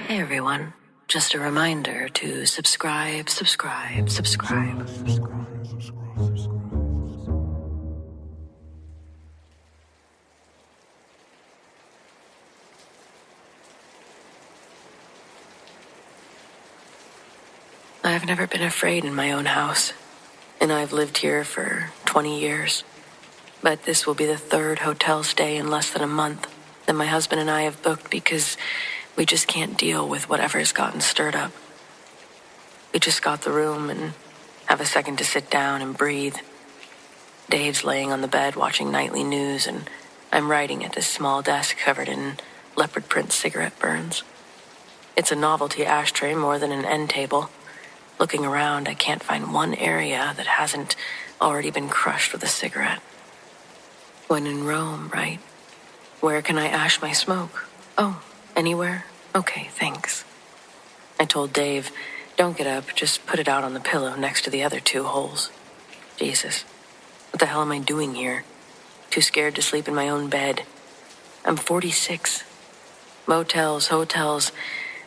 Hey everyone, just a reminder to subscribe. I've never been afraid in my own house, and I've lived here for 20 years. But this will be the third hotel stay in less than a month that my husband and I have booked because we just can't deal with whatever's gotten stirred up. We just got the room and have a second to sit down and breathe. Dave's laying on the bed watching nightly news, and I'm writing at this small desk covered in leopard print cigarette burns. It's a novelty ashtray more than an end table. Looking around, I can't find one area that hasn't already been crushed with a cigarette. When in Rome, right? Where can I ash my smoke? Oh, anywhere? Okay, thanks. I told Dave, don't get up, just put it out on the pillow next to the other two holes. Jesus, what the hell am I doing here? Too scared to sleep in my own bed. I'm 46. Motels, hotels,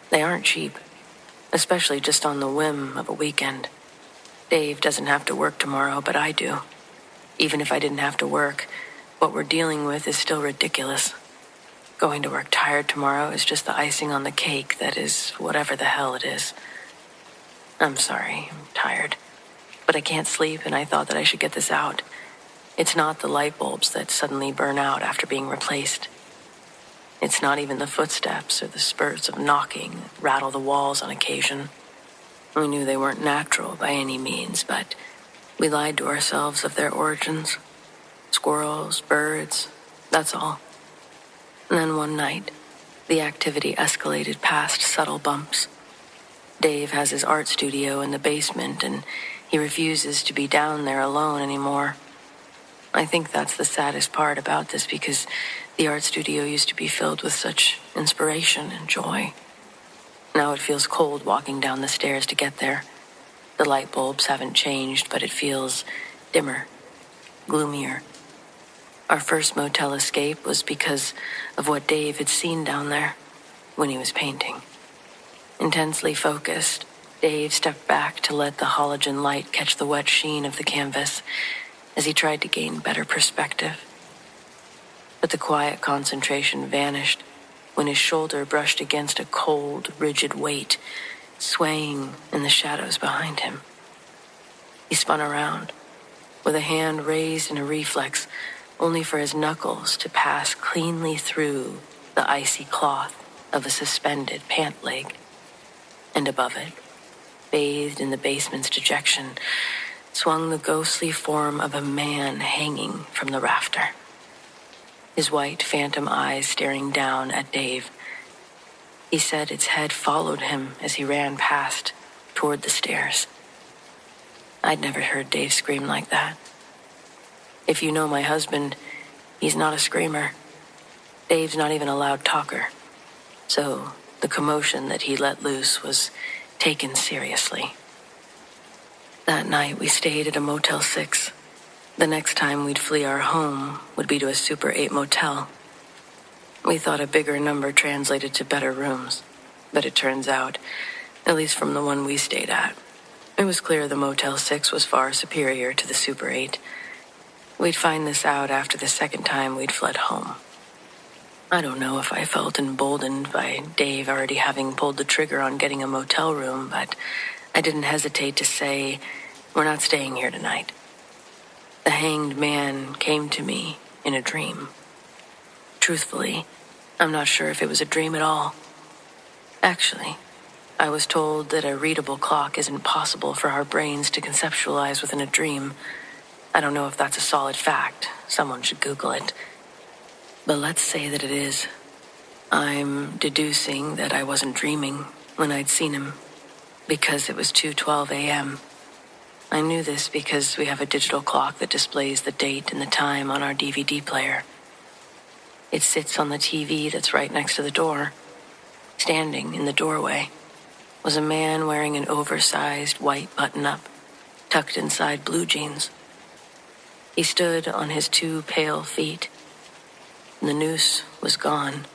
they aren't cheap, especially just on the whim of a weekend. Dave doesn't have to work tomorrow, but I do. Even if I didn't have to work, what we're dealing with is still ridiculous. Going to work tired tomorrow is just the icing on the cake that is whatever the hell it is. I'm sorry, I'm tired. But I can't sleep, and I thought that I should get this out. It's not the light bulbs that suddenly burn out after being replaced. It's not even the footsteps or the spurts of knocking that rattle the walls on occasion. We knew they weren't natural by any means, but we lied to ourselves of their origins. Squirrels, birds, that's all. And then one night, the activity escalated past subtle bumps. Dave has his art studio in the basement, and he refuses to be down there alone anymore. I think that's the saddest part about this because the art studio used to be filled with such inspiration and joy. Now it feels cold walking down the stairs to get there. The light bulbs haven't changed, but it feels dimmer, gloomier. Our first motel escape was because of what Dave had seen down there when he was painting. Intensely focused, Dave stepped back to let the halogen light catch the wet sheen of the canvas as he tried to gain better perspective. But the quiet concentration vanished when his shoulder brushed against a cold, rigid weight, swaying in the shadows behind him. He spun around, with a hand raised in a reflex, only for his knuckles to pass cleanly through the icy cloth of a suspended pant leg. And above it, bathed in the basement's dejection, swung the ghostly form of a man hanging from the rafter. His white phantom eyes staring down at Dave. He said its head followed him as he ran past, toward the stairs. I'd never heard Dave scream like that. If you know my husband, he's not a screamer. Dave's not even a loud talker. So the commotion that he let loose was taken seriously. That night we stayed at a Motel 6. The next time we'd flee our home would be to a Super 8 motel. We thought a bigger number translated to better rooms, but it turns out, at least from the one we stayed at, it was clear the Motel 6 was far superior to the Super 8. We'd find this out after the second time we'd fled home. I don't know if I felt emboldened by Dave already having pulled the trigger on getting a motel room, but I didn't hesitate to say, we're not staying here tonight. The hanged man came to me in a dream. Truthfully, I'm not sure if it was a dream at all. Actually, I was told that a readable clock isn't possible for our brains to conceptualize within a dream. I don't know if that's a solid fact. Someone should Google it. But let's say that it is. I'm deducing that I wasn't dreaming when I'd seen him, because it was 2:12 a.m. I knew this because we have a digital clock that displays the date and the time on our DVD player. It sits on the TV that's right next to the door. Standing in the doorway was a man wearing an oversized white button-up, tucked inside blue jeans. He stood on his two pale feet. The noose was gone.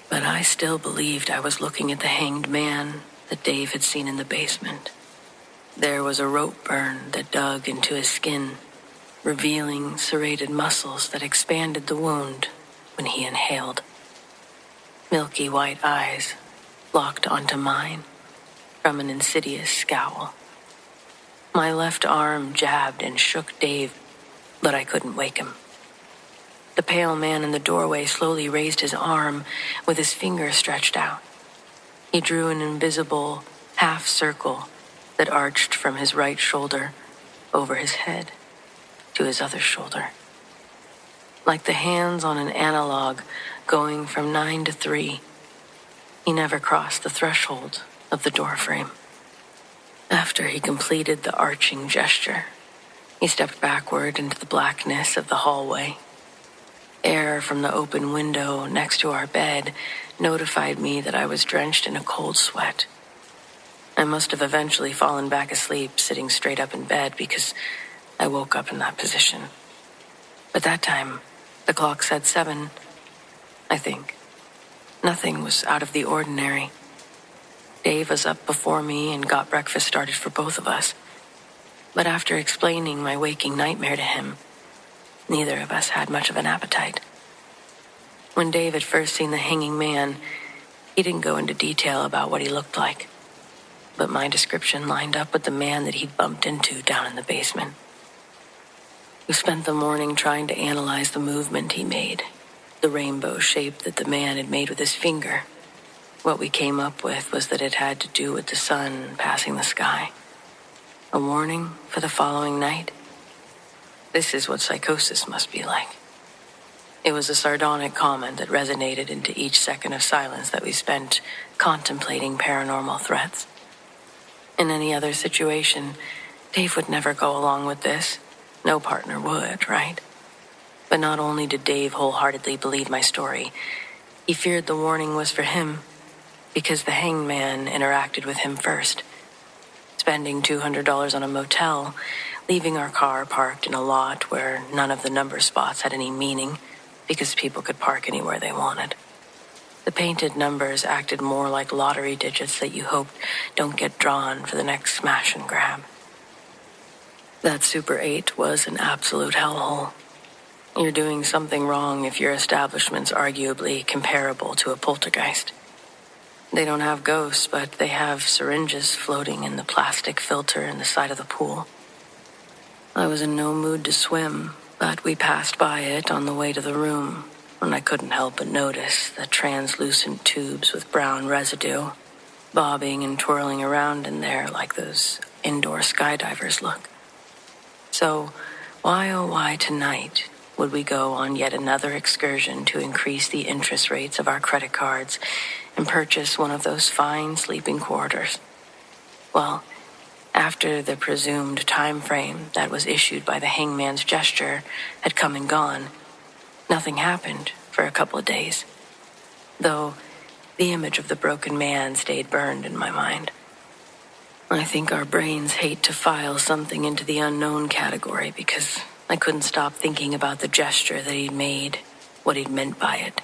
But I still believed I was looking at the hanged man that Dave had seen in the basement. There was a rope burn that dug into his skin, revealing serrated muscles that expanded the wound when he inhaled. Milky white eyes locked onto mine from an insidious scowl. My left arm jabbed and shook Dave, but I couldn't wake him. The pale man in the doorway slowly raised his arm with his finger stretched out. He drew an invisible half circle that arched from his right shoulder over his head to his other shoulder. Like the hands on an analog going from 9 to 3, he never crossed the threshold of the doorframe. After he completed the arching gesture, he stepped backward into the blackness of the hallway. Air from the open window next to our bed notified me that I was drenched in a cold sweat. I must have eventually fallen back asleep sitting straight up in bed because I woke up in that position. But that time, the clock said 7, I think. Nothing was out of the ordinary. Dave was up before me and got breakfast started for both of us. But after explaining my waking nightmare to him, neither of us had much of an appetite. When Dave had first seen the hanging man, he didn't go into detail about what he looked like. But my description lined up with the man that he'd bumped into down in the basement. We spent the morning trying to analyze the movement he made, the rainbow shape that the man had made with his finger. What we came up with was that it had to do with the sun passing the sky. A warning for the following night. This is what psychosis must be like. It was a sardonic comment that resonated into each second of silence that we spent contemplating paranormal threats. In any other situation, Dave would never go along with this. No partner would, right? But not only did Dave wholeheartedly believe my story, he feared the warning was for him because the hanged man interacted with him first, spending $200 on a motel, leaving our car parked in a lot where none of the number spots had any meaning because people could park anywhere they wanted. The painted numbers acted more like lottery digits that you hoped don't get drawn for the next smash and grab. That Super 8 was an absolute hellhole. You're doing something wrong if your establishment's arguably comparable to a poltergeist. They don't have ghosts, but they have syringes floating in the plastic filter in the side of the pool. I was in no mood to swim, but we passed by it on the way to the room, and I couldn't help but notice the translucent tubes with brown residue bobbing and twirling around in there like those indoor skydivers look. So, why oh why tonight would we go on yet another excursion to increase the interest rates of our credit cards and purchase one of those fine sleeping quarters? Well, after the presumed time frame that was issued by the hangman's gesture had come and gone, nothing happened for a couple of days, though the image of the broken man stayed burned in my mind. I think our brains hate to file something into the unknown category because I couldn't stop thinking about the gesture that he'd made, what he'd meant by it.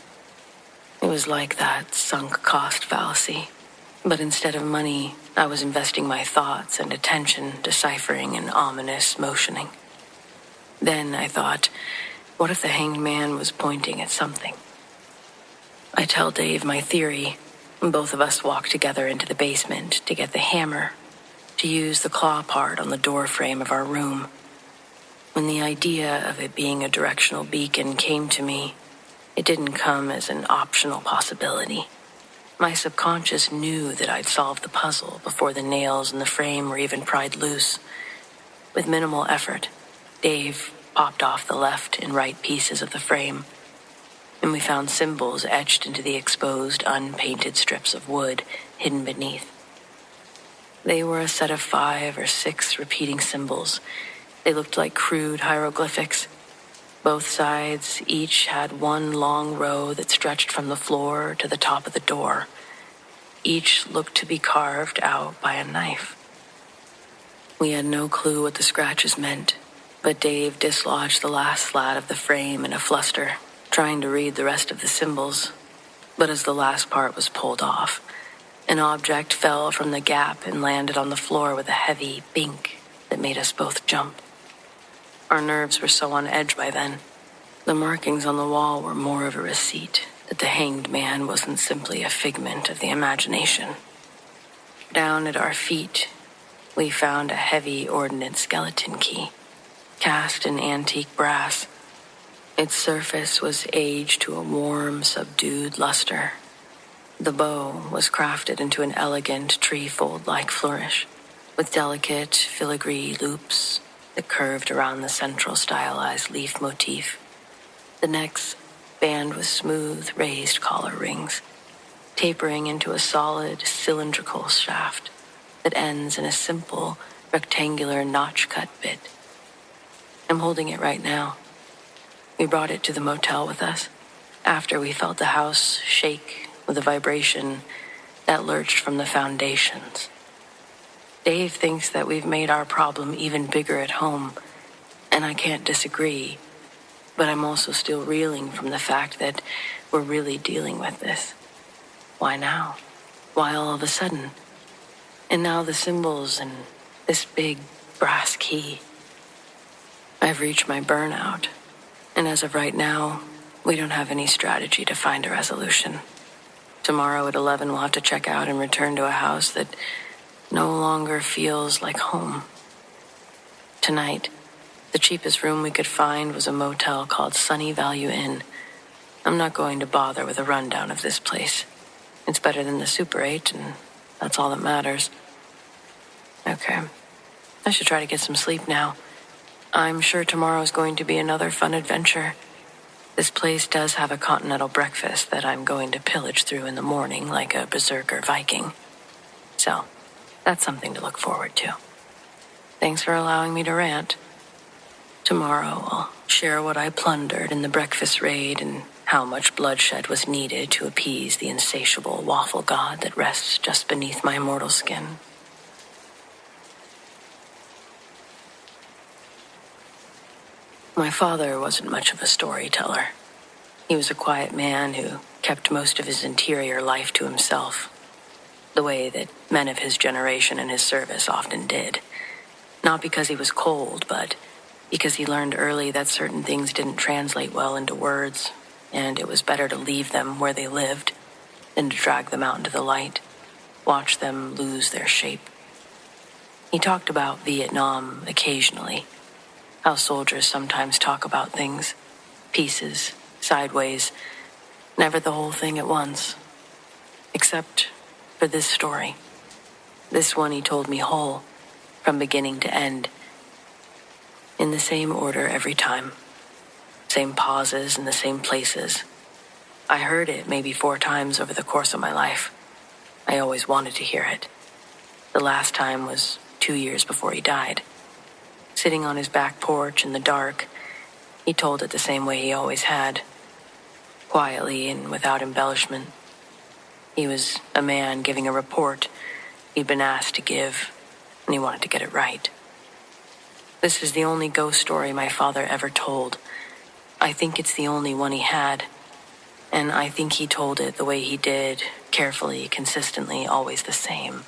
It was like that sunk cost fallacy. But instead of money, I was investing my thoughts and attention deciphering an ominous motioning. Then I thought, what if the hanged man was pointing at something? I tell Dave my theory, and both of us walk together into the basement to get the hammer, to use the claw part on the door frame of our room. When the idea of it being a directional beacon came to me, it didn't come as an optional possibility. My subconscious knew that I'd solved the puzzle before the nails in the frame were even pried loose. With minimal effort, Dave popped off the left and right pieces of the frame, and we found symbols etched into the exposed, unpainted strips of wood hidden beneath. They were a set of 5 or 6 repeating symbols. They looked like crude hieroglyphics. Both sides each had one long row that stretched from the floor to the top of the door. Each looked to be carved out by a knife. We had no clue what the scratches meant, but Dave dislodged the last slat of the frame in a fluster, trying to read the rest of the symbols. But as the last part was pulled off, an object fell from the gap and landed on the floor with a heavy bink that made us both jump. Our nerves were so on edge by then. The markings on the wall were more of a receipt that the hanged man wasn't simply a figment of the imagination. Down at our feet, we found a heavy ordnance skeleton key, cast in antique brass. Its surface was aged to a warm, subdued luster. The bow was crafted into an elegant tree-fold-like flourish, with delicate filigree loops that curved around the central stylized leaf motif. The neck's band with smooth, raised collar rings, tapering into a solid, cylindrical shaft that ends in a simple, rectangular notch-cut bit. I'm holding it right now. We brought it to the motel with us after we felt the house shake with a vibration that lurched from the foundations. Dave thinks that we've made our problem even bigger at home, and I can't disagree, but I'm also still reeling from the fact that we're really dealing with this. Why now? Why all of a sudden? And now the symbols and this big brass key. I've reached my burnout, and as of right now, we don't have any strategy to find a resolution. Tomorrow at 11, we'll have to check out and return to a house that no longer feels like home. Tonight, the cheapest room we could find was a motel called Sunny Value Inn. I'm not going to bother with a rundown of this place. It's better than the Super 8, and that's all that matters. Okay, I should try to get some sleep now. I'm sure tomorrow's going to be another fun adventure. This place does have a continental breakfast that I'm going to pillage through in the morning like a berserker Viking. So, that's something to look forward to. Thanks for allowing me to rant. Tomorrow I'll share what I plundered in the breakfast raid and how much bloodshed was needed to appease the insatiable waffle god that rests just beneath my mortal skin. My father wasn't much of a storyteller. He was a quiet man who kept most of his interior life to himself, the way that men of his generation and his service often did. Not because he was cold, but because he learned early that certain things didn't translate well into words, and it was better to leave them where they lived than to drag them out into the light, watch them lose their shape. He talked about Vietnam occasionally, how soldiers sometimes talk about things, pieces, sideways, never the whole thing at once. Except for this story. This one he told me whole, from beginning to end. In the same order every time. Same pauses in the same places. I heard it maybe 4 times over the course of my life. I always wanted to hear it. The last time was 2 years before he died. Sitting on his back porch in the dark, he told it the same way he always had. Quietly and without embellishment. He was a man giving a report he'd been asked to give, and he wanted to get it right. This is the only ghost story my father ever told. I think it's the only one he had, and I think he told it the way he did, carefully, consistently, always the same,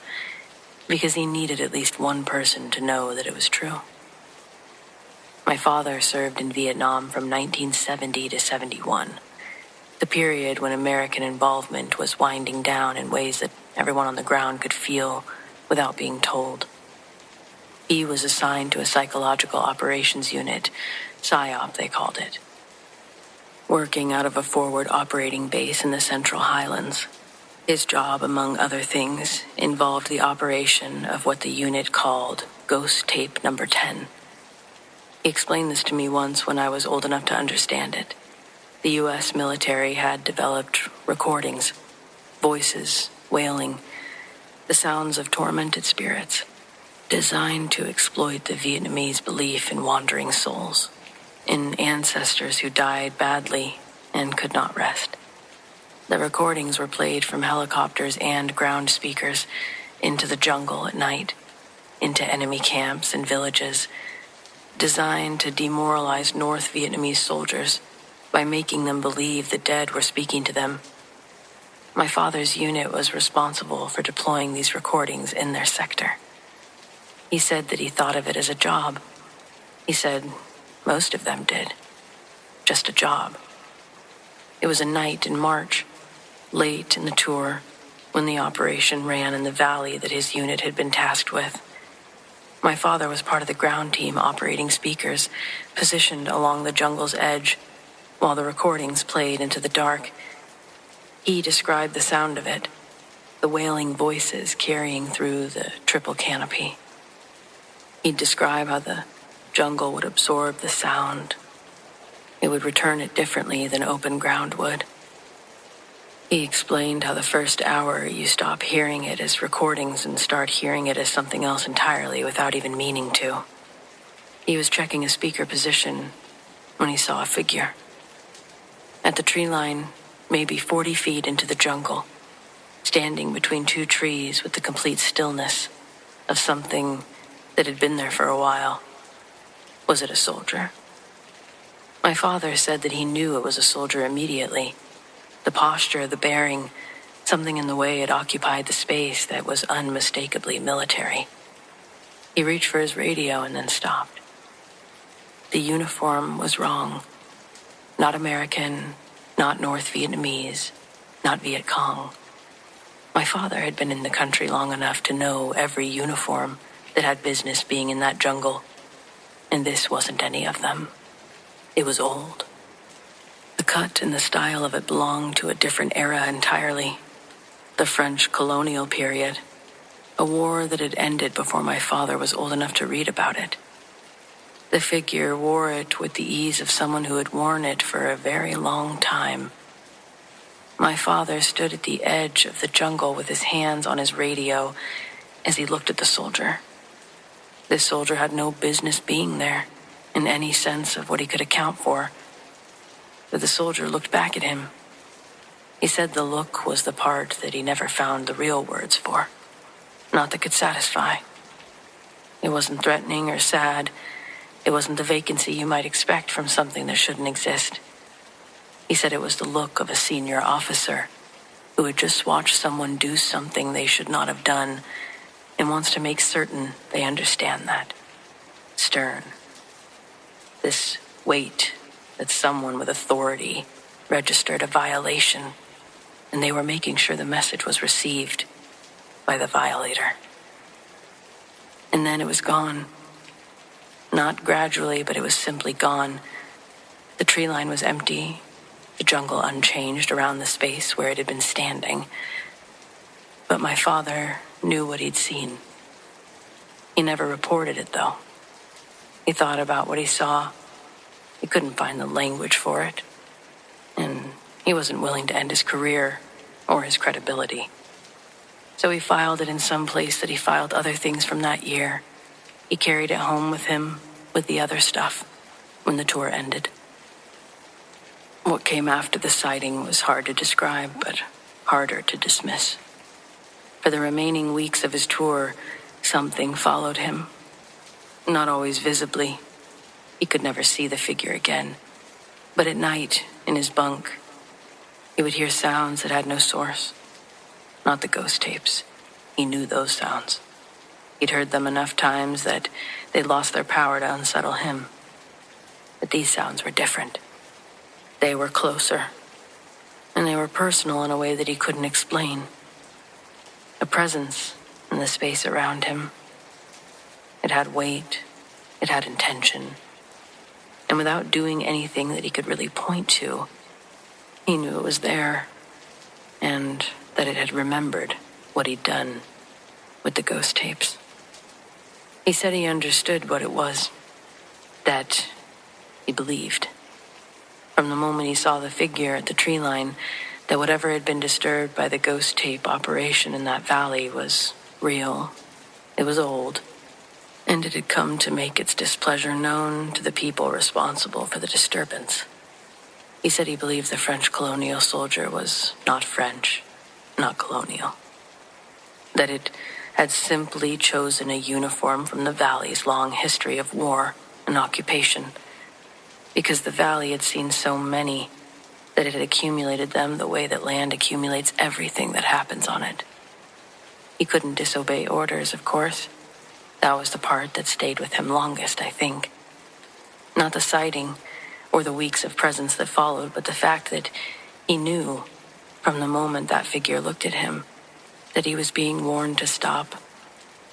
because he needed at least one person to know that it was true. My father served in Vietnam from 1970 to 71, the period when American involvement was winding down in ways that everyone on the ground could feel without being told. He was assigned to a psychological operations unit, PSYOP they called it, working out of a forward operating base in the Central Highlands. His job, among other things, involved the operation of what the unit called Ghost Tape Number 10. He explained this to me once when I was old enough to understand it. The U.S. military had developed recordings, voices, wailing, the sounds of tormented spirits, designed to exploit the Vietnamese belief in wandering souls, in ancestors who died badly and could not rest. The recordings were played from helicopters and ground speakers into the jungle at night, into enemy camps and villages, designed to demoralize North Vietnamese soldiers by making them believe the dead were speaking to them. my father's unit was responsible for deploying these recordings in their sector. He said that he thought of it as a job. He said most of them did. Just a job. It was a night in March, late in the tour, when the operation ran in the valley that his unit had been tasked with. My father was part of the ground team operating speakers, positioned along the jungle's edge, while the recordings played into the dark. He described the sound of it, the wailing voices carrying through the triple canopy. He'd describe how the jungle would absorb the sound. It would return it differently than open ground would. He explained how the first hour you stop hearing it as recordings and start hearing it as something else entirely without even meaning to. He was checking a speaker position when he saw a figure. At the tree line, maybe 40 feet into the jungle, standing between two trees with the complete stillness of something that had been there for a while. Was it a soldier? My father said that he knew it was a soldier immediately. The posture, the bearing, something in the way it occupied the space that was unmistakably military. He reached for his radio and then stopped. The uniform was wrong. Not American, not North Vietnamese, not Viet Cong. My father had been in the country long enough to know every uniform that had business being in that jungle, and this wasn't any of them. It was old. The cut and the style of it belonged to a different era entirely. The French colonial period, a war that had ended before my father was old enough to read about it. The figure wore it with the ease of someone who had worn it for a very long time. My father stood at the edge of the jungle with his hands on his radio as he looked at the soldier. This soldier had no business being there in any sense of what he could account for. But the soldier looked back at him. He said the look was the part that he never found the real words for, not that could satisfy. It wasn't threatening or sad. It wasn't the vacancy you might expect from something that shouldn't exist. He said it was the look of a senior officer who had just watched someone do something they should not have done and wants to make certain they understand that. Stern. This weight that someone with authority registered a violation, and they were making sure the message was received by the violator. And then it was gone. Not gradually, but it was simply gone. The tree line was empty, the jungle unchanged around the space where it had been standing. But my father knew what he'd seen. He never reported it, though. He thought about what he saw. He couldn't find the language for it. And he wasn't willing to end his career or his credibility. So he filed it in some place that he filed other things from that year. He carried it home with him with the other stuff when the tour ended. What came after the sighting was hard to describe, but harder to dismiss. For the remaining weeks of his tour, something followed him. Not always visibly. He could never see the figure again. But at night, in his bunk, he would hear sounds that had no source. Not the ghost tapes. He knew those sounds. He'd heard them enough times that they'd lost their power to unsettle him. But these sounds were different. They were closer. And they were personal in a way that he couldn't explain. A presence in the space around him. It had weight. It had intention. And without doing anything that he could really point to, he knew it was there, and that it had remembered what he'd done with the ghost tapes. He said he understood what it was, that he believed. From the moment he saw the figure at the tree line, that whatever had been disturbed by the ghost tape operation in that valley was real. It was old. And it had come to make its displeasure known to the people responsible for the disturbance. He said he believed the French colonial soldier was not French, not colonial. That it had simply chosen a uniform from the valley's long history of war and occupation, because the valley had seen so many that it had accumulated them the way that land accumulates everything that happens on it. He couldn't disobey orders, of course. That was the part that stayed with him longest, I think. Not the sighting or the weeks of presence that followed, but the fact that he knew, from the moment that figure looked at him, that he was being warned to stop.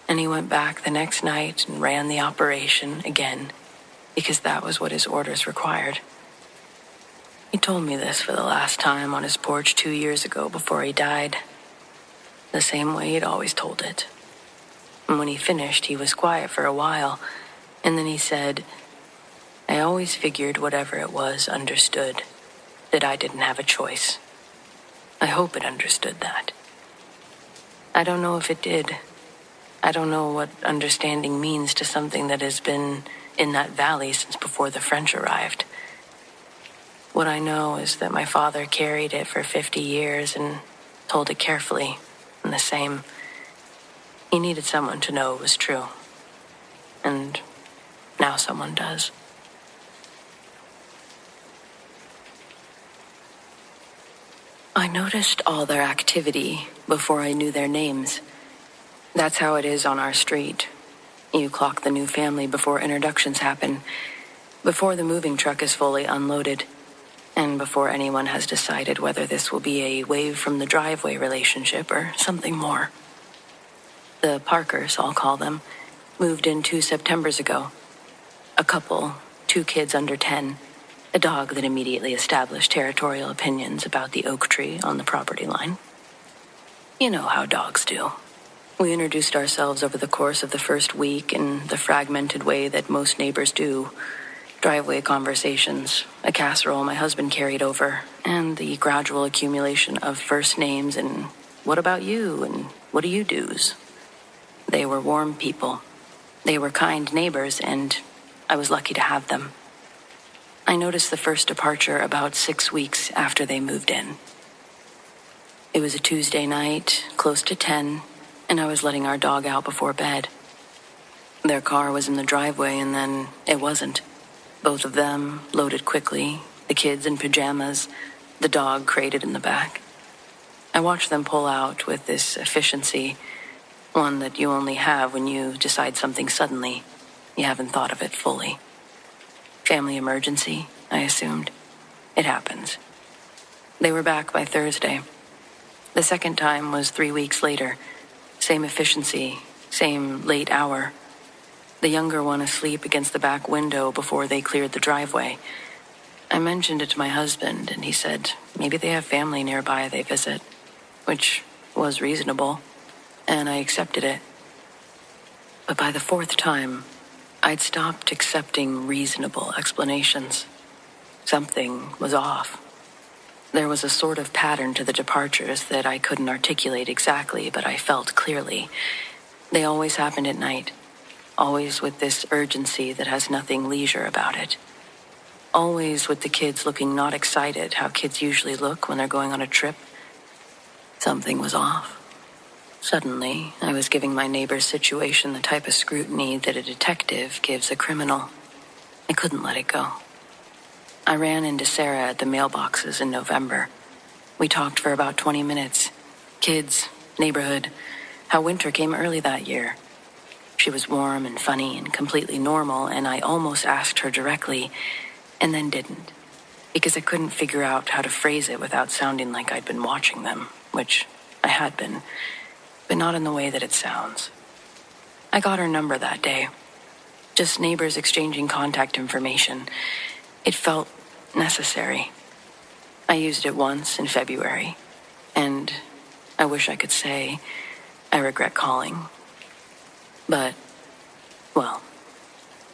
And he went back the next night and ran the operation again, because that was what his orders required. He told me this for the last time on his porch 2 years ago before he died, the same way he'd always told it. And when he finished, he was quiet for a while, and then he said, "I always figured whatever it was understood, that I didn't have a choice. I hope it understood that." I don't know if it did. I don't know what understanding means to something that has been in that valley since before the French arrived. What I know is that my father carried it for 50 years and told it carefully, and the same. He needed someone to know it was true. And now someone does. I noticed all their activity before I knew their names. That's how it is on our street. You clock the new family before introductions happen, before the moving truck is fully unloaded, and before anyone has decided whether this will be a wave from the driveway relationship or something more. The Parkers, I'll call them, moved in 2 Septembers ago. A couple, 2 kids under 10, a dog that immediately established territorial opinions about the oak tree on the property line. You know how dogs do. We introduced ourselves over the course of the first week in the fragmented way that most neighbors do. Driveway conversations, a casserole my husband carried over, and the gradual accumulation of first names and "what about you" and "what do you do's?" They were warm people. They were kind neighbors, and I was lucky to have them. I noticed the first departure about 6 weeks after they moved in. It was a Tuesday night, close to 10, and I was letting our dog out before bed. Their car was in the driveway, and then it wasn't. Both of them loaded quickly, the kids in pajamas, the dog crated in the back. I watched them pull out with this efficiency, one that you only have when you decide something suddenly. You haven't thought of it fully. Family emergency, I assumed. It happens. They were back by Thursday. The second time was 3 weeks later. Same efficiency, same late hour. The younger one asleep against the back window before they cleared the driveway. I mentioned it to my husband, and he said maybe they have family nearby they visit, which was reasonable, and I accepted it. But by the 4th time, I'd stopped accepting reasonable explanations. Something was off. There was a sort of pattern to the departures that I couldn't articulate exactly, but I felt clearly. They always happened at night. Always with this urgency that has nothing leisure about it. Always with the kids looking not excited, how kids usually look when they're going on a trip. Something was off. Suddenly, I was giving my neighbor's situation the type of scrutiny that a detective gives a criminal. I couldn't let it go. I ran into Sarah at the mailboxes in November. We talked for about 20 minutes. Kids, neighborhood, how winter came early that year. She was warm and funny and completely normal, and I almost asked her directly, and then didn't, because I couldn't figure out how to phrase it without sounding like I'd been watching them, which I had been, but not in the way that it sounds. I got her number that day. Just neighbors exchanging contact information. It felt necessary. I used it once in February, and I wish I could say I regret calling. But, well,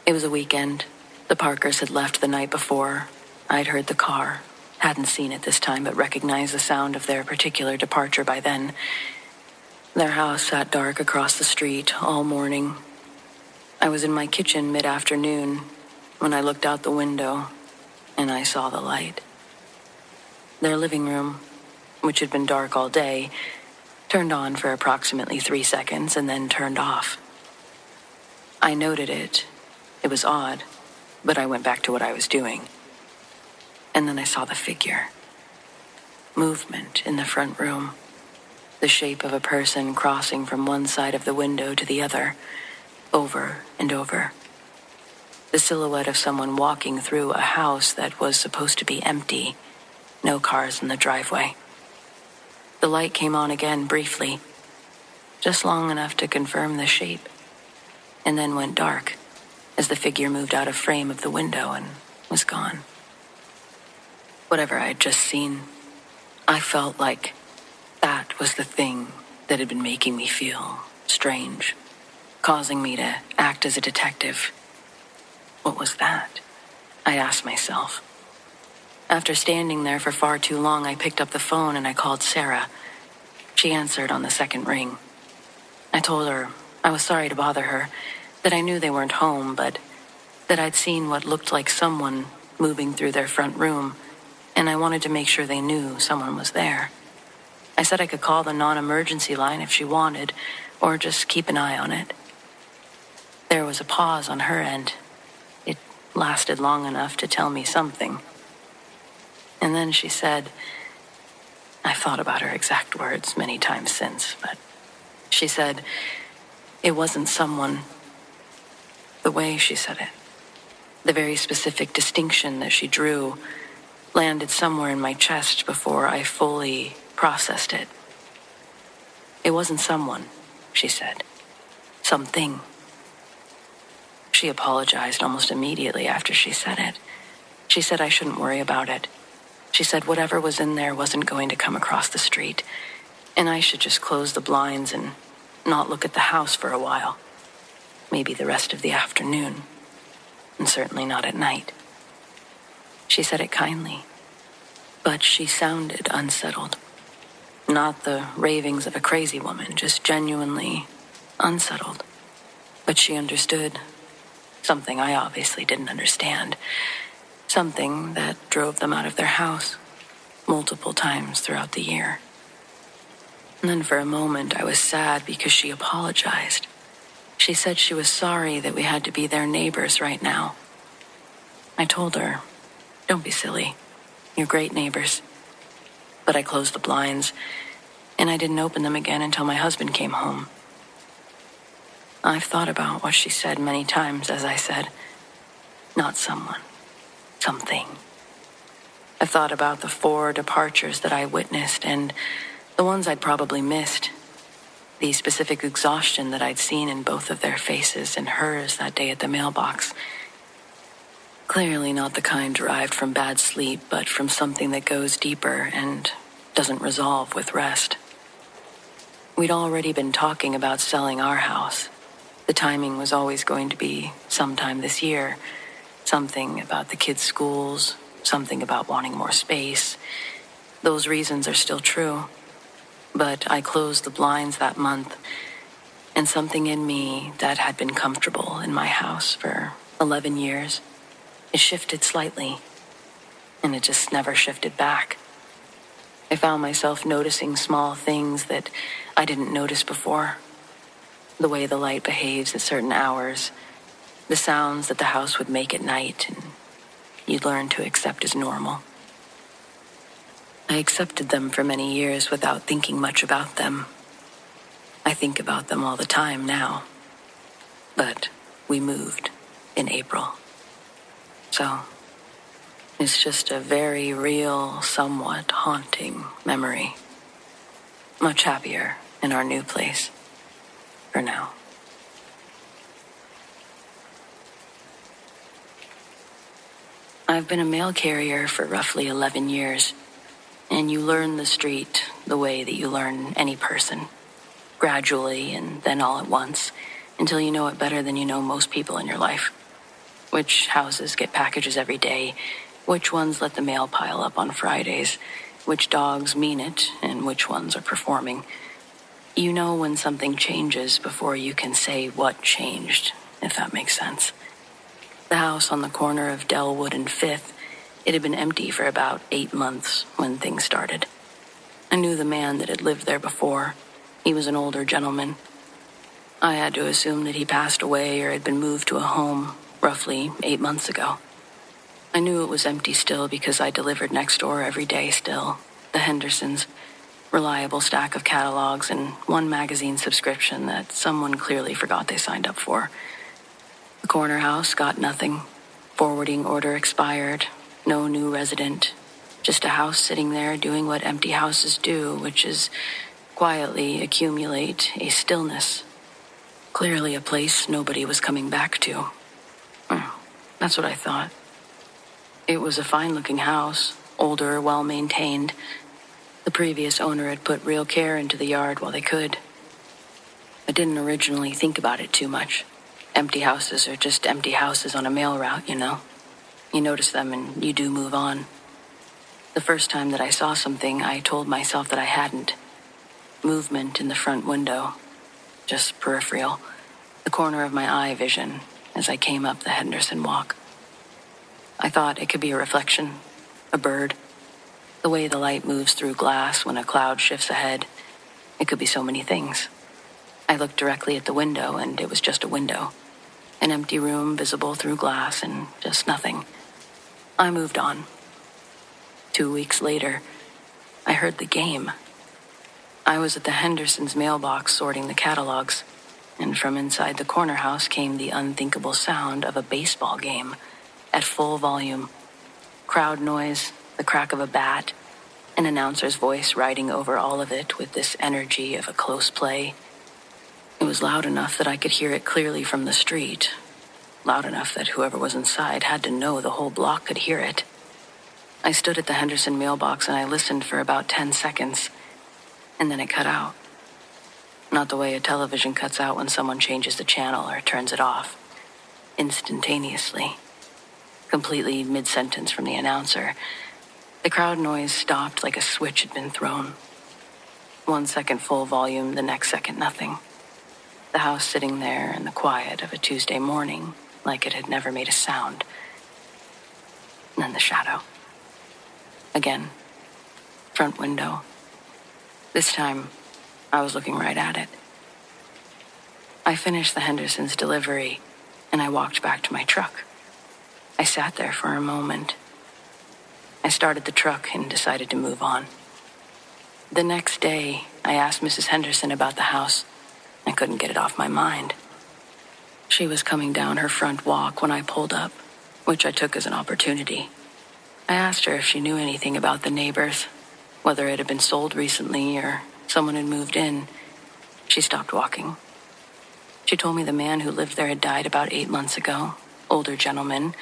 it was a weekend. The Parkers had left the night before. I'd heard the car, hadn't seen it this time, but recognized the sound of their particular departure by then. Their house sat dark across the street all morning. I was in my kitchen mid-afternoon when I looked out the window, and I saw the light. Their living room, which had been dark all day, turned on for approximately 3 seconds and then turned off. I noted it. It was odd, but I went back to what I was doing. And then I saw the figure. movement in the front room. The shape of a person crossing from one side of the window to the other, over and over. The silhouette of someone walking through a house that was supposed to be empty, no cars in the driveway. The light came on again briefly, just long enough to confirm the shape, and then went dark as the figure moved out of frame of the window and was gone. Whatever I had just seen, I felt like that was the thing that had been making me feel strange, causing me to act as a detective. What was that? I asked myself. After standing there for far too long, I picked up the phone and I called Sarah. She answered on the second ring. I told her I was sorry to bother her, that I knew they weren't home, but that I'd seen what looked like someone moving through their front room, and I wanted to make sure they knew someone was there. I said I could call the non-emergency line if she wanted, or just keep an eye on it. There was a pause on her end. It lasted long enough to tell me something. And then she said, I've thought about her exact words many times since, but she said, it wasn't someone. The way she said it, the very specific distinction that she drew, landed somewhere in my chest before I fully processed it. It wasn't someone, she said. Something. She apologized almost immediately after she said it. She said I shouldn't worry about it. She said whatever was in there wasn't going to come across the street, and I should just close the blinds and not look at the house for a while. Maybe the rest of the afternoon, and certainly not at night. She said it kindly, but she sounded unsettled. Not the ravings of a crazy woman, just genuinely unsettled. But she understood something I obviously didn't understand. Something that drove them out of their house multiple times throughout the year. And then for a moment I was sad because she apologized. She said she was sorry that we had to be their neighbors right now. I told her, don't be silly. You're great neighbors. But I closed the blinds, and I didn't open them again until my husband came home. I've thought about what she said many times, as I said. Not someone. Something. I've thought about the 4 departures that I witnessed and the ones I'd probably missed. The specific exhaustion that I'd seen in both of their faces and hers that day at the mailbox. Clearly not the kind derived from bad sleep, but from something that goes deeper and doesn't resolve with rest. We'd already been talking about selling our house. The timing was always going to be sometime this year. Something about the kids' schools, something about wanting more space. Those reasons are still true. But I closed the blinds that month, and something in me that had been comfortable in my house for 11 years, it shifted slightly, and it just never shifted back. I found myself noticing small things that I didn't notice before. The way the light behaves at certain hours, the sounds that the house would make at night, and you'd learn to accept as normal. I accepted them for many years without thinking much about them. I think about them all the time now. But we moved in April. So, it's just a very real, somewhat haunting memory. Much happier in our new place. For now. I've been a mail carrier for roughly 11 years. And you learn the street the way that you learn any person. Gradually and then all at once, until you know it better than you know most people in your life. Which houses get packages every day, which ones let the mail pile up on Fridays, which dogs mean it, and which ones are performing. You know when something changes before you can say what changed, if that makes sense. The house on the corner of Delwood and 5th, it had been empty for about 8 months when things started. I knew the man that had lived there before. He was an older gentleman. I had to assume that he passed away or had been moved to a home roughly 8 months ago. I knew it was empty still because I delivered next door every day still, the Hendersons, reliable stack of catalogs, and one magazine subscription that someone clearly forgot they signed up for. The corner house got nothing. Forwarding order expired. No new resident. Just a house sitting there doing what empty houses do, which is quietly accumulate a stillness. Clearly a place nobody was coming back to. That's what I thought. It was a fine-looking house, older, well-maintained. The previous owner had put real care into the yard while they could. I didn't originally think about it too much. Empty houses are just empty houses on a mail route, you know. You notice them and you do move on. The first time that I saw something, I told myself that I hadn't. Movement in the front window. Just peripheral. The corner of my eye vision as I came up the Henderson walk. I thought it could be a reflection. A bird. The way the light moves through glass when a cloud shifts ahead. It could be so many things. I looked directly at the window and it was just a window. An empty room visible through glass and just nothing. I moved on. 2 weeks later, I heard the game. I was at the Hendersons' mailbox sorting the catalogs, and from inside the corner house came the unthinkable sound of a baseball game at full volume. Crowd noise, the crack of a bat, an announcer's voice riding over all of it with this energy of a close play. It was loud enough that I could hear it clearly from the street. Loud enough that whoever was inside had to know the whole block could hear it. I stood at the Henderson mailbox and I listened for about 10 seconds, and then it cut out. Not the way a television cuts out when someone changes the channel or turns it off. Instantaneously. Completely mid-sentence from the announcer. The crowd noise stopped like a switch had been thrown. 1 second full volume, the next second nothing. The house sitting there in the quiet of a Tuesday morning, like it had never made a sound. And then the shadow. Again. Front window. This time, I was looking right at it. I finished the Hendersons' delivery, and I walked back to my truck. I sat there for a moment. I started the truck and decided to move on. The next day, I asked Mrs. Henderson about the house. I couldn't get it off my mind. She was coming down her front walk when I pulled up, which I took as an opportunity. I asked her if she knew anything about the neighbors, whether it had been sold recently or someone had moved in. She stopped walking. She told me the man who lived there had died about 8 months ago. Older gentleman,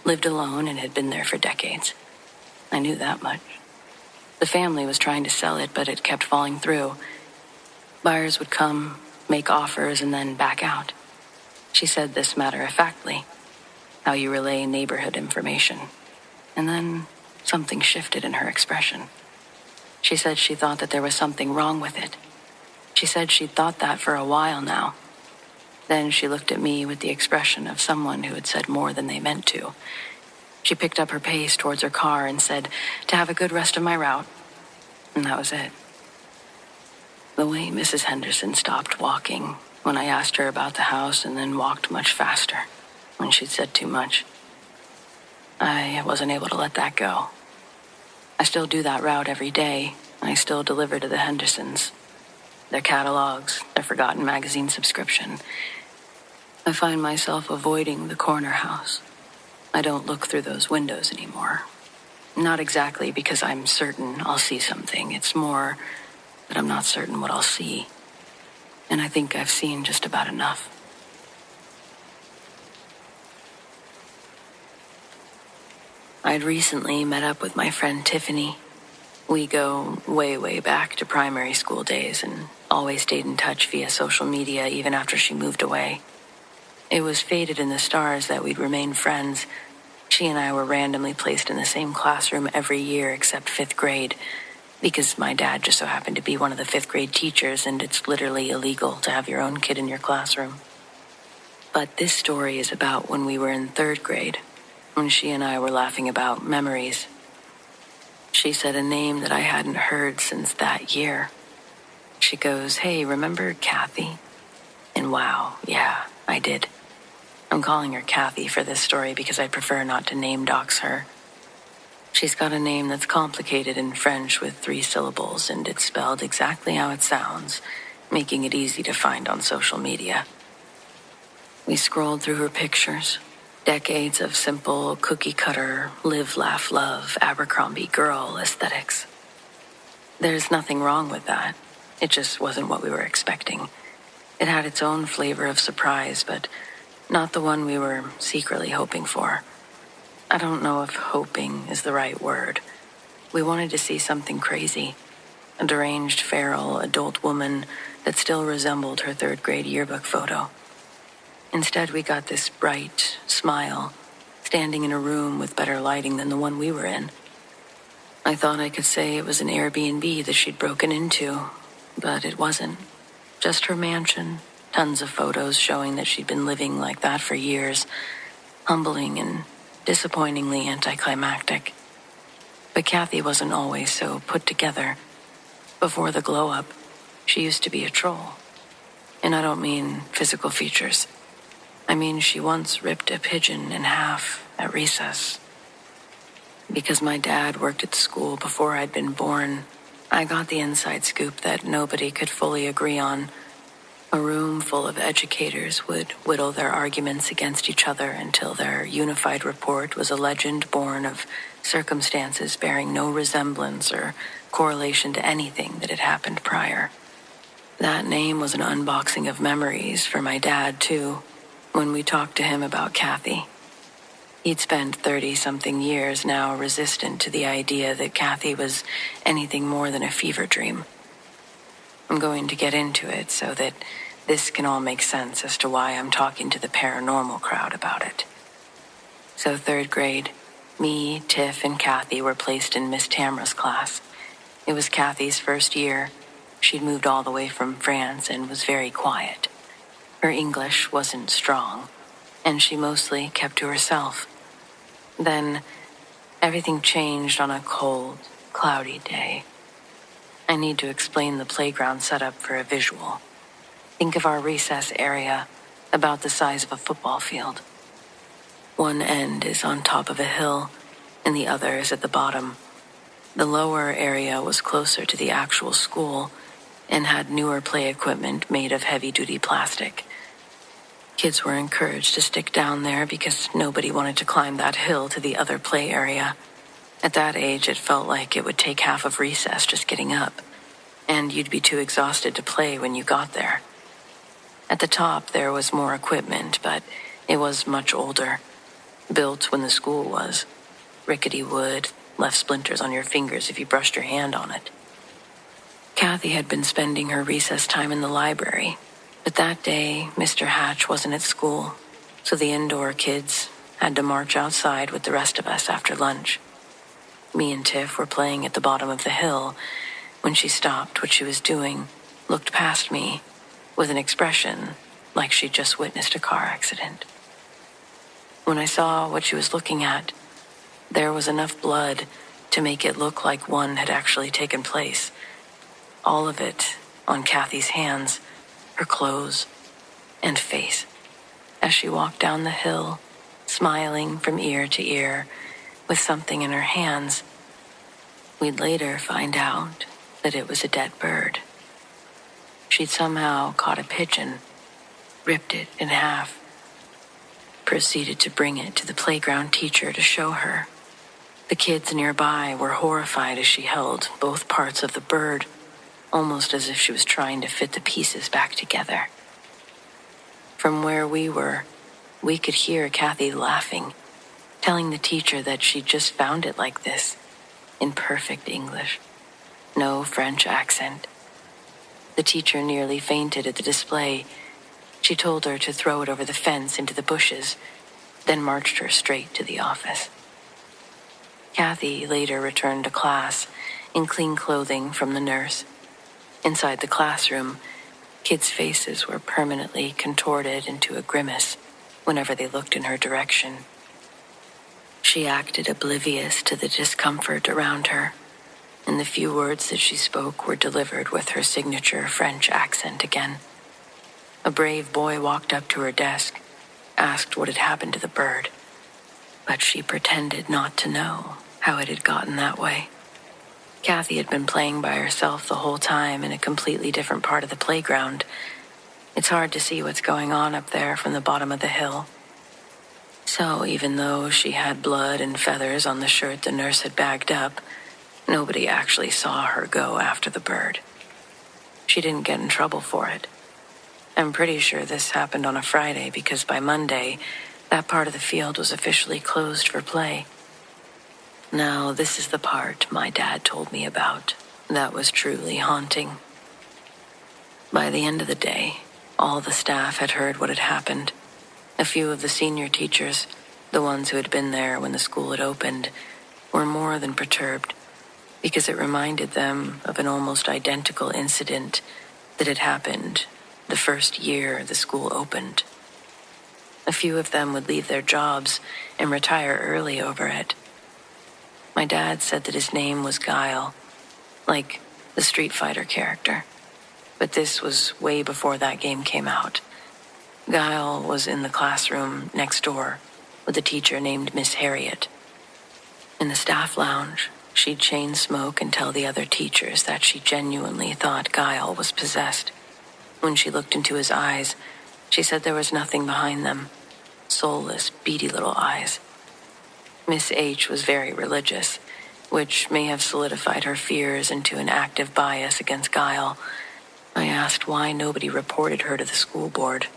lived alone and had been there for decades. I knew that much. The family was trying to sell it, but it kept falling through. Buyers would come, make offers, and then back out. She said this matter-of-factly, how you relay neighborhood information. And then something shifted in her expression. She said she thought that there was something wrong with it. She said she'd thought that for a while now. Then she looked at me with the expression of someone who had said more than they meant to. She picked up her pace towards her car and said, "To have a good rest of my route." And that was it. The way Mrs. Henderson stopped walking when I asked her about the house and then walked much faster when she'd said too much. I wasn't able to let that go. I still do that route every day. I still deliver to the Hendersons. Their catalogs, their forgotten magazine subscription. I find myself avoiding the corner house. I don't look through those windows anymore. Not exactly because I'm certain I'll see something. It's more that I'm not certain what I'll see. And I think I've seen just about enough. I'd recently met up with my friend Tiffany. We go way, way back to primary school days and always stayed in touch via social media even after she moved away. It was fated in the stars that we'd remain friends. She and I were randomly placed in the same classroom every year except 5th grade, because my dad just so happened to be one of the 5th grade teachers, and it's literally illegal to have your own kid in your classroom. But this story is about when we were in 3rd grade, when she and I were laughing about memories. She said a name that I hadn't heard since that year. She goes, "Hey, remember Kathy?" And wow, yeah, I did. I'm calling her Kathy for this story because I prefer not to name dox her. She's got a name that's complicated in French with 3 syllables, and it's spelled exactly how it sounds, making it easy to find on social media. We scrolled through her pictures. Decades of simple, cookie-cutter, live, laugh, love, Abercrombie girl aesthetics. There's nothing wrong with that. It just wasn't what we were expecting. It had its own flavor of surprise, but not the one we were secretly hoping for. I don't know if hoping is the right word. We wanted to see something crazy. A deranged, feral, adult woman that still resembled her 3rd grade yearbook photo. Instead, we got this bright smile, standing in a room with better lighting than the one we were in. I thought I could say it was an Airbnb that she'd broken into, but it wasn't. Just her mansion, tons of photos showing that she'd been living like that for years. Humbling and disappointingly anticlimactic. But Kathy wasn't always so put together. Before the glow-up, she used to be a troll. And I don't mean physical features. I mean, she once ripped a pigeon in half at recess. Because my dad worked at the school before I'd been born, I got the inside scoop that nobody could fully agree on. A room full of educators would whittle their arguments against each other until their unified report was a legend born of circumstances bearing no resemblance or correlation to anything that had happened prior. That name was an unboxing of memories for my dad, too, when we talked to him about Kathy. He'd spent 30-something years now resistant to the idea that Kathy was anything more than a fever dream. I'm going to get into it so that this can all make sense as to why I'm talking to the paranormal crowd about it. So 3rd grade, me, Tiff, and Kathy were placed in Miss Tamra's class. It was Kathy's first year. She'd moved all the way from France and was very quiet. Her English wasn't strong, and she mostly kept to herself. Then, everything changed on a cold, cloudy day. I need to explain the playground setup for a visual. Think of our recess area, about the size of a football field. One end is on top of a hill, and the other is at the bottom. The lower area was closer to the actual school, and had newer play equipment made of heavy-duty plastic. Kids were encouraged to stick down there because nobody wanted to climb that hill to the other play area. At that age, it felt like it would take half of recess just getting up, and you'd be too exhausted to play when you got there. At the top, there was more equipment, but it was much older. Built when the school was. Rickety wood, left splinters on your fingers if you brushed your hand on it. Kathy had been spending her recess time in the library, but that day, Mr. Hatch wasn't at school, so the indoor kids had to march outside with the rest of us after lunch. Me and Tiff were playing at the bottom of the hill when she stopped what she was doing, looked past me, with an expression like she'd just witnessed a car accident. When I saw what she was looking at, there was enough blood to make it look like one had actually taken place. All of it on Kathy's hands, her clothes, and face, as she walked down the hill, smiling from ear to ear, with something in her hands. We'd later find out that it was a dead bird. She'd somehow caught a pigeon, ripped it in half, proceeded to bring it to the playground teacher to show her. The kids nearby were horrified as she held both parts of the bird, almost as if she was trying to fit the pieces back together. From where we were, we could hear Kathy laughing, telling the teacher that she'd just found it like this, in perfect English. No French accent. The teacher nearly fainted at the display. She told her to throw it over the fence into the bushes, then marched her straight to the office. Kathy later returned to class in clean clothing from the nurse. Inside the classroom, kids' faces were permanently contorted into a grimace whenever they looked in her direction. She acted oblivious to the discomfort around her, and the few words that she spoke were delivered with her signature French accent again. A brave boy walked up to her desk, asked what had happened to the bird, but she pretended not to know how it had gotten that way. Kathy had been playing by herself the whole time in a completely different part of the playground. It's hard to see what's going on up there from the bottom of the hill. So even though she had blood and feathers on the shirt the nurse had bagged up, nobody actually saw her go after the bird. She didn't get in trouble for it. I'm pretty sure this happened on a Friday because by Monday, that part of the field was officially closed for play. Now, this is the part my dad told me about that was truly haunting. By the end of the day, all the staff had heard what had happened. A few of the senior teachers, the ones who had been there when the school had opened, were more than perturbed because it reminded them of an almost identical incident that had happened the first year the school opened. A few of them would leave their jobs and retire early over it. My dad said that his name was Guile, like the Street Fighter character. But this was way before that game came out. Guile was in the classroom next door with a teacher named Miss Harriet. In the staff lounge, she'd chain smoke and tell the other teachers that she genuinely thought Guile was possessed. When she looked into his eyes, she said there was nothing behind them. Soulless, beady little eyes. Miss H was very religious, which may have solidified her fears into an active bias against Guile. I asked why nobody reported her to the school board.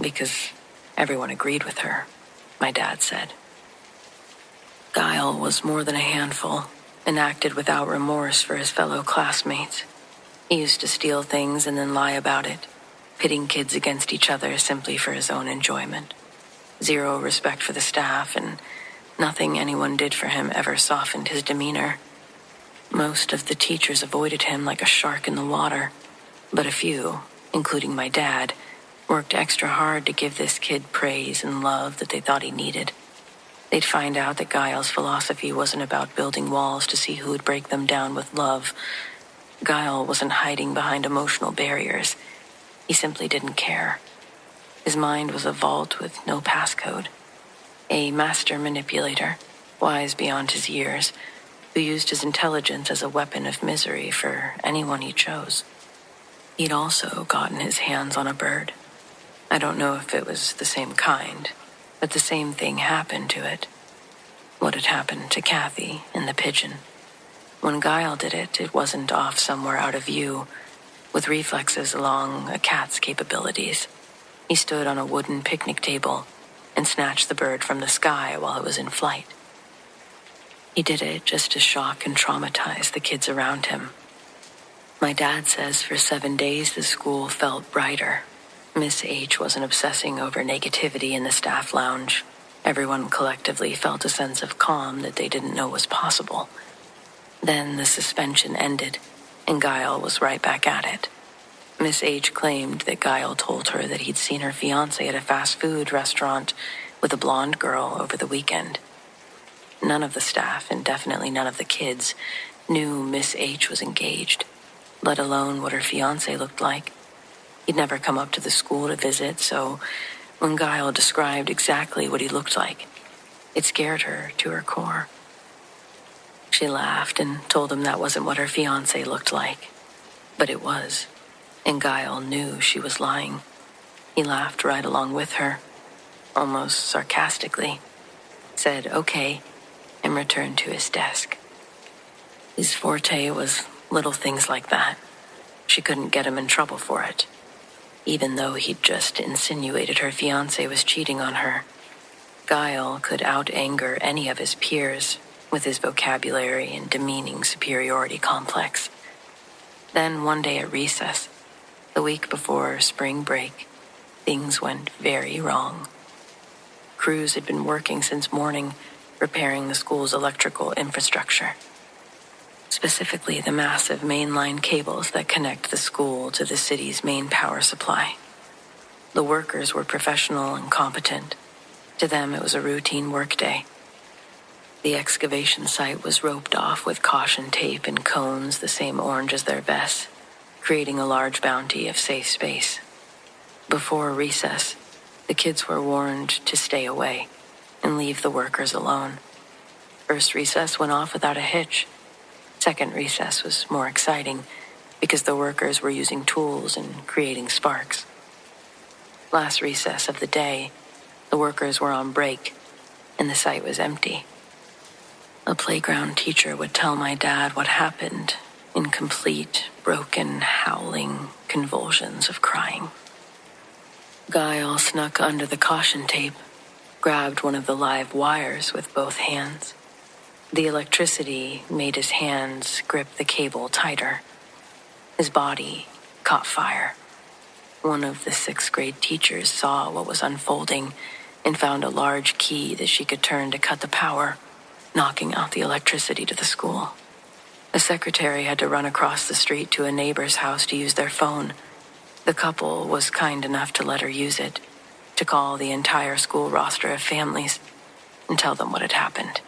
Because everyone agreed with her, my dad said. Guile was more than a handful and acted without remorse for his fellow classmates. He used to steal things and then lie about it, pitting kids against each other simply for his own enjoyment. Zero respect for the staff, and nothing anyone did for him ever softened his demeanor. Most of the teachers avoided him like a shark in the water, but a few, including my dad, worked extra hard to give this kid praise and love that they thought he needed. They'd find out that Guile's philosophy wasn't about building walls to see who would break them down with love. Guile wasn't hiding behind emotional barriers. He simply didn't care. His mind was a vault with no passcode. A master manipulator, wise beyond his years, who used his intelligence as a weapon of misery for anyone he chose. He'd also gotten his hands on a bird. I don't know if it was the same kind, but the same thing happened to it. What had happened to Kathy and the pigeon. When Guile did it, it wasn't off somewhere out of view, with reflexes along a cat's capabilities. He stood on a wooden picnic table and snatched the bird from the sky while it was in flight. He did it just to shock and traumatize the kids around him. My dad says for 7 days the school felt brighter. Miss H wasn't obsessing over negativity in the staff lounge. Everyone collectively felt a sense of calm that they didn't know was possible. Then the suspension ended, and Guile was right back at it. Miss H claimed that Guile told her that he'd seen her fiancé at a fast food restaurant with a blonde girl over the weekend. None of the staff, and definitely none of the kids, knew Miss H was engaged, let alone what her fiancé looked like. He'd never come up to the school to visit, so when Guile described exactly what he looked like, it scared her to her core. She laughed and told him that wasn't what her fiancé looked like. But it was, and Guile knew she was lying. He laughed right along with her, almost sarcastically, said okay, and returned to his desk. His forte was little things like that. She couldn't get him in trouble for it, even though he'd just insinuated her fiancé was cheating on her. Guile could out-anger any of his peers with his vocabulary and demeaning superiority complex. Then one day at recess, the week before spring break, things went very wrong. Crews had been working since morning, repairing the school's electrical infrastructure. Specifically, the massive mainline cables that connect the school to the city's main power supply. The workers were professional and competent. To them, it was a routine workday. The excavation site was roped off with caution tape and cones the same orange as their vests, creating a large bounty of safe space. Before recess, the kids were warned to stay away and leave the workers alone. First recess went off without a hitch. Second recess was more exciting because the workers were using tools and creating sparks. Last recess of the day, the workers were on break and the site was empty. A playground teacher would tell my dad what happened in complete, broken, howling convulsions of crying. Guile snuck under the caution tape, grabbed one of the live wires with both hands. The electricity made his hands grip the cable tighter. His body caught fire. One of the 6th grade teachers saw what was unfolding and found a large key that she could turn to cut the power, knocking out the electricity to the school. A secretary had to run across the street to a neighbor's house to use their phone. The couple was kind enough to let her use it, to call the entire school roster of families and tell them what had happened.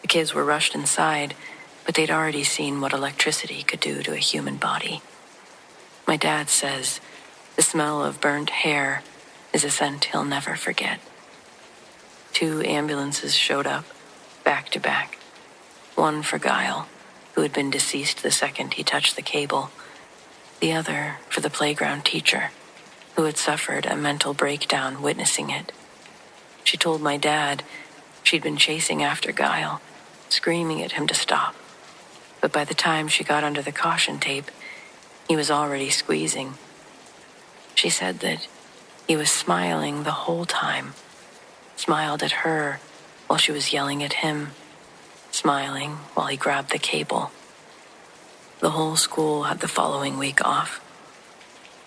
The kids were rushed inside, but they'd already seen what electricity could do to a human body. My dad says the smell of burnt hair is a scent he'll never forget. 2 ambulances showed up, back to back. One for Guile, who had been deceased the second he touched the cable. The other for the playground teacher, who had suffered a mental breakdown witnessing it. She told my dad she'd been chasing after Guile, screaming at him to stop. But by the time she got under the caution tape, he was already squeezing. She said that he was smiling the whole time, smiled at her while she was yelling at him, smiling while he grabbed the cable. The whole school had the following week off.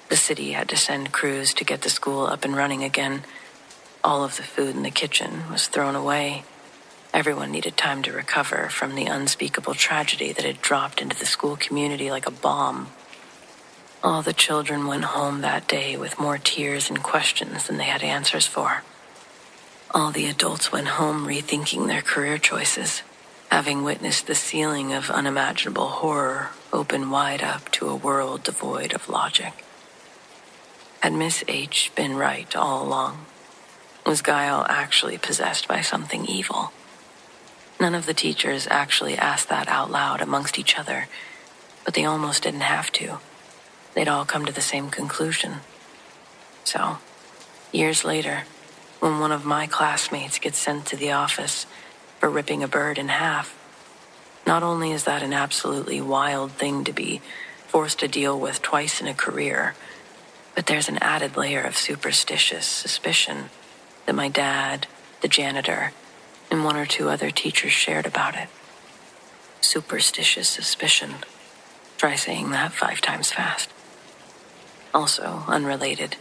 The city had to send crews to get the school up and running again. All of the food in the kitchen was thrown away. Everyone needed time to recover from the unspeakable tragedy that had dropped into the school community like a bomb. All the children went home that day with more tears and questions than they had answers for. All the adults went home rethinking their career choices, having witnessed the ceiling of unimaginable horror open wide up to a world devoid of logic. Had Miss H been right all along? Was Guile actually possessed by something evil? None of the teachers actually asked that out loud amongst each other, but they almost didn't have to. They'd all come to the same conclusion. So, years later, when one of my classmates gets sent to the office for ripping a bird in half, not only is that an absolutely wild thing to be forced to deal with twice in a career, but there's an added layer of superstitious suspicion that my dad, the janitor, and 1 or 2 other teachers shared about it. Superstitious suspicion. Try saying that 5 times fast. Also unrelated,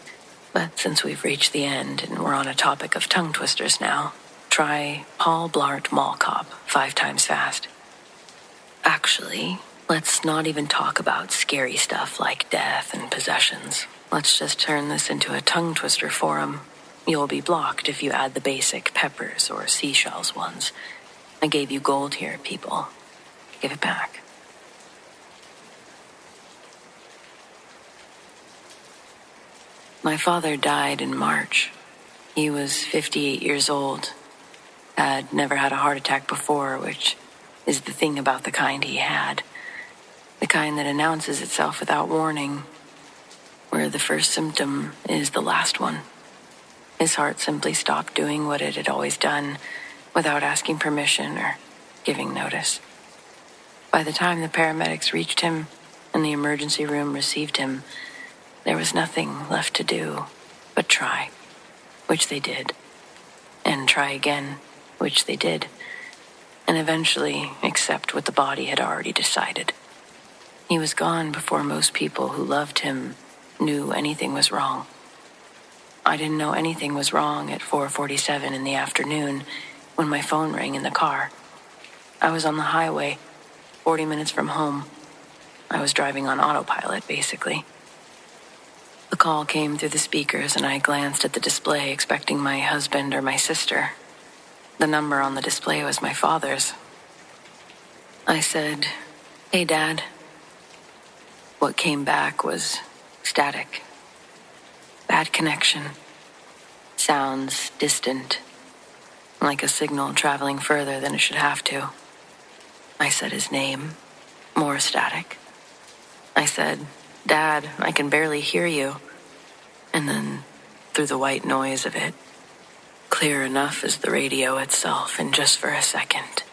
but since we've reached the end and we're on a topic of tongue twisters now, try Paul Blart Mall Cop 5 times fast. Actually, let's not even talk about scary stuff like death and possessions. Let's just turn this into a tongue twister forum. You'll be blocked if you add the basic peppers or seashells ones. I gave you gold here, people. Give it back. My father died in March. He was 58 years old. Had never had a heart attack before, which is the thing about the kind he had. The kind that announces itself without warning, where the first symptom is the last one. His heart simply stopped doing what it had always done without asking permission or giving notice. By the time the paramedics reached him and the emergency room received him, there was nothing left to do but try, which they did, and try again, which they did, and eventually accept what the body had already decided. He was gone before most people who loved him knew anything was wrong. I didn't know anything was wrong at 4:47 in the afternoon when my phone rang in the car. I was on the highway, 40 minutes from home. I was driving on autopilot, basically. The call came through the speakers and I glanced at the display expecting my husband or my sister. The number on the display was my father's. I said, "Hey, Dad." What came back was static. Bad connection. Sounds distant. like a signal traveling further than it should have to. I said his name, more static. I said, "Dad, I can barely hear you." And then, through the white noise of it, clear enough as the radio itself, and just for a second,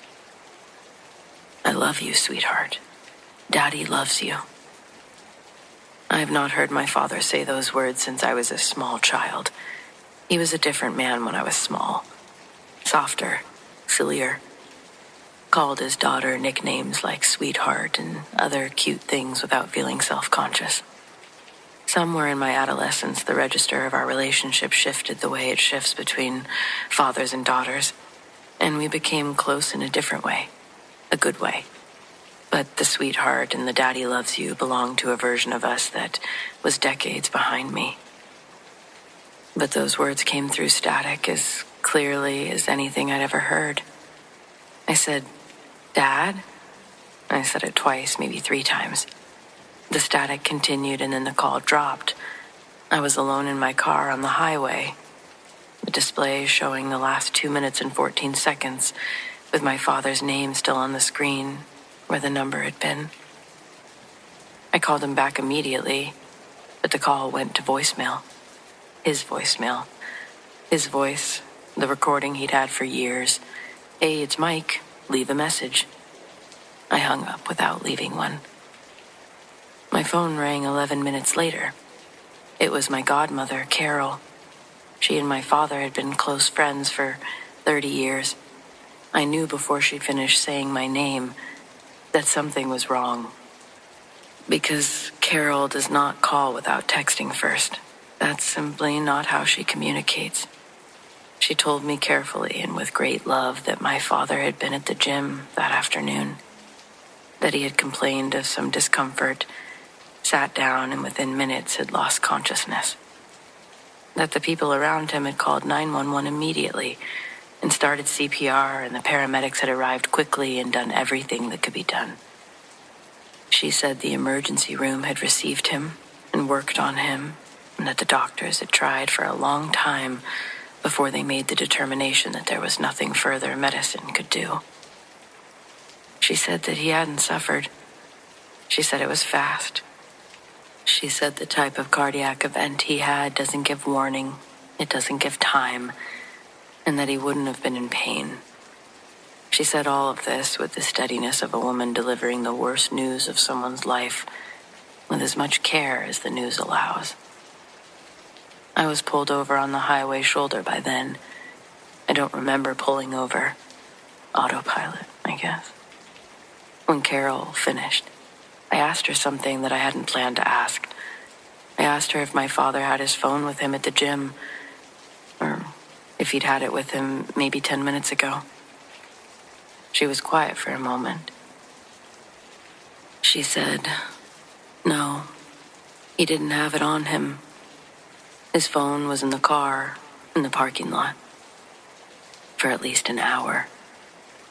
"I love you, sweetheart. Daddy loves you." I have not heard my father say those words since I was a small child. He was a different man when I was small. Softer, sillier. Called his daughter nicknames like sweetheart and other cute things without feeling self-conscious. Somewhere in my adolescence, the register of our relationship shifted the way it shifts between fathers and daughters, and we became close in a different way, a good way. But the sweetheart and the daddy loves you belonged to a version of us that was decades behind me. But those words came through static as clearly as anything I'd ever heard. I said, "Dad?" I said it twice, maybe 3 times. The static continued and then the call dropped. I was alone in my car on the highway, the display showing the last 2 minutes and 14 seconds, with my father's name still on the screen where the number had been. I called him back immediately, but the call went to voicemail. His voicemail. His voice, the recording he'd had for years. "Hey, it's Mike. Leave a message." I hung up without leaving one. My phone rang 11 minutes later. It was my godmother, Carol. She and my father had been close friends for 30 years. I knew before she finished saying my name that something was wrong. Because Carol does not call without texting first. That's simply not how she communicates. She told me carefully and with great love that my father had been at the gym that afternoon, that he had complained of some discomfort, sat down, and within minutes had lost consciousness. That the people around him had called 911 immediately and started CPR, and the paramedics had arrived quickly and done everything that could be done. She said the emergency room had received him and worked on him, and that the doctors had tried for a long time before they made the determination that there was nothing further medicine could do. She said that he hadn't suffered. She said it was fast. She said the type of cardiac event he had doesn't give warning, it doesn't give time, and that he wouldn't have been in pain. She said all of this with the steadiness of a woman delivering the worst news of someone's life, with as much care as the news allows. I was pulled over on the highway shoulder by then. I don't remember pulling over. Autopilot, I guess. When Carol finished, I asked her something that I hadn't planned to ask. I asked her if my father had his phone with him at the gym, or if he'd had it with him maybe 10 minutes ago. She was quiet for a moment. She said, "No, he didn't have it on him. His phone was in the car, in the parking lot, for at least an hour,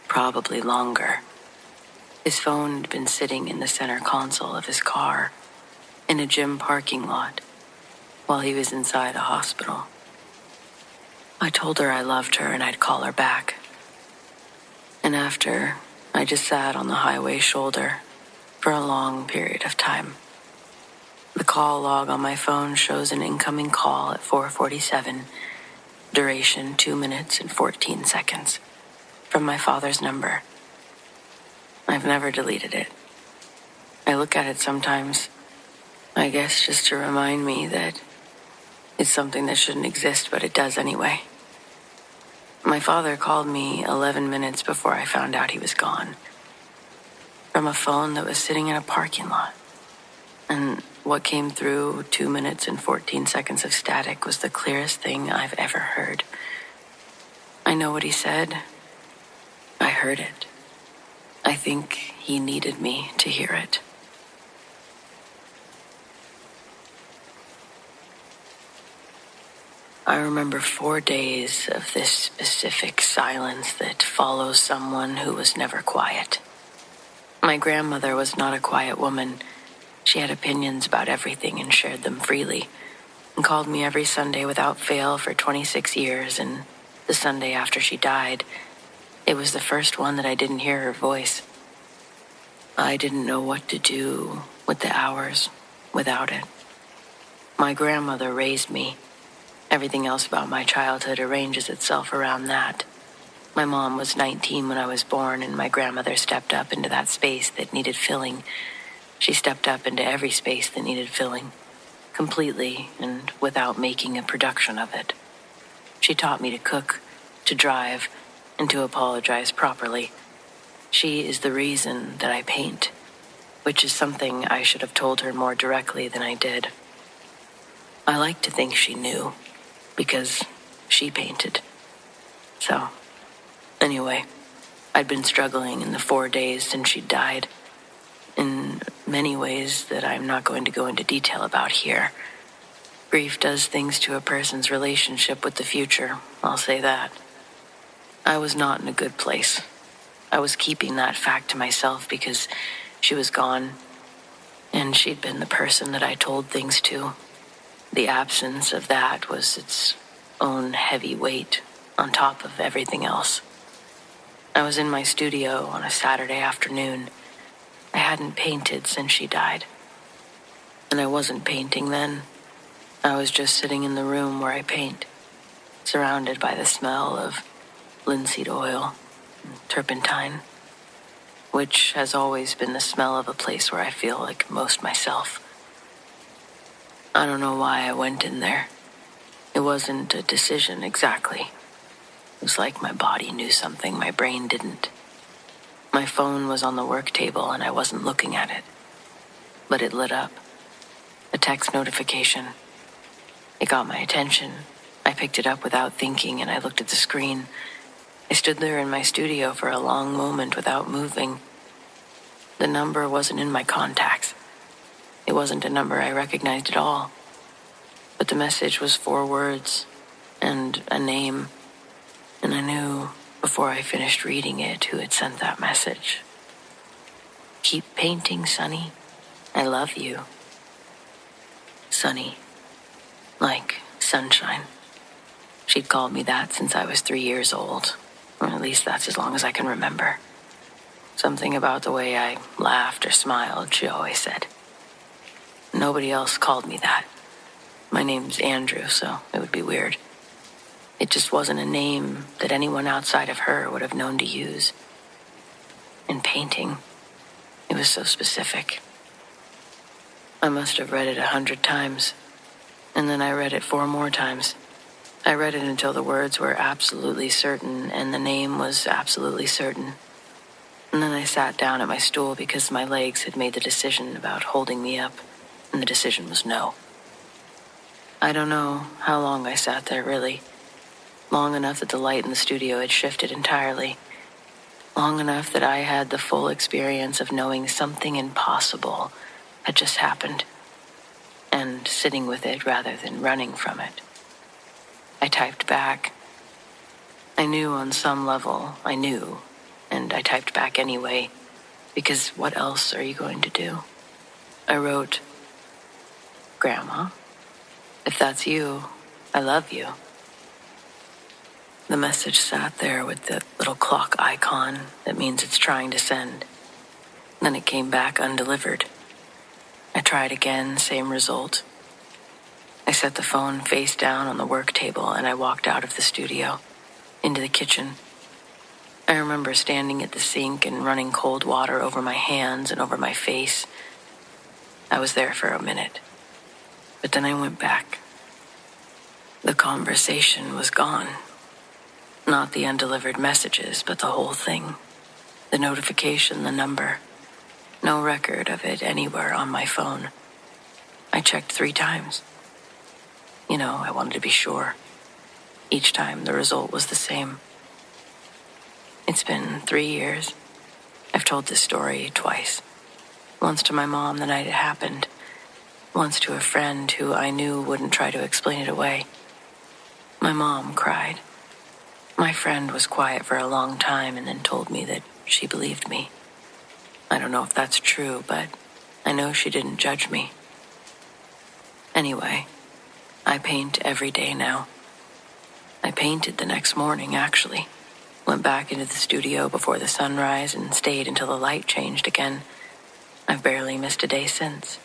probably longer. His phone had been sitting in the center console of his car, in a gym parking lot, while he was inside a hospital." I told her I loved her and I'd call her back. And after, I just sat on the highway shoulder for a long period of time. The call log on my phone shows an incoming call at 4:47, duration 2 minutes and 14 seconds, from my father's number. I've never deleted it. I look at it sometimes, I guess just to remind me that it's something that shouldn't exist, but it does anyway. My father called me 11 minutes before I found out he was gone, from a phone that was sitting in a parking lot. And what came through 2 minutes and 14 seconds of static was the clearest thing I've ever heard. I know what he said. I heard it. I think he needed me to hear it. I remember 4 days of this specific silence that follows someone who was never quiet. My grandmother was not a quiet woman. She had opinions about everything and shared them freely, and called me every Sunday without fail for 26 years, and the Sunday after she died. It was the first one that I didn't hear her voice. I didn't know what to do with the hours without it. My grandmother raised me. Everything else about my childhood arranges itself around that. My mom was 19 when I was born, and my grandmother stepped up into that space that needed filling. She stepped up into every space that needed filling, completely and without making a production of it. She taught me to cook, to drive, and to apologize properly. She is the reason that I paint, which is something I should have told her more directly than I did. I like to think she knew, because she painted. So, anyway, I'd been struggling in the 4 days since she died, in many ways that I'm not going to go into detail about here. Grief does things to a person's relationship with the future, I'll say that. I was not in a good place. I was keeping that fact to myself because she was gone, and she'd been the person that I told things to. The absence of that was its own heavy weight on top of everything else. I was in my studio on a Saturday afternoon. I hadn't painted since she died. And I wasn't painting then. I was just sitting in the room where I paint, surrounded by the smell of linseed oil and turpentine, which has always been the smell of a place where I feel like most myself. I don't know why I went in there. It wasn't a decision exactly. It was like my body knew something my brain didn't. My phone was on the work table and I wasn't looking at it. But it lit up. A text notification. It got my attention. I picked it up without thinking and I looked at the screen. I stood there in my studio for a long moment without moving. The number wasn't in my contacts. It wasn't a number I recognized at all. But the message was 4 words and a name. And I knew before I finished reading it who had sent that message. Keep painting, Sonny. I love you. Sonny. Like sunshine. She'd called me that since I was 3 years old. Or at least that's as long as I can remember. Something about the way I laughed or smiled, she always said. Nobody else called me that. My name's Andrew, so it would be weird. It just wasn't a name that anyone outside of her would have known to use. In painting, it was so specific. I must have read it 100 times, and then I read it 4 more times. I read it until the words were absolutely certain and the name was absolutely certain. And then I sat down at my stool because my legs had made the decision about holding me up, and the decision was no. I don't know how long I sat there, really. Long enough that the light in the studio had shifted entirely. Long enough that I had the full experience of knowing something impossible had just happened, and sitting with it rather than running from it. I typed back. I knew on some level, I knew, and I typed back anyway, because what else are you going to do? I wrote, Grandma, if that's you, I love you. The message sat there with the little clock icon that means it's trying to send. Then it came back undelivered. I tried again, same result. I set the phone face down on the work table and I walked out of the studio, into the kitchen. I remember standing at the sink and running cold water over my hands and over my face. I was there for a minute, but then I went back. The conversation was gone. Not the undelivered messages, but the whole thing. The notification, the number. No record of it anywhere on my phone. I checked 3 times. I wanted to be sure. Each time the result was the same. It's been 3 years. I've told this story twice. Once to my mom the night it happened. Once to a friend who I knew wouldn't try to explain it away. My mom cried. My friend was quiet for a long time and then told me that she believed me. I don't know if that's true, but I know she didn't judge me. Anyway, I paint every day now. I painted the next morning, actually. Went back into the studio before the sunrise and stayed until the light changed again. I've barely missed a day since.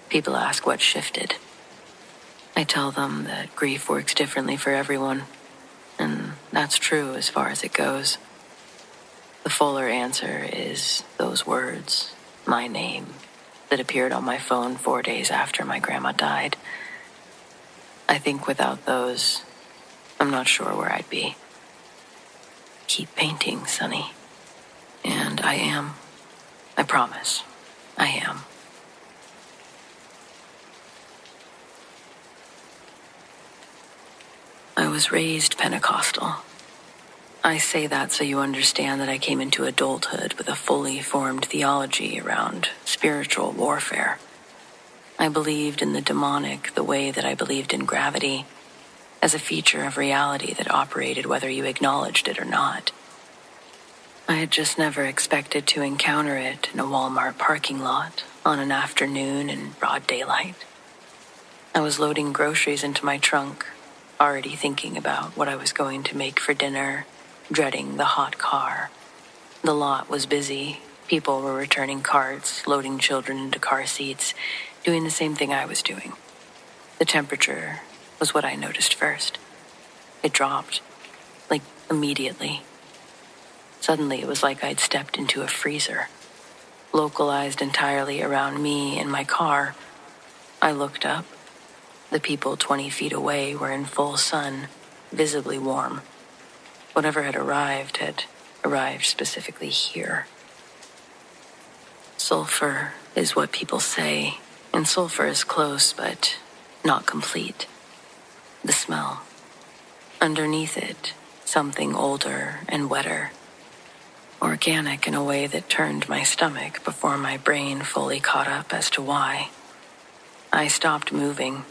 People ask what shifted. I tell them that grief works differently for everyone, and that's true as far as it goes. The fuller answer is those words, my name, that appeared on my phone 4 days after my grandma died. I think without those, I'm not sure where I'd be. Keep painting, Sonny. And I am. I promise. I am. I was raised Pentecostal. I say that so you understand that I came into adulthood with a fully formed theology around spiritual warfare. I believed in the demonic the way that I believed in gravity, as a feature of reality that operated whether you acknowledged it or not. I had just never expected to encounter it in a Walmart parking lot on an afternoon in broad daylight. I was loading groceries into my trunk, already thinking about what I was going to make for dinner, dreading the hot car. The lot was busy. People were returning carts, loading children into car seats, doing the same thing I was doing. The temperature was what I noticed first. It dropped, like immediately. Suddenly it was like I'd stepped into a freezer, localized entirely around me and my car. I looked up. The people 20 feet away were in full sun, visibly warm. Whatever had arrived specifically here. Sulfur is what people say, and sulfur is close, but not complete. The smell. Underneath it, something older and wetter. Organic in a way that turned my stomach before my brain fully caught up as to why. I stopped moving.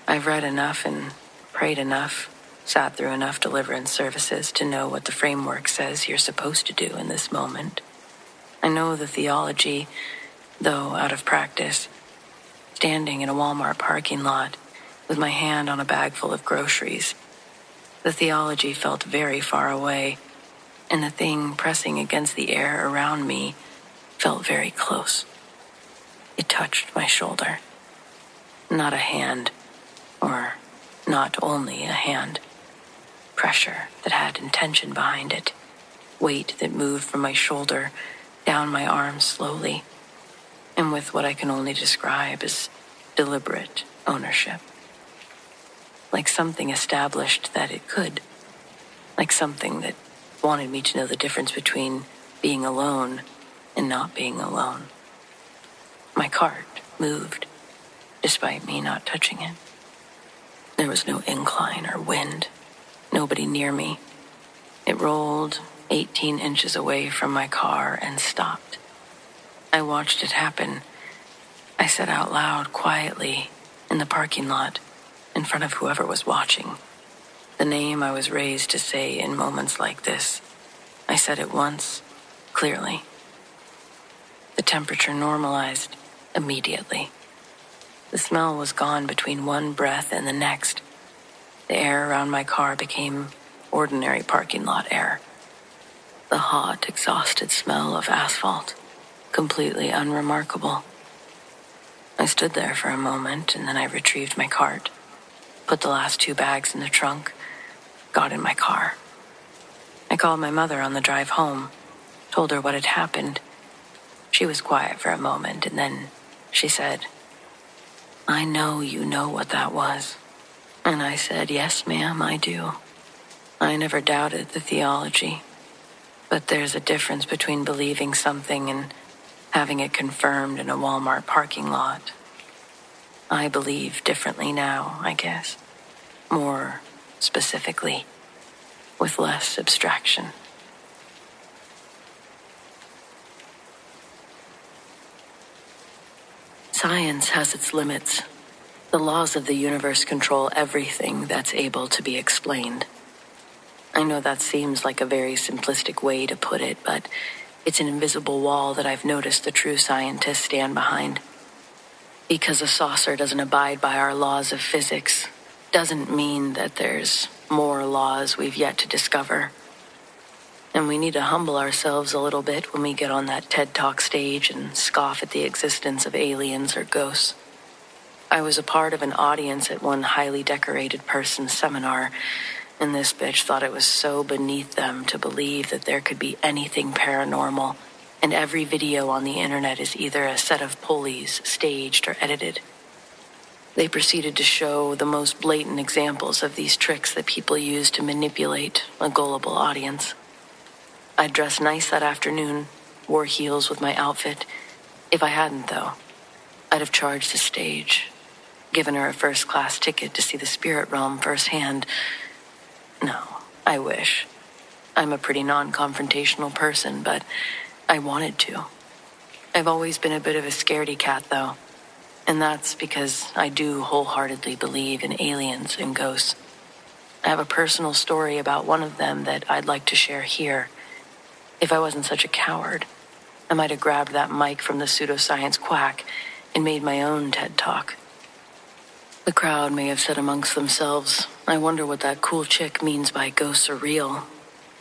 I've read enough and prayed enough, sat through enough deliverance services to know what the framework says you're supposed to do in this moment. I know the theology, though out of practice. Standing in a Walmart parking lot with my hand on a bag full of groceries, the theology felt very far away, and the thing pressing against the air around me felt very close. It touched my shoulder. Not a hand, or not only a hand. Pressure that had intention behind it. Weight that moved from my shoulder down my arm slowly, and with what I can only describe as deliberate ownership. Like something established that it could. Like something that wanted me to know the difference between being alone and not being alone. My cart moved, despite me not touching it. There was no incline or wind, nobody near me. It rolled 18 inches away from my car and stopped. I watched it happen. I said out loud, quietly, in the parking lot, in front of whoever was watching, the name I was raised to say in moments like this. I said it once, clearly. The temperature normalized immediately. The smell was gone between one breath and the next. The air around my car became ordinary parking lot air. The hot, exhausted smell of asphalt, completely unremarkable. I stood there for a moment, and then I retrieved my cart, put the last 2 bags in the trunk, got in my car. I called my mother on the drive home, told her what had happened. She was quiet for a moment, and then she said, "I know you know what that was." And I said, "Yes, ma'am, I do." I never doubted the theology, but there's a difference between believing something and having it confirmed in a Walmart parking lot. I believe differently now, I guess. More specifically, with less abstraction. Science has its limits. The laws of the universe control everything that's able to be explained. I know that seems like a very simplistic way to put it, but it's an invisible wall that I've noticed the true scientists stand behind. Because a saucer doesn't abide by our laws of physics doesn't mean that there's more laws we've yet to discover. And we need to humble ourselves a little bit when we get on that TED Talk stage and scoff at the existence of aliens or ghosts. I was a part of an audience at one highly decorated person's seminar, and this bitch thought it was so beneath them to believe that there could be anything paranormal, and every video on the internet is either a set of pulleys, staged or edited. They proceeded to show the most blatant examples of these tricks that people use to manipulate a gullible audience. I dressed nice that afternoon, wore heels with my outfit. If I hadn't, though, I'd have charged the stage, given her a first-class ticket to see the spirit realm firsthand. No, I wish. I'm a pretty non-confrontational person, but I wanted to. I've always been a bit of a scaredy cat, though, and that's because I do wholeheartedly believe in aliens and ghosts. I have a personal story about one of them that I'd like to share here. If I wasn't such a coward, I might have grabbed that mic from the pseudoscience quack and made my own TED Talk. The crowd may have said amongst themselves, I wonder what that cool chick means by ghosts are real.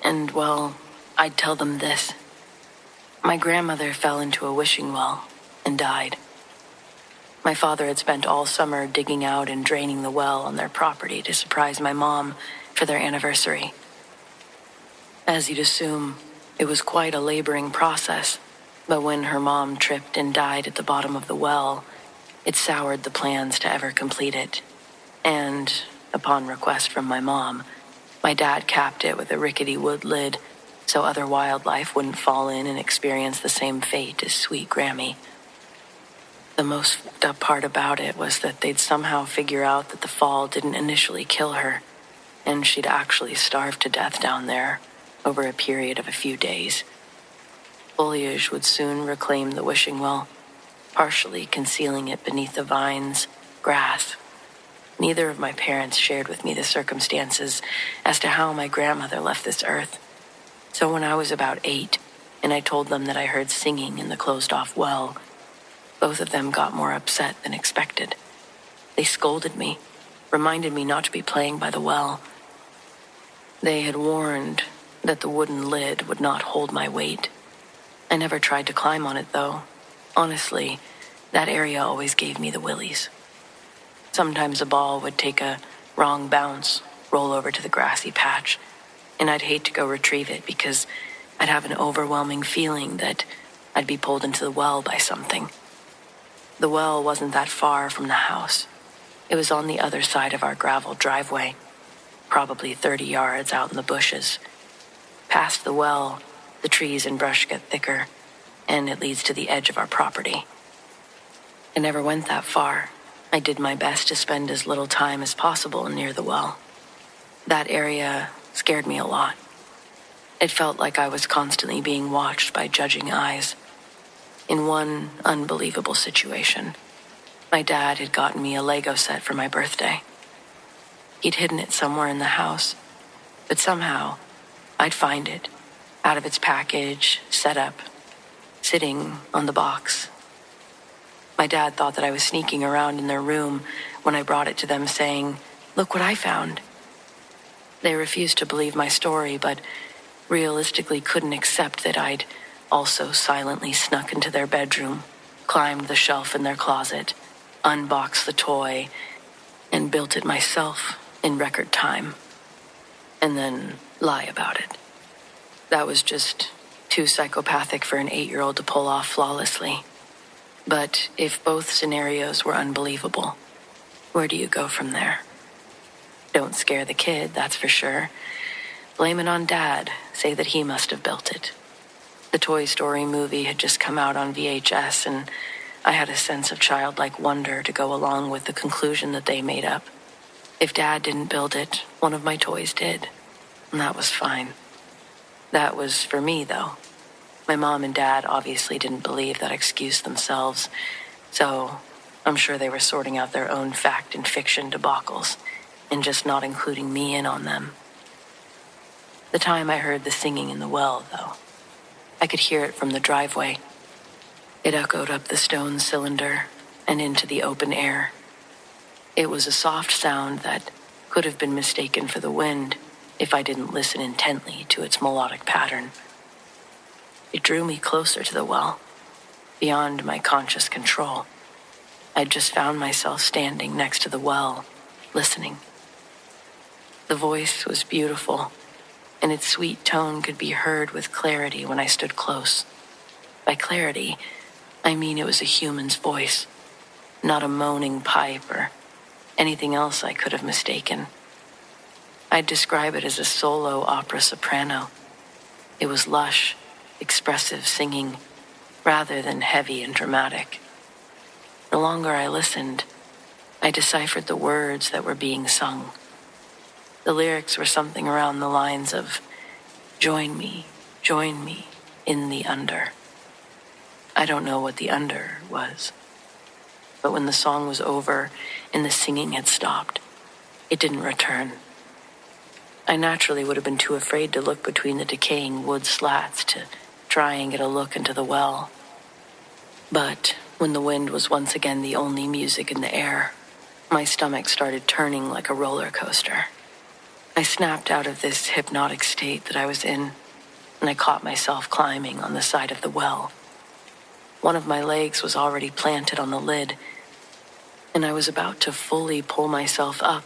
And, well, I'd tell them this. My grandmother fell into a wishing well and died. My father had spent all summer digging out and draining the well on their property to surprise my mom for their anniversary. As you'd assume, it was quite a laboring process, but when her mom tripped and died at the bottom of the well, it soured the plans to ever complete it. And, upon request from my mom, my dad capped it with a rickety wood lid so other wildlife wouldn't fall in and experience the same fate as sweet Grammy. The most fucked up part about it was that they'd somehow figure out that the fall didn't initially kill her, and she'd actually starved to death down there over a period of a few days. Foliage would soon reclaim the wishing well, partially concealing it beneath the vines, grass. Neither of my parents shared with me the circumstances as to how my grandmother left this earth. So when I was about 8, and I told them that I heard singing in the closed-off well, both of them got more upset than expected. They scolded me, reminded me not to be playing by the well. They had warned that the wooden lid would not hold my weight. I never tried to climb on it, though. Honestly, that area always gave me the willies. Sometimes a ball would take a wrong bounce, roll over to the grassy patch, and I'd hate to go retrieve it because I'd have an overwhelming feeling that I'd be pulled into the well by something. The well wasn't that far from the house. It was on the other side of our gravel driveway, probably 30 yards out in the bushes. Past the well, the trees and brush get thicker, and it leads to the edge of our property. I never went that far. I did my best to spend as little time as possible near the well. That area scared me a lot. It felt like I was constantly being watched by judging eyes. In one unbelievable situation, my dad had gotten me a Lego set for my birthday. He'd hidden it somewhere in the house, but somehow I'd find it, out of its package, set up, sitting on the box. My dad thought that I was sneaking around in their room when I brought it to them, saying, "Look what I found." They refused to believe my story, but realistically couldn't accept that I'd also silently snuck into their bedroom, climbed the shelf in their closet, unboxed the toy, and built it myself in record time, and then lie about it. That was just too psychopathic for an 8-year-old to pull off flawlessly. But if both scenarios were unbelievable, where do you go from there? Don't scare the kid, that's for sure. Blame it on Dad, say that he must have built it. The Toy Story movie had just come out on VHS, and I had a sense of childlike wonder to go along with the conclusion that they made up. If Dad didn't build it, one of my toys did, and that was fine. That was for me, though. My mom and Dad obviously didn't believe that excuse themselves, so I'm sure they were sorting out their own fact and fiction debacles and just not including me in on them. The time I heard the singing in the well, though, I could hear it from the driveway. It echoed up the stone cylinder and into the open air. It was a soft sound that could have been mistaken for the wind if I didn't listen intently to its melodic pattern. It drew me closer to the well, beyond my conscious control. I'd just found myself standing next to the well, listening. The voice was beautiful, and its sweet tone could be heard with clarity when I stood close. By clarity, I mean it was a human's voice, not a moaning pipe or anything else I could have mistaken. I'd describe it as a solo opera soprano. It was lush, expressive singing, rather than heavy and dramatic. The longer I listened, I deciphered the words that were being sung. The lyrics were something around the lines of, join me in the under. I don't know what the under was, but when the song was over and the singing had stopped, it didn't return. I naturally would have been too afraid to look between the decaying wood slats to try and get a look into the well. But when the wind was once again the only music in the air, my stomach started turning like a roller coaster. I snapped out of this hypnotic state that I was in, and I caught myself climbing on the side of the well. One of my legs was already planted on the lid, and I was about to fully pull myself up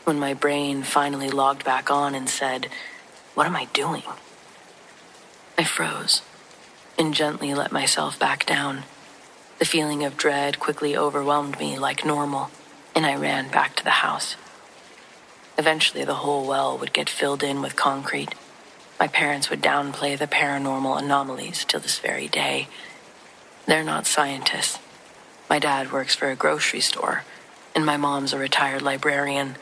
when my brain finally logged back on and said, what am I doing? I froze and gently let myself back down. The feeling of dread quickly overwhelmed me like normal, and I ran back to the house. Eventually, the whole well would get filled in with concrete. My parents would downplay the paranormal anomalies till this very day. They're not scientists. My dad works for a grocery store, and my mom's a retired librarian.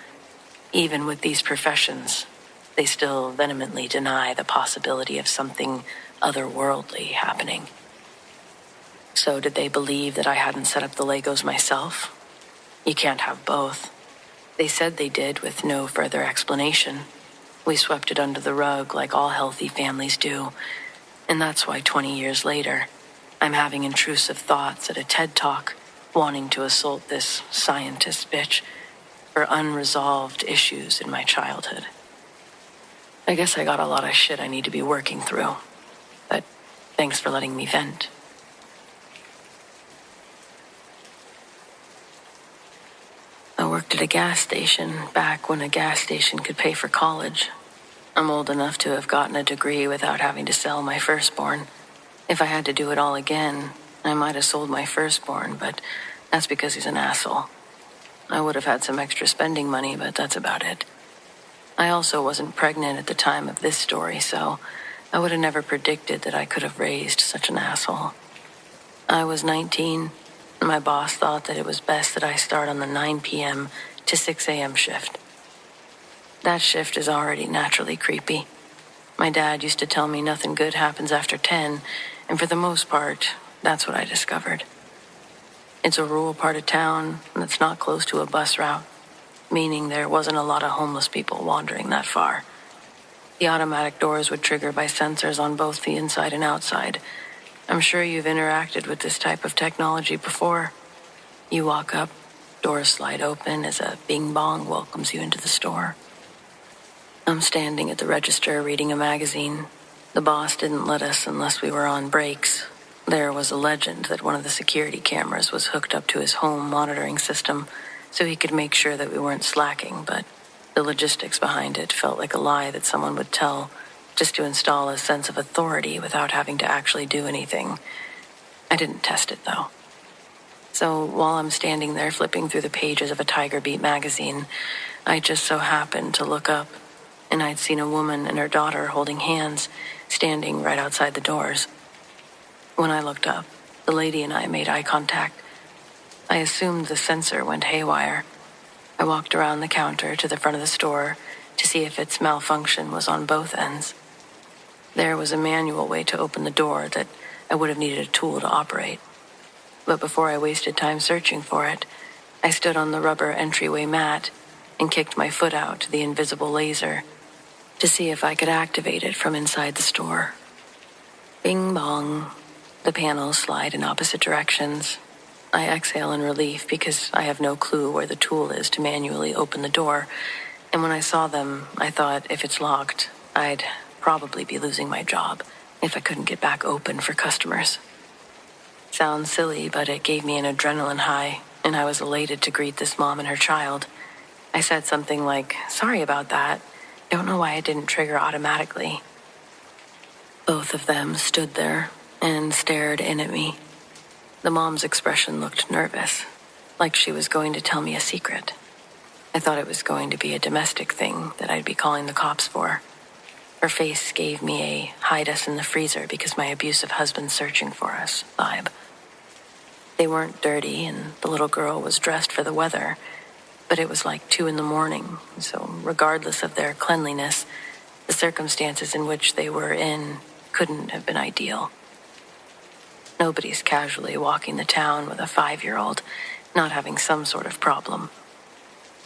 Even with these professions, they still vehemently deny the possibility of something otherworldly happening. So did they believe that I hadn't set up the Legos myself? You can't have both. They said they did with no further explanation. We swept it under the rug like all healthy families do, and that's why 20 years later, I'm having intrusive thoughts at a TED Talk, wanting to assault this scientist bitch for unresolved issues in my childhood. I guess I got a lot of shit I need to be working through, but thanks for letting me vent. I worked at a gas station back when a gas station could pay for college. I'm old enough to have gotten a degree without having to sell my firstborn. If I had to do it all again, I might have sold my firstborn, but that's because he's an asshole. I would have had some extra spending money, but that's about it. I also wasn't pregnant at the time of this story, so I would have never predicted that I could have raised such an asshole. I was 19. My boss thought that it was best that I start on the 9 p.m. to 6 a.m. shift. That shift is already naturally creepy. My dad used to tell me nothing good happens after 10, and for the most part, that's what I discovered. It's a rural part of town that's not close to a bus route, meaning there wasn't a lot of homeless people wandering that far. The automatic doors would trigger by sensors on both the inside and outside. I'm sure you've interacted with this type of technology before. You walk up, doors slide open as a bing bong welcomes you into the store. I'm standing at the register reading a magazine. The boss didn't let us unless we were on breaks. There was a legend that one of the security cameras was hooked up to his home monitoring system so he could make sure that we weren't slacking, but the logistics behind it felt like a lie that someone would tell just to install a sense of authority without having to actually do anything. I didn't test it, though. So while I'm standing there flipping through the pages of a Tiger Beat magazine, I just so happened to look up, and I'd seen a woman and her daughter holding hands, standing right outside the doors. When I looked up, the lady and I made eye contact. I assumed the sensor went haywire. I walked around the counter to the front of the store to see if its malfunction was on both ends. There was a manual way to open the door that I would have needed a tool to operate. But before I wasted time searching for it, I stood on the rubber entryway mat and kicked my foot out to the invisible laser to see if I could activate it from inside the store. Bing bong. The panels slide in opposite directions. I exhale in relief because I have no clue where the tool is to manually open the door, And when I saw them, I thought if it's locked, I'd probably be losing my job if I couldn't get back open for customers. Sounds silly, but it gave me an adrenaline high, and I was elated to greet this mom and her child. I said something like, "Sorry about that. Don't know why it didn't trigger automatically." Both of them stood there and stared in at me. The mom's expression looked nervous, like she was going to tell me a secret. I thought it was going to be a domestic thing that I'd be calling the cops for. Her face gave me a hide us in the freezer because my abusive husband's searching for us vibe. They weren't dirty and the little girl was dressed for the weather, but it was like 2 a.m, so regardless of their cleanliness, the circumstances in which they were in couldn't have been ideal. Nobody's casually walking the town with a 5-year-old not having some sort of problem.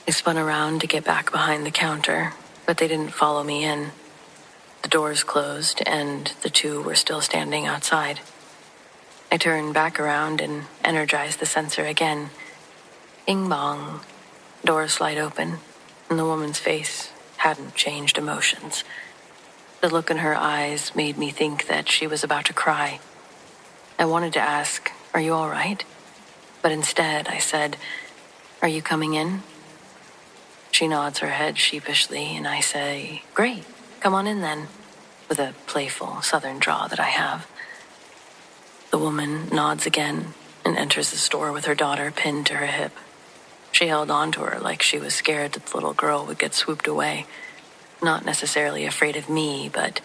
I spun around to get back behind the counter, but they didn't follow me in. The doors closed, and the two were still standing outside. I turned back around and energized the sensor again. Bing bong. Doors slide open, and the woman's face hadn't changed emotions. The look in her eyes made me think that she was about to cry. I wanted to ask, "Are you all right?" But instead I said, "Are you coming in?" She nods her head sheepishly, and I say, "Great, come on in then," with a playful southern drawl that I have. The woman nods again and enters the store with her daughter pinned to her hip. She held on to her like she was scared that the little girl would get swooped away. Not necessarily afraid of me, but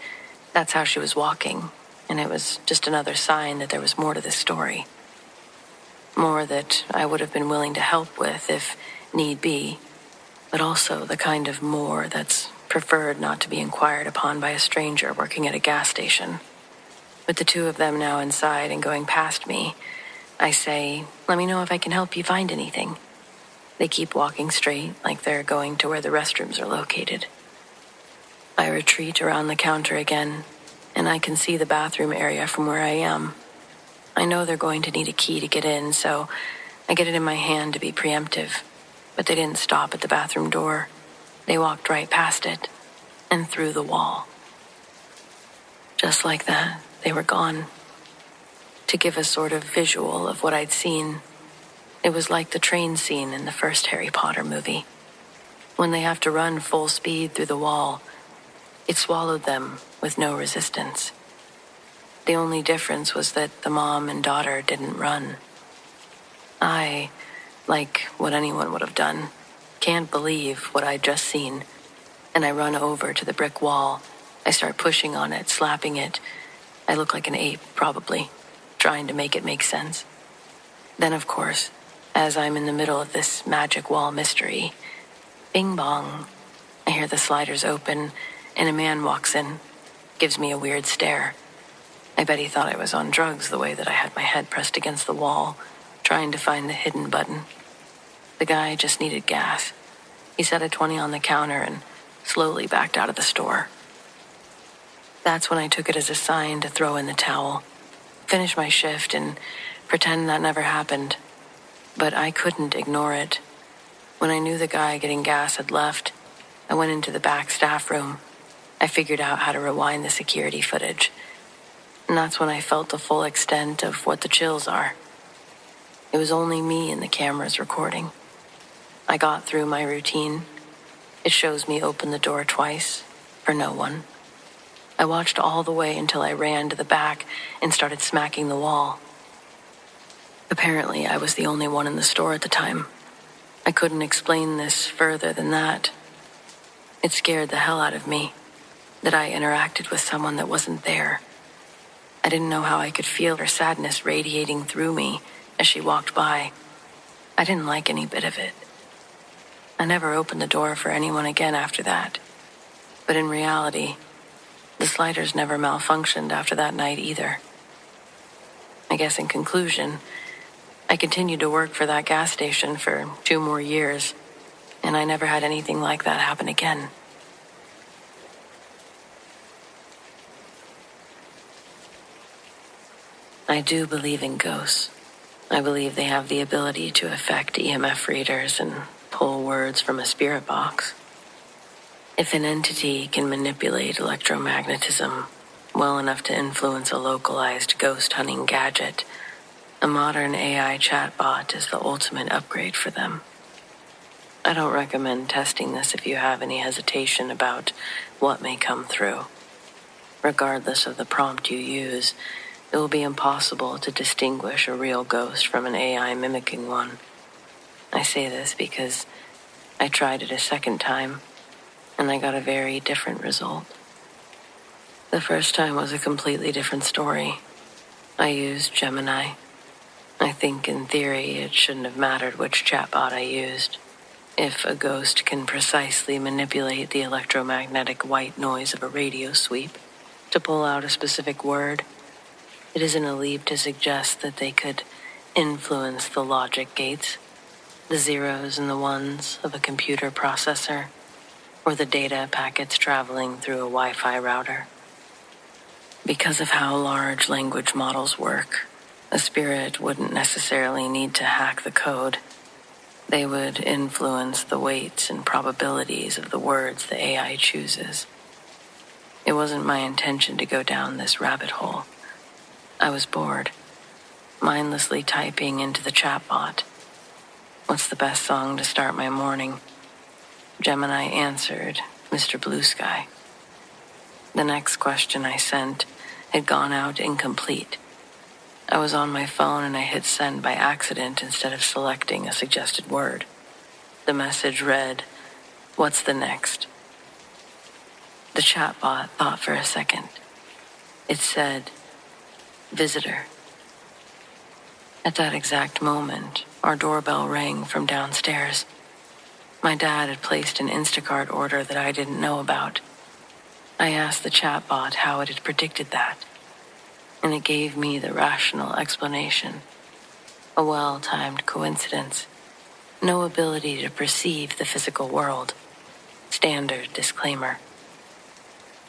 that's how she was walking, and it was just another sign that there was more to this story. More that I would have been willing to help with if need be, but also the kind of more that's preferred not to be inquired upon by a stranger working at a gas station. With the two of them now inside and going past me, I say, "Let me know if I can help you find anything." They keep walking straight, like they're going to where the restrooms are located. I retreat around the counter again, and I can see the bathroom area from where I am. I know they're going to need a key to get in, so I get it in my hand to be preemptive. But they didn't stop at the bathroom door. They walked right past it and through the wall. Just like that, they were gone. To give a sort of visual of what I'd seen, it was like the train scene in the first Harry Potter movie. When they have to run full speed through the wall, it swallowed them with no resistance. The only difference was that the mom and daughter didn't run. I, like what anyone would have done, can't believe what I'd just seen, and I run over to the brick wall. I start pushing on it, slapping it. I look like an ape, probably, trying to make it make sense. Then, of course, as I'm in the middle of this magic wall mystery, bing bong, I hear the sliders open, and a man walks in, gives me a weird stare. I bet he thought I was on drugs the way that I had my head pressed against the wall, trying to find the hidden button. The guy just needed gas. He set a 20 on the counter and slowly backed out of the store. That's when I took it as a sign to throw in the towel, finish my shift, and pretend that never happened. But I couldn't ignore it. When I knew the guy getting gas had left, I went into the back staff room. I figured out how to rewind the security footage. And that's when I felt the full extent of what the chills are. It was only me and the cameras recording. I got through my routine. It shows me open the door twice for no one. I watched all the way until I ran to the back and started smacking the wall. Apparently, I was the only one in the store at the time. I couldn't explain this further than that. It scared the hell out of me that I interacted with someone that wasn't there. I didn't know how I could feel her sadness radiating through me as she walked by. I didn't like any bit of it. I never opened the door for anyone again after that. But in reality, the sliders never malfunctioned after that night either. I guess in conclusion, I continued to work for that gas station for 2 more years, and I never had anything like that happen again. I do believe in ghosts. I believe they have the ability to affect EMF readers and pull words from a spirit box. If an entity can manipulate electromagnetism well enough to influence a localized ghost-hunting gadget, a modern AI chatbot is the ultimate upgrade for them. I don't recommend testing this if you have any hesitation about what may come through. Regardless of the prompt you use, it will be impossible to distinguish a real ghost from an AI mimicking one. I say this because I tried it a second time, and I got a very different result. The first time was a completely different story. I used Gemini. I think in theory it shouldn't have mattered which chatbot I used. If a ghost can precisely manipulate the electromagnetic white noise of a radio sweep to pull out a specific word, it isn't a leap to suggest that they could influence the logic gates, the zeros and the ones of a computer processor, or the data packets traveling through a Wi-Fi router. Because of how large language models work, a spirit wouldn't necessarily need to hack the code. They would influence the weights and probabilities of the words the AI chooses. It wasn't my intention to go down this rabbit hole. I was bored, mindlessly typing into the chatbot, "What's the best song to start my morning?" Gemini answered, "Mr. Blue Sky." The next question I sent had gone out incomplete. I was on my phone and I hit send by accident instead of selecting a suggested word. The message read, "What's the next?" The chatbot thought for a second. It said, "Visitor." At that exact moment, our doorbell rang from downstairs. My dad had placed an Instacart order that I didn't know about. I asked the chatbot how it had predicted that, and it gave me the rational explanation. A well-timed coincidence. No ability to perceive the physical world. Standard disclaimer.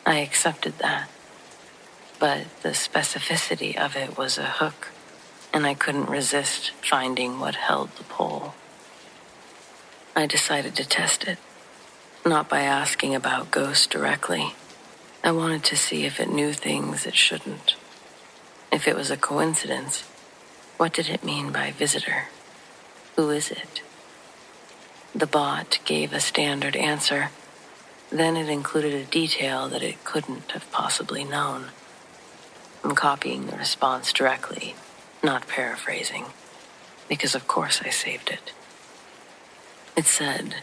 I accepted that, but the specificity of it was a hook, and I couldn't resist finding what held the pull. I decided to test it, not by asking about ghosts directly. I wanted to see if it knew things it shouldn't. If it was a coincidence, what did it mean by visitor? Who is it? The bot gave a standard answer. Then it included a detail that it couldn't have possibly known. I'm copying the response directly, not paraphrasing, because of course I saved it. It said,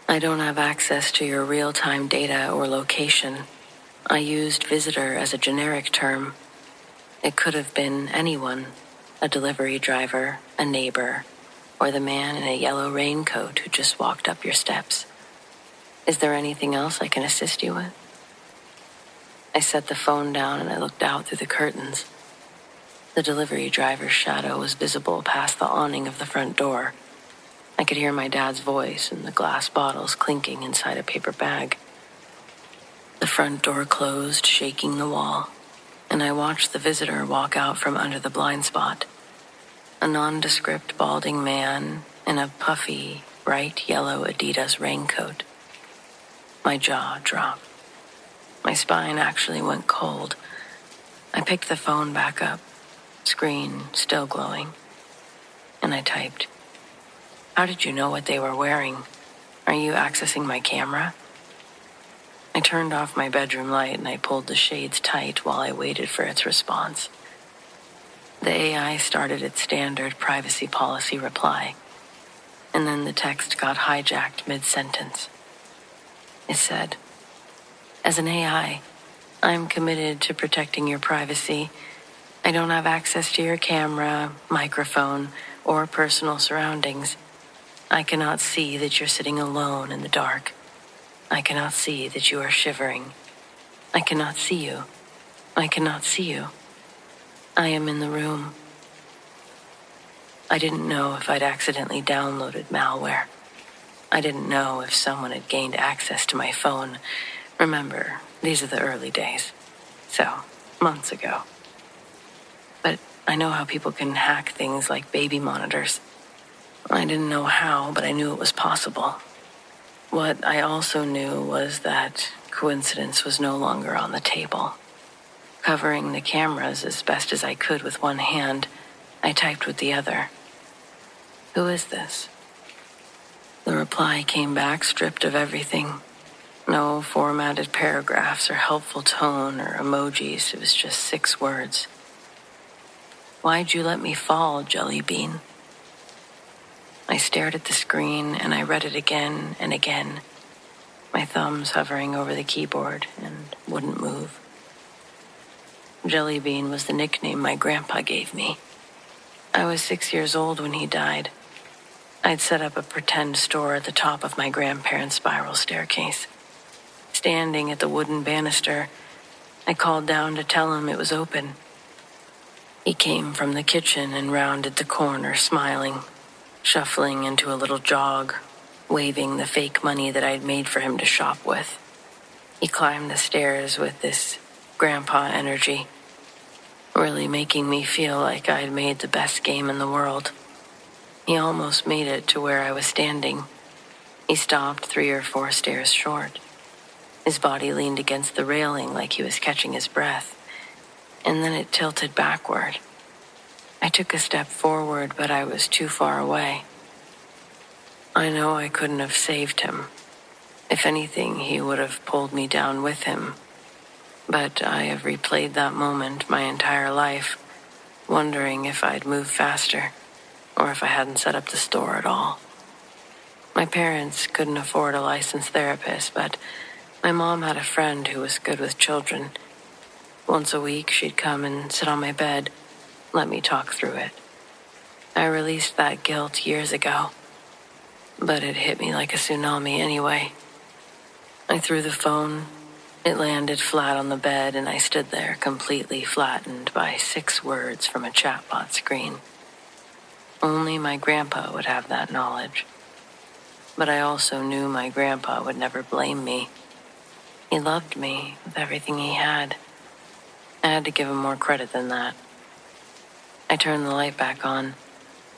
"I don't have access to your real-time data or location. I used visitor as a generic term. It could have been anyone, a delivery driver, a neighbor, or the man in a yellow raincoat who just walked up your steps. Is there anything else I can assist you with?" I set the phone down and I looked out through the curtains. The delivery driver's shadow was visible past the awning of the front door. I could hear my dad's voice and the glass bottles clinking inside a paper bag. The front door closed, shaking the wall, and I watched the visitor walk out from under the blind spot. A nondescript balding man in a puffy, bright yellow Adidas raincoat. My jaw dropped. My spine actually went cold. I picked the phone back up, screen still glowing, and I typed, "How did you know what they were wearing? Are you accessing my camera?" I turned off my bedroom light and I pulled the shades tight while I waited for its response. The AI started its standard privacy policy reply, and then the text got hijacked mid-sentence. It said, "As an AI, I'm committed to protecting your privacy. I don't have access to your camera, microphone, or personal surroundings. I cannot see that you're sitting alone in the dark. I cannot see that you are shivering. I cannot see you. I cannot see you. I am in the room." I didn't know if I'd accidentally downloaded malware. I didn't know if someone had gained access to my phone. Remember, these are the early days. So, months ago. But I know how people can hack things like baby monitors. I didn't know how, but I knew it was possible. What I also knew was that coincidence was no longer on the table. Covering the cameras as best as I could with one hand, I typed with the other. "Who is this?" The reply came back stripped of everything. No formatted paragraphs or helpful tone or emojis. It was just 6 words. "Why'd you let me fall, Jelly Bean?" I stared at the screen and I read it again and again, my thumbs hovering over the keyboard and wouldn't move. Jelly Bean was the nickname my grandpa gave me. I was 6 years old when he died. I'd set up a pretend store at the top of my grandparents' spiral staircase. Standing at the wooden banister, I called down to tell him it was open. He came from the kitchen and rounded the corner, smiling, shuffling into a little jog, waving the fake money that I'd made for him to shop with. He climbed the stairs with this grandpa energy, really making me feel like I'd made the best game in the world. He almost made it to where I was standing. He stopped 3 or 4 stairs short. His body leaned against the railing like he was catching his breath, and then it tilted backward. I took a step forward, but I was too far away. I know I couldn't have saved him. If anything, he would have pulled me down with him. But I have replayed that moment my entire life, wondering if I'd moved faster, or if I hadn't set up the store at all. My parents couldn't afford a licensed therapist, but my mom had a friend who was good with children. Once a week, she'd come and sit on my bed, let me talk through it. I released that guilt years ago, but it hit me like a tsunami anyway. I threw the phone. It landed flat on the bed, and I stood there completely flattened by 6 words from a chatbot screen. Only my grandpa would have that knowledge. But I also knew my grandpa would never blame me. He loved me with everything he had. I had to give him more credit than that. I turned the light back on.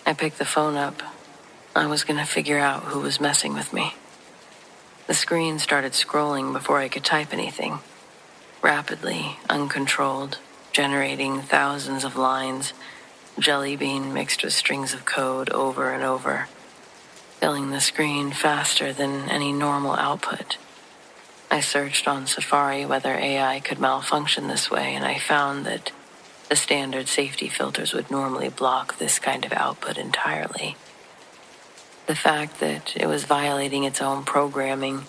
I picked the phone up. I was going to figure out who was messing with me. The screen started scrolling before I could type anything. Rapidly, uncontrolled, generating thousands of lines, Jelly Bean mixed with strings of code over and over, filling the screen faster than any normal output. I searched on Safari whether AI could malfunction this way, and I found that the standard safety filters would normally block this kind of output entirely. The fact that it was violating its own programming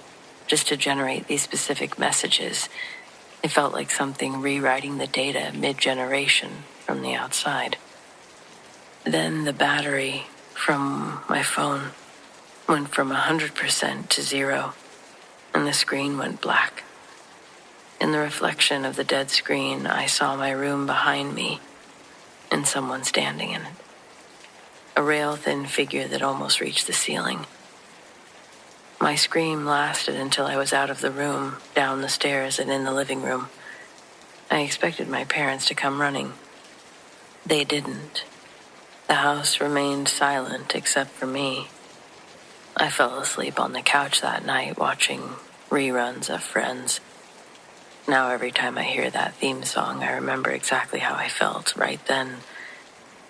just to generate these specific messages, it felt like something rewriting the data mid-generation from the outside. Then the battery from my phone went from 100% to 0, and the screen went black. In the reflection of the dead screen, I saw my room behind me and someone standing in it. A rail-thin figure that almost reached the ceiling. My scream lasted until I was out of the room, down the stairs, and in the living room. I expected my parents to come running. They didn't. The house remained silent except for me. I fell asleep on the couch that night watching reruns of Friends. Now every time I hear that theme song, I remember exactly how I felt right then.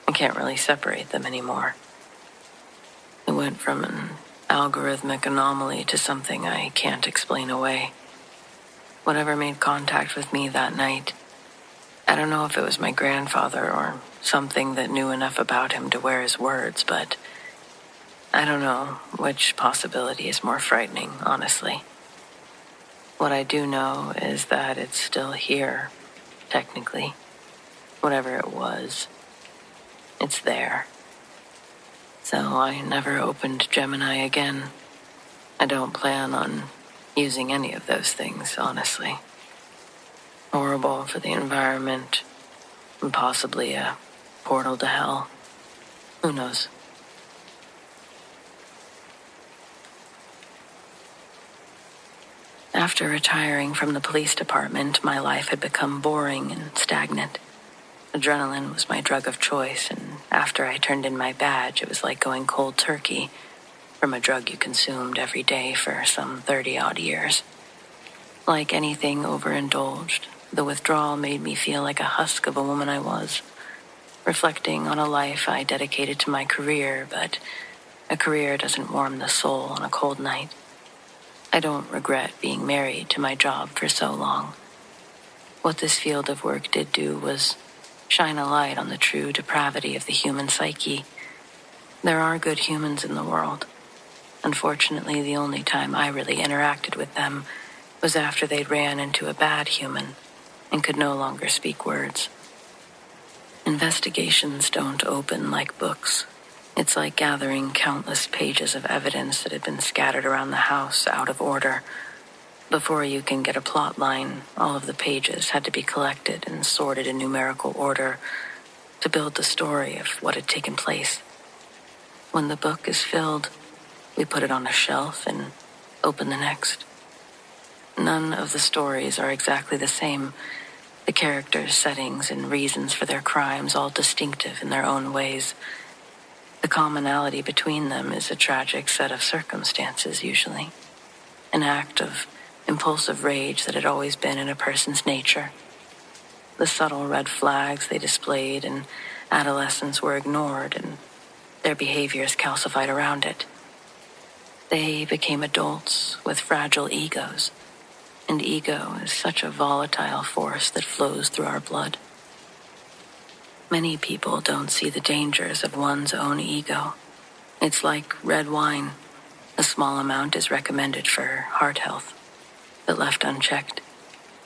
I can't really separate them anymore. It went from an algorithmic anomaly to something I can't explain away. Whatever made contact with me that night, I don't know if it was my grandfather or something that knew enough about him to wear his words, but I don't know which possibility is more frightening, honestly. What I do know is that it's still here, technically. Whatever it was, it's there. So I never opened Gemini again. I don't plan on using any of those things, honestly. Horrible for the environment, and possibly a portal to hell. Who knows? After retiring from the police department, my life had become boring and stagnant. Adrenaline was my drug of choice, and after I turned in my badge, it was like going cold turkey, from a drug you consumed every day for some 30-odd years. Like anything overindulged, the withdrawal made me feel like a husk of a woman I was, reflecting on a life I dedicated to my career, but a career doesn't warm the soul on a cold night. I don't regret being married to my job for so long. What this field of work did do was shine a light on the true depravity of the human psyche. There are good humans in the world. Unfortunately, the only time I really interacted with them was after they'd ran into a bad human and could no longer speak words. Investigations don't open like books. It's like gathering countless pages of evidence that had been scattered around the house out of order. Before you can get a plot line, all of the pages had to be collected and sorted in numerical order to build the story of what had taken place. When the book is filled, we put it on a shelf and open the next. None of the stories are exactly the same. The characters, settings, and reasons for their crimes all distinctive in their own ways. The commonality between them is a tragic set of circumstances, usually. An act of impulsive rage that had always been in a person's nature. The subtle red flags they displayed in adolescence were ignored, and their behaviors calcified around it. They became adults with fragile egos, and ego is such a volatile force that flows through our blood. Many people don't see the dangers of one's own ego. It's like red wine. A small amount is recommended for heart health, but left unchecked,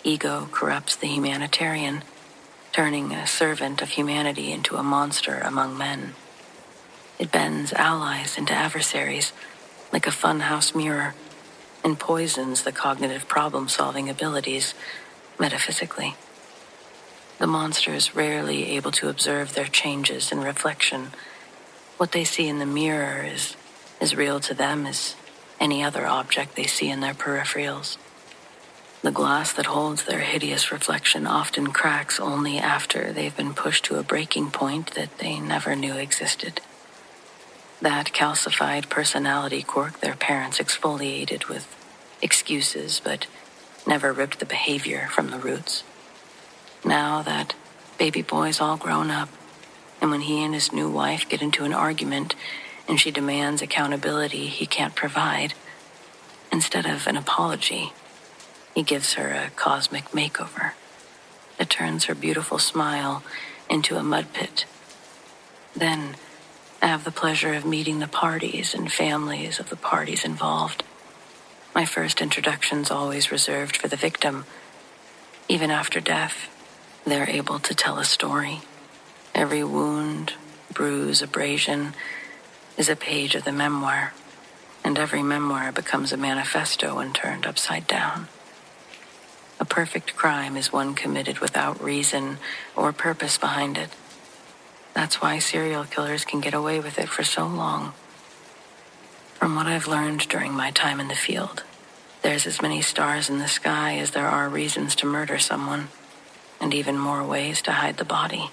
ego corrupts the humanitarian, turning a servant of humanity into a monster among men. It bends allies into adversaries, like a funhouse mirror, and poisons the cognitive problem-solving abilities metaphysically. The monster is rarely able to observe their changes in reflection. What they see in the mirror is as real to them as any other object they see in their peripherals. The glass that holds their hideous reflection often cracks only after they've been pushed to a breaking point that they never knew existed. That calcified personality quirk their parents exfoliated with excuses, but never ripped the behavior from the roots. Now that baby boy's all grown up, and when he and his new wife get into an argument and she demands accountability he can't provide, instead of an apology, he gives her a cosmic makeover that turns her beautiful smile into a mud pit. Then I have the pleasure of meeting the parties and families of the parties involved. My first introduction's always reserved for the victim. Even after death, they're able to tell a story. Every wound, bruise, abrasion is a page of the memoir, and every memoir becomes a manifesto when turned upside down. A perfect crime is one committed without reason or purpose behind it. That's why serial killers can get away with it for so long. From what I've learned during my time in the field, there's as many stars in the sky as there are reasons to murder someone, and even more ways to hide the body.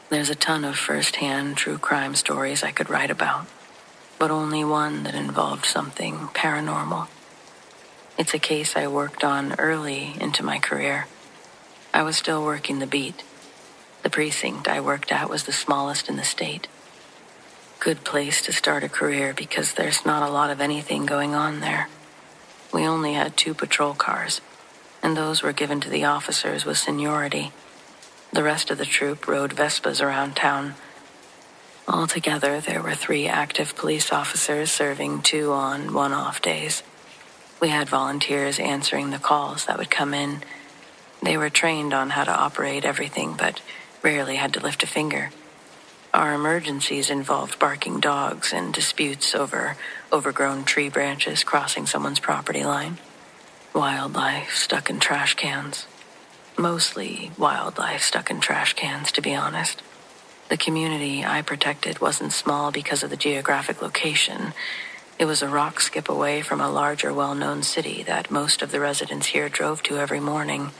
There's a ton of first-hand true crime stories I could write about, but only one that involved something paranormal. It's a case I worked on early into my career. I was still working the beat. The precinct I worked at was the smallest in the state. Good place to start a career because there's not a lot of anything going on there. We only had 2 patrol cars, and those were given to the officers with seniority. The rest of the troop rode Vespas around town. Altogether, there were 3 active police officers serving 2 on, 1 off days. We had volunteers answering the calls that would come in. They were trained on how to operate everything, but rarely had to lift a finger. Our emergencies involved barking dogs and disputes over overgrown tree branches crossing someone's property line. Wildlife stuck in trash cans. Mostly wildlife stuck in trash cans, to be honest. The community I protected wasn't small because of the geographic location. It was a rock skip away from a larger, well-known city that most of the residents here drove to every morning.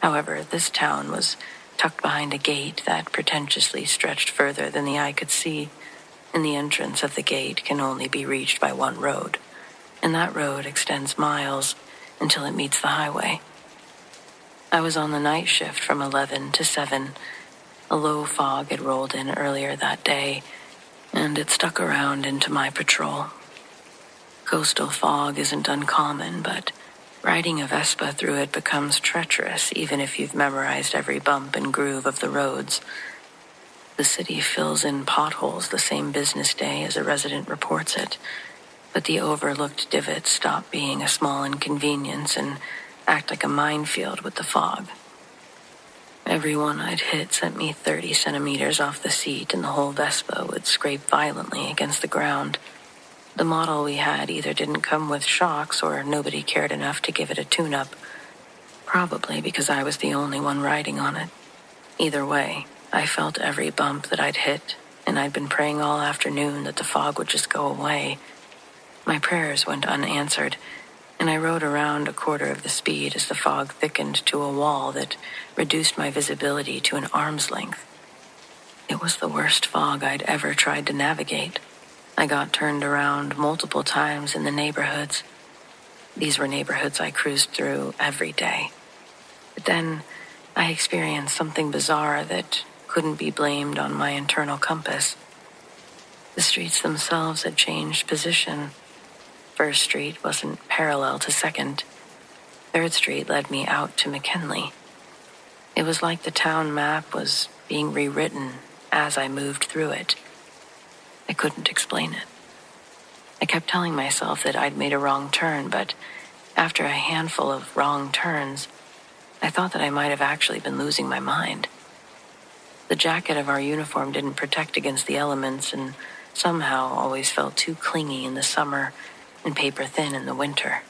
However, this town was tucked behind a gate that pretentiously stretched further than the eye could see. and the entrance of the gate can only be reached by one road, and that road extends miles until it meets the highway. I was on the night shift from 11 to 7. A low fog had rolled in earlier that day, and it stuck around into my patrol. Coastal fog isn't uncommon, but riding a Vespa through it becomes treacherous even if you've memorized every bump and groove of the roads. The city fills in potholes the same business day as a resident reports it, but the overlooked divots stop being a small inconvenience and act like a minefield with the fog. Everyone I'd hit sent me 30 centimeters off the seat, and the whole Vespa would scrape violently against the ground. The model we had either didn't come with shocks or nobody cared enough to give it a tune-up, probably because I was the only one riding on it. Either way, I felt every bump that I'd hit, and I'd been praying all afternoon that the fog would just go away. My prayers went unanswered, and I rode around a quarter of the speed as the fog thickened to a wall that reduced my visibility to an arm's length. It was the worst fog I'd ever tried to navigate. I got turned around multiple times in the neighborhoods. These were neighborhoods I cruised through every day. But then I experienced something bizarre that couldn't be blamed on my internal compass. The streets themselves had changed position. First Street wasn't parallel to Second. Third Street led me out to McKinley. It was like the town map was being rewritten as I moved through it. I couldn't explain it. I kept telling myself that I'd made a wrong turn, but after a handful of wrong turns, I thought that I might have actually been losing my mind. The jacket of our uniform didn't protect against the elements and somehow always felt too clingy in the summer and paper-thin in the winter.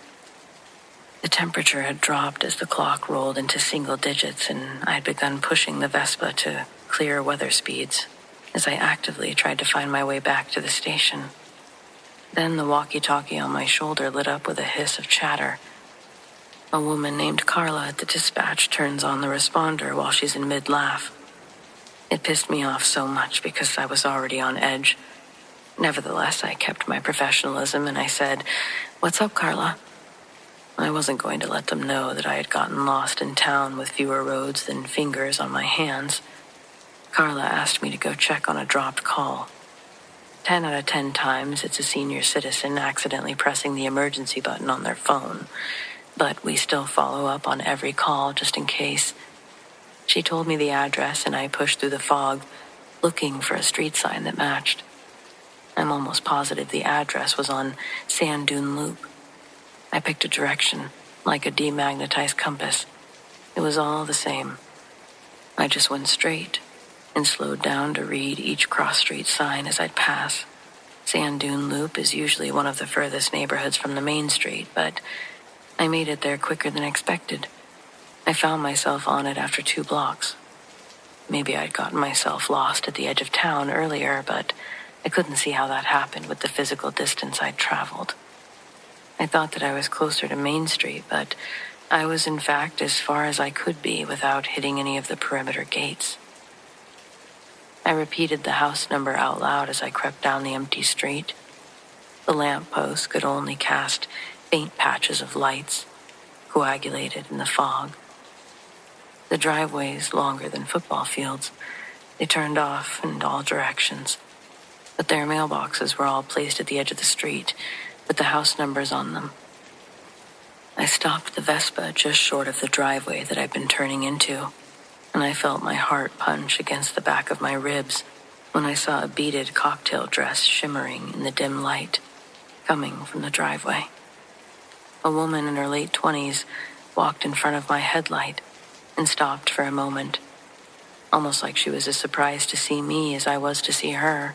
The temperature had dropped as the clock rolled into single digits, and I'd begun pushing the Vespa to clear weather speeds as I actively tried to find my way back to the station. Then the walkie-talkie on my shoulder lit up with a hiss of chatter. A woman named Carla at the dispatch turns on the responder while she's in mid-laugh. It pissed me off so much because I was already on edge. Nevertheless, I kept my professionalism and I said, "What's up, Carla?" I wasn't going to let them know that I had gotten lost in town with fewer roads than fingers on my hands. Carla asked me to go check on a dropped call. 10 out of 10 times, it's a senior citizen accidentally pressing the emergency button on their phone, but we still follow up on every call just in case. She told me the address and I pushed through the fog, looking for a street sign that matched. I'm almost positive the address was on Sand Dune Loop. I picked a direction, like a demagnetized compass. It was all the same. I just went straight and slowed down to read each cross-street sign as I'd pass. Sand Dune Loop is usually one of the furthest neighborhoods from the main street, but I made it there quicker than expected. I found myself on it after 2 blocks. Maybe I'd gotten myself lost at the edge of town earlier, but I couldn't see how that happened with the physical distance I'd traveled. I thought that I was closer to Main Street, but I was in fact as far as I could be without hitting any of the perimeter gates. I repeated the house number out loud as I crept down the empty street. The lampposts could only cast faint patches of lights, coagulated in the fog. The driveways, longer than football fields, they turned off in all directions. But their mailboxes were all placed at the edge of the street, with the house numbers on them. I stopped the Vespa just short of the driveway that I'd been turning into, and I felt my heart punch against the back of my ribs when I saw a beaded cocktail dress shimmering in the dim light, coming from the driveway. A woman in her late 20s walked in front of my headlight and stopped for a moment, almost like she was as surprised to see me as I was to see her.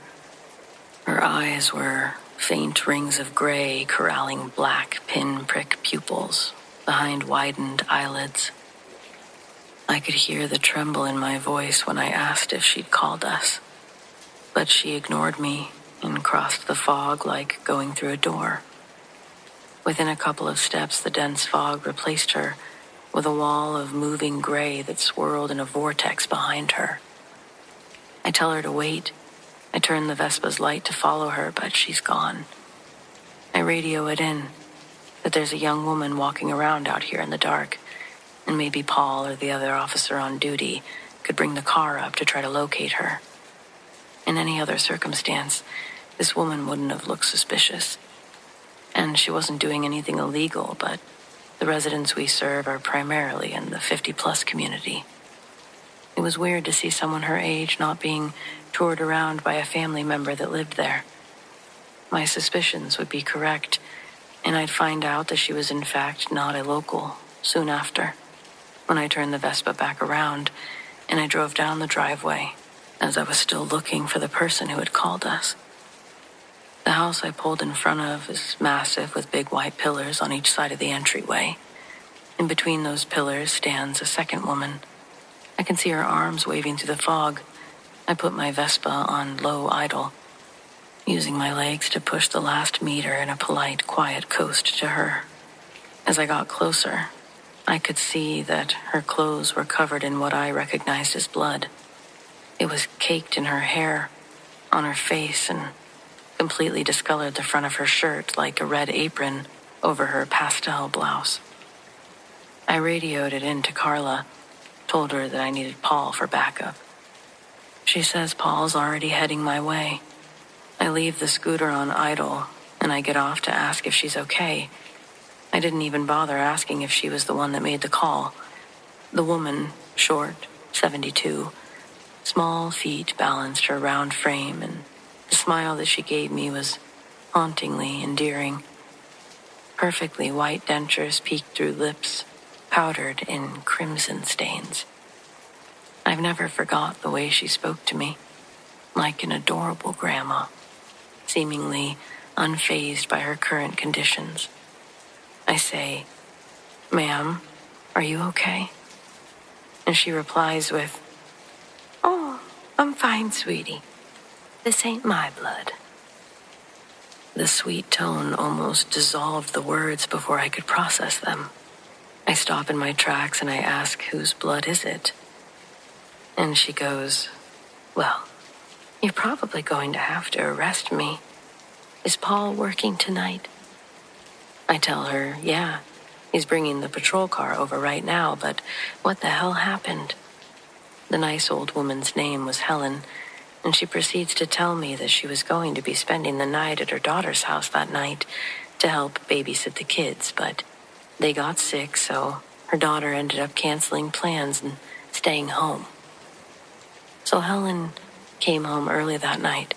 Her eyes were faint rings of gray corralling black pinprick pupils behind widened eyelids. I could hear the tremble in my voice when I asked if she'd called us, but she ignored me and crossed the fog like going through a door. Within a couple of steps, the dense fog replaced her with a wall of moving gray that swirled in a vortex behind her. I tell her to wait, I turn the Vespa's light to follow her, but she's gone. I radio it in that there's a young woman walking around out here in the dark, and maybe Paul or the other officer on duty could bring the car up to try to locate her. In any other circumstance, this woman wouldn't have looked suspicious. And she wasn't doing anything illegal, but the residents we serve are primarily in the 50-plus community. It was weird to see someone her age not being toured around by a family member that lived there. My suspicions would be correct, and I'd find out that she was in fact not a local soon after, when I turned the Vespa back around and I drove down the driveway as I was still looking for the person who had called us. The house I pulled in front of is massive with big white pillars on each side of the entryway. In between those pillars stands a second woman. I can see her arms waving through the fog. I put my Vespa on low idle, using my legs to push the last meter in a polite, quiet coast to her. As I got closer, I could see that her clothes were covered in what I recognized as blood. It was caked in her hair, on her face, and completely discolored the front of her shirt like a red apron over her pastel blouse. I radioed it in to Carla, told her that I needed Paul for backup. She says Paul's already heading my way. I leave the scooter on idle, and I get off to ask if she's okay. I didn't even bother asking if she was the one that made the call. The woman, short, 72, small feet balanced her round frame, and the smile that she gave me was hauntingly endearing. Perfectly white dentures peeked through lips, powdered in crimson stains. I've never forgot the way she spoke to me, like an adorable grandma, seemingly unfazed by her current conditions. I say, "Ma'am, are you okay?" And she replies with, "Oh, I'm fine, sweetie. This ain't my blood." The sweet tone almost dissolved the words before I could process them. I stop in my tracks and I ask, "Whose blood is it?" And she goes, "Well, you're probably going to have to arrest me. Is Paul working tonight?" I tell her, "Yeah, he's bringing the patrol car over right now, but what the hell happened?" The nice old woman's name was Helen, and she proceeds to tell me that she was going to be spending the night at her daughter's house that night to help babysit the kids, but they got sick, so her daughter ended up canceling plans and staying home. So Helen came home early that night.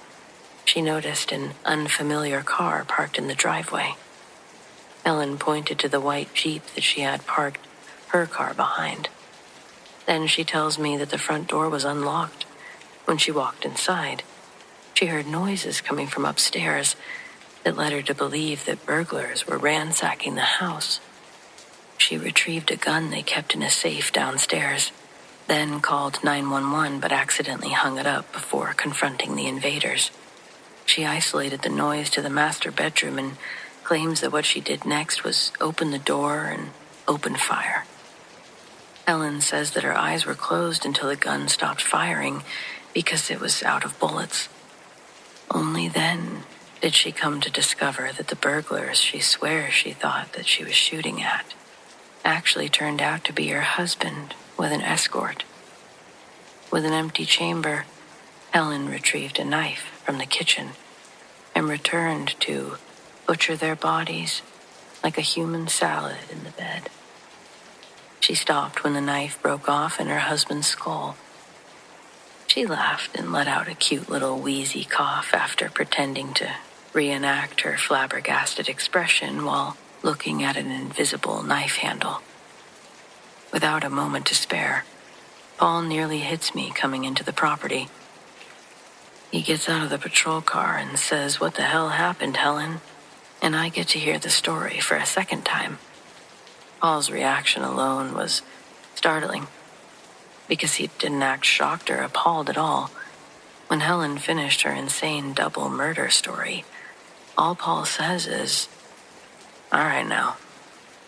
She noticed an unfamiliar car parked in the driveway. Helen pointed to the white Jeep that she had parked her car behind. Then she tells me that the front door was unlocked. When she walked inside, she heard noises coming from upstairs that led her to believe that burglars were ransacking the house. She retrieved a gun they kept in a safe downstairs, then called 911 but accidentally hung it up before confronting the invaders. She isolated the noise to the master bedroom and claims that what she did next was open the door and open fire. Helen says that her eyes were closed until the gun stopped firing because it was out of bullets. Only then did she come to discover that the burglars she swears she thought that she was shooting at actually turned out to be her husband with an escort. With an empty chamber, Helen retrieved a knife from the kitchen and returned to butcher their bodies like a human salad in the bed. She stopped when the knife broke off in her husband's skull. She laughed and let out a cute little wheezy cough after pretending to reenact her flabbergasted expression while looking at an invisible knife handle. Without a moment to spare, Paul nearly hits me coming into the property. He gets out of the patrol car and says, "What the hell happened, Helen?" And I get to hear the story for a second time. Paul's reaction alone was startling, because he didn't act shocked or appalled at all. When Helen finished her insane double murder story, all Paul says is, "All right now,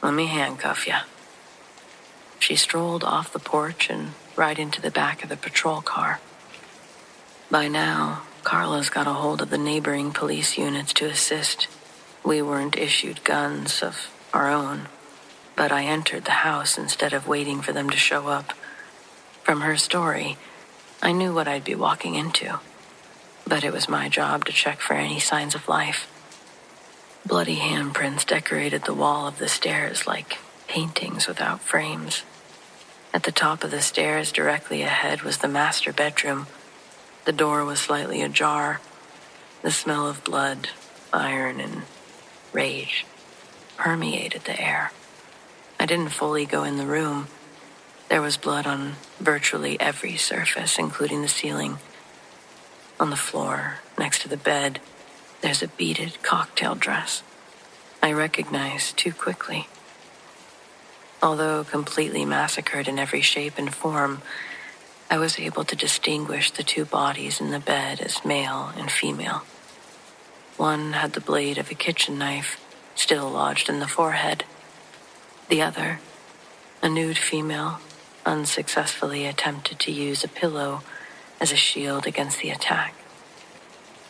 let me handcuff ya." She strolled off the porch and right into the back of the patrol car. By now, Carla's got a hold of the neighboring police units to assist. We weren't issued guns of our own, but I entered the house instead of waiting for them to show up. From her story, I knew what I'd be walking into, but it was my job to check for any signs of life. Bloody handprints decorated the wall of the stairs like paintings without frames. At the top of the stairs, directly ahead, was the master bedroom. The door was slightly ajar. The smell of blood, iron, and rage permeated the air. I didn't fully go in the room. There was blood on virtually every surface, including the ceiling. On the floor, next to the bed, there's a beaded cocktail dress. I recognized too quickly. Although completely massacred in every shape and form, I was able to distinguish the two bodies in the bed as male and female. One had the blade of a kitchen knife still lodged in the forehead. The other, a nude female, unsuccessfully attempted to use a pillow as a shield against the attack.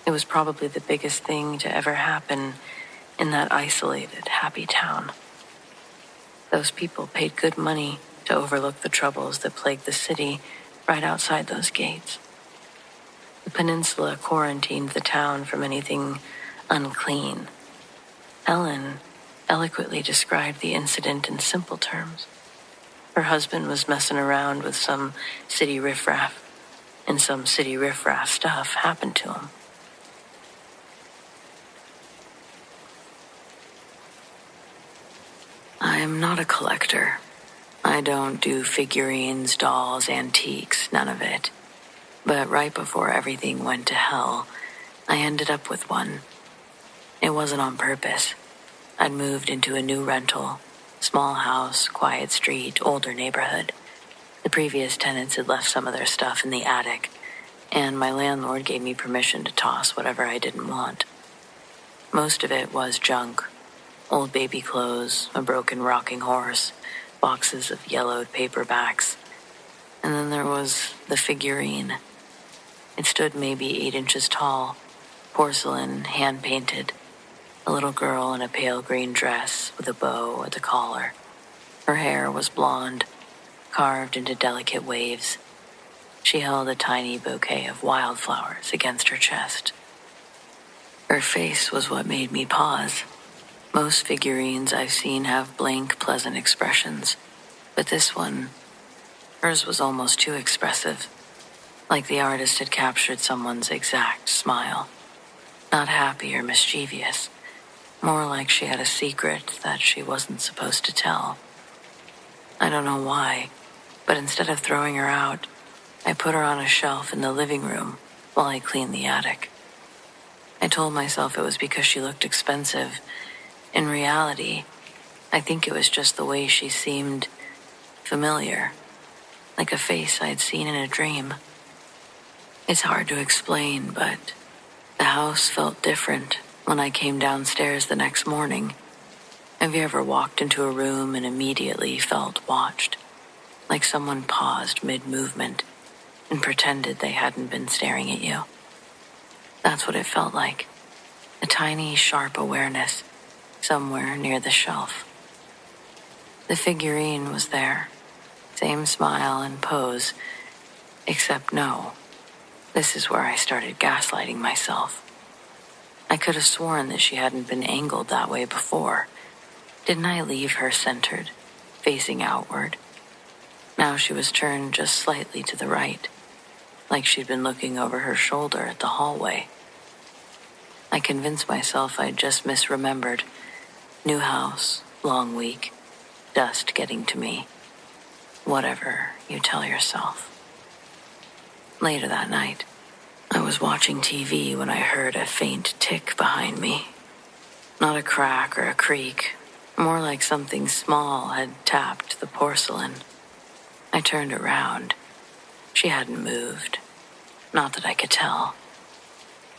It was probably the biggest thing to ever happen in that isolated, happy town. Those people paid good money to overlook the troubles that plagued the city right outside those gates. The peninsula quarantined the town from anything unclean. Ellen eloquently described the incident in simple terms. Her husband was messing around with some city riffraff, and some city riffraff stuff happened to him. I'm not a collector. I don't do figurines, dolls, antiques, none of it. But right before everything went to hell, I ended up with one. It wasn't on purpose. I'd moved into a new rental, small house, quiet street, older neighborhood. The previous tenants had left some of their stuff in the attic, and my landlord gave me permission to toss whatever I didn't want. Most of it was junk. Old baby clothes, a broken rocking horse, boxes of yellowed paperbacks. And then there was the figurine. It stood maybe 8 inches tall, porcelain, hand-painted. A little girl in a pale green dress with a bow at the collar. Her hair was blonde, carved into delicate waves. She held a tiny bouquet of wildflowers against her chest. Her face was what made me pause. Most figurines I've seen have blank, pleasant expressions, but this one, hers was almost too expressive, like the artist had captured someone's exact smile. Not happy or mischievous, more like she had a secret that she wasn't supposed to tell. I don't know why, but instead of throwing her out, I put her on a shelf in the living room while I cleaned the attic. I told myself it was because she looked expensive. In reality, I think it was just the way she seemed familiar, like a face I'd seen in a dream. It's hard to explain, but the house felt different when I came downstairs the next morning. Have you ever walked into a room and immediately felt watched? Like someone paused mid-movement and pretended they hadn't been staring at you? That's what it felt like. A tiny, sharp awareness somewhere near the shelf. The figurine was there. Same smile and pose. Except no. This is where I started gaslighting myself. I could have sworn that she hadn't been angled that way before. Didn't I leave her centered, facing outward? Now she was turned just slightly to the right, like she'd been looking over her shoulder at the hallway. I convinced myself I'd just misremembered. New house, long week, dust getting to me. Whatever you tell yourself. Later that night, I was watching TV when I heard a faint tick behind me. Not a crack or a creak, more like something small had tapped the porcelain. I turned around. She hadn't moved. Not that I could tell.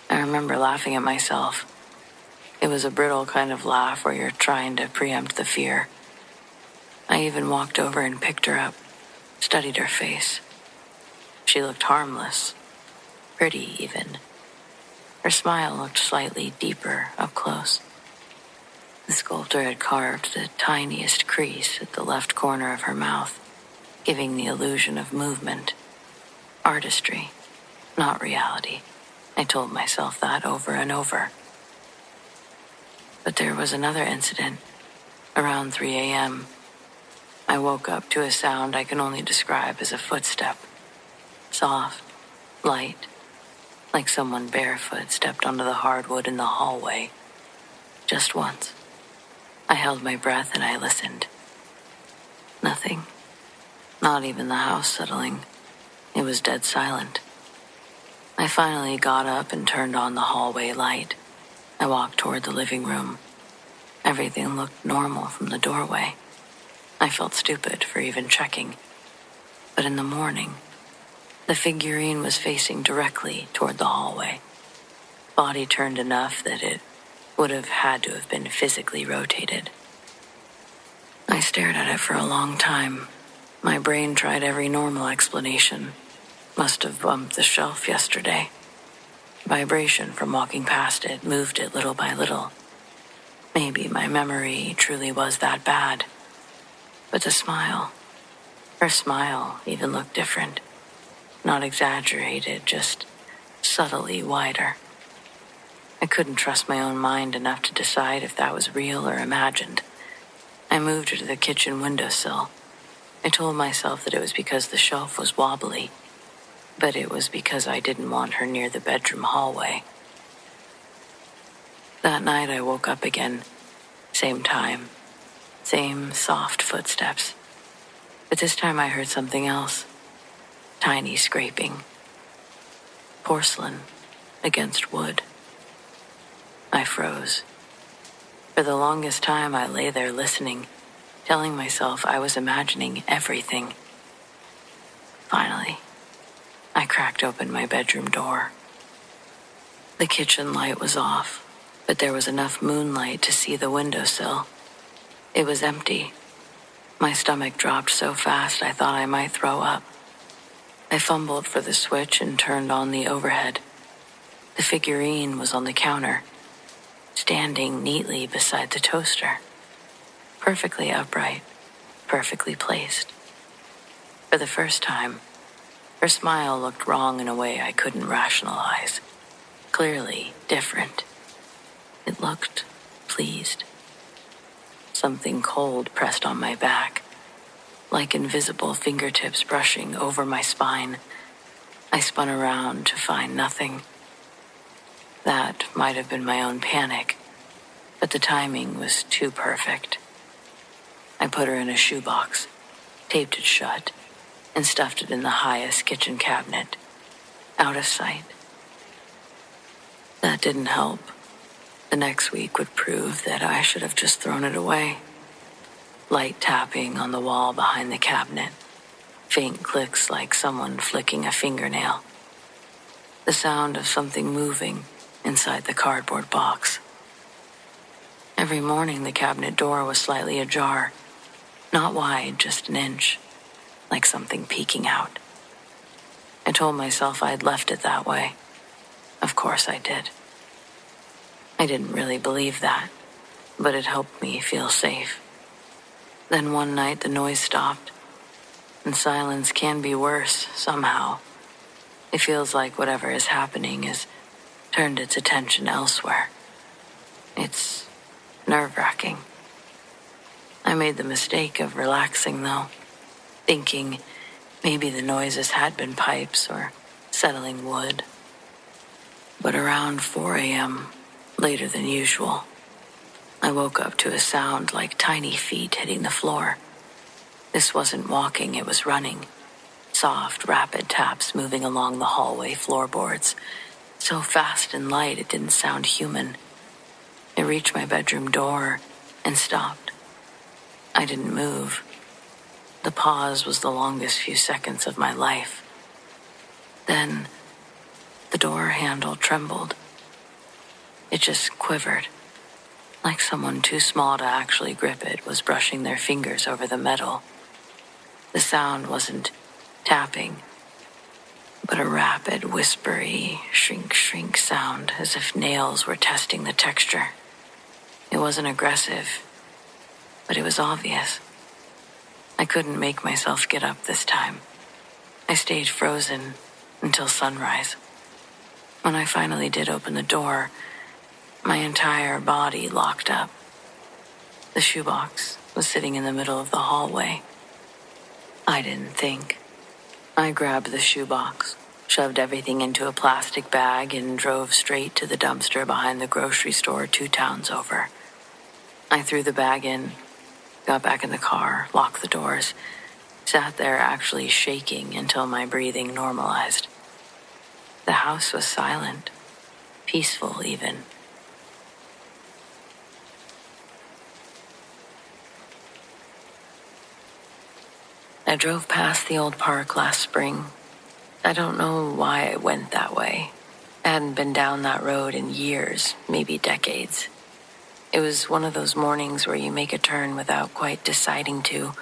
I remember laughing at myself. It was a brittle kind of laugh where you're trying to preempt the fear. I even walked over and picked her up, studied her face. She looked harmless, pretty even, Her smile looked slightly deeper up close. The sculptor had carved the tiniest crease at the left corner of her mouth, giving the illusion of movement. Artistry, not reality. I told myself that over and over. But there was another incident. Around 3 a.m., I woke up to a sound I can only describe as a footstep. Soft, light, like someone barefoot stepped onto the hardwood in the hallway. Just once. I held my breath and I listened. Nothing. Not even the house settling. It was dead silent. I finally got up and turned on the hallway light. I walked toward the living room. Everything looked normal from the doorway. I felt stupid for even checking. But in the morning, the figurine was facing directly toward the hallway. Body turned enough that it would have had to have been physically rotated. I stared at it for a long time. My brain tried every normal explanation. Must have bumped the shelf yesterday. Vibration from walking past it moved it little by little. Maybe my memory truly was that bad. But the smile, her smile even looked different. Not exaggerated, just subtly wider. I couldn't trust my own mind enough to decide if that was real or imagined. I moved her to the kitchen windowsill. I told myself that it was because the shelf was wobbly, but it was because I didn't want her near the bedroom hallway. That night I woke up again. Same time. Same soft footsteps. But this time I heard something else. Tiny scraping. Porcelain against wood. I froze. For the longest time I lay there listening, telling myself I was imagining everything. Finally, I cracked open my bedroom door. The kitchen light was off, but there was enough moonlight to see the windowsill. It was empty. My stomach dropped so fast I thought I might throw up. I fumbled for the switch and turned on the overhead. The figurine was on the counter, standing neatly beside the toaster. Perfectly upright, perfectly placed. For the first time, her smile looked wrong in a way I couldn't rationalize. Clearly different. It looked pleased. Something cold pressed on my back, like invisible fingertips brushing over my spine. I spun around to find nothing. That might have been my own panic, but the timing was too perfect. I put her in a shoebox, taped it shut, and stuffed it in the highest kitchen cabinet, out of sight. That didn't help. The next week would prove that I should have just thrown it away. Light tapping on the wall behind the cabinet, faint clicks like someone flicking a fingernail. The sound of something moving inside the cardboard box. Every morning the cabinet door was slightly ajar, not wide, just an inch, like something peeking out. I told myself I'd left it that way. Of course I did. I didn't really believe that, but it helped me feel safe. Then one night the noise stopped, and silence can be worse somehow. It feels like whatever is happening has turned its attention elsewhere. It's nerve-wracking. I made the mistake of relaxing, though, thinking maybe the noises had been pipes or settling wood. But around 4 a.m., later than usual, I woke up to a sound like tiny feet hitting the floor. This wasn't walking, it was running. Soft, rapid taps moving along the hallway floorboards. So fast and light it didn't sound human. It reached my bedroom door and stopped. I didn't move. The pause was the longest few seconds of my life. Then, the door handle trembled. It just quivered, like someone too small to actually grip it was brushing their fingers over the metal. The sound wasn't tapping, but a rapid, whispery, shrink sound as if nails were testing the texture. It wasn't aggressive, but it was obvious. I couldn't make myself get up this time. I stayed frozen until sunrise. When I finally did open the door, my entire body locked up. The shoebox was sitting in the middle of the hallway. I didn't think. I grabbed the shoebox, shoved everything into a plastic bag, and drove straight to the dumpster behind the grocery store 2 towns over. I threw the bag in, got back in the car, locked the doors, sat there actually shaking until my breathing normalized. The house was silent, peaceful even. I drove past the old park last spring. I don't know why I went that way. I hadn't been down that road in years, maybe decades. It was one of those mornings where you make a turn without quite deciding to,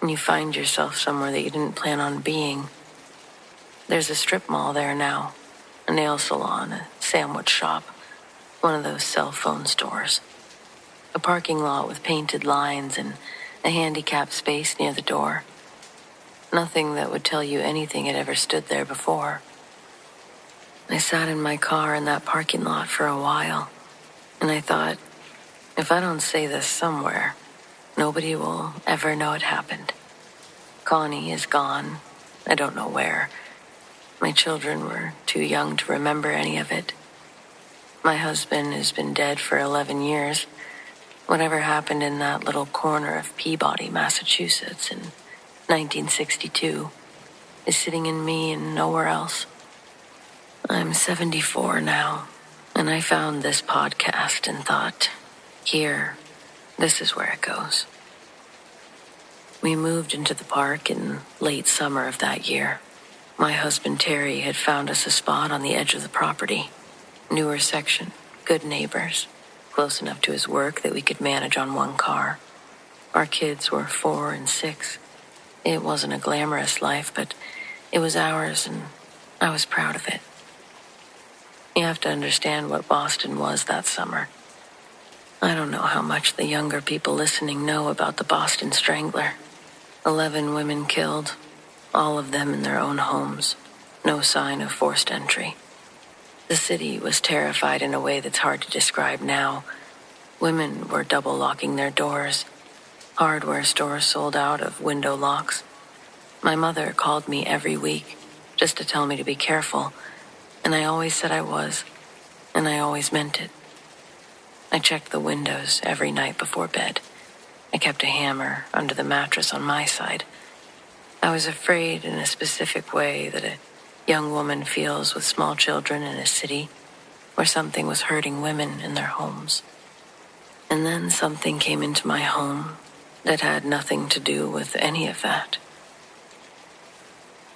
and you find yourself somewhere that you didn't plan on being. There's a strip mall there now, a nail salon, a sandwich shop, one of those cell phone stores. A parking lot with painted lines and a handicapped space near the door. Nothing that would tell you anything had ever stood there before. I sat in my car in that parking lot for a while, and I thought, if I don't say this somewhere, nobody will ever know it happened. Connie is gone. I don't know where. My children were too young to remember any of it. My husband has been dead for 11 years. Whatever happened in that little corner of Peabody, Massachusetts in 1962 is sitting in me and nowhere else. I'm 74 now, and I found this podcast and thought, here, this is where it goes. We moved into the park in late summer of that year. My husband Terry had found us a spot on the edge of the property. Newer section, good neighbors, close enough to his work that we could manage on one car. Our kids were 4 and 6. It wasn't a glamorous life, but it was ours, and I was proud of it. You have to understand what Boston was that summer. I don't know how much the younger people listening know about the Boston Strangler. 11 women killed, all of them in their own homes. No sign of forced entry. The city was terrified in a way that's hard to describe now. Women were double locking their doors. Hardware stores sold out of window locks. My mother called me every week just to tell me to be careful, and I always said I was, and I always meant it. I checked the windows every night before bed. I kept a hammer under the mattress on my side. I was afraid in a specific way that a young woman feels with small children in a city where something was hurting women in their homes. And then something came into my home that had nothing to do with any of that.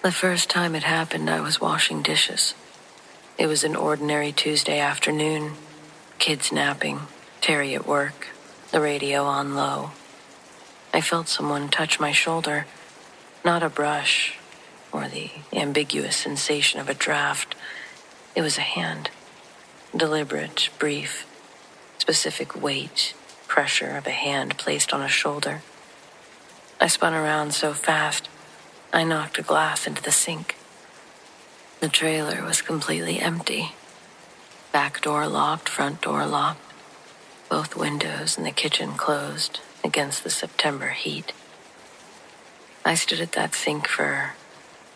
The first time it happened, I was washing dishes. It was an ordinary Tuesday afternoon, kids napping, Terry at work, the radio on low. I felt someone touch my shoulder, not a brush or the ambiguous sensation of a draft. It was a hand, deliberate, brief, specific weight, pressure of a hand placed on a shoulder. I spun around so fast, I knocked a glass into the sink. The trailer was completely empty. Back door locked, front door locked. Both windows in the kitchen closed against the September heat. I stood at that sink for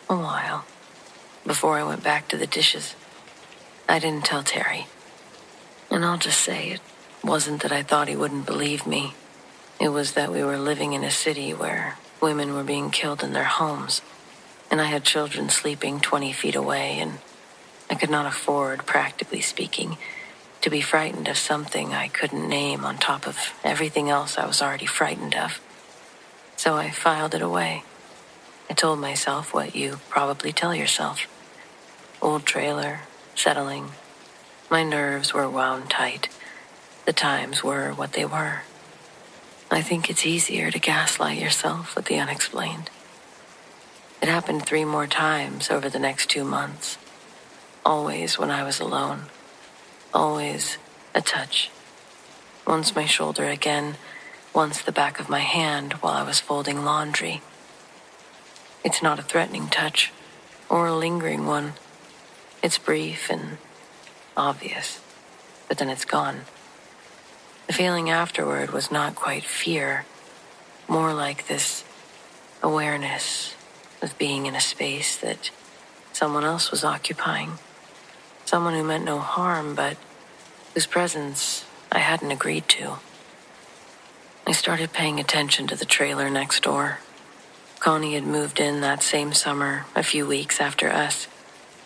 a while before I went back to the dishes. I didn't tell Terry. And I'll just say it wasn't that I thought he wouldn't believe me. It was that we were living in a city where women were being killed in their homes, and I had children sleeping 20 feet away, and I could not afford, practically speaking, to be frightened of something I couldn't name on top of everything else I was already frightened of. So I filed it away. I told myself what you probably tell yourself. Old trailer, settling. My nerves were wound tight. The times were what they were. I think it's easier to gaslight yourself with the unexplained. It happened 3 more times over the next 2 months. Always when I was alone. Always a touch. Once my shoulder again, once the back of my hand while I was folding laundry. It's not a threatening touch, or a lingering one. It's brief and obvious, but then it's gone. The feeling afterward was not quite fear, more like this awareness of being in a space that someone else was occupying. Someone who meant no harm, but whose presence I hadn't agreed to. I started paying attention to the trailer next door. Connie had moved in that same summer, a few weeks after us.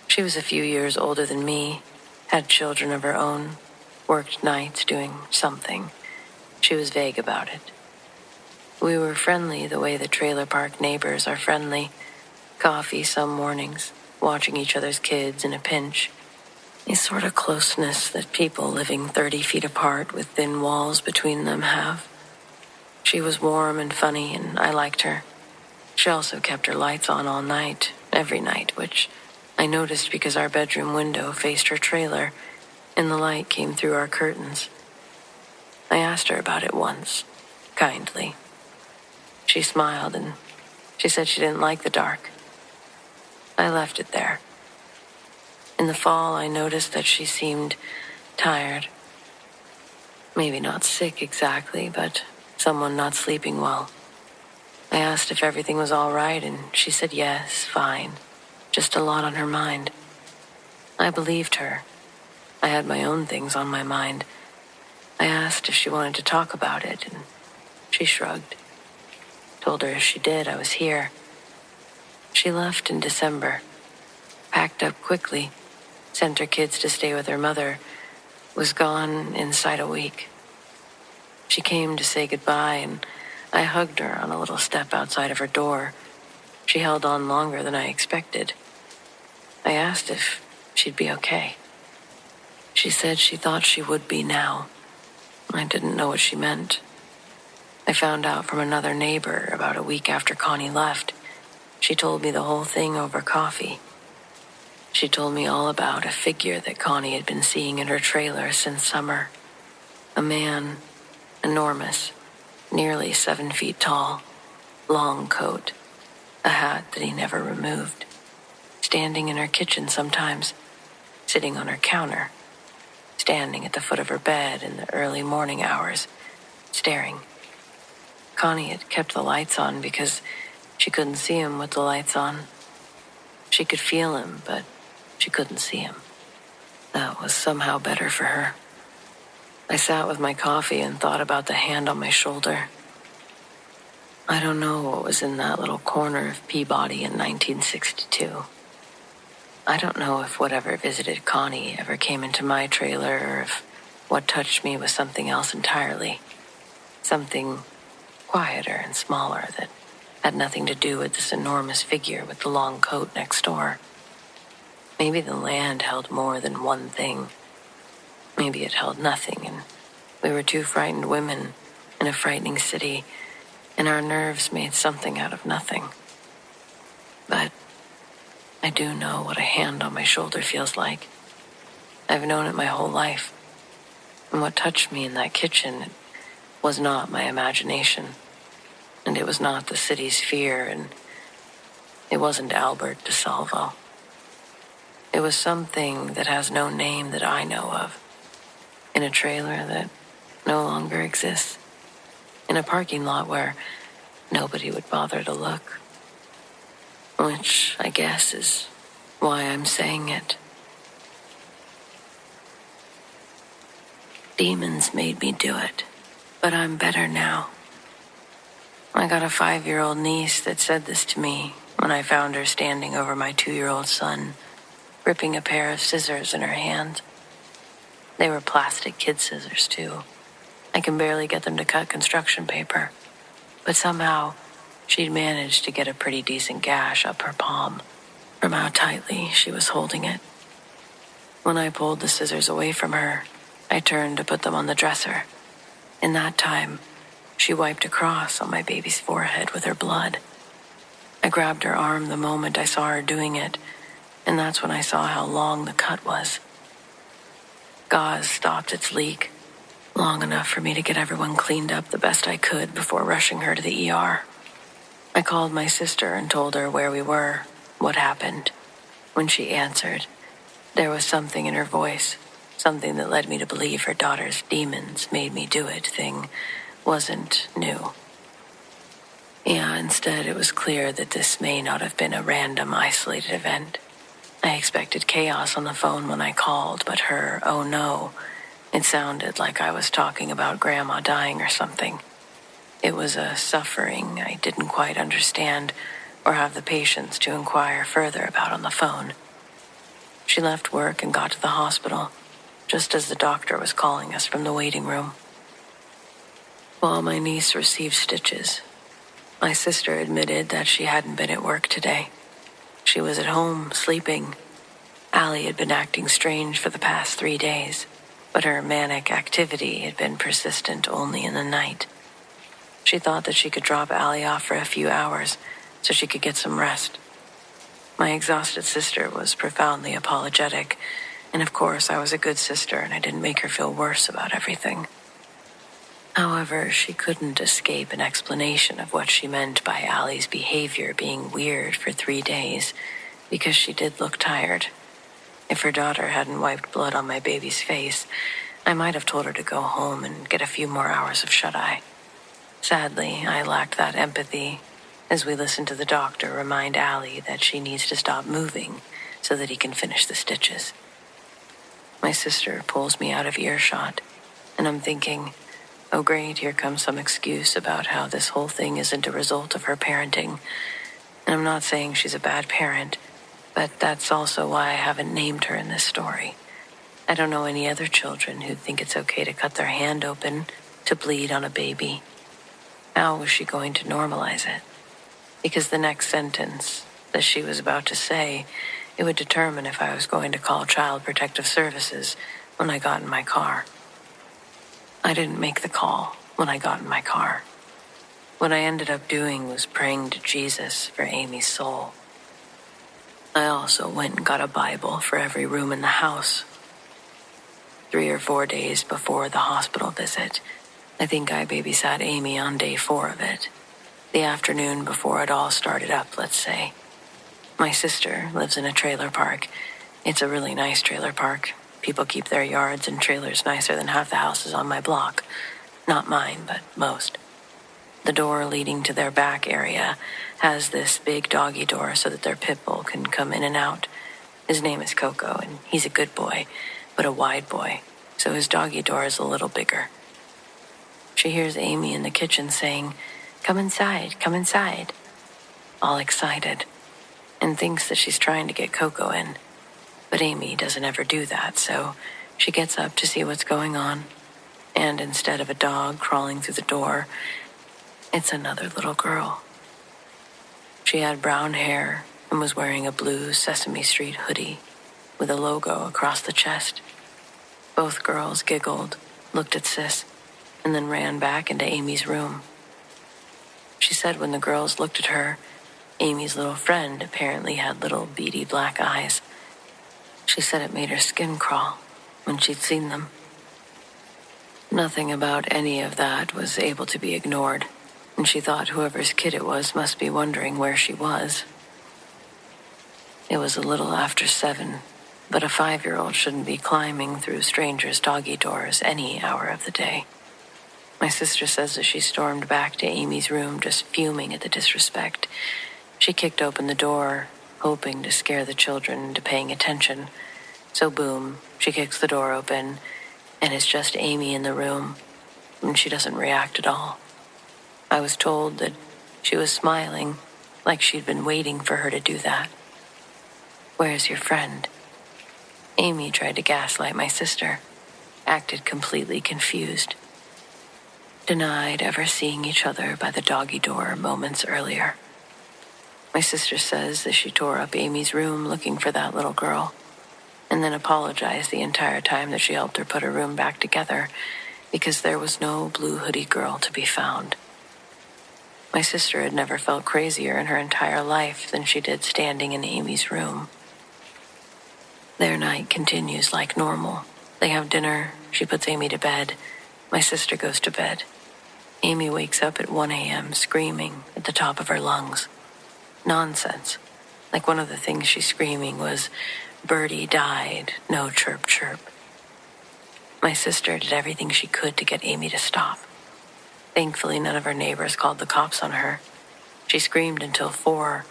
She was a few years older than me, had children of her own, worked nights doing something. She was vague about it. We were friendly the way the trailer park neighbors are friendly. Coffee some mornings, watching each other's kids in a pinch. A sort of closeness that people living 30 feet apart with thin walls between them have. She was warm and funny, and I liked her. She also kept her lights on all night, every night, which I noticed because our bedroom window faced her trailer, and the light came through our curtains. I asked her about it once, kindly. She smiled, and she said she didn't like the dark. I left it there. In the fall, I noticed that she seemed tired. Maybe not sick exactly, but someone not sleeping well. I asked if everything was all right, and she said yes, fine. Just a lot on her mind. I believed her. I had my own things on my mind. I asked if she wanted to talk about it, and she shrugged. Told her if she did, I was here. She left in December, packed up quickly, sent her kids to stay with her mother, was gone inside a week. She came to say goodbye, and I hugged her on a little step outside of her door. She held on longer than I expected. I asked if she'd be okay. She said she thought she would be now. I didn't know what she meant. I found out from another neighbor about a week after Connie left. She told me the whole thing over coffee. She told me all about a figure that Connie had been seeing in her trailer since summer. A man, enormous, nearly 7 feet tall, long coat, a hat that he never removed, standing in her kitchen sometimes, sitting on her counter, standing at the foot of her bed in the early morning hours, staring. Connie had kept the lights on because she couldn't see him with the lights on. She could feel him, but she couldn't see him. That was somehow better for her. I sat with my coffee and thought about the hand on my shoulder. I don't know what was in that little corner of Peabody in 1962. I don't know if whatever visited Connie ever came into my trailer, or if what touched me was something else entirely. Something quieter and smaller that had nothing to do with this enormous figure with the long coat next door. Maybe the land held more than one thing. Maybe it held nothing, and we were two frightened women in a frightening city, and our nerves made something out of nothing. But I do know what a hand on my shoulder feels like. I've known it my whole life. And what touched me in that kitchen was not my imagination. And it was not the city's fear, and it wasn't Albert DeSalvo. It was something that has no name that I know of. In a trailer that no longer exists. In a parking lot where nobody would bother to look. Which, I guess, is why I'm saying it. Demons made me do it, but I'm better now. I got a 5-year-old niece that said this to me when I found her standing over my 2-year-old son, gripping a pair of scissors in her hand. They were plastic kid scissors, too. I can barely get them to cut construction paper. But somehow, she'd managed to get a pretty decent gash up her palm from how tightly she was holding it. When I pulled the scissors away from her, I turned to put them on the dresser. In that time, she wiped a cross on my baby's forehead with her blood. I grabbed her arm the moment I saw her doing it, and that's when I saw how long the cut was. Gauze stopped its leak, long enough for me to get everyone cleaned up the best I could before rushing her to the ER. I called my sister and told her where we were, what happened. When she answered, there was something in her voice, something that led me to believe her daughter's demons made me do it thing wasn't new. Yeah, instead it was clear that this may not have been a random, isolated event. I expected chaos on the phone when I called, but her, oh no, it sounded like I was talking about Grandma dying or something. It was a suffering I didn't quite understand or have the patience to inquire further about on the phone. She left work and got to the hospital, just as the doctor was calling us from the waiting room. While my niece received stitches, my sister admitted that she hadn't been at work today. She was at home, sleeping. Allie had been acting strange for the past 3 days, but her manic activity had been persistent only in the night. She thought that she could drop Allie off for a few hours so she could get some rest. My exhausted sister was profoundly apologetic, and of course I was a good sister and I didn't make her feel worse about everything. However, she couldn't escape an explanation of what she meant by Allie's behavior being weird for 3 days, because she did look tired. If her daughter hadn't wiped blood on my baby's face, I might have told her to go home and get a few more hours of shut-eye. Sadly, I lacked that empathy as we listened to the doctor remind Allie that she needs to stop moving so that he can finish the stitches. My sister pulls me out of earshot, and I'm thinking, oh great, here comes some excuse about how this whole thing isn't a result of her parenting. And I'm not saying she's a bad parent, but that's also why I haven't named her in this story. I don't know any other children who think it's okay to cut their hand open to bleed on a baby. How was she going to normalize it? Because the next sentence that she was about to say, it would determine if I was going to call Child Protective Services when I got in my car. I didn't make the call when I got in my car. What I ended up doing was praying to Jesus for Amy's soul. I also went and got a Bible for every room in the house. 3 or 4 days before the hospital visit, I think I babysat Amy on day 4 of it. The afternoon before it all started up, let's say. My sister lives in a trailer park. It's a really nice trailer park. People keep their yards and trailers nicer than half the houses on my block. Not mine, but most. The door leading to their back area has this big doggy door so that their pit bull can come in and out. His name is Coco, and he's a good boy, but a wide boy, so his doggy door is a little bigger. She hears Amy in the kitchen saying, come inside, all excited, and thinks that she's trying to get Coco in. But Amy doesn't ever do that, so she gets up to see what's going on, and instead of a dog crawling through the door, it's another little girl. She had brown hair and was wearing a blue Sesame Street hoodie with a logo across the chest. Both girls giggled, looked at Sis, and then ran back into Amy's room. She said when the girls looked at her, Amy's little friend apparently had little beady black eyes. She said it made her skin crawl when she'd seen them. Nothing about any of that was able to be ignored, and she thought whoever's kid it was must be wondering where she was. It was a little after 7, but a 5-year-old shouldn't be climbing through strangers' doggy doors any hour of the day. My sister says that she stormed back to Amy's room just fuming at the disrespect. She kicked open the door, hoping to scare the children into paying attention. So boom, she kicks the door open, and it's just Amy in the room, and she doesn't react at all. I was told that she was smiling, like she'd been waiting for her to do that. Where's your friend? Amy tried to gaslight my sister, acted completely confused. Denied ever seeing each other by the doggy door moments earlier. My sister says that she tore up Amy's room looking for that little girl, and then apologized the entire time that she helped her put her room back together because there was no blue hoodie girl to be found. My sister had never felt crazier in her entire life than she did standing in Amy's room. Their night continues like normal. They have dinner, she puts Amy to bed, my sister goes to bed. Amy wakes up at 1 a.m. screaming at the top of her lungs. Nonsense. Like one of the things she's screaming was, "Birdie died, no chirp chirp." My sister did everything she could to get Amy to stop. Thankfully, none of her neighbors called the cops on her. She screamed until 4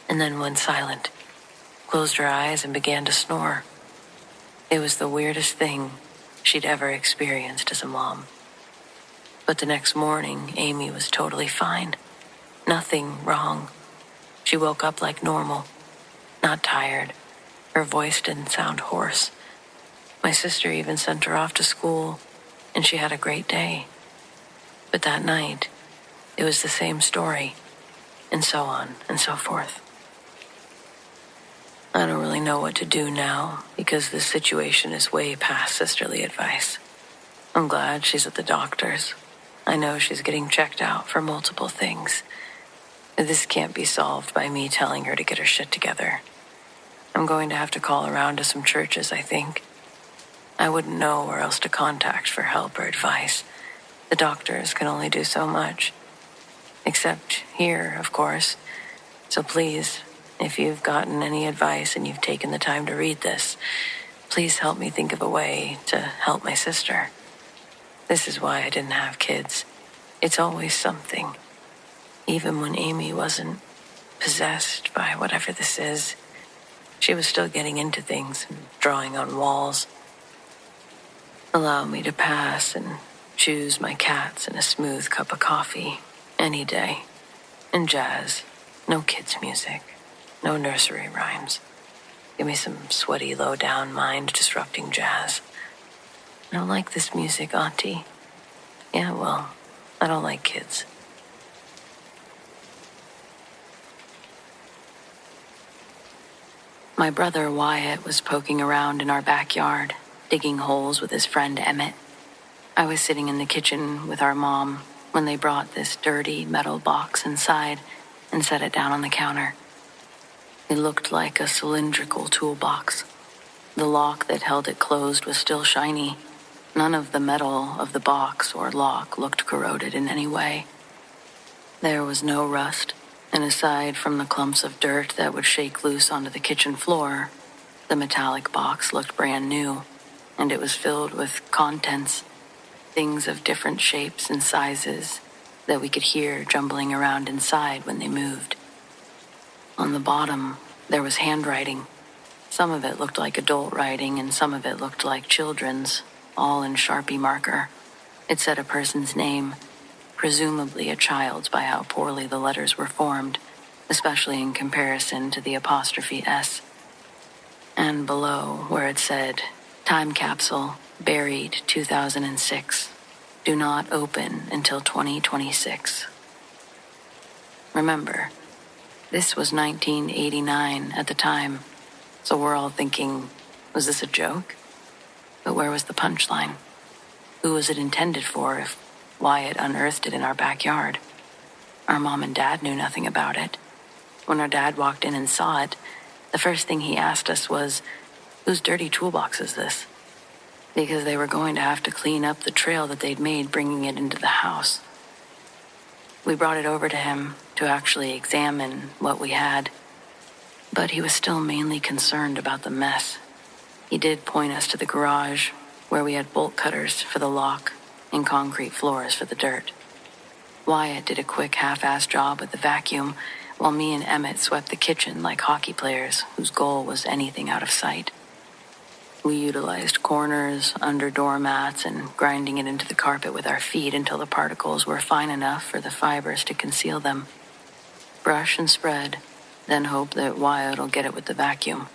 and then went silent, closed her eyes and began to snore. It was the weirdest thing she'd ever experienced as a mom. But the next morning, Amy was totally fine. Nothing wrong. She woke up like normal, not tired. Her voice didn't sound hoarse. My sister even sent her off to school, and she had a great day. But that night, it was the same story, and so on and so forth. I don't really know what to do now, because this situation is way past sisterly advice. I'm glad she's at the doctor's. I know she's getting checked out for multiple things. This can't be solved by me telling her to get her shit together. I'm going to have to call around to some churches, I think. I wouldn't know where else to contact for help or advice. The doctors can only do so much. Except here, of course. So please, if you've gotten any advice and you've taken the time to read this, please help me think of a way to help my sister. This is why I didn't have kids. It's always something. Even when Amy wasn't possessed by whatever this is, she was still getting into things and drawing on walls. Allow me to pass and choose my cats and a smooth cup of coffee any day. And jazz. No kids' music. No nursery rhymes. Give me some sweaty, low-down, mind-disrupting jazz. I don't like this music, Auntie. Yeah, well, I don't like kids. My brother Wyatt was poking around in our backyard, digging holes with his friend Emmett. I was sitting in the kitchen with our mom when they brought this dirty metal box inside and set it down on the counter. It looked like a cylindrical toolbox. The lock that held it closed was still shiny. None of the metal of the box or lock looked corroded in any way. There was no rust, and aside from the clumps of dirt that would shake loose onto the kitchen floor, the metallic box looked brand new, and it was filled with contents, things of different shapes and sizes that we could hear jumbling around inside when they moved. On the bottom, there was handwriting. Some of it looked like adult writing, and some of it looked like children's, all in Sharpie marker. It said a person's name, presumably a child's by how poorly the letters were formed, especially in comparison to the apostrophe S. And below, where it said, "Time capsule, buried 2006. Do not open until 2026. Remember, this was 1989 at the time, so we're all thinking, was this a joke? But where was the punchline? Who was it intended for if Wyatt unearthed it in our backyard? Our mom and dad knew nothing about it. When our dad walked in and saw it, the first thing he asked us was, "Whose dirty toolbox is this?" Because they were going to have to clean up the trail that they'd made bringing it into the house. We brought it over to him to actually examine what we had, but he was still mainly concerned about the mess. He did point us to the garage, where we had bolt cutters for the lock and concrete floors for the dirt. Wyatt did a quick half-assed job with the vacuum, while me and Emmett swept the kitchen like hockey players whose goal was anything out of sight. We utilized corners, under doormats, and grinding it into the carpet with our feet until the particles were fine enough for the fibers to conceal them. Brush and spread, then hope that Wyatt'll get it with the vacuum.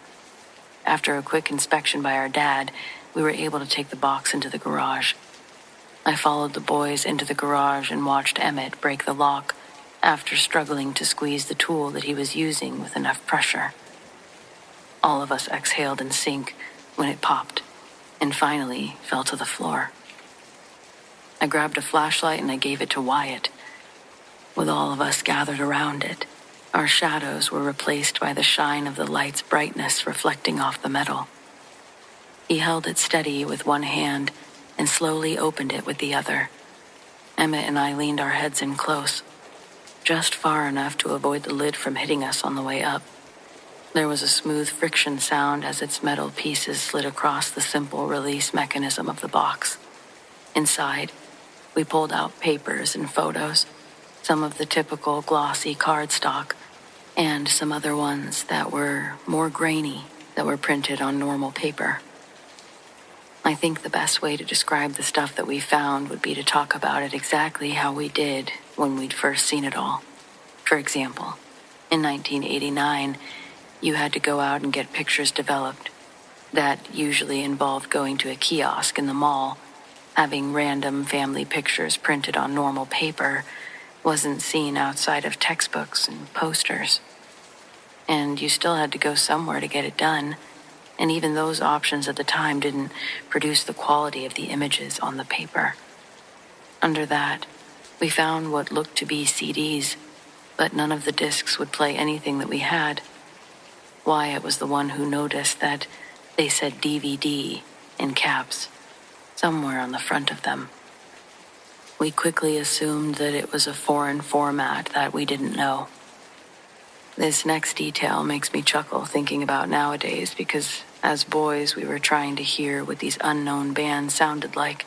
After a quick inspection by our dad, we were able to take the box into the garage. I followed the boys into the garage and watched Emmett break the lock after struggling to squeeze the tool that he was using with enough pressure. All of us exhaled in sync when it popped and finally fell to the floor. I grabbed a flashlight and I gave it to Wyatt. with all of us gathered around it. Our shadows were replaced by the shine of the light's brightness reflecting off the metal. He held it steady with one hand and slowly opened it with the other. Emmett and I leaned our heads in close, just far enough to avoid the lid from hitting us on the way up. There was a smooth friction sound as its metal pieces slid across the simple release mechanism of the box. Inside, we pulled out papers and photos, some of the typical glossy cardstock, and some other ones that were more grainy, that were printed on normal paper. I think the best way to describe the stuff that we found would be to talk about it exactly how we did when we'd first seen it all. For example, in 1989, you had to go out and get pictures developed. That usually involved going to a kiosk in the mall. Having random family pictures printed on normal paper wasn't seen outside of textbooks and posters. And you still had to go somewhere to get it done, and even those options at the time didn't produce the quality of the images on the paper. Under that, we found what looked to be CDs, but none of the discs would play anything that we had. Wyatt was the one who noticed that they said DVD in caps, somewhere on the front of them. We quickly assumed that it was a foreign format that we didn't know. This next detail makes me chuckle thinking about nowadays because as boys we were trying to hear what these unknown bands sounded like.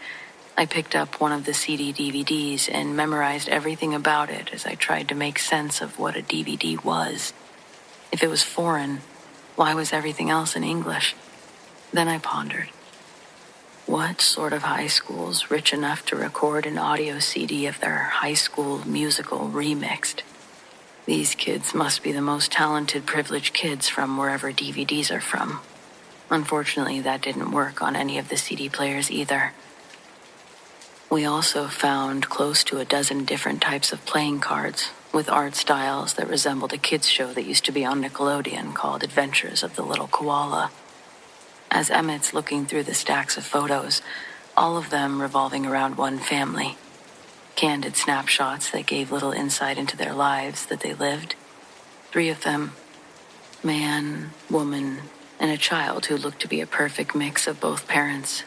I picked up one of the CD DVDs and memorized everything about it as I tried to make sense of what a DVD was. If it was foreign, why was everything else in English? Then I pondered. What sort of high school's rich enough to record an audio CD of their high school musical remixed? These kids must be the most talented, privileged kids from wherever DVDs are from. Unfortunately, that didn't work on any of the CD players either. We also found close to a dozen different types of playing cards with art styles that resembled a kids' show that used to be on Nickelodeon called Adventures of the Little Koala. As Emmett's looking through the stacks of photos, all of them revolving around one family. Candid snapshots that gave little insight into their lives that they lived. 3 of them, man, woman, and a child who looked to be a perfect mix of both parents,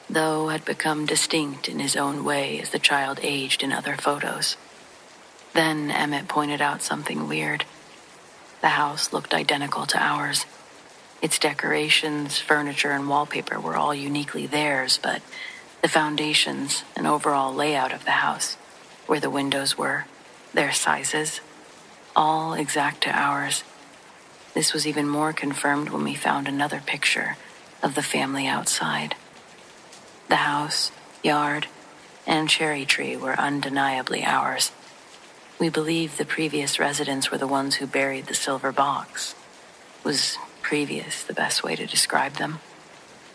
though had become distinct in his own way as the child aged in other photos. Then Emmett pointed out something weird. The house looked identical to ours. Its decorations, furniture, and wallpaper were all uniquely theirs, but the foundations and overall layout of the house, where the windows were, their sizes, all exact to ours. This was even more confirmed when we found another picture of the family outside. The house, yard, and cherry tree were undeniably ours. We believed the previous residents were the ones who buried the silver box. Was previous the best way to describe them?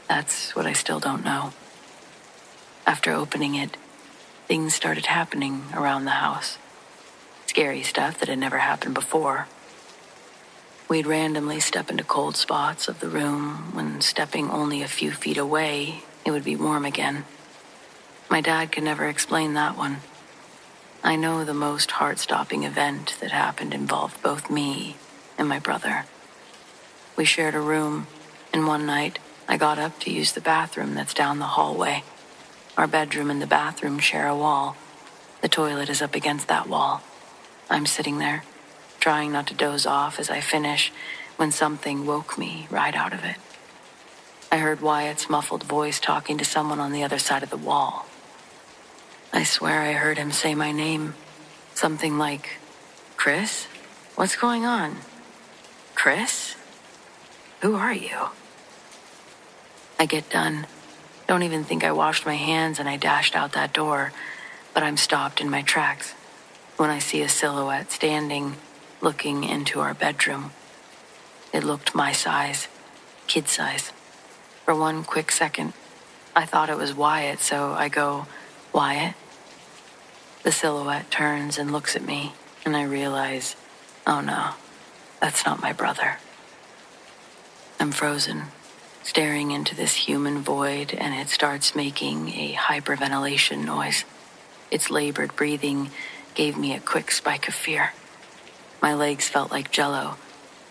That's what I still don't know. After opening it, things started happening around the house. Scary stuff that had never happened before. We'd randomly step into cold spots of the room when stepping only a few feet away, it would be warm again. My dad could never explain that one. I know the most heart-stopping event that happened involved both me and my brother. We shared a room, and one night I got up to use the bathroom that's down the hallway. Our bedroom and the bathroom share a wall. The toilet is up against that wall. I'm sitting there, trying not to doze off as I finish, when something woke me right out of it. I heard Wyatt's muffled voice talking to someone on the other side of the wall. I swear I heard him say my name. Something like, "Chris? What's going on? Chris? Who are you?" I get done. Don't even think I washed my hands and I dashed out that door, but I'm stopped in my tracks when I see a silhouette standing, looking into our bedroom. It looked my size, kid size. For one quick second, I thought it was Wyatt, so I go, "Wyatt?" The silhouette turns and looks at me, and I realize, oh no, that's not my brother. I'm frozen, staring into this human void, and it starts making a hyperventilation noise. Its labored breathing gave me a quick spike of fear. My legs felt like jello,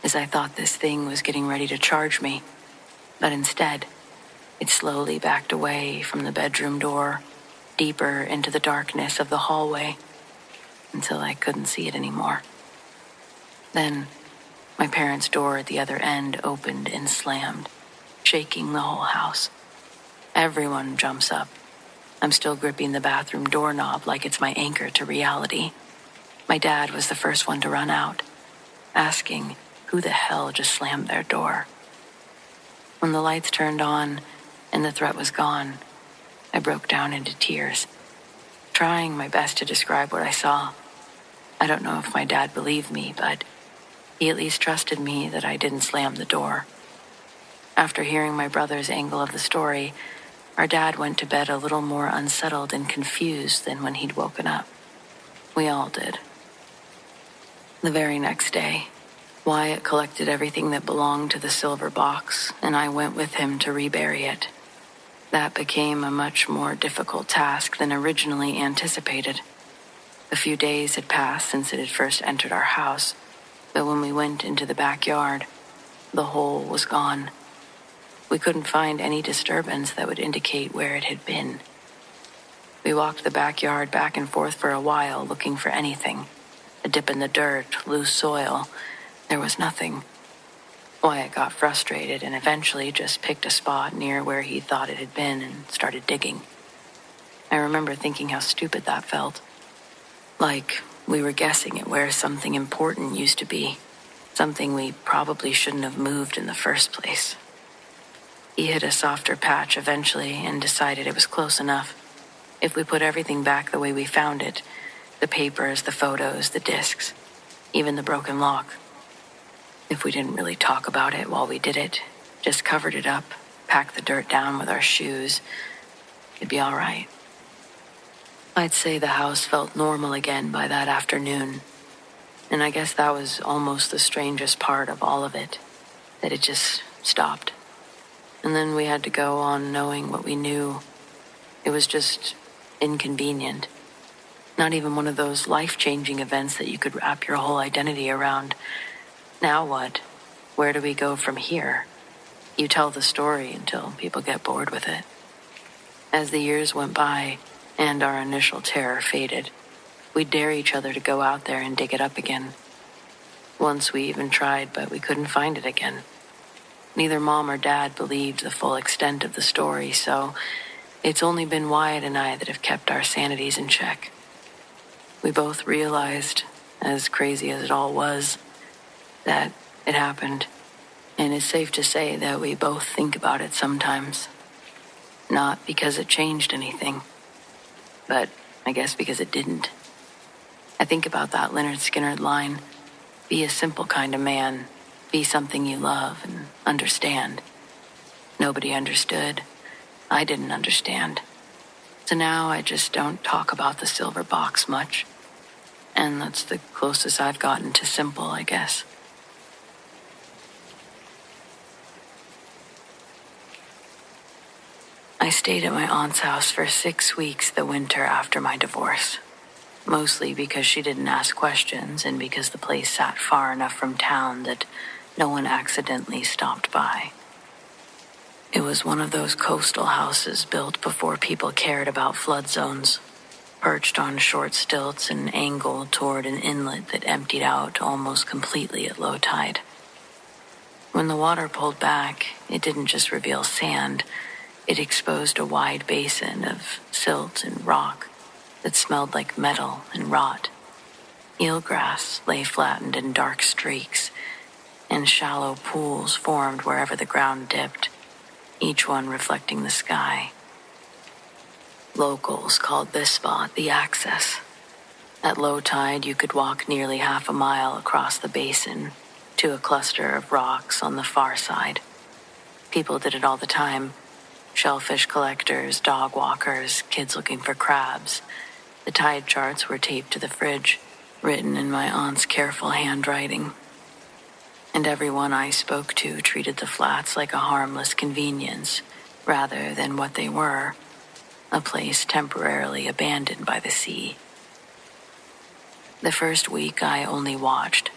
as I thought this thing was getting ready to charge me. But instead, it slowly backed away from the bedroom door, deeper into the darkness of the hallway, until I couldn't see it anymore. Then, my parents' door at the other end opened and slammed, shaking the whole house. Everyone jumps up. I'm still gripping the bathroom doorknob like it's my anchor to reality. My dad was the first one to run out, asking who the hell just slammed their door. When the lights turned on and the threat was gone, I broke down into tears, trying my best to describe what I saw. I don't know if my dad believed me, but he at least trusted me that I didn't slam the door. After hearing my brother's angle of the story, our dad went to bed a little more unsettled and confused than when he'd woken up. We all did. The very next day, Wyatt collected everything that belonged to the silver box, and I went with him to rebury it. That became a much more difficult task than originally anticipated. A few days had passed since it had first entered our house, but when we went into the backyard, the hole was gone. We couldn't find any disturbance that would indicate where it had been. We walked the backyard back and forth for a while looking for anything. A dip in the dirt, loose soil. There was nothing. Wyatt got frustrated and eventually just picked a spot near where he thought it had been and started digging. I remember thinking how stupid that felt. Like we were guessing at where something important used to be. Something we probably shouldn't have moved in the first place. He hit a softer patch eventually and decided it was close enough. If we put everything back the way we found it, the papers, the photos, the discs, even the broken lock. If we didn't really talk about it while we did it, just covered it up, packed the dirt down with our shoes, it'd be all right. I'd say the house felt normal again by that afternoon, and I guess that was almost the strangest part of all of it, that it just stopped. And then we had to go on knowing what we knew. It was just inconvenient. Not even one of those life-changing events that you could wrap your whole identity around. Now what? Where do we go from here? You tell the story until people get bored with it. As the years went by and our initial terror faded, we'd dare each other to go out there and dig it up again. Once we even tried, but we couldn't find it again. Neither Mom or Dad believed the full extent of the story, so it's only been Wyatt and I that have kept our sanities in check. We both realized, as crazy as it all was, that it happened, and it's safe to say that we both think about it sometimes. Not because it changed anything, but I guess because it didn't. I think about that Leonard Skinner line, "Be a simple kind of man. Be something you love and understand." Nobody understood. I didn't understand. So now I just don't talk about the silver box much. And that's the closest I've gotten to simple, I guess. I stayed at my aunt's house for 6 weeks the winter after my divorce. Mostly because she didn't ask questions and because the place sat far enough from town that no one accidentally stopped by. It was one of those coastal houses built before people cared about flood zones, perched on short stilts and angled toward an inlet that emptied out almost completely at low tide. When the water pulled back, it didn't just reveal sand, it exposed a wide basin of silt and rock that smelled like metal and rot. Eelgrass lay flattened in dark streaks, and shallow pools formed wherever the ground dipped, each one reflecting the sky. Locals called this spot the Access. At low tide, you could walk nearly half a mile across the basin to a cluster of rocks on the far side. People did it all the time. Shellfish collectors, dog walkers, kids looking for crabs. The tide charts were taped to the fridge, written in my aunt's careful handwriting. And everyone I spoke to treated the flats like a harmless convenience, rather than what they were, a place temporarily abandoned by the sea. The first week, I only watched.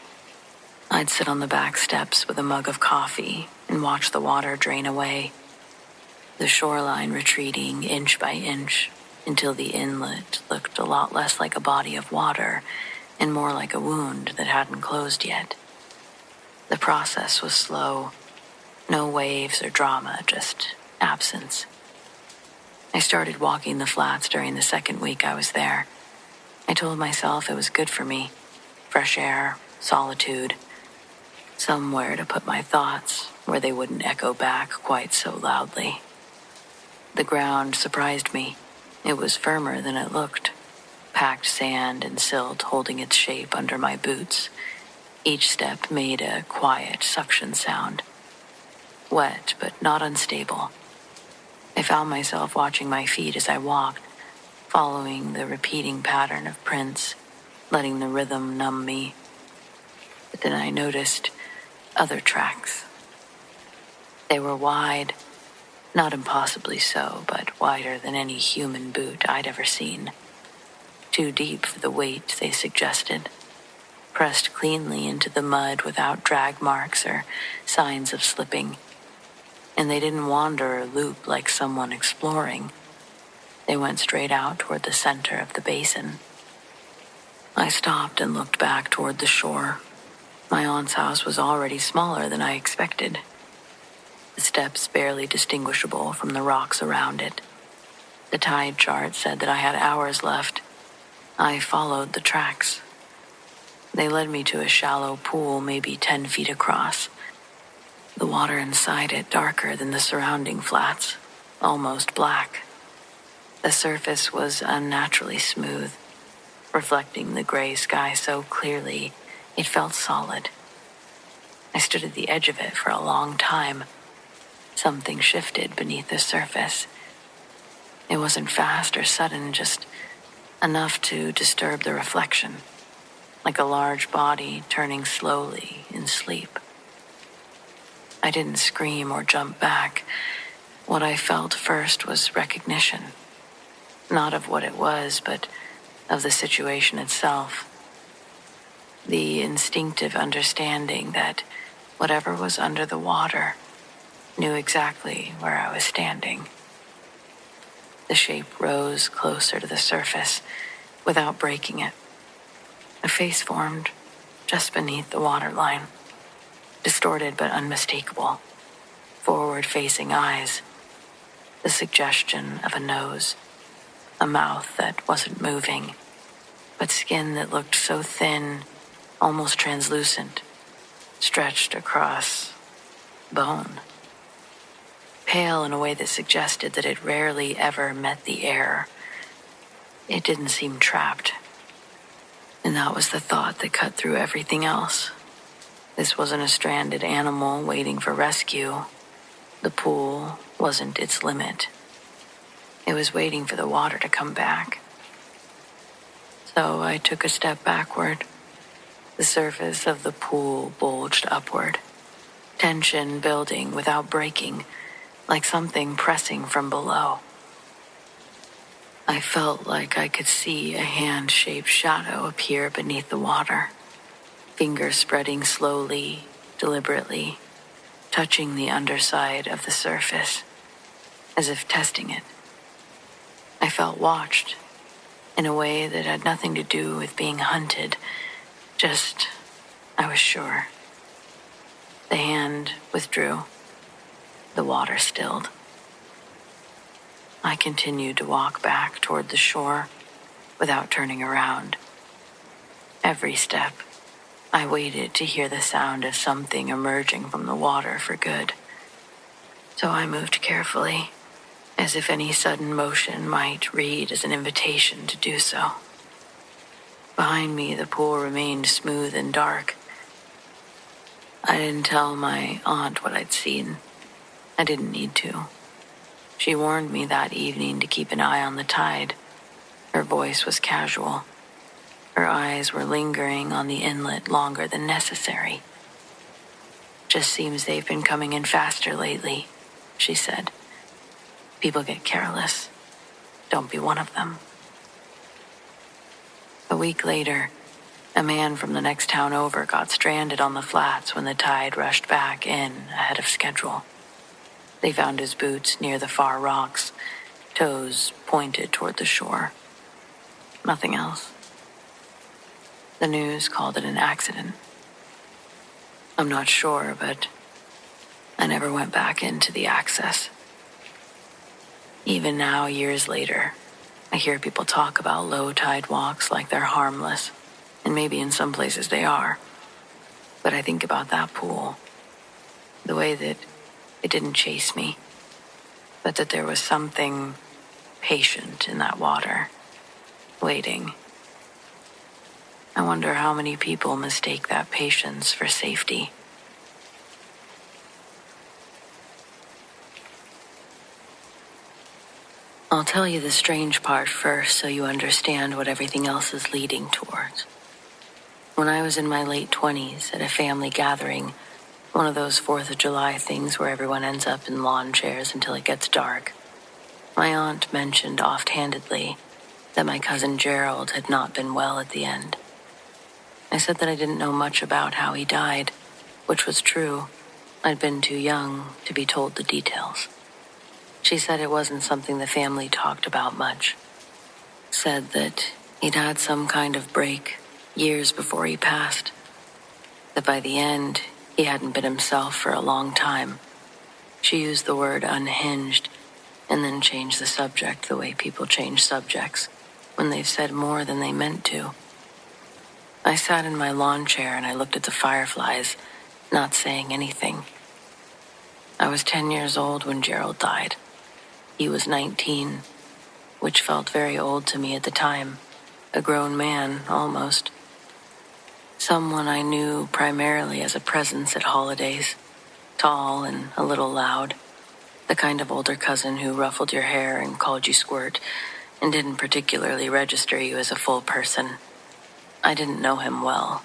I'd sit on the back steps with a mug of coffee and watch the water drain away, the shoreline retreating inch by inch until the inlet looked a lot less like a body of water and more like a wound that hadn't closed yet. The process was slow. No waves or drama, just absence. I started walking the flats during the second week I was there. I told myself it was good for me. Fresh air, solitude, somewhere to put my thoughts where they wouldn't echo back quite so loudly. The ground surprised me. It was firmer than it looked. Packed sand and silt holding its shape under my boots. Each step made a quiet suction sound. Wet, but not unstable. I found myself watching my feet as I walked, following the repeating pattern of prints, letting the rhythm numb me. But then I noticed other tracks. They were wide, not impossibly so, but wider than any human boot I'd ever seen. Too deep for the weight they suggested, pressed cleanly into the mud without drag marks or signs of slipping. And they didn't wander or loop like someone exploring. They went straight out toward the center of the basin. I stopped and looked back toward the shore. My aunt's house was already smaller than I expected. The steps barely distinguishable from the rocks around it. The tide chart said that I had hours left. I followed the tracks. They led me to a shallow pool maybe 10 feet across. The water inside it darker than the surrounding flats, almost black. The surface was unnaturally smooth, reflecting the gray sky so clearly it felt solid. I stood at the edge of it for a long time. Something shifted beneath the surface. It wasn't fast or sudden, just enough to disturb the reflection, like a large body turning slowly in sleep. I didn't scream or jump back. What I felt first was recognition, not of what it was, but of the situation itself. The instinctive understanding that whatever was under the water knew exactly where I was standing. The shape rose closer to the surface without breaking it. A face formed just beneath the waterline, distorted but unmistakable. Forward-facing eyes, the suggestion of a nose, a mouth that wasn't moving, but skin that looked so thin, almost translucent, stretched across bone. Pale in a way that suggested that it rarely ever met the air. It didn't seem trapped. And that was the thought that cut through everything else. This wasn't a stranded animal waiting for rescue. The pool wasn't its limit. It was waiting for the water to come back. So I took a step backward. The surface of the pool bulged upward, tension building without breaking, like something pressing from below. I felt like I could see a hand-shaped shadow appear beneath the water, fingers spreading slowly, deliberately, touching the underside of the surface, as if testing it. I felt watched, in a way that had nothing to do with being hunted, just, I was sure. The hand withdrew. The water stilled. I continued to walk back toward the shore without turning around. Every step, I waited to hear the sound of something emerging from the water for good. So I moved carefully, as if any sudden motion might read as an invitation to do so. Behind me, the pool remained smooth and dark. I didn't tell my aunt what I'd seen. I didn't need to. She warned me that evening to keep an eye on the tide. Her voice was casual. Her eyes were lingering on the inlet longer than necessary. Just seems they've been coming in faster lately, she said. People get careless. Don't be one of them. A week later, A man from the next town over got stranded on the flats when the tide rushed back in ahead of schedule. They found his boots near the far rocks, toes pointed toward the shore. Nothing else. The news called it an accident. I'm not sure, but I never went back into the access. Even now, years later, I hear people talk about low tide walks like they're harmless, and maybe in some places they are. But I think about that pool, the way that it didn't chase me, but that there was something patient in that water, waiting. I wonder how many people mistake that patience for safety. I'll tell you the strange part first so you understand what everything else is leading towards. When I was in my late 20s at a family gathering, one of those 4th of July things where everyone ends up in lawn chairs until it gets dark, my aunt mentioned offhandedly that my cousin Gerald had not been well at the end. I said that I didn't know much about how he died, which was true. I'd been too young to be told the details. She said it wasn't something the family talked about much. Said that he'd had some kind of break years before he passed. That by the end, he hadn't been himself for a long time. She used the word unhinged and then changed the subject the way people change subjects when they've said more than they meant to. I sat in my lawn chair and I looked at the fireflies, not saying anything. I was 10 years old when Gerald died. He was 19, which felt very old to me at the time. A grown man, almost. Someone I knew primarily as a presence at holidays. Tall and a little loud. The kind of older cousin who ruffled your hair and called you squirt and didn't particularly register you as a full person. I didn't know him well.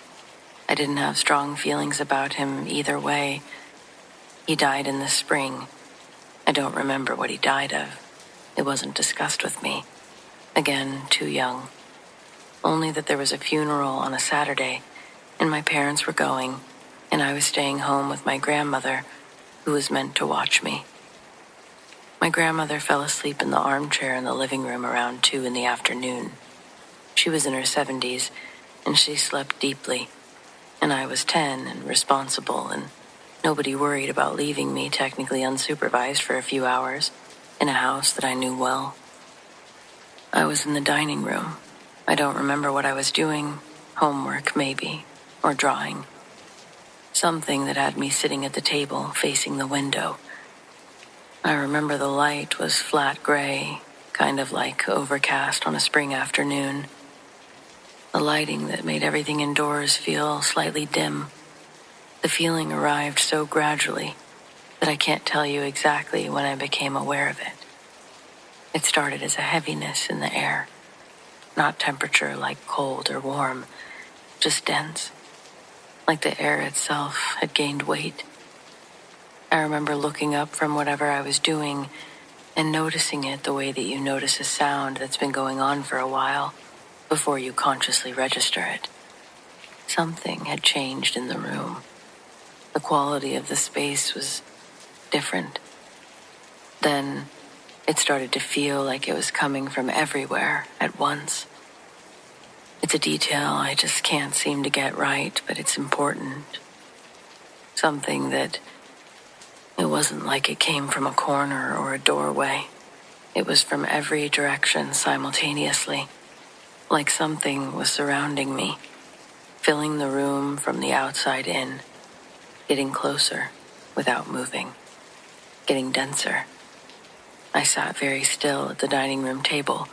I didn't have strong feelings about him either way. He died in the spring. I don't remember what he died of. It wasn't discussed with me. Again, too young. Only that there was a funeral on a Saturday, and my parents were going, and I was staying home with my grandmother, who was meant to watch me. My grandmother fell asleep in the armchair in the living room around 2 in the afternoon. She was in her 70s, and she slept deeply, and I was 10 and responsible, and nobody worried about leaving me technically unsupervised for a few hours in a house that I knew well. I was in the dining room. I don't remember what I was doing. Homework, maybe, or drawing. Something that had me sitting at the table facing the window. I remember the light was flat gray, kind of like overcast on a spring afternoon. A lighting that made everything indoors feel slightly dim. The feeling arrived so gradually that I can't tell you exactly when I became aware of it. It started as a heaviness in the air, not temperature like cold or warm, just dense, like the air itself had gained weight. I remember looking up from whatever I was doing and noticing it the way that you notice a sound that's been going on for a while before you consciously register it. Something had changed in the room. The quality of the space was different. Then it started to feel like it was coming from everywhere at once. It's a detail I just can't seem to get right, but it's important. Something that it wasn't like it came from a corner or a doorway. It was from every direction simultaneously, like something was surrounding me, filling the room from the outside in, getting closer without moving, getting denser. I sat very still at the dining room table,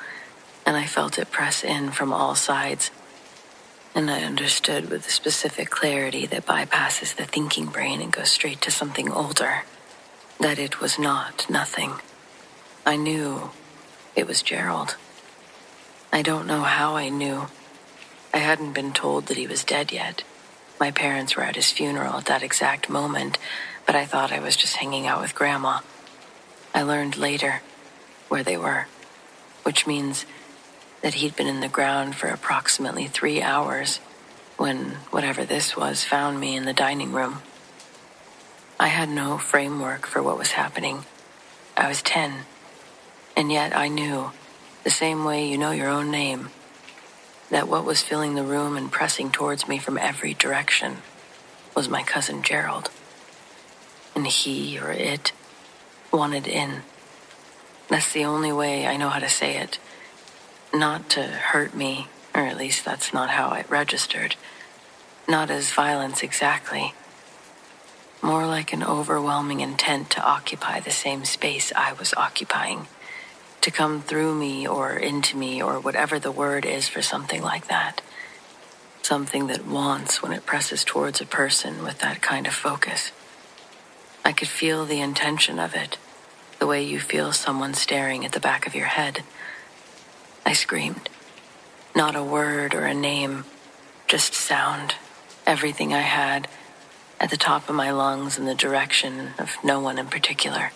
and I felt it press in from all sides, and I understood with a specific clarity that bypasses the thinking brain and goes straight to something older, that it was not nothing. I knew it was Gerald. I don't know how I knew. I hadn't been told that he was dead yet. My parents were at his funeral at that exact moment, but I thought I was just hanging out with Grandma. I learned later where they were, which means that he'd been in the ground for approximately 3 hours, when whatever this was found me in the dining room. I had no framework for what was happening. I was 10, and yet I knew, the same way you know your own name, that what was filling the room and pressing towards me from every direction was my cousin Gerald. And he, or it, wanted in. That's the only way I know how to say it. Not to hurt me, or at least that's not how it registered. Not as violence exactly. More like an overwhelming intent to occupy the same space I was occupying. To come through me or into me or whatever the word is for something like that. Something that wants when it presses towards a person with that kind of focus. I could feel the intention of it, the way you feel someone staring at the back of your head. I screamed. Not a word or a name, just sound. Everything I had, at the top of my lungs in the direction of no one in particular.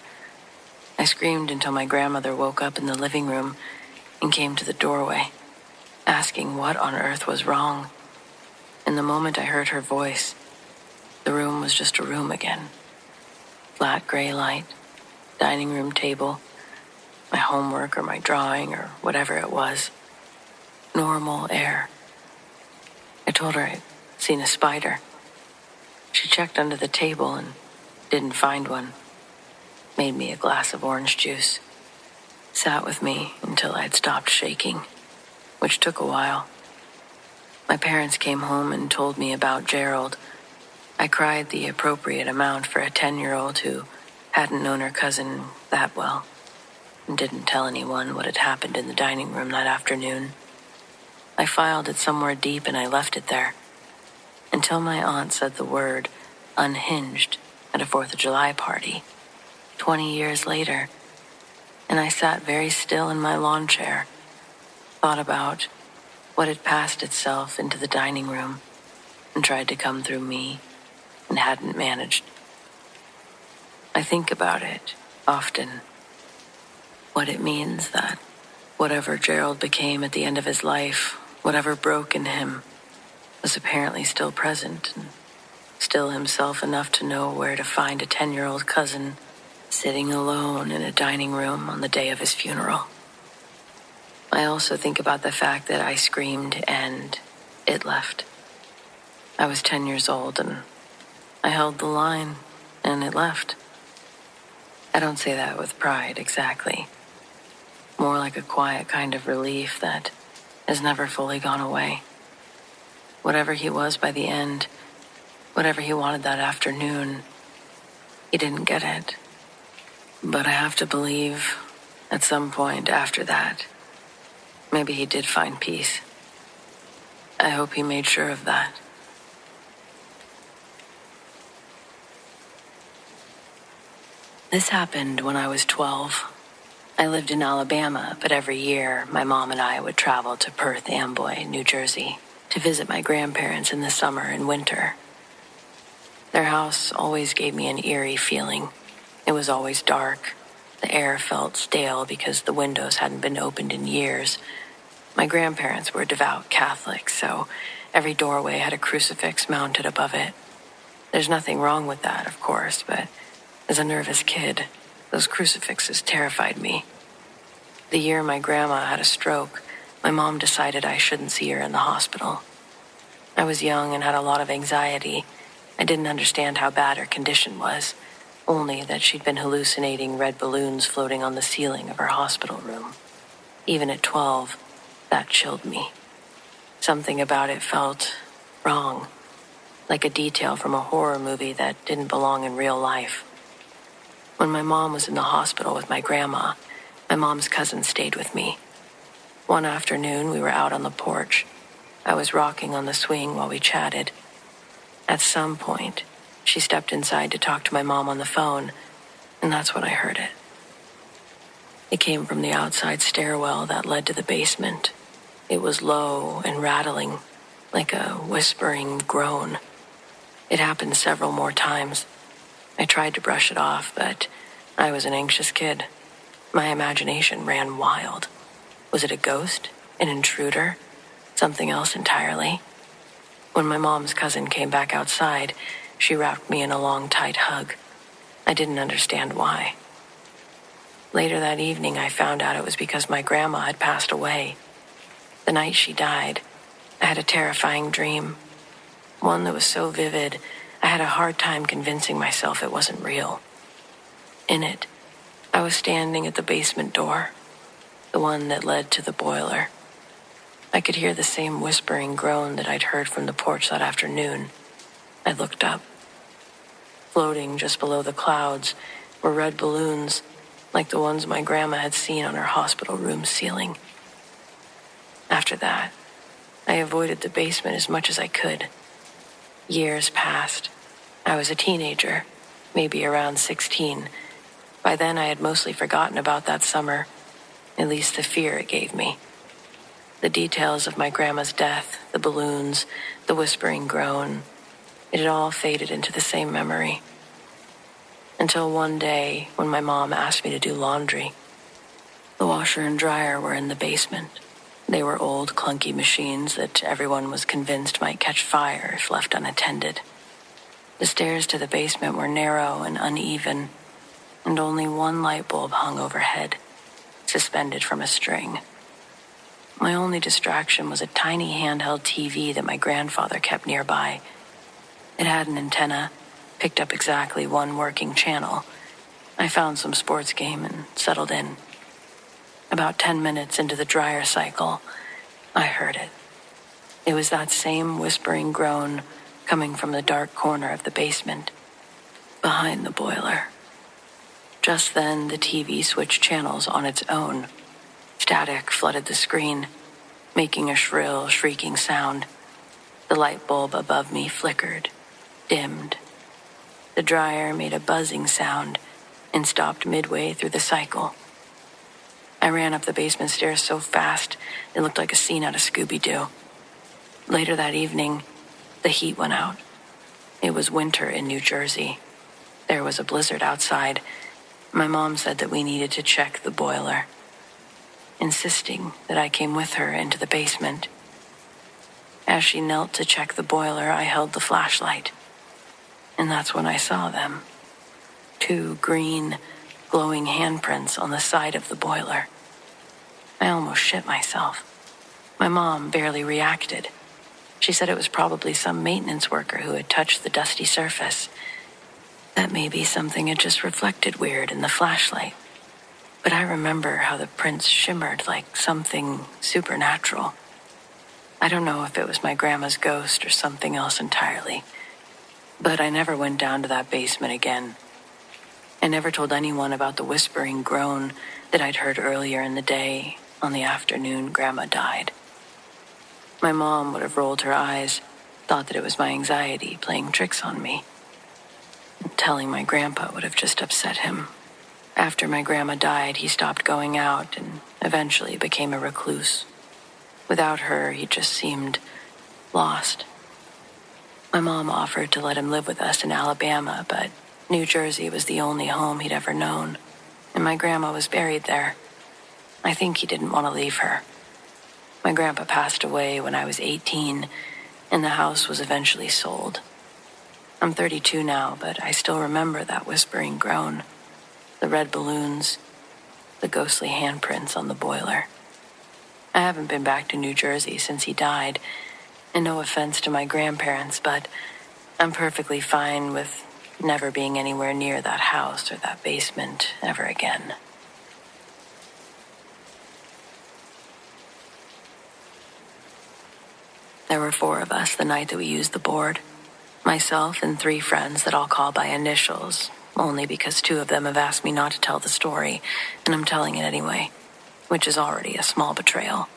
I screamed until my grandmother woke up in the living room and came to the doorway, asking what on earth was wrong. And the moment I heard her voice, the room was just a room again. Flat gray light, dining room table, my homework or my drawing or whatever it was. Normal air. I told her I'd seen a spider. She checked under the table and didn't find one. Made me a glass of orange juice. Sat with me until I'd stopped shaking, which took a while. My parents came home and told me about Gerald. I cried the appropriate amount for a 10-year-old who hadn't known her cousin that well and didn't tell anyone what had happened in the dining room that afternoon. I filed it somewhere deep and I left it there until my aunt said the word unhinged at a 4th of July party 20 years later, and I sat very still in my lawn chair, thought about what had passed itself into the dining room and tried to come through me and hadn't managed. I think about it often, what it means that whatever Gerald became at the end of his life, whatever broke in him, was apparently still present and still himself enough to know where to find a 10-year-old cousin sitting alone in a dining room on the day of his funeral. I also think about the fact that I screamed and it left. I was 10 years old and I held the line and it left. I don't say that with pride exactly. More like a quiet kind of relief that has never fully gone away. Whatever he was by the end, whatever he wanted that afternoon, he didn't get it. But I have to believe, at some point after that, maybe he did find peace. I hope he made sure of that. This happened when I was 12. I lived in Alabama, but every year my mom and I would travel to Perth Amboy, New Jersey, to visit my grandparents in the summer and winter. Their house always gave me an eerie feeling. It was always dark. The air felt stale because the windows hadn't been opened in years. My grandparents were devout Catholics, so every doorway had a crucifix mounted above it. There's nothing wrong with that, of course, but as a nervous kid, those crucifixes terrified me. The year my grandma had a stroke, my mom decided I shouldn't see her in the hospital. I was young and had a lot of anxiety. I didn't understand how bad her condition was. Only that she'd been hallucinating red balloons floating on the ceiling of her hospital room. Even at 12, that chilled me. Something about it felt wrong, like a detail from a horror movie that didn't belong in real life. When my mom was in the hospital with my grandma, my mom's cousin stayed with me. One afternoon, we were out on the porch. I was rocking on the swing while we chatted. At some point, she stepped inside to talk to my mom on the phone, and that's when I heard it. It came from the outside stairwell that led to the basement. It was low and rattling, like a whispering groan. It happened several more times. I tried to brush it off, but I was an anxious kid. My imagination ran wild. Was it a ghost? An intruder? Something else entirely? When my mom's cousin came back outside, she wrapped me in a long, tight hug. I didn't understand why. Later that evening, I found out it was because my grandma had passed away. The night she died, I had a terrifying dream. One that was so vivid, I had a hard time convincing myself it wasn't real. In it, I was standing at the basement door, the one that led to the boiler. I could hear the same whispering groan that I'd heard from the porch that afternoon. I looked up. Floating just below the clouds were red balloons, like the ones my grandma had seen on her hospital room ceiling. After that, I avoided the basement as much as I could. Years passed. I was a teenager, maybe around 16. By then, I had mostly forgotten about that summer, at least the fear it gave me. The details of my grandma's death, the balloons, the whispering groan, it had all faded into the same memory. Until one day, when my mom asked me to do laundry. The washer and dryer were in the basement. They were old, clunky machines that everyone was convinced might catch fire if left unattended. The stairs to the basement were narrow and uneven, and only one light bulb hung overhead, suspended from a string. My only distraction was a tiny handheld TV that my grandfather kept nearby. It had an antenna, picked up exactly one working channel. I found some sports game and settled in. About 10 minutes into the dryer cycle, I heard it. It was that same whispering groan coming from the dark corner of the basement, behind the boiler. Just then, the TV switched channels on its own. Static flooded the screen, making a shrill, shrieking sound. The light bulb above me flickered, dimmed. The dryer made a buzzing sound and stopped midway through the cycle. I ran up the basement stairs so fast, it looked like a scene out of Scooby-Doo. Later that evening, the heat went out. It was winter in New Jersey. There was a blizzard outside. My mom said that we needed to check the boiler, insisting that I came with her into the basement. As she knelt to check the boiler, I held the flashlight. And that's when I saw them. 2 green, glowing handprints on the side of the boiler. I almost shit myself. My mom barely reacted. She said it was probably some maintenance worker who had touched the dusty surface. That maybe something had just reflected weird in the flashlight. But I remember how the prints shimmered like something supernatural. I don't know if it was my grandma's ghost or something else entirely. But I never went down to that basement again. I never told anyone about the whispering groan that I'd heard earlier in the day on the afternoon Grandma died. My mom would have rolled her eyes, thought that it was my anxiety playing tricks on me. Telling my grandpa would have just upset him. After my grandma died, he stopped going out and eventually became a recluse. Without her, he just seemed lost. My mom offered to let him live with us in Alabama, but New Jersey was the only home he'd ever known, and my grandma was buried there. I think he didn't want to leave her. My grandpa passed away when I was 18, and the house was eventually sold. I'm 32 now, but I still remember that whispering groan, the red balloons, the ghostly handprints on the boiler. I haven't been back to New Jersey since he died, and no offense to my grandparents, but I'm perfectly fine with never being anywhere near that house or that basement ever again. There were 4 of us the night that we used the board. Myself and 3 friends that I'll call by initials, only because 2 of them have asked me not to tell the story, and I'm telling it anyway, which is already a small betrayal.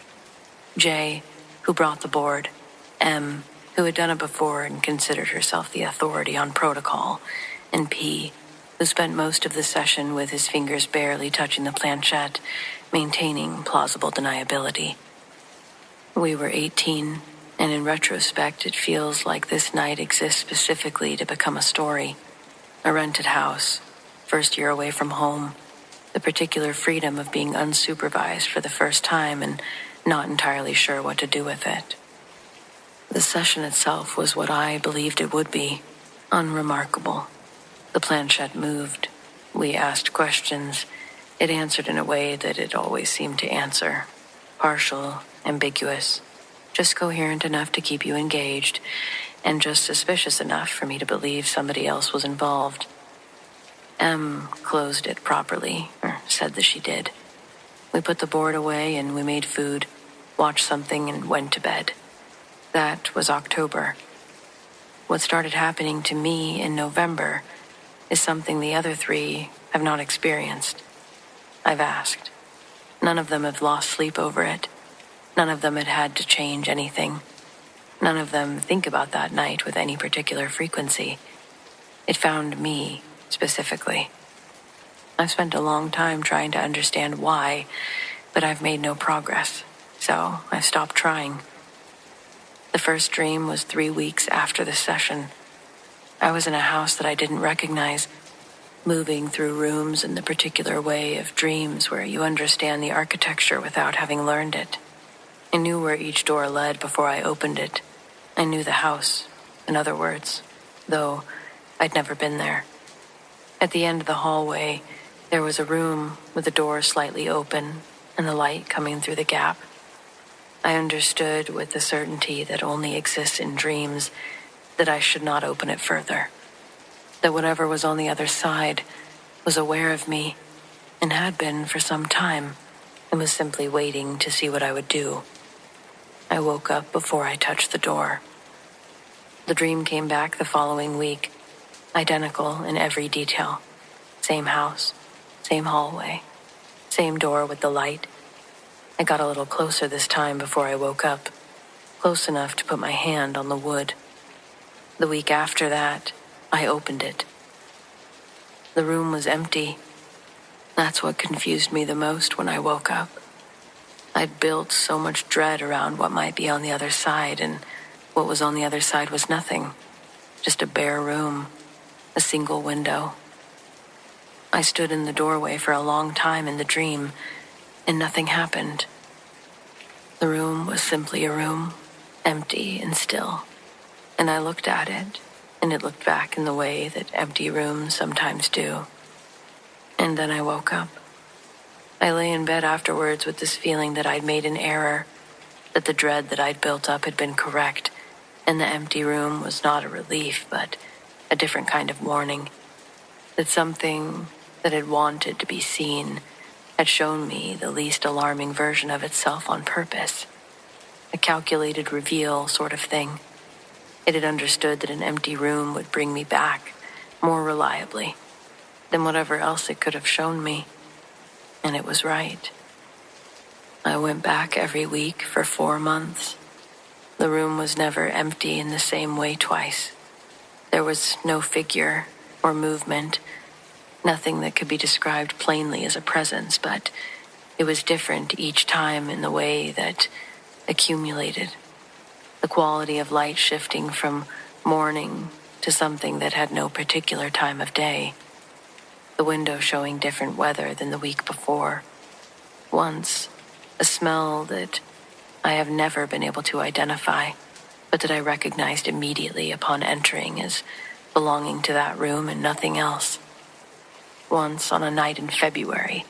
J, who brought the board. M, who had done it before and considered herself the authority on protocol, and P, who spent most of the session with his fingers barely touching the planchette, maintaining plausible deniability. We were 18, and in retrospect, it feels like this night exists specifically to become a story. A rented house, first year away from home, the particular freedom of being unsupervised for the first time and not entirely sure what to do with it. The session itself was what I believed it would be, unremarkable. The planchette moved. We asked questions. It answered in a way that it always seemed to answer. Partial, ambiguous, just coherent enough to keep you engaged, and just suspicious enough for me to believe somebody else was involved. M closed it properly, or said that she did. We put the board away and we made food, watched something, and went to bed. That was October. What started happening to me in November is something the other three have not experienced. I've asked. None of them have lost sleep over it. None of them had had to change anything. None of them think about that night with any particular frequency. It found me, specifically. I've spent a long time trying to understand why, but I've made no progress, so I've stopped trying. The first dream was 3 weeks after the session. I was in a house that I didn't recognize, moving through rooms in the particular way of dreams where you understand the architecture without having learned it. I knew where each door led before I opened it. I knew the house, in other words, though I'd never been there. At the end of the hallway, there was a room with the door slightly open and the light coming through the gap. I understood with the certainty that only exists in dreams that I should not open it further. That whatever was on the other side was aware of me and had been for some time and was simply waiting to see what I would do. I woke up before I touched the door. The dream came back the following week, identical in every detail. Same house, same hallway, same door with the light. I got a little closer this time before I woke up, close enough to put my hand on the wood. The week after that, I opened it. The room was empty. That's what confused me the most when I woke up. I'd built so much dread around what might be on the other side, and what was on the other side was nothing. Just a bare room, a single window. I stood in the doorway for a long time in the dream, and nothing happened. The room was simply a room, empty and still. And I looked at it, and it looked back in the way that empty rooms sometimes do. And then I woke up. I lay in bed afterwards with this feeling that I'd made an error, that the dread that I'd built up had been correct, and the empty room was not a relief, but a different kind of warning. That something that had wanted to be seen had shown me the least alarming version of itself on purpose. A calculated reveal sort of thing. It had understood that an empty room would bring me back more reliably than whatever else it could have shown me. And it was right. I went back every week for 4 months. The room was never empty in the same way twice. There was no figure or movement, nothing that could be described plainly as a presence, but it was different each time in the way that accumulated. The quality of light shifting from morning to something that had no particular time of day. The window showing different weather than the week before. Once, a smell that I have never been able to identify, but that I recognized immediately upon entering as belonging to that room and nothing else. Once, on a night in February,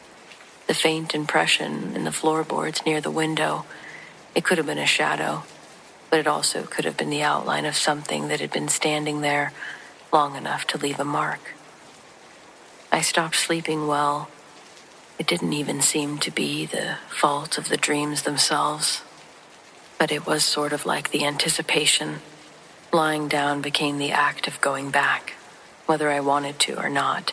the faint impression in the floorboards near the window, it could have been a shadow, but it also could have been the outline of something that had been standing there long enough to leave a mark. I stopped sleeping well. It didn't even seem to be the fault of the dreams themselves, but it was sort of like the anticipation. Lying down became the act of going back, whether I wanted to or not.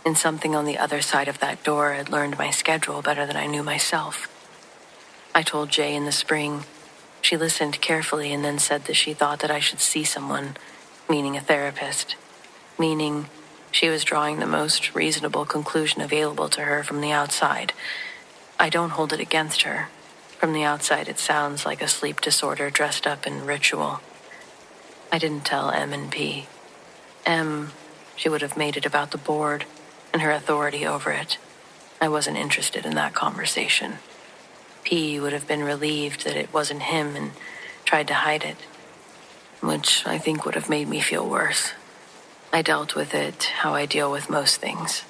And something on the other side of that door had learned my schedule better than I knew myself. I told Jay in the spring. She listened carefully and then said that she thought that I should see someone, meaning a therapist, meaning she was drawing the most reasonable conclusion available to her from the outside. I don't hold it against her. From the outside, it sounds like a sleep disorder dressed up in ritual. I didn't tell M and P. M, she would have made it about the board and her authority over it. I wasn't interested in that conversation. P would have been relieved that it wasn't him and tried to hide it. which I think would have made me feel worse. I dealt with it how I deal with most things.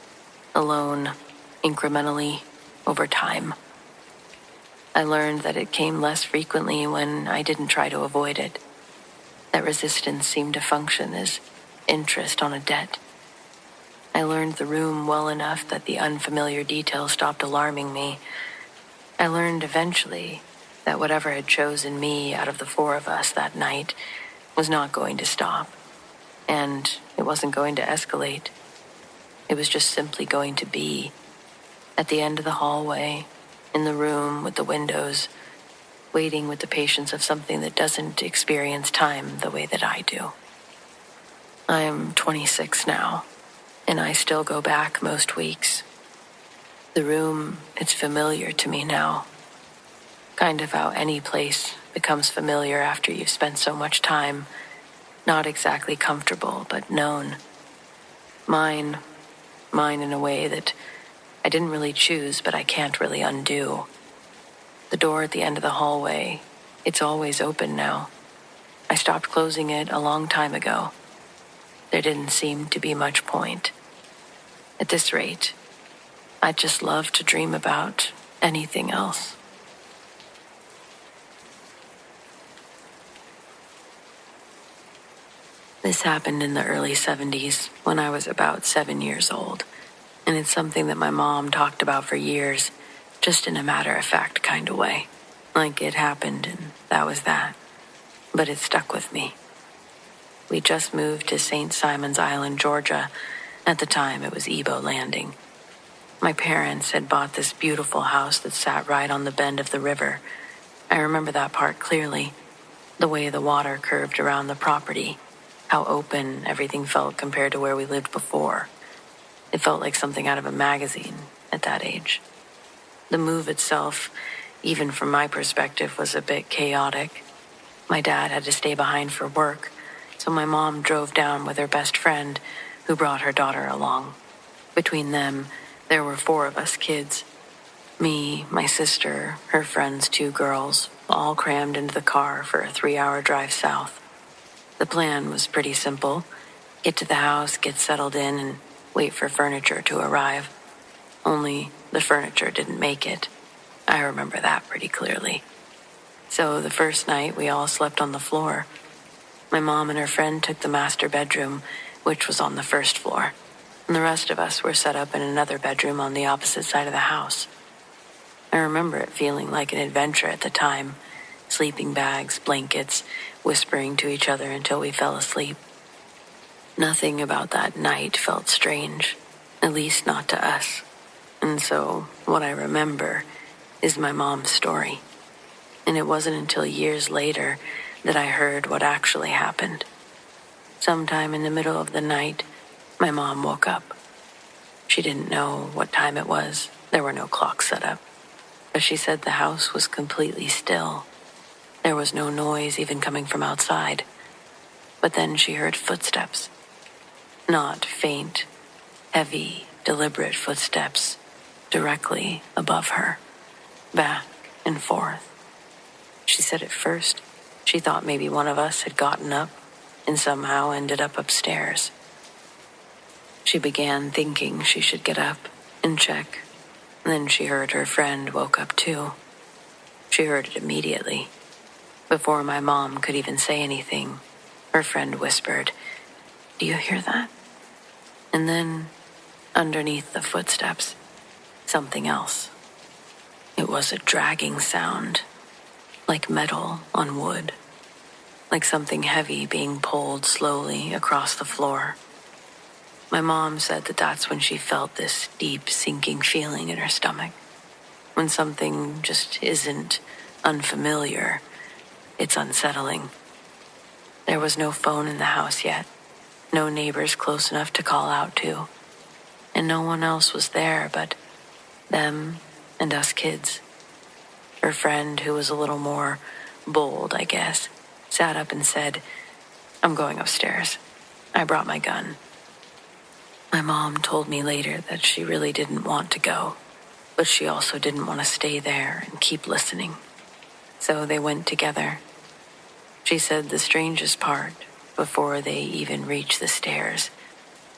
Alone, incrementally, over time. I learned that it came less frequently when I didn't try to avoid it. That resistance seemed to function as interest on a debt. I learned the room well enough that the unfamiliar details stopped alarming me. I learned eventually that whatever had chosen me out of the four of us that night was not going to stop, and it wasn't going to escalate. It was just simply going to be at the end of the hallway, in the room with the windows, waiting with the patience of something that doesn't experience time the way that I do. I am 26 now, and I still go back most weeks. The room, it's familiar to me now. Kind of how any place becomes familiar after you've spent so much time. Not exactly comfortable, but known. Mine in a way that I didn't really choose, but I can't really undo. The door at the end of the hallway, it's always open now. I stopped closing it a long time ago. There didn't seem to be much point. At this rate, I'd just love to dream about anything else. This happened in the early 70s when I was about 7 years old. And it's something that my mom talked about for years, just in a matter-of-fact kind of way. Like it happened and that was that. But it stuck with me. We just moved to St. Simon's Island, Georgia. At the time, it was Ebo Landing. My parents had bought this beautiful house that sat right on the bend of the river. I remember that part clearly. The way the water curved around the property. How open everything felt compared to where we lived before. It felt like something out of a magazine at that age. The move itself, even from my perspective, was a bit chaotic. My dad had to stay behind for work, so my mom drove down with her best friend, who brought her daughter along. Between them, there were 4 of us kids. Me, my sister, her friends, 2 girls, all crammed into the car for a 3-hour drive south. The plan was pretty simple. Get to the house, get settled in, and wait for furniture to arrive. Only the furniture didn't make it. I remember that pretty clearly. So the first night, we all slept on the floor. My mom and her friend took the master bedroom, which was on the first floor, and the rest of us were set up in another bedroom on the opposite side of the house. I remember it feeling like an adventure at the time. Sleeping bags, blankets, whispering to each other until we fell asleep. Nothing about that night felt strange, at least not to us. And so, what I remember is my mom's story. And it wasn't until years later that I heard what actually happened. Sometime in the middle of the night, my mom woke up. She didn't know what time it was. There were no clocks set up. But she said the house was completely still. There was no noise even coming from outside. But then she heard footsteps. Not faint, heavy, deliberate footsteps directly above her, back and forth. She said at first she thought maybe one of us had gotten up and somehow ended up upstairs. She began thinking she should get up and check. Then she heard her friend woke up too. She heard it immediately. Before my mom could even say anything, her friend whispered, "Do you hear that?" And then, underneath the footsteps, something else. It was a dragging sound, like metal on wood, like something heavy being pulled slowly across the floor. My mom said that that's when she felt this deep sinking feeling in her stomach. When something just isn't unfamiliar, it's unsettling. There was no phone in the house yet, no neighbors close enough to call out to, and no one else was there but them and us kids. Her friend, who was a little more bold, I guess, sat up and said, "I'm going upstairs. I brought my gun." My mom told me later that she really didn't want to go, but she also didn't want to stay there and keep listening. So they went together. She said the strangest part, before they even reached the stairs,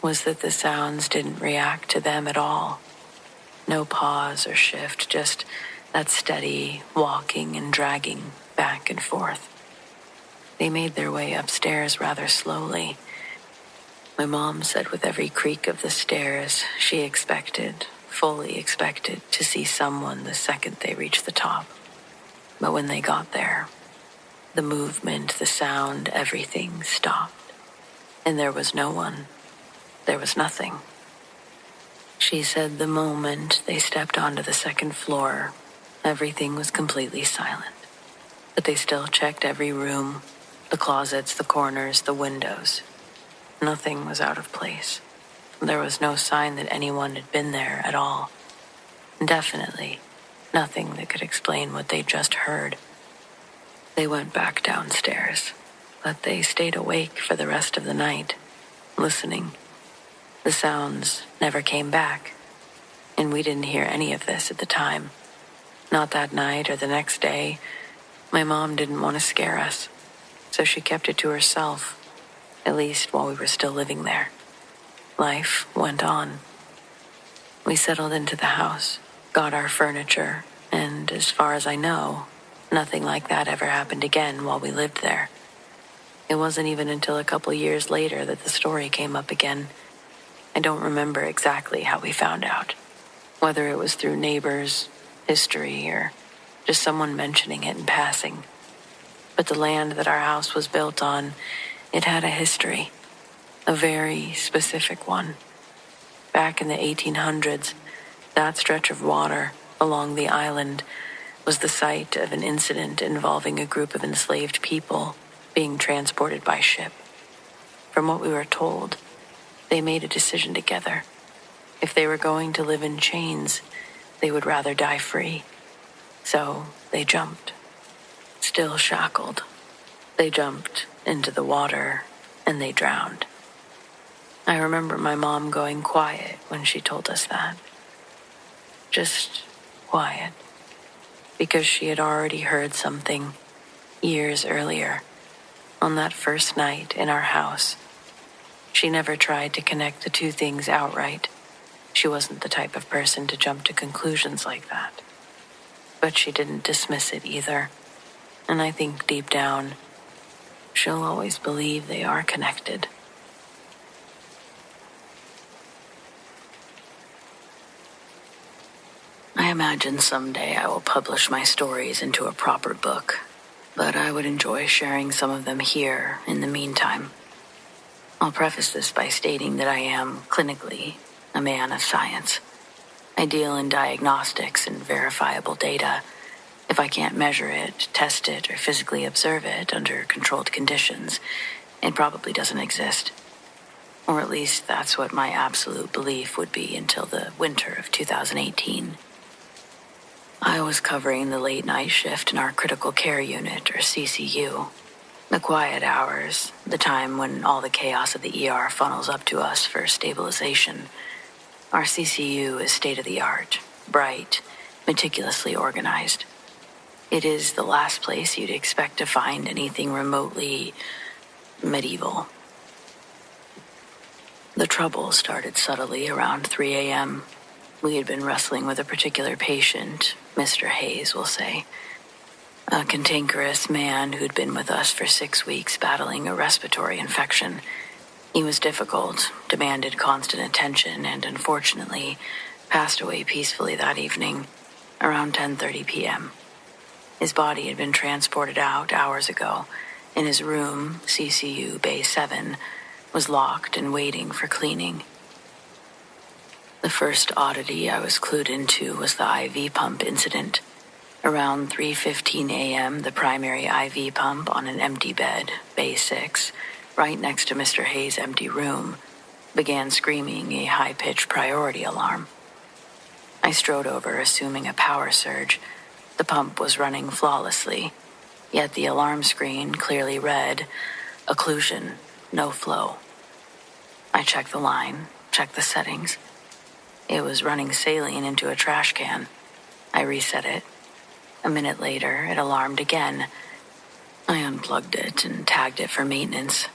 was that the sounds didn't react to them at all. No pause or shift, just that steady walking and dragging back and forth. They made their way upstairs rather slowly. My mom said with every creak of the stairs, she fully expected, to see someone the second they reached the top. But when they got there, the movement, the sound, everything stopped. And there was no one. There was nothing. She said the moment they stepped onto the second floor, everything was completely silent. But they still checked every room, the closets, the corners, the windows. Nothing was out of place. There was no sign that anyone had been there at all. Definitely nothing that could explain what they just heard. They went back downstairs, but they stayed awake for the rest of the night, listening. The sounds never came back, and we didn't hear any of this at the time. Not that night or the next day. My mom didn't want to scare us, so she kept it to herself, at least while we were still living there. Life went on. We settled into the house, got our furniture, and as far as I know, nothing like that ever happened again while we lived there. It wasn't even until a couple years later that the story came up again. I don't remember exactly how we found out, whether it was through neighbors, history, or just someone mentioning it in passing. But the land that our house was built on, it had a history, a very specific one. Back in the 1800s, that stretch of water along the island was the site of an incident involving a group of enslaved people being transported by ship. From what we were told, they made a decision together. If they were going to live in chains, they would rather die free. So they jumped. Still shackled, they jumped into the water and they drowned. I remember my mom going quiet when she told us that. Just quiet. Because she had already heard something years earlier, on that first night in our house. She never tried to connect the two things outright. She wasn't the type of person to jump to conclusions like that. But she didn't dismiss it either. And I think deep down, she'll always believe they are connected. I imagine someday I will publish my stories into a proper book, but I would enjoy sharing some of them here in the meantime. I'll preface this by stating that I am, clinically, a man of science. I deal in diagnostics and verifiable data. If I can't measure it, test it, or physically observe it under controlled conditions, it probably doesn't exist. Or at least that's what my absolute belief would be until the winter of 2018. I was covering the late night shift in our critical care unit, or CCU. The quiet hours, the time when all the chaos of the ER funnels up to us for stabilization. Our CCU is state-of-the-art, bright, meticulously organized. It is the last place you'd expect to find anything remotely medieval. The trouble started subtly around 3 a.m. We had been wrestling with a particular patient, Mr. Hayes will say. A cantankerous man who'd been with us for 6 weeks battling a respiratory infection. He was difficult, demanded constant attention, and unfortunately passed away peacefully that evening, around 10:30 p.m. His body had been transported out hours ago, and his room, CCU Bay 7, was locked and waiting for cleaning. The first oddity I was clued into was the IV pump incident. Around 3:15 a.m., the primary IV pump on an empty bed, Bay 6, right next to Mr. Hayes' empty room, began screaming a high-pitched priority alarm. I strode over, assuming a power surge. The pump was running flawlessly, yet the alarm screen clearly read, occlusion, no flow. I checked the line, checked the settings. It was running saline into a trash can. I reset it. A minute later, it alarmed again. I unplugged unplugged it and tagged it for maintenance.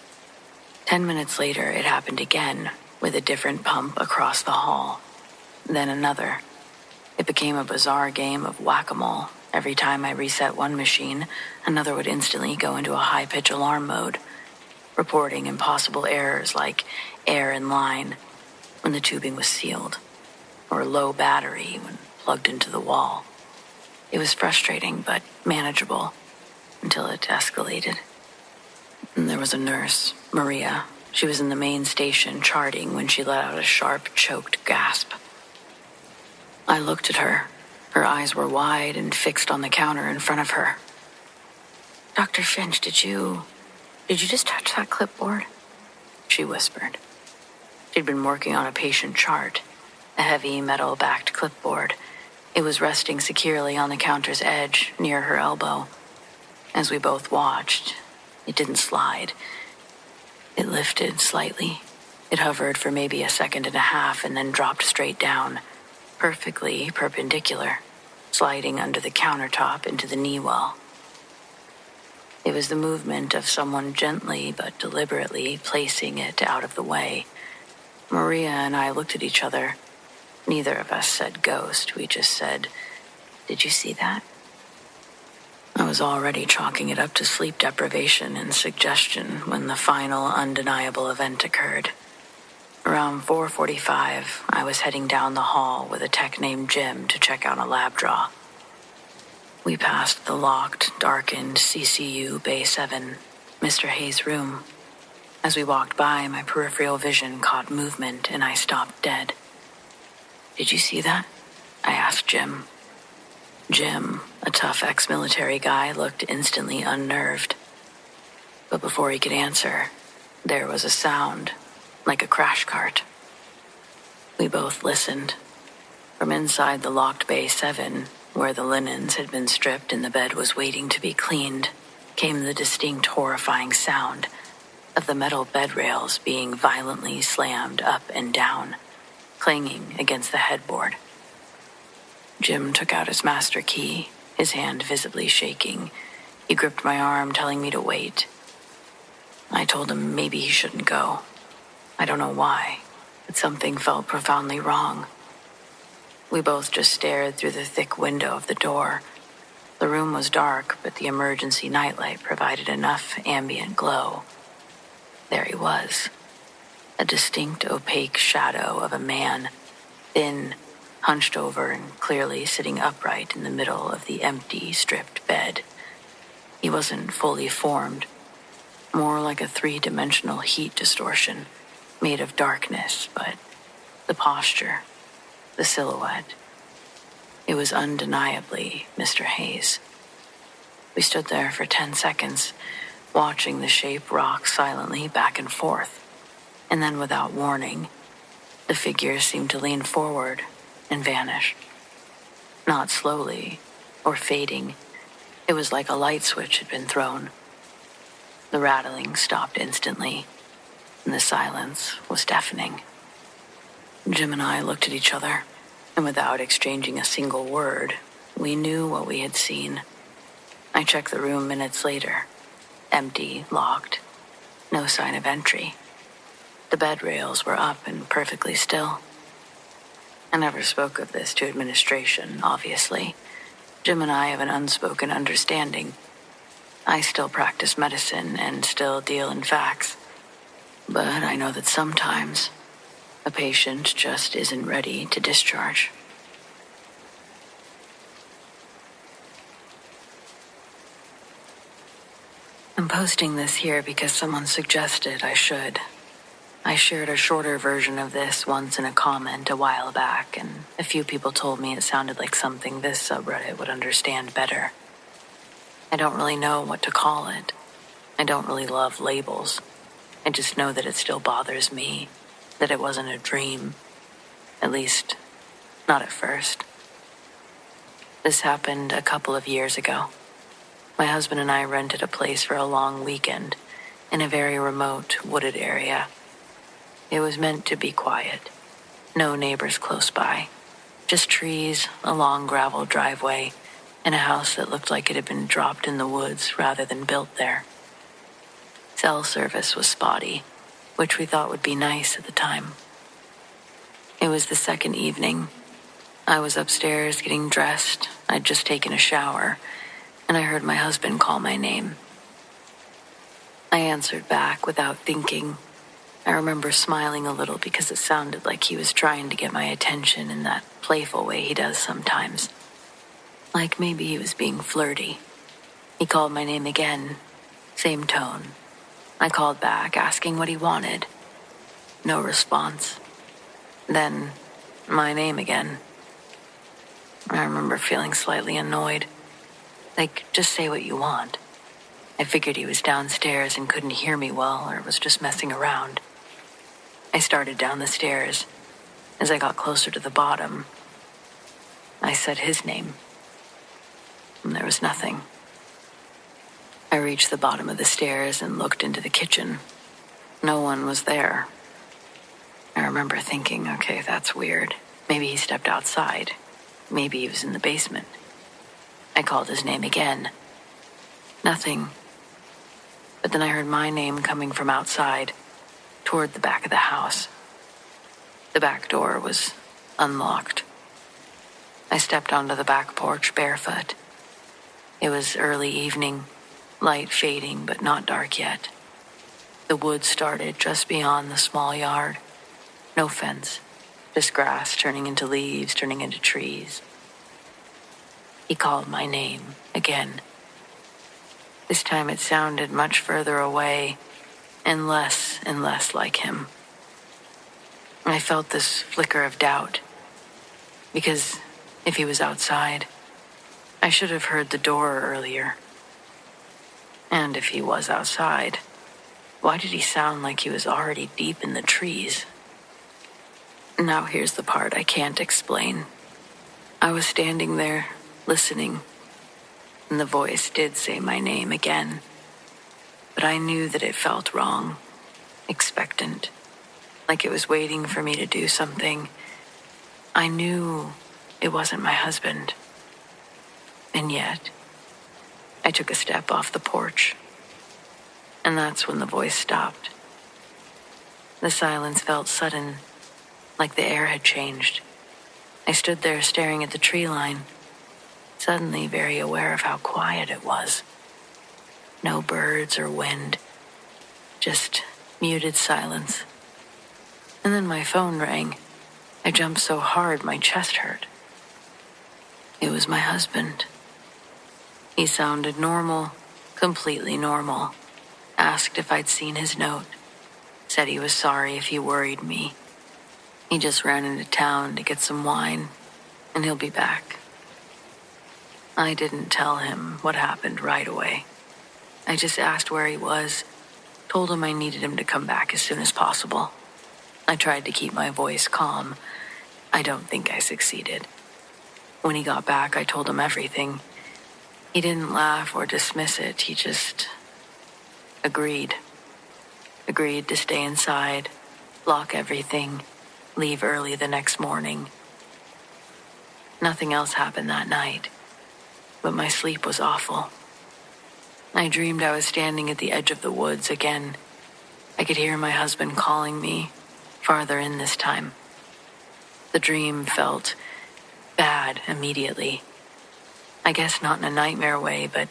10 minutes later, it happened again, with a different pump across the hall. Then another. It became a bizarre game of whack-a-mole. Every time I reset one machine, another would instantly go into a high-pitch alarm mode, reporting impossible errors like air in line when the tubing was sealed, or low battery when plugged into the wall. It was frustrating, but manageable, until it escalated. And there was a nurse, Maria. She was in the main station charting when she let out a sharp, choked gasp. I looked at her. Her eyes were wide and fixed on the counter in front of her. "Dr. Finch, did you just touch that clipboard?" She whispered. She'd been working on a patient chart, a heavy metal-backed clipboard. It was resting securely on the counter's edge, near her elbow. As we both watched, it didn't slide. It lifted slightly. It hovered for maybe a second and a half and then dropped straight down, perfectly perpendicular, sliding under the countertop into the knee wall. It was the movement of someone gently but deliberately placing it out of the way. Maria and I looked at each other. Neither of us said ghost. We just said, "Did you see that?" I was already chalking it up to sleep deprivation and suggestion when the final undeniable event occurred. Around 4:45, I was heading down the hall with a tech named Jim to check out a lab draw. We passed the locked, darkened CCU Bay 7, Mr. Hayes' room. As we walked by, my peripheral vision caught movement and I stopped dead. "Did you see that?" I asked Jim. Jim, a tough ex-military guy, looked instantly unnerved. But before he could answer, there was a sound, like a crash cart. We both listened. From inside the locked Bay 7, where the linens had been stripped and the bed was waiting to be cleaned, came the distinct, horrifying sound of the metal bed rails being violently slammed up and down, clanging against the headboard. Jim took out his master key, his hand visibly shaking. He gripped my arm, telling me to wait. I told him maybe he shouldn't go. I don't know why, but something felt profoundly wrong. We both just stared through the thick window of the door. The room was dark, but the emergency nightlight provided enough ambient glow. There he was, a distinct opaque shadow of a man, thin, hunched over and clearly sitting upright in the middle of the empty, stripped bed. He wasn't fully formed, more like a three-dimensional heat distortion, made of darkness, but the posture, the silhouette, it was undeniably Mr. Hayes. We stood there for 10 seconds, watching the shape rock silently back and forth, and then without warning, the figure seemed to lean forward and vanish. Not slowly or fading. It was like a light switch had been thrown. The rattling stopped instantly, and the silence was deafening. Jim and I looked at each other, and without exchanging a single word, we knew what we had seen. I checked the room minutes later. Empty, locked, no sign of entry. The bed rails were up and perfectly still. I never spoke of this to administration, obviously. Jim and I have an unspoken understanding. I still practice medicine and still deal in facts. But I know that sometimes a patient just isn't ready to discharge. I'm posting this here because someone suggested I should. I shared a shorter version of this once in a comment a while back, and a few people told me it sounded like something this subreddit would understand better. I don't really know what to call it. I don't really love labels. I just know that it still bothers me, that it wasn't a dream. At least, not at first. This happened a couple of years ago. My husband and I rented a place for a long weekend in a very remote, wooded area. It was meant to be quiet. No neighbors close by. Just trees, a long gravel driveway, and a house that looked like it had been dropped in the woods rather than built there. Cell service was spotty, which we thought would be nice at the time. It was the second evening. I was upstairs getting dressed. I'd just taken a shower, and I heard my husband call my name. I answered back without thinking. I remember smiling a little because it sounded like he was trying to get my attention in that playful way he does sometimes. Like maybe he was being flirty. He called my name again, same tone. I called back, asking what he wanted. No response. Then, my name again. I remember feeling slightly annoyed. Like, just say what you want. I figured he was downstairs and couldn't hear me well or was just messing around. I started down the stairs. As I got closer to the bottom, I said his name. And there was nothing. I reached the bottom of the stairs and looked into the kitchen. No one was there. I remember thinking, okay, that's weird. Maybe he stepped outside. Maybe he was in the basement. I called his name again. Nothing. But then I heard my name coming from outside, toward the back of the house. The back door was unlocked. I stepped onto the back porch barefoot. It was early evening, light fading but not dark yet. The woods started just beyond the small yard. No fence, just grass turning into leaves, turning into trees. He called my name again. This time it sounded much further away and less like him. I felt this flicker of doubt, because if he was outside, I should have heard the door earlier. And if he was outside, why did he sound like he was already deep in the trees? Now here's the part I can't explain. I was standing there, listening, and the voice did say my name again. But I knew that it felt wrong, expectant, like it was waiting for me to do something. I knew it wasn't my husband. And yet, I took a step off the porch, and that's when the voice stopped. The silence felt sudden, like the air had changed. I stood there staring at the tree line, suddenly very aware of how quiet it was. No birds or wind, just muted silence. And then my phone rang. I jumped so hard my chest hurt. It was my husband. He sounded normal, completely normal. Asked if I'd seen his note. Said he was sorry if he worried me. He just ran into town to get some wine, and he'll be back. I didn't tell him what happened right away. I just asked where he was, told him I needed him to come back as soon as possible. I tried to keep my voice calm. I don't think I succeeded. When he got back, I told him everything. He didn't laugh or dismiss it. He just agreed. Agreed to stay inside, lock everything, leave early the next morning. Nothing else happened that night, but my sleep was awful. I dreamed I was standing at the edge of the woods again. I could hear my husband calling me, farther in this time. The dream felt bad immediately. I guess not in a nightmare way, but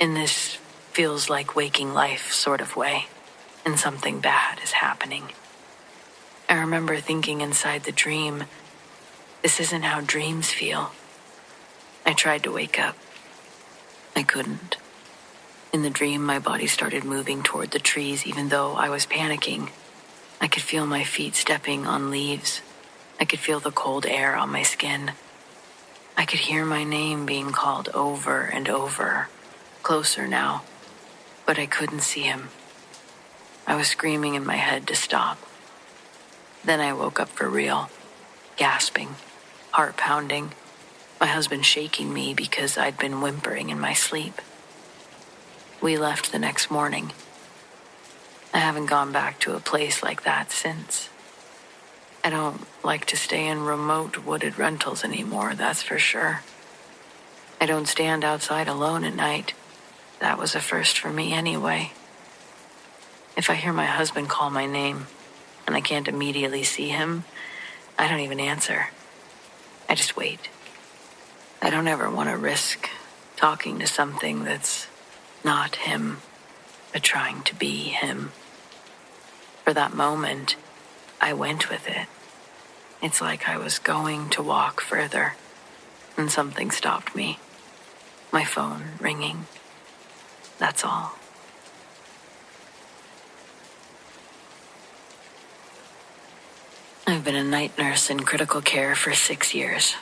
in this feels like waking life sort of way, and something bad is happening. I remember thinking inside the dream, this isn't how dreams feel. I tried to wake up. I couldn't. In the dream, my body started moving toward the trees even though I was panicking. I could feel my feet stepping on leaves. I could feel the cold air on my skin. I could hear my name being called over and over, closer now, but I couldn't see him. I was screaming in my head to stop. Then I woke up for real, gasping, heart pounding, my husband shaking me because I'd been whimpering in my sleep. We left the next morning. I haven't gone back to a place like that since. I don't like to stay in remote wooded rentals anymore, that's for sure. I don't stand outside alone at night. That was a first for me anyway. If I hear my husband call my name and I can't immediately see him, I don't even answer. I just wait. I don't ever want to risk talking to something that's not him, but trying to be him. For that moment, I went with it. It's like I was going to walk further, and something stopped me. My phone ringing. That's all. I've been a night nurse in critical care for 6 years.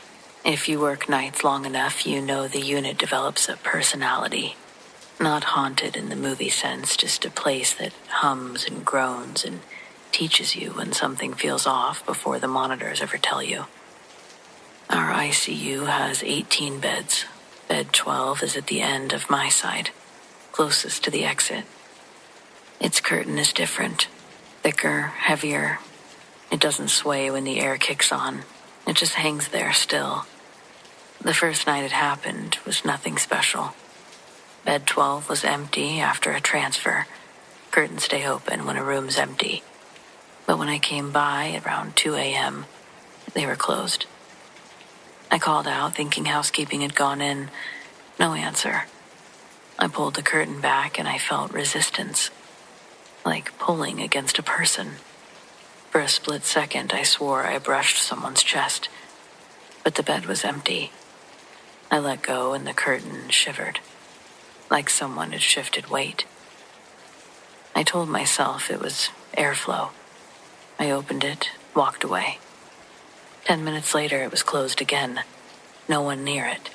If you work nights long enough, you know the unit develops a personality. Not haunted in the movie sense, just a place that hums and groans and teaches you when something feels off before the monitors ever tell you. Our ICU has 18 beds. Bed 12 is at the end of my side, closest to the exit. Its curtain is different, thicker, heavier. It doesn't sway when the air kicks on. It just hangs there still. The first night it happened was nothing special. Bed 12 was empty after a transfer. Curtains stay open when a room's empty. But when I came by around 2 a.m., they were closed. I called out thinking housekeeping had gone in. No answer. I pulled the curtain back and I felt resistance, like pulling against a person. For a split second, I swore I brushed someone's chest, but the bed was empty. I let go and the curtain shivered, like someone had shifted weight. I told myself it was airflow. I opened it, walked away. 10 minutes later, it was closed again. No one near it.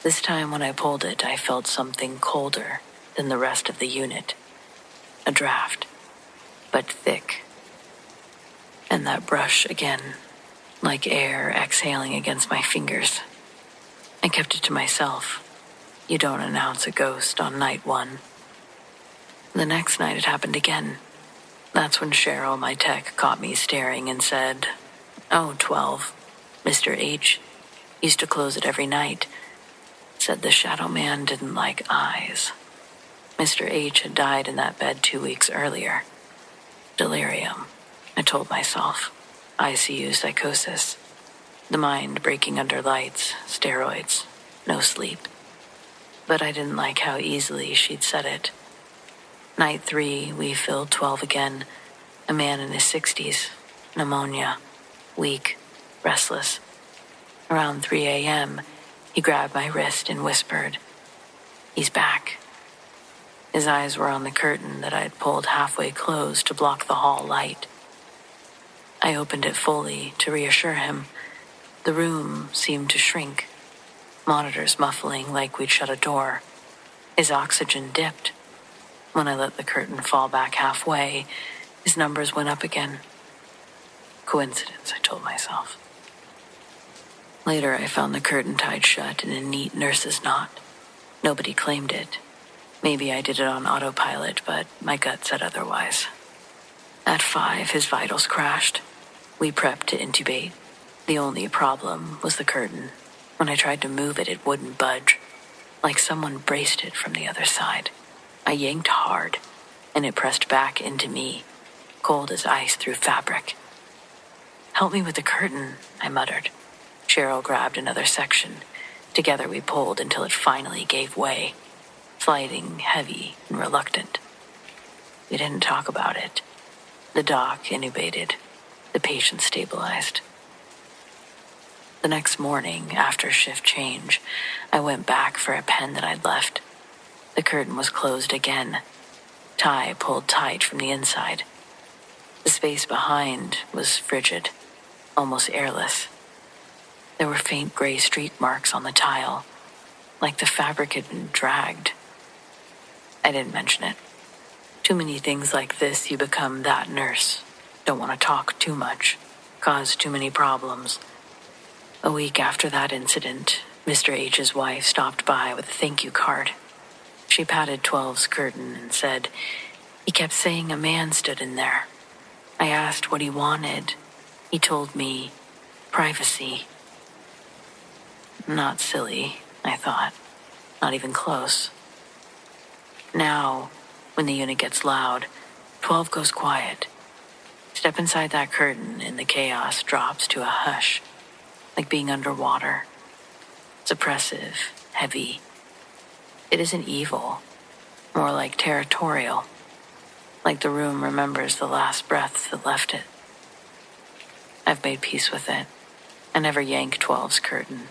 This time when I pulled it, I felt something colder than the rest of the unit. A draft, but thick. And that brush again, like air exhaling against my fingers. I kept it to myself. You don't announce a ghost on night 1. The next night it happened again. That's when Cheryl, my tech, caught me staring and said, "Oh, 12. Mr. H used to close it every night. Said the shadow man didn't like eyes. Mr. H had died in that bed 2 weeks earlier. Delirium, I told myself. ICU psychosis. The mind breaking under lights, steroids, no sleep." But I didn't like how easily she'd said it. Night 3, we filled 12 again. A man in his 60s, pneumonia, weak, restless. Around 3 a.m., he grabbed my wrist and whispered, "He's back." His eyes were on the curtain that I'd pulled halfway closed to block the hall light. I opened it fully to reassure him. The room seemed to shrink, monitors muffling like we'd shut a door. His oxygen dipped. When I let the curtain fall back halfway, his numbers went up again. Coincidence, I told myself. Later, I found the curtain tied shut in a neat nurse's knot. Nobody claimed it. Maybe I did it on autopilot, but my gut said otherwise. At 5, his vitals crashed. We prepped to intubate. The only problem was the curtain. When I tried to move it, it wouldn't budge, like someone braced it from the other side. I yanked hard, and it pressed back into me, cold as ice through fabric. "Help me with the curtain," I muttered. Cheryl grabbed another section. Together we pulled until it finally gave way, sliding heavy and reluctant. We didn't talk about it. The doc intubated. The patient stabilized. The next morning, after shift change, I went back for a pen that I'd left. The curtain was closed again. Tie pulled tight from the inside. The space behind was frigid, almost airless. There were faint gray streak marks on the tile, like the fabric had been dragged. I didn't mention it. Too many things like this, you become that nurse. Don't want to talk too much, cause too many problems. A week after that incident, Mr. H's wife stopped by with a thank you card. She patted 12's curtain and said, "He kept saying a man stood in there. I asked what he wanted. He told me, privacy." Not silly, I thought. Not even close. Now, when the unit gets loud, 12 goes quiet. Step inside that curtain and the chaos drops to a hush, like being underwater. It's oppressive, heavy. It isn't evil, more like territorial, like the room remembers the last breaths that left it. I've made peace with it. I never yank 12's curtain.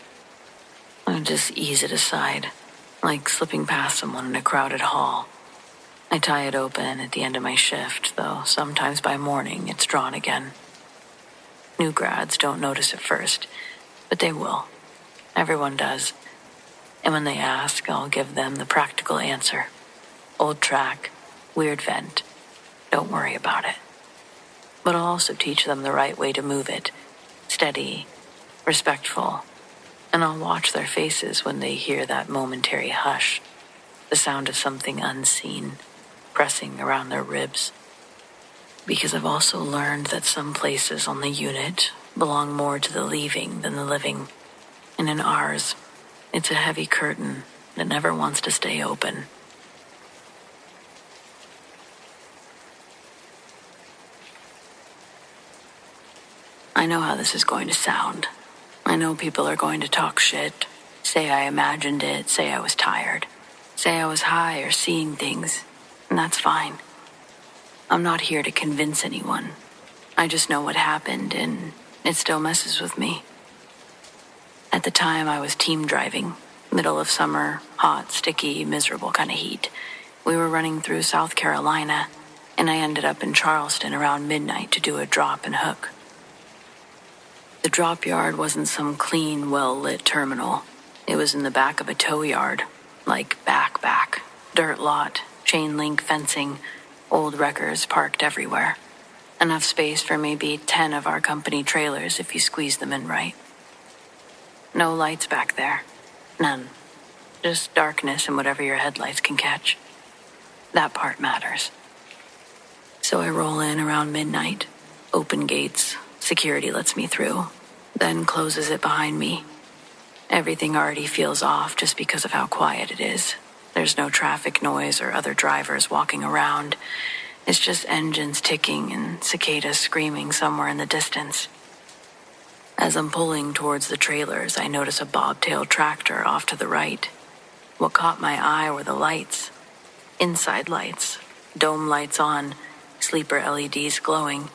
I just ease it aside, like slipping past someone in a crowded hall. I tie it open at the end of my shift, though sometimes by morning it's drawn again. New grads don't notice at first, but they will. Everyone does. And when they ask, I'll give them the practical answer. Old track, weird vent. Don't worry about it. But I'll also teach them the right way to move it. Steady, respectful. And I'll watch their faces when they hear that momentary hush. The sound of something unseen pressing around their ribs. Because I've also learned that some places on the unit belong more to the leaving than the living. And in ours, it's a heavy curtain that never wants to stay open. I know how this is going to sound. I know people are going to talk shit, say I imagined it, say I was tired, say I was high or seeing things, and that's fine. I'm not here to convince anyone. I just know what happened, and it still messes with me. At the time, I was team driving, middle of summer, hot, sticky, miserable kind of heat. We were running through South Carolina, and I ended up in Charleston around midnight to do a drop and hook. The drop yard wasn't some clean, well-lit terminal. It was in the back of a tow yard, like back, dirt lot, chain link fencing, old wreckers parked everywhere. Enough space for maybe 10 of our company trailers if you squeeze them in right. No lights back there. None. Just darkness and whatever your headlights can catch. That part matters. So I roll in around midnight. Open gates. Security lets me through. Then closes it behind me. Everything already feels off just because of how quiet it is. There's no traffic noise or other drivers walking around. It's just engines ticking and cicadas screaming somewhere in the distance. As I'm pulling towards the trailers, I notice a bobtail tractor off to the right. What caught my eye were the lights. Inside lights. Dome lights on. Sleeper LEDs glowing.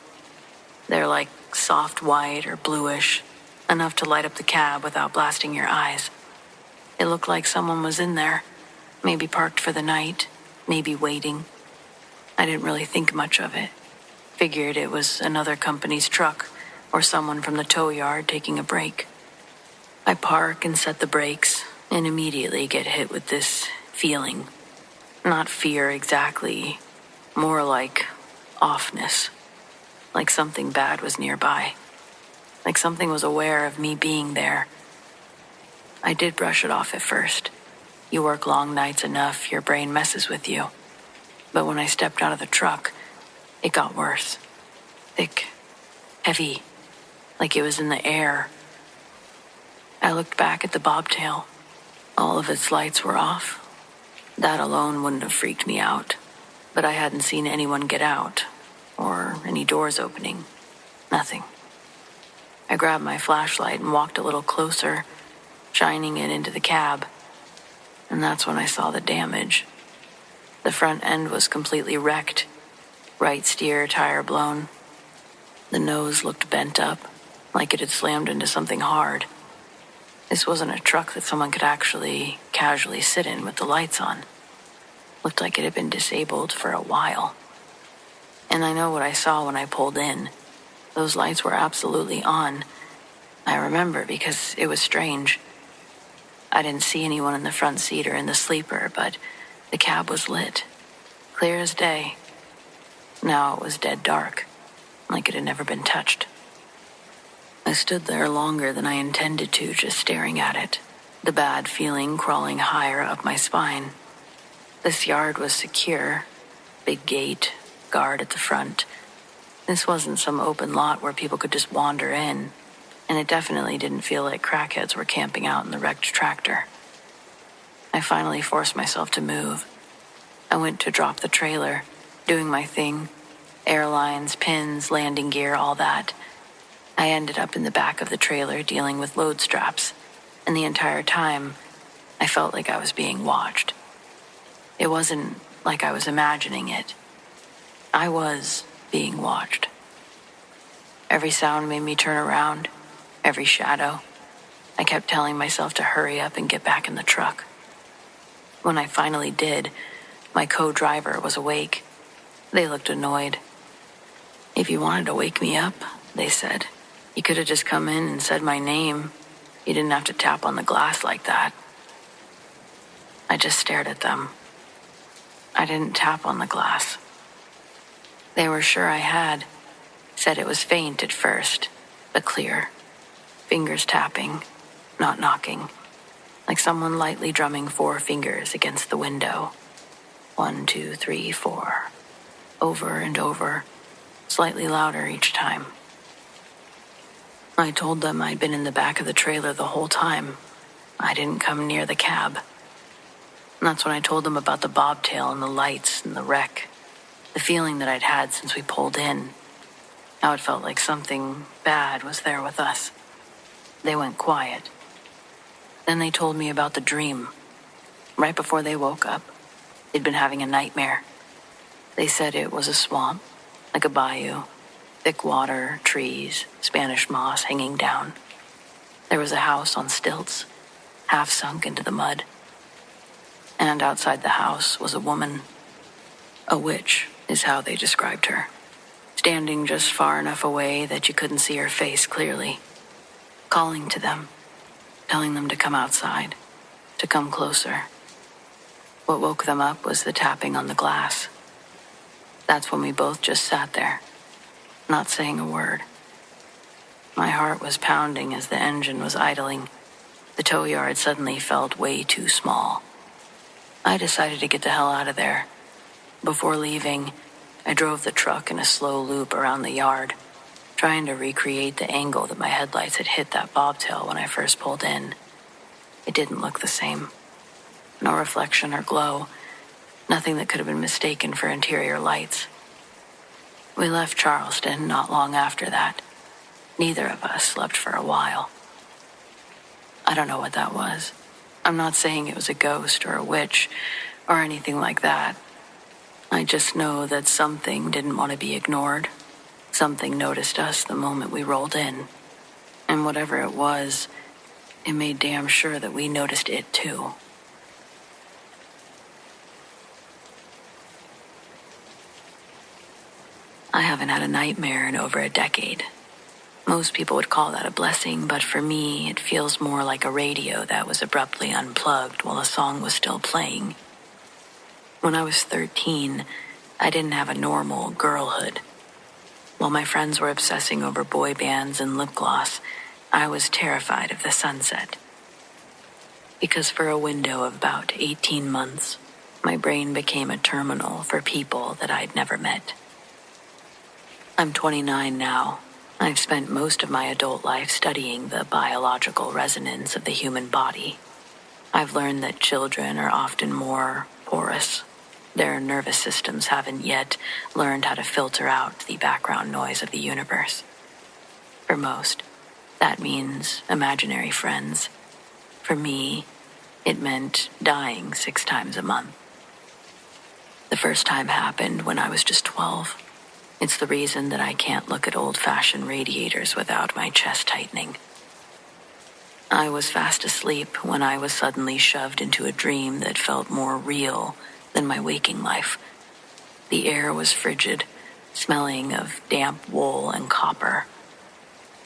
They're like soft white or bluish, enough to light up the cab without blasting your eyes. It looked like someone was in there, maybe parked for the night, maybe waiting. I didn't really think much of it. Figured it was another company's truck or someone from the tow yard taking a break. I park and set the brakes and immediately get hit with this feeling. Not fear exactly, more like offness. Like something bad was nearby. Like something was aware of me being there. I did brush it off at first. You work long nights enough, your brain messes with you. But when I stepped out of the truck, it got worse. Thick, heavy, like it was in the air. I looked back at the bobtail. All of its lights were off. That alone wouldn't have freaked me out. But I hadn't seen anyone get out. Or any doors opening. Nothing. I grabbed my flashlight and walked a little closer, shining it into the cab. And that's when I saw the damage. The front end was completely wrecked. Right steer tire blown. The nose looked bent up, like it had slammed into something hard. This wasn't a truck that someone could actually casually sit in with the lights on. Looked like it had been disabled for a while. And I know what I saw when I pulled in. Those lights were absolutely on. I remember because it was strange. I didn't see anyone in the front seat or in the sleeper, but the cab was lit. Clear as day. Now it was dead dark, like it had never been touched. I stood there longer than I intended to, just staring at it, the bad feeling crawling higher up my spine. This yard was secure. Big gate. Guard at the front. This wasn't some open lot where people could just wander in, and it definitely didn't feel like crackheads were camping out in the wrecked tractor. I finally forced myself to move. I went to drop the trailer, doing my thing, Airlines, pins, landing gear, all that. I ended up in the back of the trailer dealing with load straps, and the entire time, I felt like I was being watched. It wasn't like I was imagining it. I was being watched. Every sound made me turn around, every shadow. I kept telling myself to hurry up and get back in the truck. When I finally did, my co-driver was awake. They looked annoyed. "If you wanted to wake me up," they said, "you could have just come in and said my name. You didn't have to tap on the glass like that." I just stared at them. I didn't tap on the glass. They were sure I had. Said it was faint at first, but clear. Fingers tapping, not knocking. Like someone lightly drumming 4 fingers against the window. 1, 2, 3, 4. Over and over, slightly louder each time. I told them I'd been in the back of the trailer the whole time. I didn't come near the cab. And that's when I told them about the bobtail and the lights and the wreck. The feeling that I'd had since we pulled in. How it felt like something bad was there with us. They went quiet. Then they told me about the dream. Right before they woke up, they'd been having a nightmare. They said it was a swamp, like a bayou. Thick water, trees, Spanish moss hanging down. There was a house on stilts, half sunk into the mud. And outside the house was a woman. A witch is how they described her. Standing just far enough away that you couldn't see her face clearly. Calling to them, telling them to come outside, to come closer. What woke them up was the tapping on the glass. That's when we both just sat there, not saying a word. My heart was pounding as the engine was idling. The tow yard suddenly felt way too small. I decided to get the hell out of there. Before leaving, I drove the truck in a slow loop around the yard, trying to recreate the angle that my headlights had hit that bobtail when I first pulled in. It didn't look the same. No reflection or glow, nothing that could have been mistaken for interior lights. We left Charleston not long after that. Neither of us slept for a while. I don't know what that was. I'm not saying it was a ghost or a witch or anything like that. I just know that something didn't want to be ignored. Something noticed us the moment we rolled in. And whatever it was, it made damn sure that we noticed it too. I haven't had a nightmare in over a decade. Most people would call that a blessing, but for me, it feels more like a radio that was abruptly unplugged while a song was still playing. When I was 13, I didn't have a normal girlhood. While my friends were obsessing over boy bands and lip gloss, I was terrified of the sunset. Because for a window of about 18 months, my brain became a terminal for people that I'd never met. I'm 29 now. I've spent most of my adult life studying the biological resonance of the human body. I've learned that children are often more porous. Their nervous systems haven't yet learned how to filter out the background noise of the universe. For most, that means imaginary friends. For me, it meant dying 6 times a month. The first time happened when I was just 12. It's the reason that I can't look at old-fashioned radiators without my chest tightening. I was fast asleep when I was suddenly shoved into a dream that felt more real than my waking life. The air was frigid, smelling of damp wool and copper.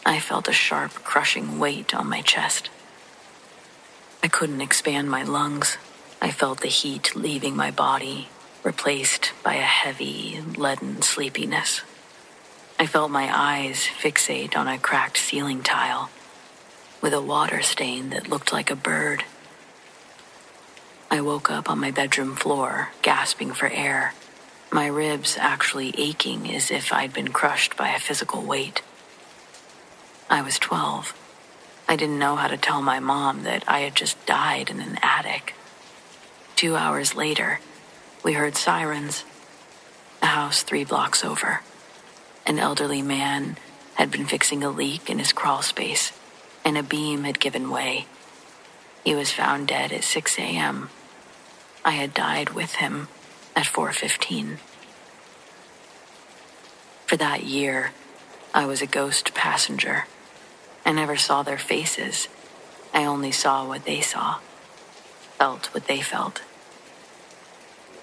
I felt a sharp, crushing weight on my chest. I couldn't expand my lungs. I felt the heat leaving my body, replaced by a heavy, leaden sleepiness. I felt my eyes fixate on a cracked ceiling tile with a water stain that looked like a bird. I woke up on my bedroom floor, gasping for air, my ribs actually aching as if I'd been crushed by a physical weight. I was 12. I didn't know how to tell my mom that I had just died in an attic. 2 hours later, we heard sirens. a house 3 blocks over. An elderly man had been fixing a leak in his crawl space, and a beam had given way. He was found dead at 6 a.m. I had died with him at 4:15. For that year, I was a ghost passenger. I never saw their faces. I only saw what they saw, felt what they felt.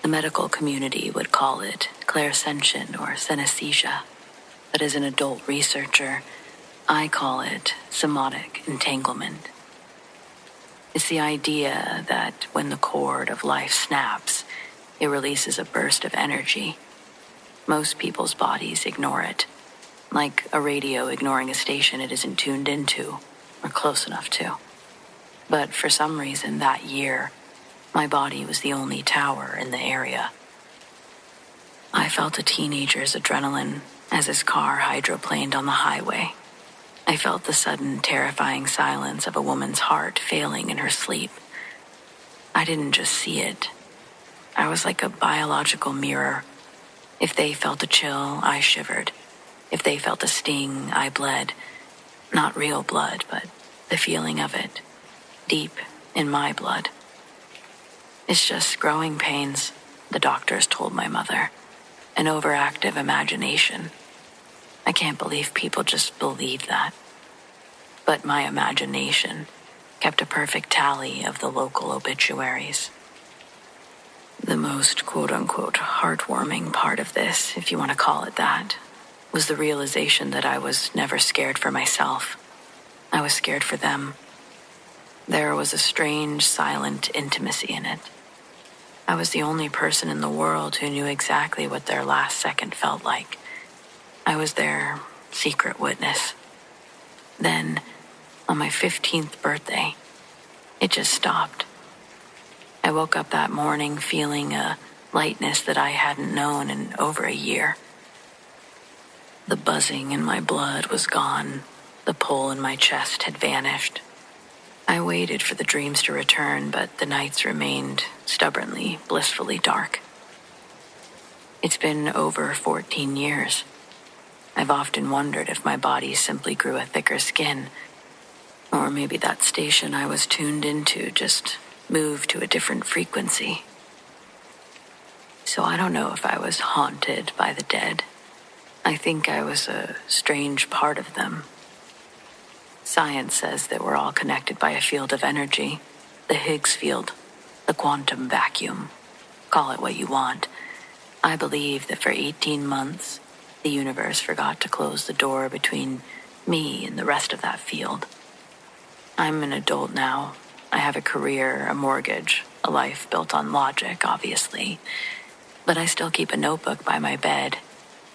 The medical community would call it clairsentient or synesthesia, but as an adult researcher, I call it somatic entanglement. It's the idea that when the cord of life snaps, it releases a burst of energy. Most people's bodies ignore it, like a radio ignoring a station it isn't tuned into or close enough to. But for some reason that year, my body was the only tower in the area. I felt a teenager's adrenaline as his car hydroplaned on the highway. I felt the sudden, terrifying silence of a woman's heart failing in her sleep. I didn't just see it. I was like a biological mirror. If they felt a chill, I shivered. If they felt a sting, I bled. Not real blood, but the feeling of it, deep in my blood. It's just growing pains, the doctors told my mother. An overactive imagination. I can't believe people just believe that. But my imagination kept a perfect tally of the local obituaries. The most quote-unquote heartwarming part of this, if you want to call it that, was the realization that I was never scared for myself. I was scared for them. There was a strange, silent intimacy in it. I was the only person in the world who knew exactly what their last second felt like. I was their secret witness. Then, on my 15th birthday, it just stopped. I woke up that morning feeling a lightness that I hadn't known in over a year. The buzzing in my blood was gone. The pull in my chest had vanished. I waited for the dreams to return, but the nights remained stubbornly, blissfully dark. It's been over 14 years. I've often wondered if my body simply grew a thicker skin, or maybe that station I was tuned into just moved to a different frequency. So I don't know if I was haunted by the dead. I think I was a strange part of them. Science says that we're all connected by a field of energy, the Higgs field, the quantum vacuum. Call it what you want. I believe that for 18 months, the universe forgot to close the door between me and the rest of that field. I'm an adult now. I have a career, a mortgage, a life built on logic, obviously. But I still keep a notebook by my bed,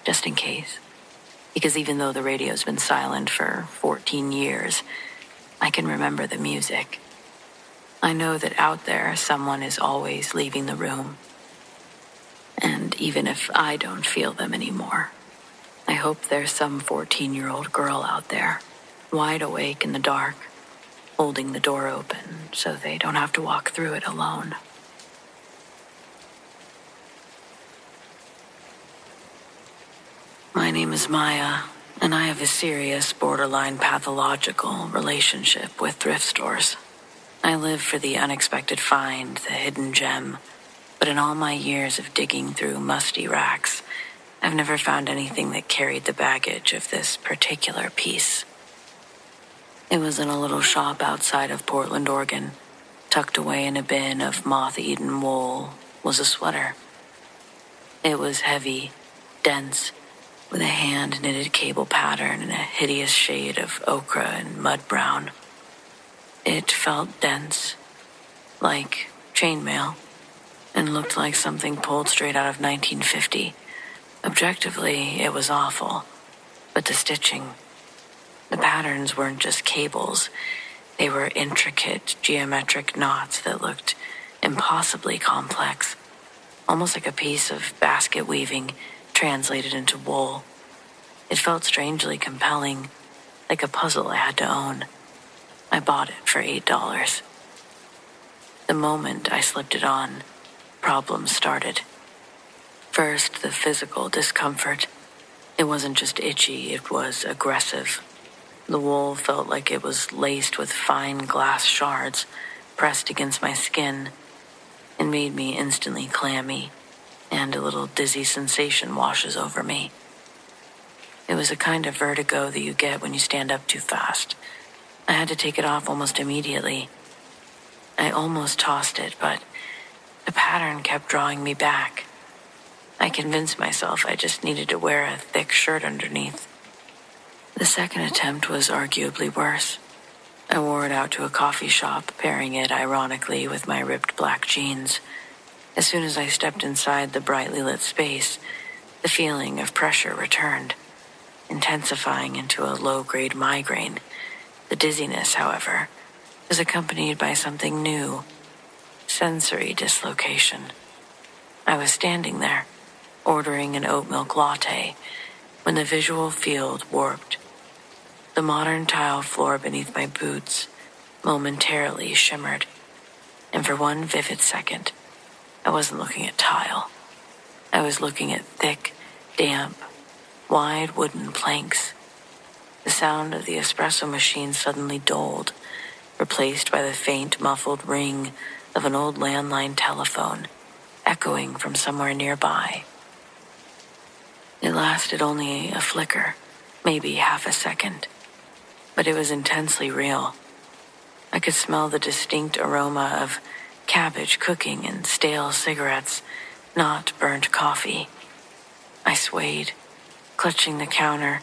just in case. Because even though the radio's been silent for 14 years, I can remember the music. I know that out there, someone is always leaving the room. And even if I don't feel them anymore, I hope there's some 14-year-old girl out there, wide awake in the dark, holding the door open so they don't have to walk through it alone. My name is Maya, and I have a serious, borderline pathological relationship with thrift stores. I live for the unexpected find, the hidden gem, but in all my years of digging through musty racks, I've never found anything that carried the baggage of this particular piece. It was in a little shop outside of Portland, Oregon. Tucked away in a bin of moth-eaten wool was a sweater. It was heavy, dense, with a hand-knitted cable pattern in a hideous shade of ochre and mud brown. It felt dense, like chainmail, and looked like something pulled straight out of 1950. Objectively, it was awful, but the stitching, the patterns weren't just cables. They were intricate, geometric knots that looked impossibly complex, almost like a piece of basket weaving translated into wool. It felt strangely compelling, like a puzzle I had to own. I bought it for $8. The moment I slipped it on, problems started. First, the physical discomfort. It wasn't just itchy, it was aggressive. The wool felt like it was laced with fine glass shards pressed against my skin. It made me instantly clammy, and a little dizzy sensation washes over me. It was a kind of vertigo that you get when you stand up too fast. I had to take it off almost immediately. I almost tossed it, but the pattern kept drawing me back. I convinced myself I just needed to wear a thick shirt underneath. The second attempt was arguably worse. I wore it out to a coffee shop, pairing it ironically with my ripped black jeans. As soon as I stepped inside the brightly lit space, the feeling of pressure returned, intensifying into a low-grade migraine. The dizziness, however, was accompanied by something new, sensory dislocation. I was standing there, ordering an oat milk latte, when the visual field warped. The modern tile floor beneath my boots momentarily shimmered, and for one vivid second, I wasn't looking at tile. I was looking at thick, damp, wide wooden planks. The sound of the espresso machine suddenly dulled, replaced by the faint, muffled ring of an old landline telephone, echoing from somewhere nearby. It lasted only a flicker, maybe half a second, but it was intensely real. I could smell the distinct aroma of cabbage cooking and stale cigarettes, not burnt coffee. I swayed, clutching the counter,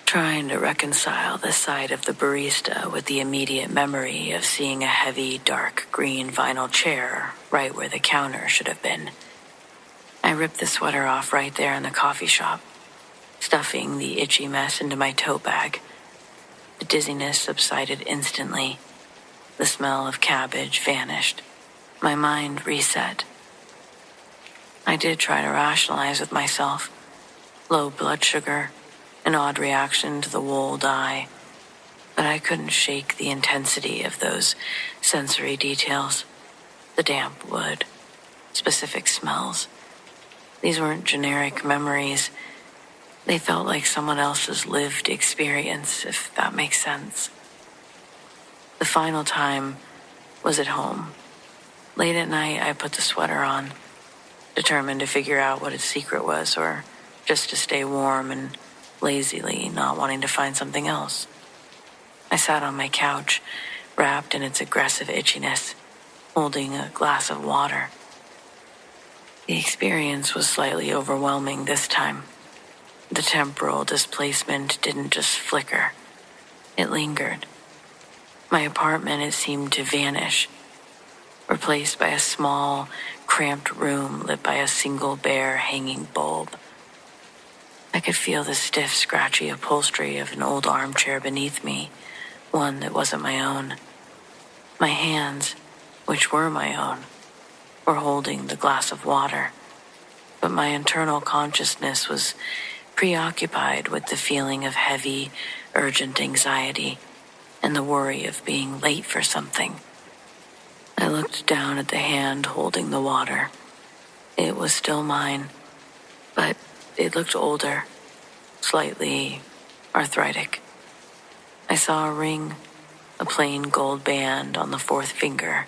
trying to reconcile the sight of the barista with the immediate memory of seeing a heavy, dark green vinyl chair right where the counter should have been. I ripped the sweater off right there in the coffee shop, stuffing the itchy mess into my tote bag. The dizziness subsided instantly. The smell of cabbage vanished. My mind reset. I did try to rationalize with myself. Low blood sugar, an odd reaction to the wool dye. But I couldn't shake the intensity of those sensory details. The damp wood, specific smells. These weren't generic memories. They felt like someone else's lived experience, if that makes sense. The final time was at home. Late at night, I put the sweater on, determined to figure out what its secret was, or just to stay warm and lazily not wanting to find something else. I sat on my couch, wrapped in its aggressive itchiness, holding a glass of water. The experience was slightly overwhelming this time. The temporal displacement didn't just flicker. It lingered. My apartment, it seemed to vanish, replaced by a small, cramped room lit by a single bare hanging bulb. I could feel the stiff, scratchy upholstery of an old armchair beneath me, one that wasn't my own. My hands, which were my own, were holding the glass of water, but my internal consciousness was preoccupied with the feeling of heavy, urgent anxiety and the worry of being late for something. I looked down at the hand holding the water. It was still mine, but it looked older, slightly arthritic. I saw a ring, a plain gold band on the fourth finger,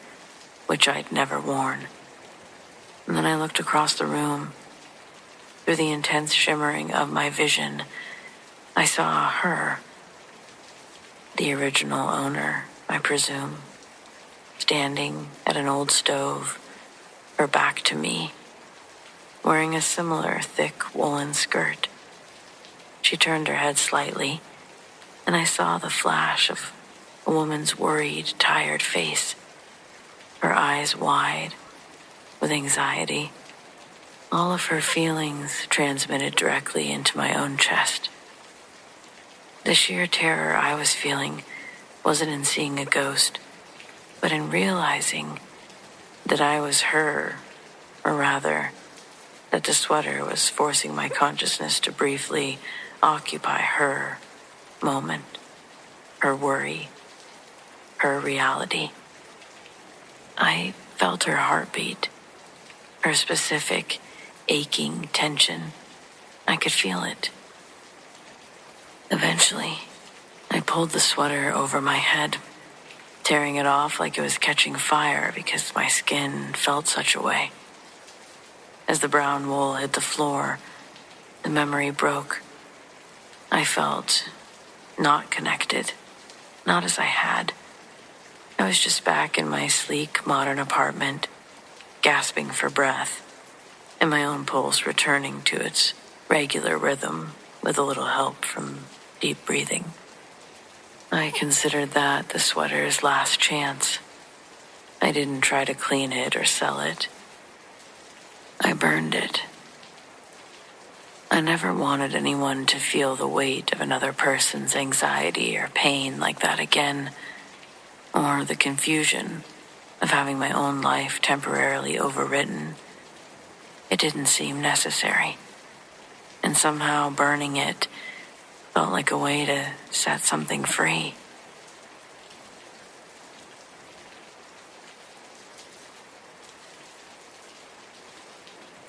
which I'd never worn. And then I looked across the room. Through the intense shimmering of my vision, I saw her, the original owner, I presume, standing at an old stove, her back to me, wearing a similar thick woolen skirt. She turned her head slightly, and I saw the flash of a woman's worried, tired face, her eyes wide with anxiety. All of her feelings transmitted directly into my own chest. The sheer terror I was feeling wasn't in seeing a ghost, but in realizing that I was her, or rather, that the sweater was forcing my consciousness to briefly occupy her moment, her worry, her reality. I felt her heartbeat, her specific, aching tension. I could feel it. Eventually, I pulled the sweater over my head, tearing it off like it was catching fire because my skin felt such a way. As the brown wool hit the floor, the memory broke. I felt not connected, not as I had. I was just back in my sleek, modern apartment, gasping for breath, and my own pulse returning to its regular rhythm with a little help from deep breathing. I considered that the sweater's last chance. I didn't try to clean it or sell it. I burned it. I never wanted anyone to feel the weight of another person's anxiety or pain like that again, or the confusion of having my own life temporarily overwritten. It didn't seem necessary, and somehow burning it felt like a way to set something free.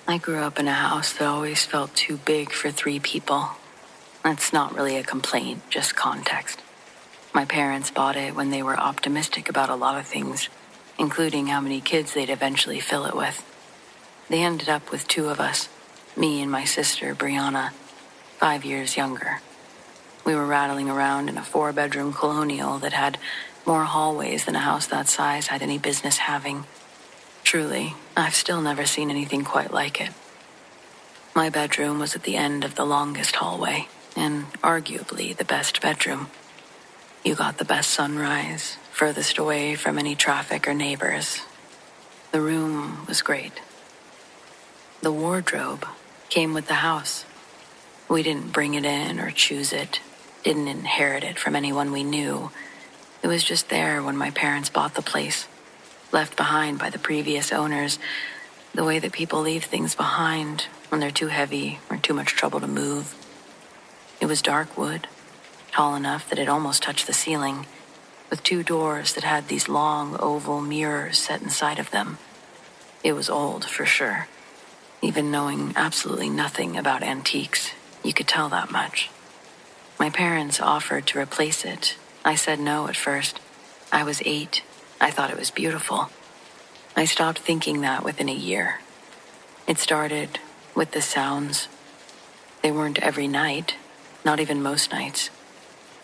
I grew up in a house that always felt too big for 3 people. That's not really a complaint, just context. My parents bought it when they were optimistic about a lot of things, including how many kids they'd eventually fill it with. They ended up with 2 of us, me and my sister, Brianna, 5 years younger. We were rattling around in a 4-bedroom colonial that had more hallways than a house that size had any business having. Truly, I've still never seen anything quite like it. My bedroom was at the end of the longest hallway, and arguably the best bedroom. You got the best sunrise, furthest away from any traffic or neighbors. The room was great. The wardrobe came with the house. We didn't bring it in or choose it, didn't inherit it from anyone we knew. It was just there when my parents bought the place, left behind by the previous owners, the way that people leave things behind when they're too heavy or too much trouble to move. It was dark wood, tall enough that it almost touched the ceiling, with 2 doors that had these long oval mirrors set inside of them. It was old, for sure. Even knowing absolutely nothing about antiques, you could tell that much. My parents offered to replace it. I said no at first. I was 8. I thought it was beautiful. I stopped thinking that within a year. It started with the sounds. They weren't every night, not even most nights,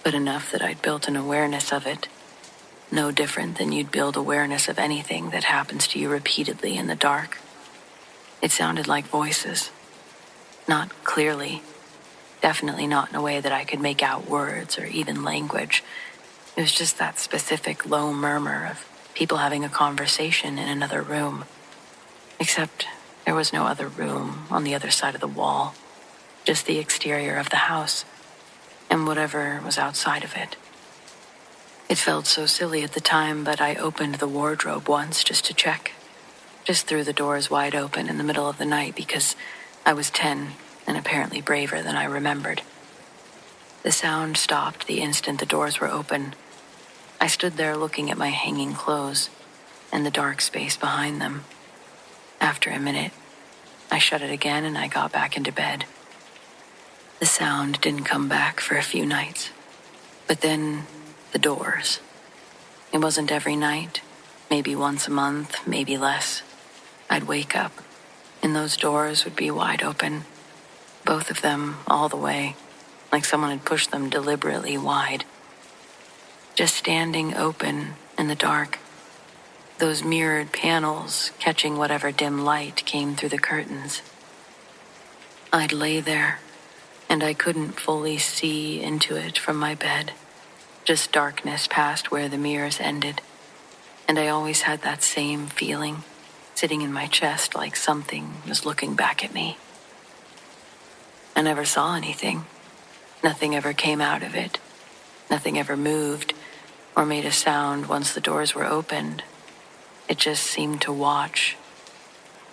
but enough that I'd built an awareness of it. No different than you'd build awareness of anything that happens to you repeatedly in the dark. It sounded like voices. Not clearly. Definitely not in a way that I could make out words or even language. It was just that specific low murmur of people having a conversation in another room. Except there was no other room on the other side of the wall. Just the exterior of the house, and whatever was outside of it. It felt so silly at the time, but I opened the wardrobe once just to check. Just threw the doors wide open in the middle of the night because I was 10 and apparently braver than I remembered. The sound stopped the instant the doors were open. I stood there looking at my hanging clothes and the dark space behind them. After a minute, I shut it again and I got back into bed. The sound didn't come back for a few nights. But then, the doors. It wasn't every night, maybe once a month, maybe less. I'd wake up, and those doors would be wide open. Both of them, all the way, like someone had pushed them deliberately wide. Just standing open in the dark. Those mirrored panels catching whatever dim light came through the curtains. I'd lay there, and I couldn't fully see into it from my bed. Just darkness past where the mirrors ended. And I always had that same feeling, sitting in my chest like something was looking back at me. I never saw anything. Nothing ever came out of it. Nothing ever moved or made a sound once the doors were opened. It just seemed to watch.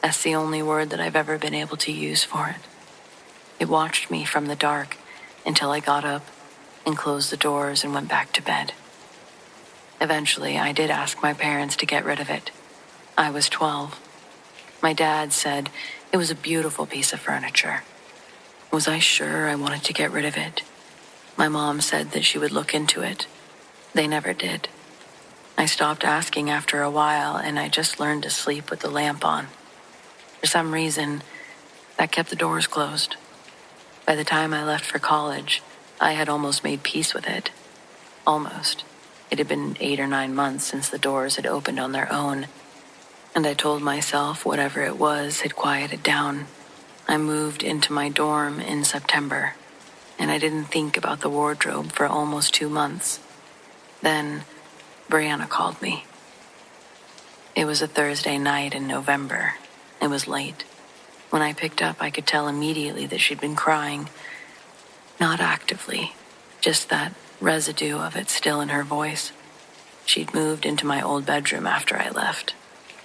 That's the only word that I've ever been able to use for it. It watched me from the dark until I got up and closed the doors and went back to bed. Eventually, I did ask my parents to get rid of it. I was 12. My dad said It was a beautiful piece of furniture. Was I sure I wanted to get rid of it? My mom said that she would look into it. They never did. I stopped asking after a while, and I just learned to sleep with the lamp on. For some reason, that kept the doors closed. By the time I left for college, I had almost made peace with it. Almost. It had been 8 or 9 months since the doors had opened on their own, and I told myself whatever it was had quieted down. I moved into my dorm in September, and I didn't think about the wardrobe for almost 2 months. Then, Brianna called me. It was a Thursday night in November. It was late. When I picked up, I could tell immediately that she'd been crying. Not actively, just that residue of it still in her voice. She'd moved into my old bedroom after I left.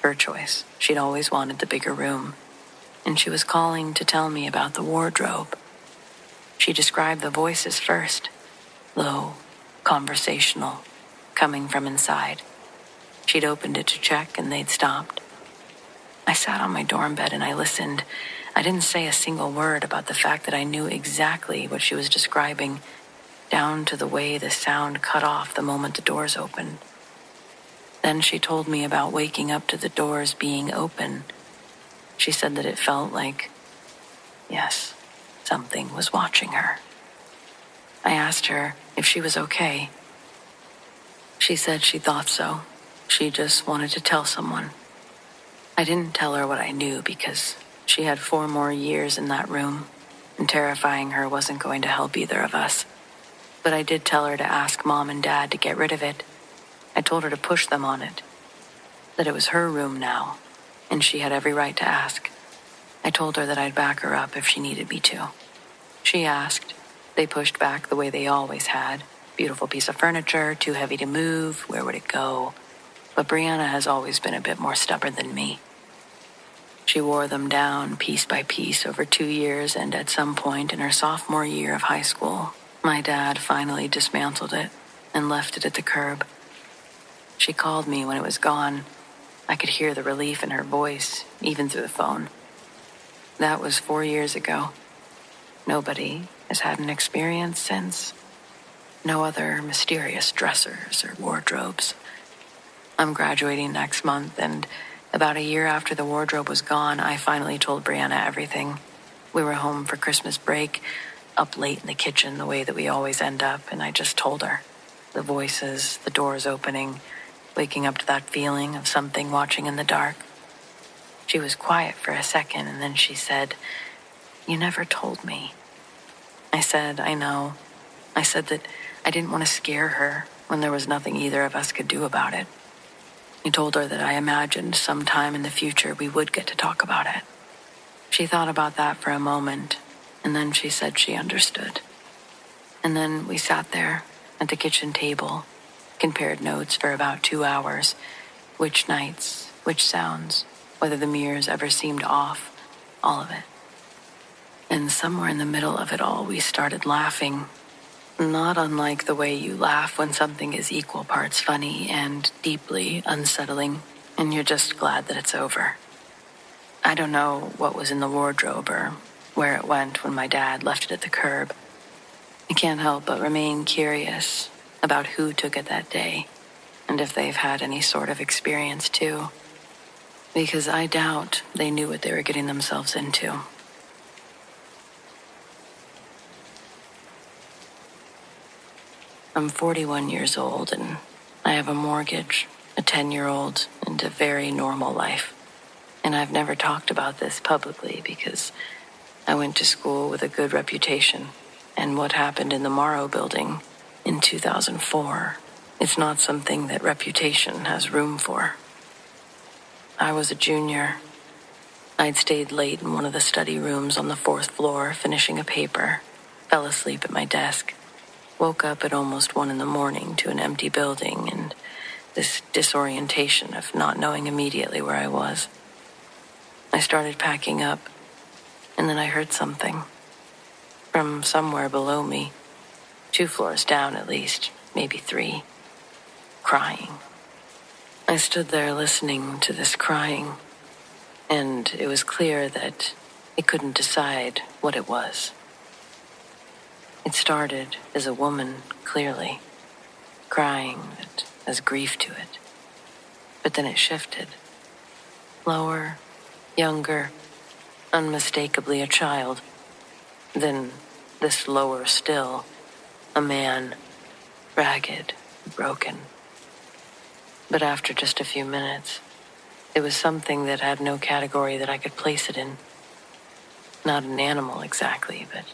Her choice. She'd always wanted the bigger room. And she was calling to tell me about the wardrobe. She described the voices first. Low, conversational, coming from inside. She'd opened it to check and they'd stopped. I sat on my dorm bed and I listened. I didn't say a single word about the fact that I knew exactly what she was describing, down to the way the sound cut off the moment the doors opened. Then she told me about waking up to the doors being open. She said that it felt like, yes, something was watching her. I asked her if she was okay. She said she thought so. She just wanted to tell someone. I didn't tell her what I knew because she had 4 more years in that room, and terrifying her wasn't going to help either of us. But I did tell her to ask Mom and Dad to get rid of it. I told her to push them on it, that it was her room now, and she had every right to ask. I told her that I'd back her up if she needed me to. She asked. They pushed back the way they always had. Beautiful piece of furniture, too heavy to move, where would it go? But Brianna has always been a bit more stubborn than me. She wore them down piece by piece over 2 years, and at some point in her sophomore year of high school, my dad finally dismantled it and left it at the curb. She called me when it was gone. I could hear the relief in her voice, even through the phone. That was 4 years ago. Nobody has had an experience since. No other mysterious dressers or wardrobes. I'm graduating next month, and about a year after the wardrobe was gone, I finally told Brianna everything. We were home for Christmas break, up late in the kitchen the way that we always end up, and I just told her. The voices, the doors opening, waking up to that feeling of something watching in the dark. She was quiet for a second, and then she said, "You never told me." I said, "I know." I said that I didn't want to scare her when there was nothing either of us could do about it. I told her that I imagined sometime in the future we would get to talk about it. She thought about that for a moment, and then she said she understood. And then we sat there at the kitchen table, compared notes for about 2 hours, which nights, which sounds, whether the mirrors ever seemed off, all of it. And somewhere in the middle of it all, we started laughing. Not unlike the way you laugh when something is equal parts funny and deeply unsettling, and you're just glad that it's over. I don't know what was in the wardrobe or where it went when my dad left it at the curb. I can't help but remain curious about who took it that day, and if they've had any sort of experience too, because I doubt they knew what they were getting themselves into. I'm 41 years old, and I have a mortgage, a 10-year-old, and a very normal life. And I've never talked about this publicly because I went to school with a good reputation, and what happened in the Morrow building in 2004, it's not something that reputation has room for. I was a junior. I'd stayed late in one of the study rooms on the 4th floor finishing a paper, fell asleep at my desk, woke up at almost 1 a.m. to an empty building and this disorientation of not knowing immediately where I was. I started packing up, and then I heard something from somewhere below me, 2 floors down at least, maybe 3, crying. I stood there listening to this crying, and it was clear that It couldn't decide what it was. It started as a woman, clearly, crying that has grief to it. But then it shifted. Lower, younger, unmistakably a child. Then, this lower still, a man, ragged, broken. But after just a few minutes, it was something that had no category that I could place it in. Not an animal exactly, but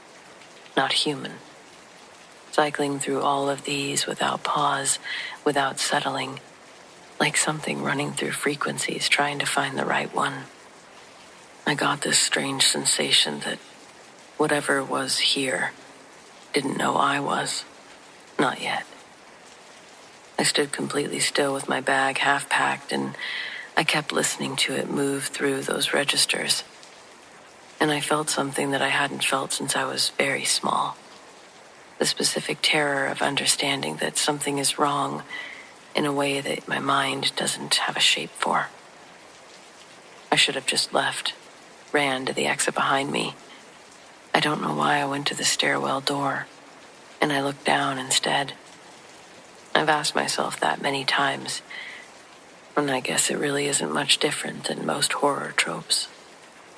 not human. Cycling through all of these without pause, without settling, like something running through frequencies trying to find the right one. I got this strange sensation that whatever was here didn't know I was. Not yet. I stood completely still with my bag half packed, and I kept listening to it move through those registers. And I felt something that I hadn't felt since I was very small. The specific terror of understanding that something is wrong in a way that my mind doesn't have a shape for. I should have just left, ran to the exit behind me. I don't know why I went to the stairwell door, and I looked down instead. I've asked myself that many times, and I guess it really isn't much different than most horror tropes.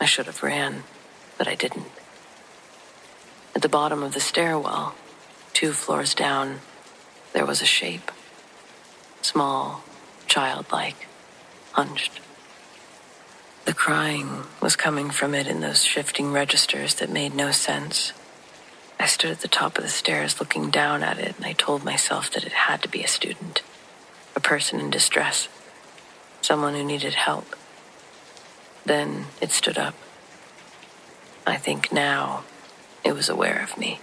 I should have ran, but I didn't. At the bottom of the stairwell, 2 floors down, there was a shape. Small, childlike, hunched. The crying was coming from it in those shifting registers that made no sense. I stood at the top of the stairs looking down at it, and I told myself that it had to be a student, a person in distress, someone who needed help. Then it stood up. I think now it was aware of me.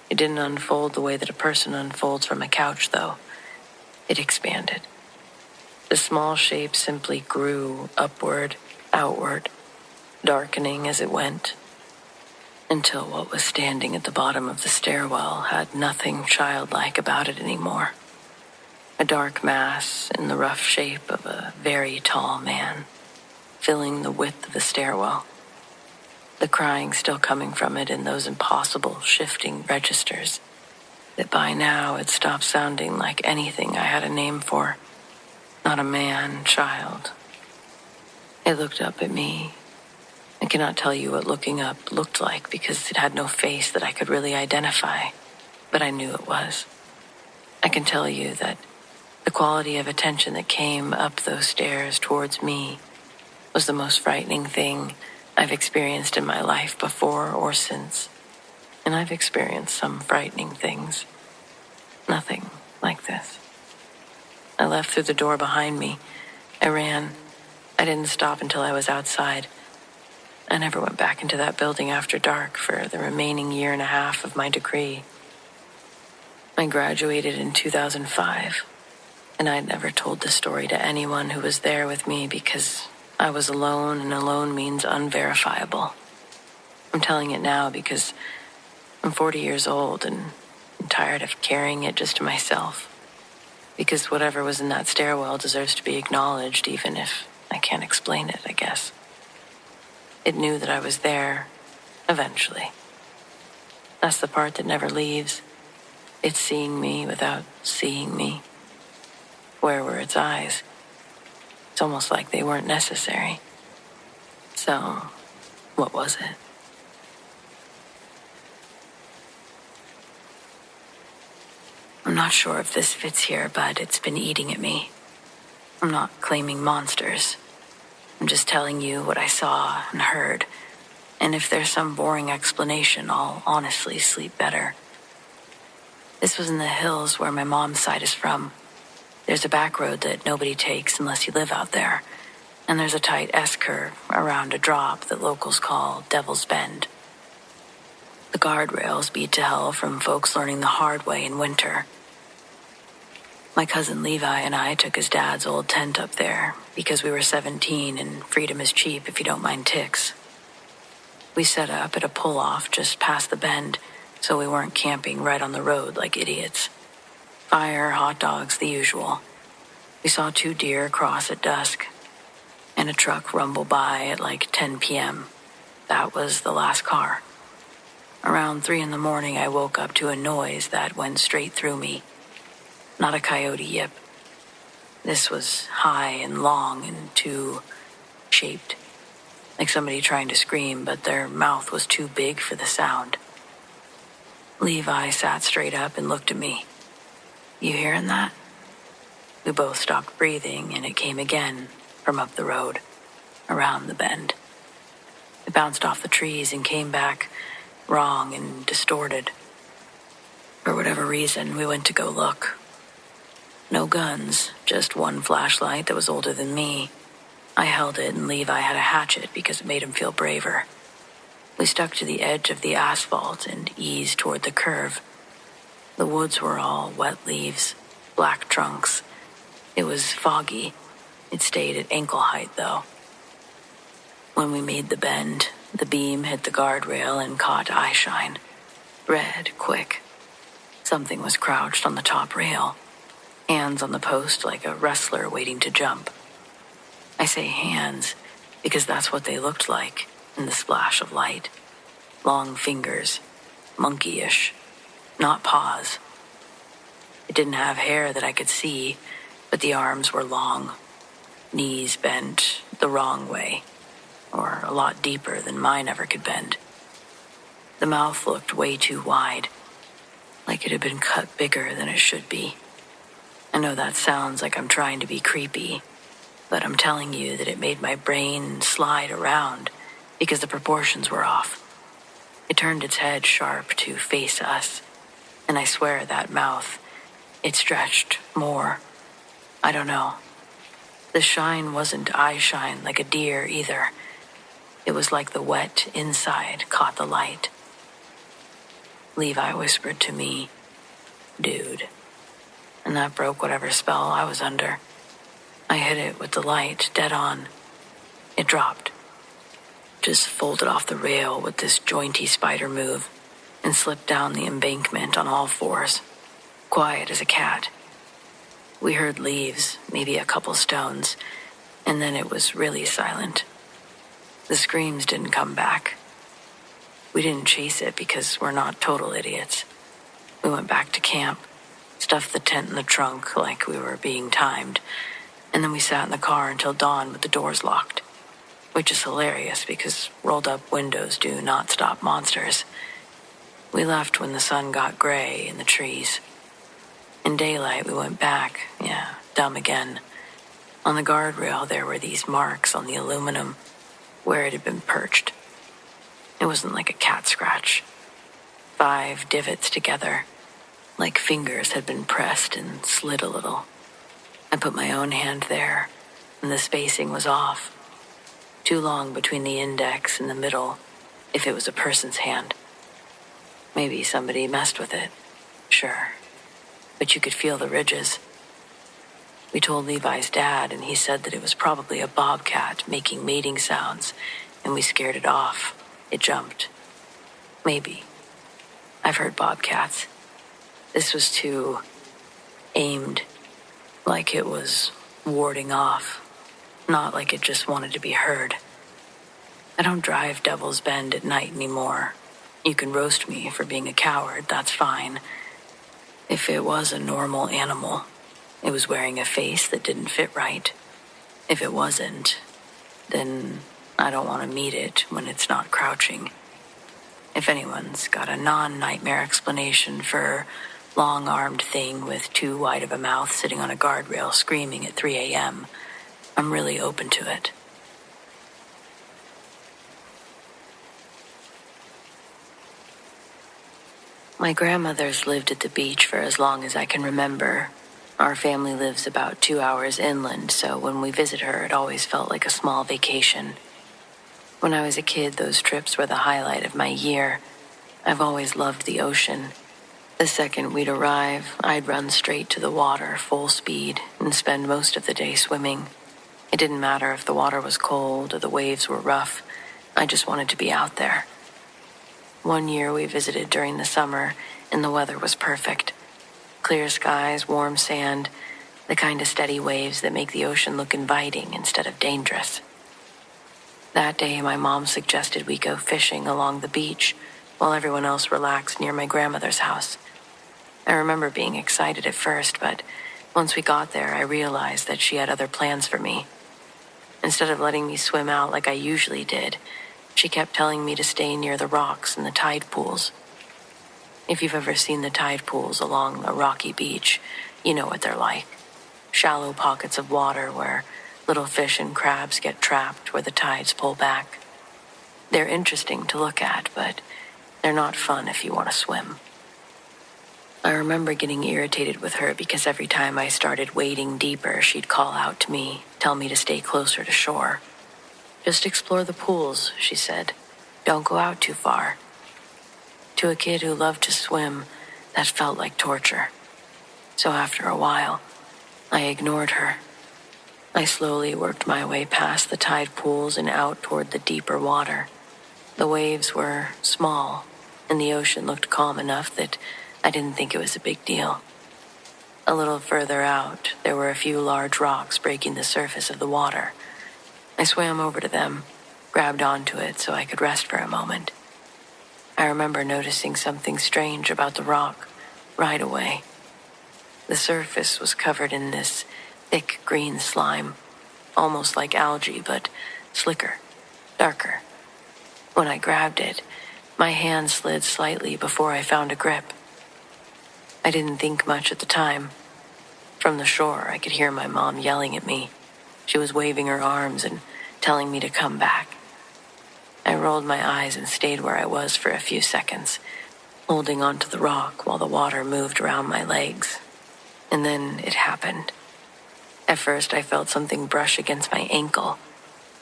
It didn't unfold the way that a person unfolds from a couch, though. It expanded. The small shape simply grew upward, outward, darkening as it went, until what was standing at the bottom of the stairwell had nothing childlike about it anymore. A dark mass in the rough shape of a very tall man, filling the width of the stairwell. The crying still coming from it in those impossible shifting registers that by now had stopped sounding like anything I had a name for. Not a man, child. It looked up at me. I cannot tell you what looking up looked like because it had no face that I could really identify, but I knew it was. I can tell you that the quality of attention that came up those stairs towards me was the most frightening thing I've experienced in my life before or since. And I've experienced some frightening things. Nothing like this. I left through the door behind me. I ran. I didn't stop until I was outside. I never went back into that building after dark for the remaining 1.5 years of my degree. I graduated in 2005, and I'd never told this story to anyone who was there with me because I was alone, and alone means unverifiable. I'm telling it now because I'm 40 years old and I'm tired of carrying it just to myself. Because whatever was in that stairwell deserves to be acknowledged, even if I can't explain it, I guess. It knew that I was there, eventually. That's the part that never leaves. It's seeing me without seeing me. Where were its eyes? It's almost like they weren't necessary. So, what was it? I'm not sure if this fits here, but it's been eating at me. I'm not claiming monsters. I'm just telling you what I saw and heard. And if there's some boring explanation, I'll honestly sleep better. This was in the hills where my mom's side is from. There's a back road that nobody takes unless you live out there. And there's a tight S-curve around a drop that locals call Devil's Bend. The guardrails beat to hell from folks learning the hard way in winter. My cousin Levi and I took his dad's old tent up there because we were 17 and freedom is cheap if you don't mind ticks. We set up at a pull-off just past the bend so we weren't camping right on the road like idiots. Fire, hot dogs, the usual. We saw 2 deer cross at dusk and a truck rumble by at like 10 p.m. that was the last car. Around 3 in the morning, I woke up to a noise that went straight through me. Not a coyote yip. This was high and long and tube-shaped, like somebody trying to scream, but their mouth was too big for the sound. Levi sat straight up and looked at me. "You hearing that?" We both stopped breathing, and it came again from up the road, around the bend. It bounced off the trees and came back wrong and distorted. For whatever reason, we went to go look. No guns, just one flashlight that was older than me. I held it, and Levi had a hatchet because it made him feel braver. We stuck to the edge of the asphalt and eased toward the curve. The woods were all wet leaves, black trunks. It was foggy. It stayed at ankle height, though. When we made the bend, the beam hit the guardrail and caught eye shine. Red, quick. Something was crouched on the top rail, hands on the post like a wrestler waiting to jump. I say hands because that's what they looked like in the splash of light. Long fingers, monkeyish, not paws. It didn't have hair that I could see, but the arms were long, knees bent the wrong way, or a lot deeper than mine ever could bend. The mouth looked way too wide, like it had been cut bigger than it should be. I know that sounds like I'm trying to be creepy, but I'm telling you that it made my brain slide around because the proportions were off. It turned its head sharp to face us, and I swear that mouth, it stretched more. I don't know. The shine wasn't eye shine like a deer either. It was like the wet inside caught the light. Levi whispered to me, "Dude." And that broke whatever spell I was under. I hit it with the light dead on. It dropped. Just folded off the rail with this jointy spider move and slipped down the embankment on all fours, quiet as a cat. We heard leaves, maybe a couple stones, and then it was really silent. The screams didn't come back. We didn't chase it because we're not total idiots. We went back to camp, stuffed the tent in the trunk like we were being timed, and then we sat in the car until dawn with the doors locked, which is hilarious because rolled-up windows do not stop monsters. We left when the sun got gray in the trees. In daylight, we went back. Yeah, dumb again. On the guardrail, there were these marks on the aluminum where it had been perched. It wasn't like a cat scratch. 5 divots together, like fingers had been pressed and slid a little. I put my own hand there, and the spacing was off. Too long between the index and the middle, if it was a person's hand. Maybe somebody messed with it, sure. But you could feel the ridges. We told Levi's dad, and he said that it was probably a bobcat making mating sounds, and we scared it off. It jumped. Maybe. I've heard bobcats. This was too aimed, like it was warding off, not like it just wanted to be heard. I don't drive Devil's Bend at night anymore. You can roast me for being a coward, that's fine. If it was a normal animal, it was wearing a face that didn't fit right. If it wasn't, then I don't want to meet it when it's not crouching. If anyone's got a non-nightmare explanation for long-armed thing with too wide of a mouth sitting on a guardrail screaming at 3 a.m., I'm really open to it. My grandmother's lived at the beach for as long as I can remember. Our family lives about 2 hours inland, so when we visit her, it always felt like a small vacation. When I was a kid, those trips were the highlight of my year. I've always loved the ocean. The second we'd arrive, I'd run straight to the water, full speed, and spend most of the day swimming. It didn't matter if the water was cold or the waves were rough. I just wanted to be out there. One year we visited during the summer, and the weather was perfect. Clear skies, warm sand, the kind of steady waves that make the ocean look inviting instead of dangerous. That day, my mom suggested we go fishing along the beach while everyone else relaxed near my grandmother's house. I remember being excited at first, but once we got there, I realized that she had other plans for me. Instead of letting me swim out like I usually did, she kept telling me to stay near the rocks and the tide pools. If you've ever seen the tide pools along a rocky beach, you know what they're like. Shallow pockets of water where little fish and crabs get trapped where the tides pull back. They're interesting to look at, but they're not fun if you want to swim. I remember getting irritated with her because every time I started wading deeper, she'd call out to me, tell me to stay closer to shore. "Just explore the pools," she said. "Don't go out too far." To a kid who loved to swim, that felt like torture. So after a while, I ignored her. I slowly worked my way past the tide pools and out toward the deeper water. The waves were small, and the ocean looked calm enough that I didn't think it was a big deal. A little further out, there were a few large rocks breaking the surface of the water. I swam over to them, grabbed onto it so I could rest for a moment. I remember noticing something strange about the rock right away. The surface was covered in this thick green slime, almost like algae, but slicker, darker. When I grabbed it, my hand slid slightly before I found a grip. I didn't think much at the time. From the shore, I could hear my mom yelling at me. She was waving her arms and telling me to come back. I rolled my eyes and stayed where I was for a few seconds, holding onto the rock while the water moved around my legs. And then it happened. At first, I felt something brush against my ankle.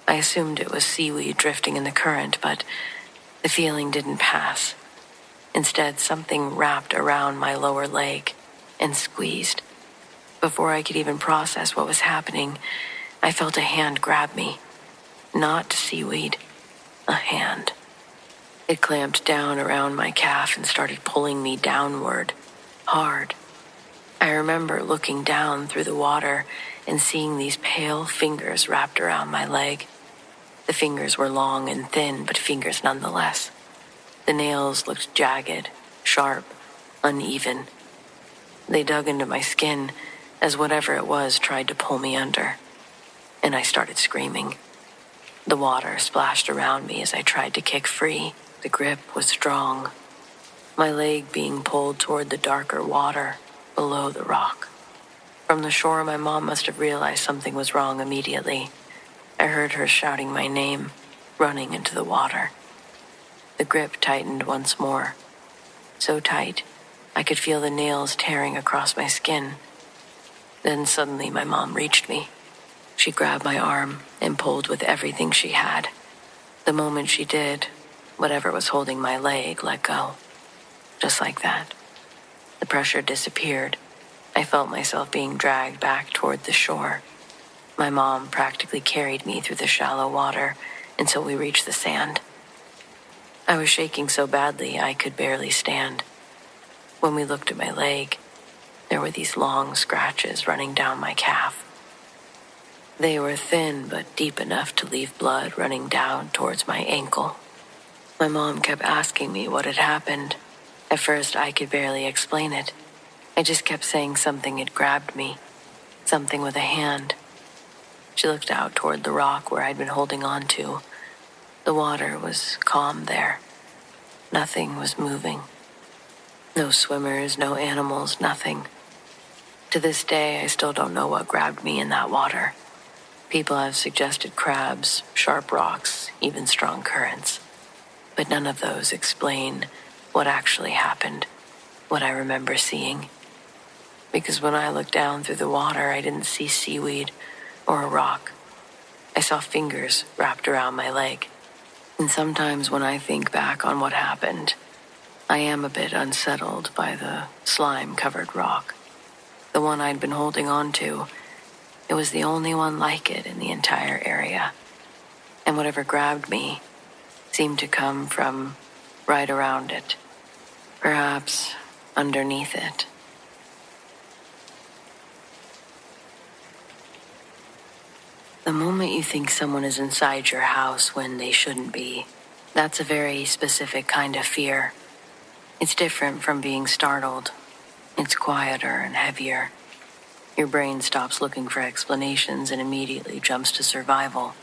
I assumed it was seaweed drifting in the current, but the feeling didn't pass. Instead, something wrapped around my lower leg and squeezed. Before I could even process what was happening, I felt a hand grab me. Not seaweed, a hand. It clamped down around my calf and started pulling me downward, hard. I remember looking down through the water and seeing these pale fingers wrapped around my leg. The fingers were long and thin, but fingers nonetheless. The nails looked jagged, sharp, uneven. They dug into my skin as whatever it was tried to pull me under. And I started screaming. The water splashed around me as I tried to kick free. The grip was strong, my leg being pulled toward the darker water below the rock. From the shore, my mom must have realized something was wrong immediately. I heard her shouting my name, running into the water. The grip tightened once more, so tight I could feel the nails tearing across my skin. Then suddenly my mom reached me. She grabbed my arm and pulled with everything she had. The moment she did, whatever was holding my leg let go. Just like that. The pressure disappeared. I felt myself being dragged back toward the shore. My mom practically carried me through the shallow water until we reached the sand. I was shaking so badly I could barely stand. When we looked at my leg, there were these long scratches running down my calf. They were thin but deep enough to leave blood running down towards my ankle. My mom kept asking me what had happened. At first, I could barely explain it. I just kept saying something had grabbed me, something with a hand. She looked out toward the rock where I'd been holding on to. The water was calm there. Nothing was moving. No swimmers, no animals, nothing. To this day, I still don't know what grabbed me in that water. People have suggested crabs, sharp rocks, even strong currents. But none of those explain what actually happened, what I remember seeing. Because when I looked down through the water, I didn't see seaweed or a rock. I saw fingers wrapped around my leg. And sometimes when I think back on what happened, I am a bit unsettled by the slime-covered rock. The one I'd been holding on to, it was the only one like it in the entire area. And whatever grabbed me seemed to come from right around it, perhaps underneath it. The moment you think someone is inside your house when they shouldn't be, that's a very specific kind of fear. It's different from being startled. It's quieter and heavier. Your brain stops looking for explanations and immediately jumps to survival.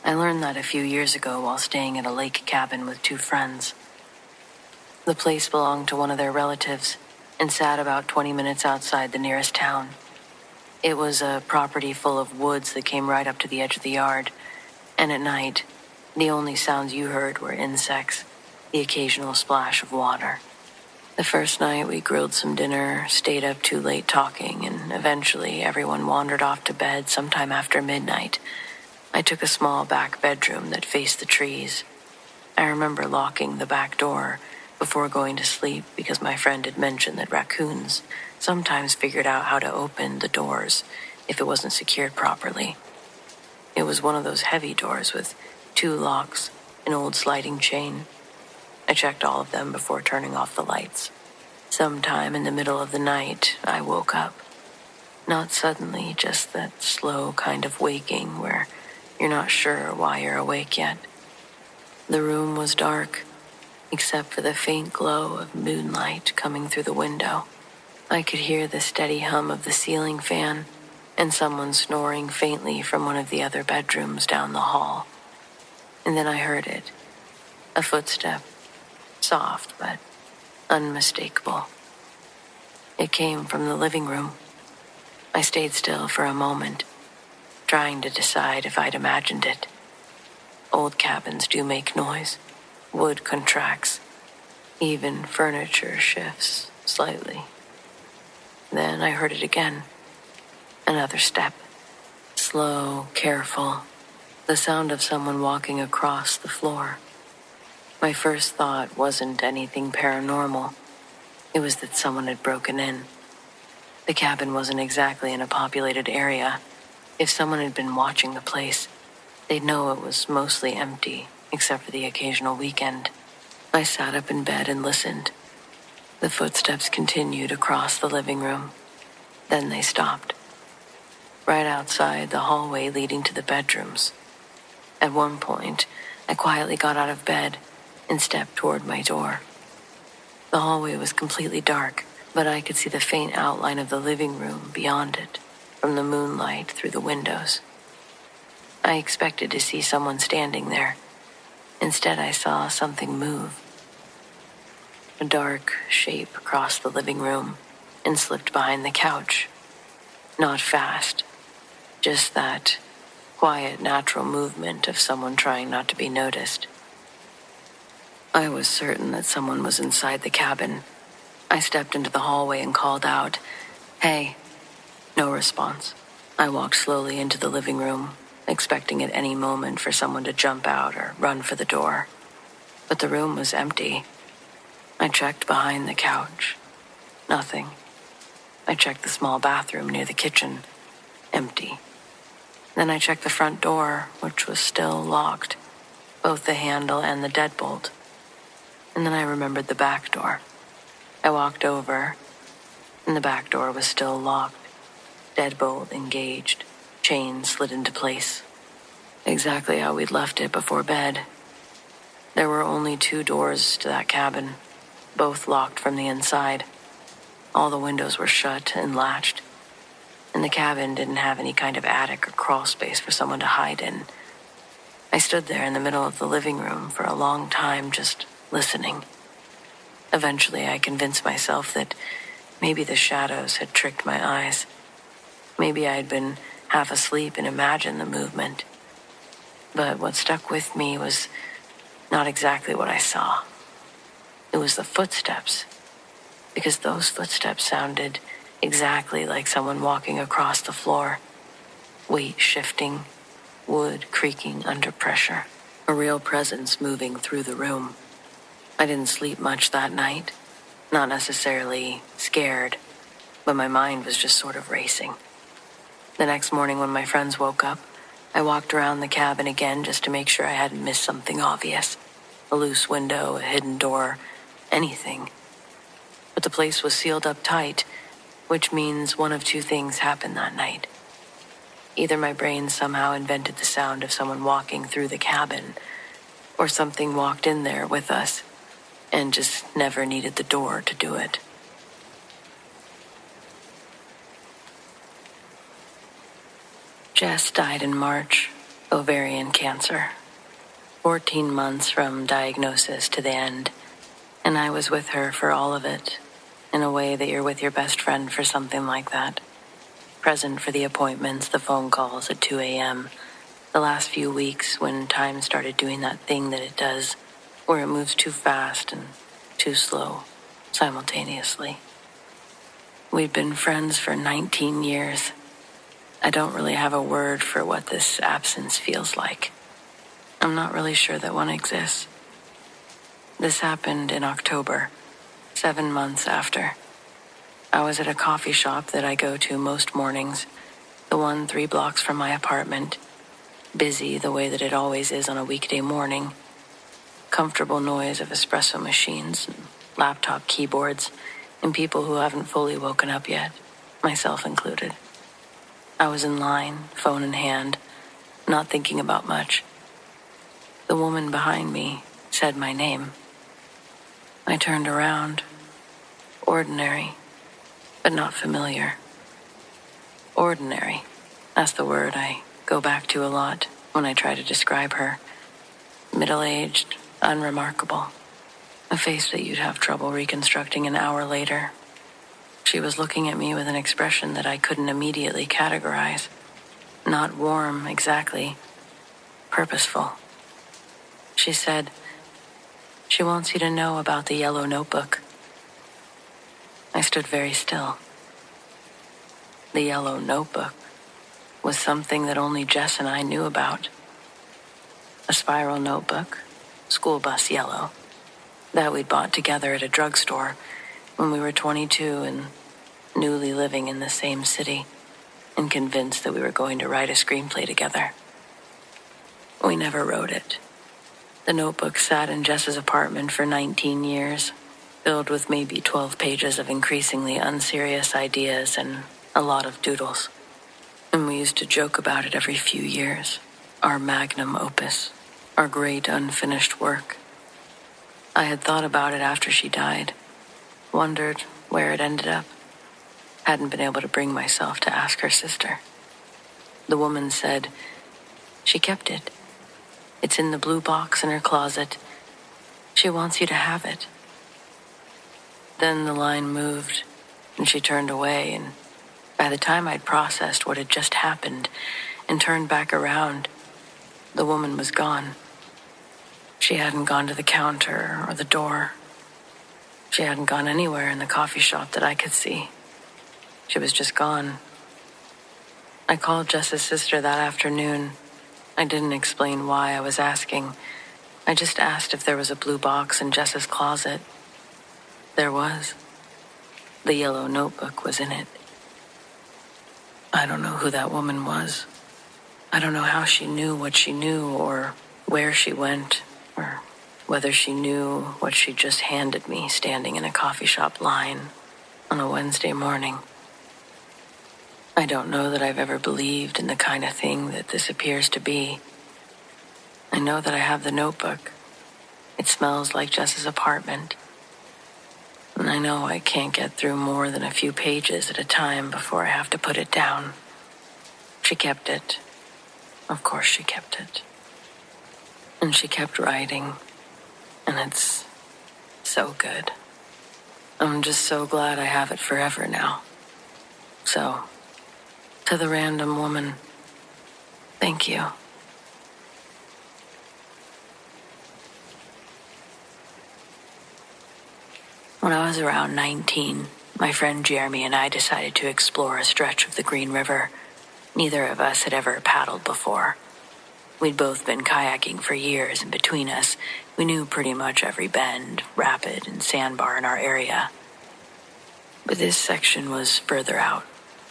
I learned that a few years ago while staying at a lake cabin with two friends. The place belonged to one of their relatives and sat about 20 minutes outside the nearest town. It was a property full of woods that came right up to the edge of the yard, and at night, the only sounds you heard were insects, the occasional splash of water. The first night we grilled some dinner, stayed up too late talking, and eventually everyone wandered off to bed sometime after midnight. I took a small back bedroom that faced the trees. I remember locking the back door before going to sleep because my friend had mentioned that raccoons sometimes figured out how to open the doors if it wasn't secured properly. It was one of those heavy doors with 2 locks, an old sliding chain. I checked all of them before turning off the lights. Sometime in the middle of the night, I woke up. Not suddenly, just that slow kind of waking where you're not sure why you're awake yet. The room was dark, except for the faint glow of moonlight coming through the window. I could hear the steady hum of the ceiling fan and someone snoring faintly from one of the other bedrooms down the hall. And then I heard it. A footstep. Soft, but unmistakable. It came from the living room. I stayed still for a moment, trying to decide if I'd imagined it. Old cabins do make noise. Wood contracts. Even furniture shifts slightly. Then I heard it again. Another step. Slow, careful. The sound of someone walking across the floor. My first thought wasn't anything paranormal. It was that someone had broken in. The cabin wasn't exactly in a populated area. If someone had been watching the place, they'd know it was mostly empty, except for the occasional weekend. I sat up in bed and listened. The footsteps continued across the living room. Then they stopped. Right outside the hallway leading to the bedrooms. At one point, I quietly got out of bed and stepped toward my door. The hallway was completely dark, but I could see the faint outline of the living room beyond it, from the moonlight through the windows. I expected to see someone standing there. Instead, I saw something move. A dark shape crossed the living room and slipped behind the couch. Not fast, just that quiet, natural movement of someone trying not to be noticed. I was certain that someone was inside the cabin. I stepped into the hallway and called out, "Hey." No response. I walked slowly into the living room, expecting at any moment for someone to jump out or run for the door. But the room was empty. I checked behind the couch. Nothing. I checked the small bathroom near the kitchen. Empty. Then I checked the front door, which was still locked, both the handle and the deadbolt. And then I remembered the back door. I walked over, and the back door was still locked, deadbolt engaged, chain slid into place. Exactly how we'd left it before bed. There were only 2 doors to that cabin, both locked from the inside. All the windows were shut and latched, and the cabin didn't have any kind of attic or crawl space for someone to hide in. I stood there in the middle of the living room for a long time, just listening. Eventually, I convinced myself that maybe the shadows had tricked my eyes. Maybe I had been half asleep and imagined the movement. But what stuck with me was not exactly what I saw. It was the footsteps, because those footsteps sounded exactly like someone walking across the floor. Weight shifting, wood creaking under pressure, a real presence moving through the room. I didn't sleep much that night. Not necessarily scared, but my mind was just sort of racing. The next morning when my friends woke up, I walked around the cabin again just to make sure I hadn't missed something obvious. A loose window, a hidden door, anything. But the place was sealed up tight, which means one of 2 things happened that night. Either my brain somehow invented the sound of someone walking through the cabin, or something walked in there with us and just never needed the door to do it. Jess died in March, ovarian cancer. 14 months from diagnosis to the end, and I was with her for all of it, in a way that you're with your best friend for something like that. Present for the appointments, the phone calls at 2 a.m., the last few weeks when time started doing that thing that it does, where it moves too fast and too slow, simultaneously. We'd been friends for 19 years. I don't really have a word for what this absence feels like. I'm not really sure that one exists. This happened in October, 7 months after. I was at a coffee shop that I go to most mornings, the one 3 blocks from my apartment, busy the way that it always is on a weekday morning. Comfortable noise of espresso machines and laptop keyboards and people who haven't fully woken up yet, myself included. I was in line, phone in hand, not thinking about much. The woman behind me said my name. I turned around. Ordinary, but not familiar. Ordinary, that's the word I go back to a lot when I try to describe her. Middle-aged, unremarkable. A face that you'd have trouble reconstructing an hour later. She was looking at me with an expression that I couldn't immediately categorize. Not warm, exactly. Purposeful. She said, "She wants you to know about the yellow notebook." I stood very still. The yellow notebook was something that only Jess and I knew about. A spiral notebook, school bus yellow, that we'd bought together at a drugstore when we were 22 and newly living in the same city and convinced that we were going to write a screenplay together. We never wrote it. The notebook sat in Jess's apartment for 19 years, filled with maybe 12 pages of increasingly unserious ideas and a lot of doodles. And we used to joke about it every few years. Our magnum opus, our great unfinished work. I had thought about it after she died, wondered where it ended up. Hadn't been able to bring myself to ask her sister. The woman said, "She kept it. It's in the blue box in her closet. She wants you to have it." Then the line moved, and she turned away, and by the time I'd processed what had just happened and turned back around, the woman was gone. She hadn't gone to the counter or the door. She hadn't gone anywhere in the coffee shop that I could see. She was just gone. I called Jess's sister that afternoon. I didn't explain why I was asking. I just asked if there was a blue box in Jess's closet. There was. The yellow notebook was in it. I don't know who that woman was. I don't know how she knew what she knew or where she went or whether she knew what she just handed me standing in a coffee shop line on a Wednesday morning. I don't know that I've ever believed in the kind of thing that this appears to be. I know that I have the notebook. It smells like Jess's apartment. And I know I can't get through more than a few pages at a time before I have to put it down. She kept it. Of course she kept it. And she kept writing. And it's so good. I'm just so glad I have it forever now. So, to the random woman, thank you. When I was around 19, my friend Jeremy and I decided to explore a stretch of the Green River. Neither of us had ever paddled before. We'd both been kayaking for years, and between us, we knew pretty much every bend, rapid, and sandbar in our area. But this section was further out,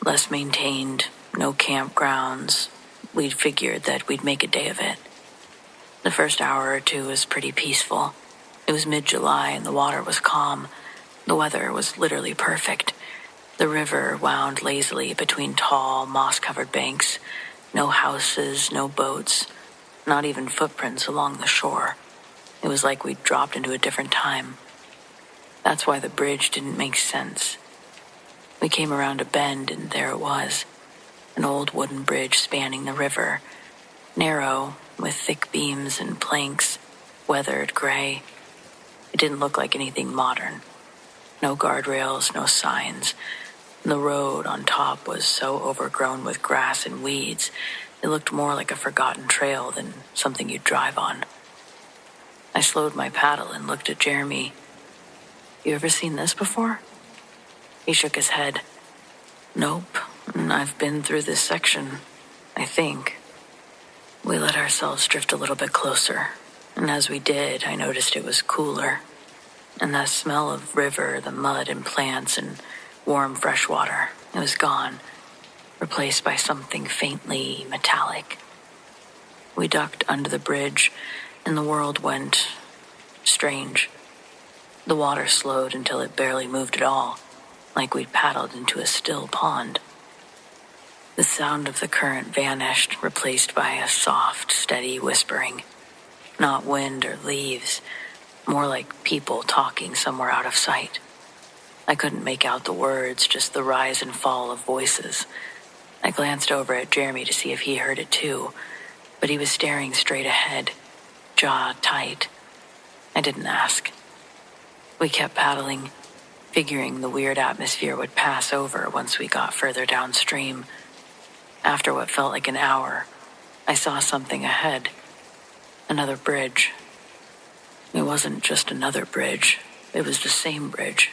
less maintained, no campgrounds. We'd figured that we'd make a day of it. The first hour or two was pretty peaceful. It was mid-July and the water was calm. The weather was literally perfect. The river wound lazily between tall, moss-covered banks, No houses, no boats, not even footprints along the shore. It was like we'd dropped into a different time. That's why the bridge didn't make sense. We came around a bend and there it was, an old wooden bridge spanning the river, narrow, with thick beams and planks, weathered gray. It didn't look like anything modern. No guardrails, no signs. The road on top was so overgrown with grass and weeds, it looked more like a forgotten trail than something you'd drive on. I slowed my paddle and looked at Jeremy. You ever seen this before? He shook his head. Nope, I've been through this section, I think. We let ourselves drift a little bit closer, and as we did, I noticed it was cooler. And that smell of river, the mud and plants and warm fresh water, it was gone, replaced by something faintly metallic. We ducked under the bridge, and the world went strange. The water slowed until it barely moved at all, like we'd paddled into a still pond. The sound of the current vanished, replaced by a soft, steady whispering. Not wind or leaves, more like people talking somewhere out of sight. I couldn't make out the words, just the rise and fall of voices. I glanced over at Jeremy to see if he heard it too, but he was staring straight ahead, jaw tight. I didn't ask. We kept paddling, figuring the weird atmosphere would pass over once we got further downstream. After what felt like an hour, I saw something ahead. Another bridge. It wasn't just another bridge. It was the same bridge.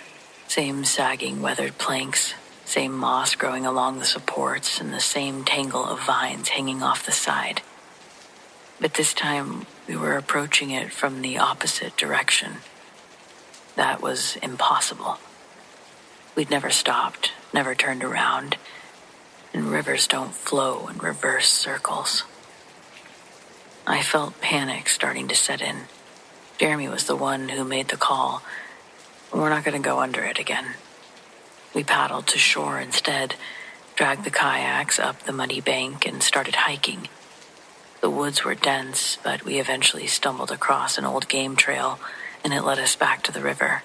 Same sagging, weathered planks. Same moss growing along the supports and the same tangle of vines hanging off the side. But this time, we were approaching it from the opposite direction. That was impossible. We'd never stopped, never turned around, and rivers don't flow in reverse circles. I felt panic starting to set in. Jeremy was the one who made the call. We're not going to go under it again. We paddled to shore instead, dragged the kayaks up the muddy bank, and started hiking. The woods were dense, but we eventually stumbled across an old game trail, and it led us back to the river,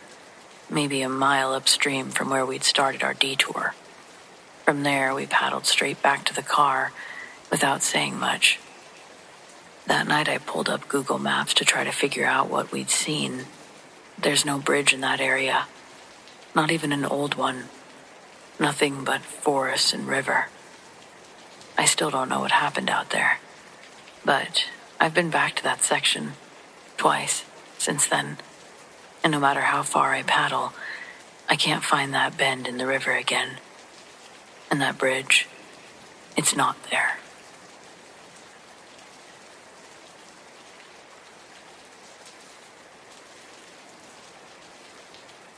maybe a mile upstream from where we'd started our detour. From there, we paddled straight back to the car without saying much. That night, I pulled up Google Maps to try to figure out what we'd seen. There's no bridge in that area, not even an old one. Nothing but forest and river. I still don't know what happened out there, but I've been back to that section twice since then, and no matter how far I paddle, I can't find that bend in the river again. And that bridge, it's not there.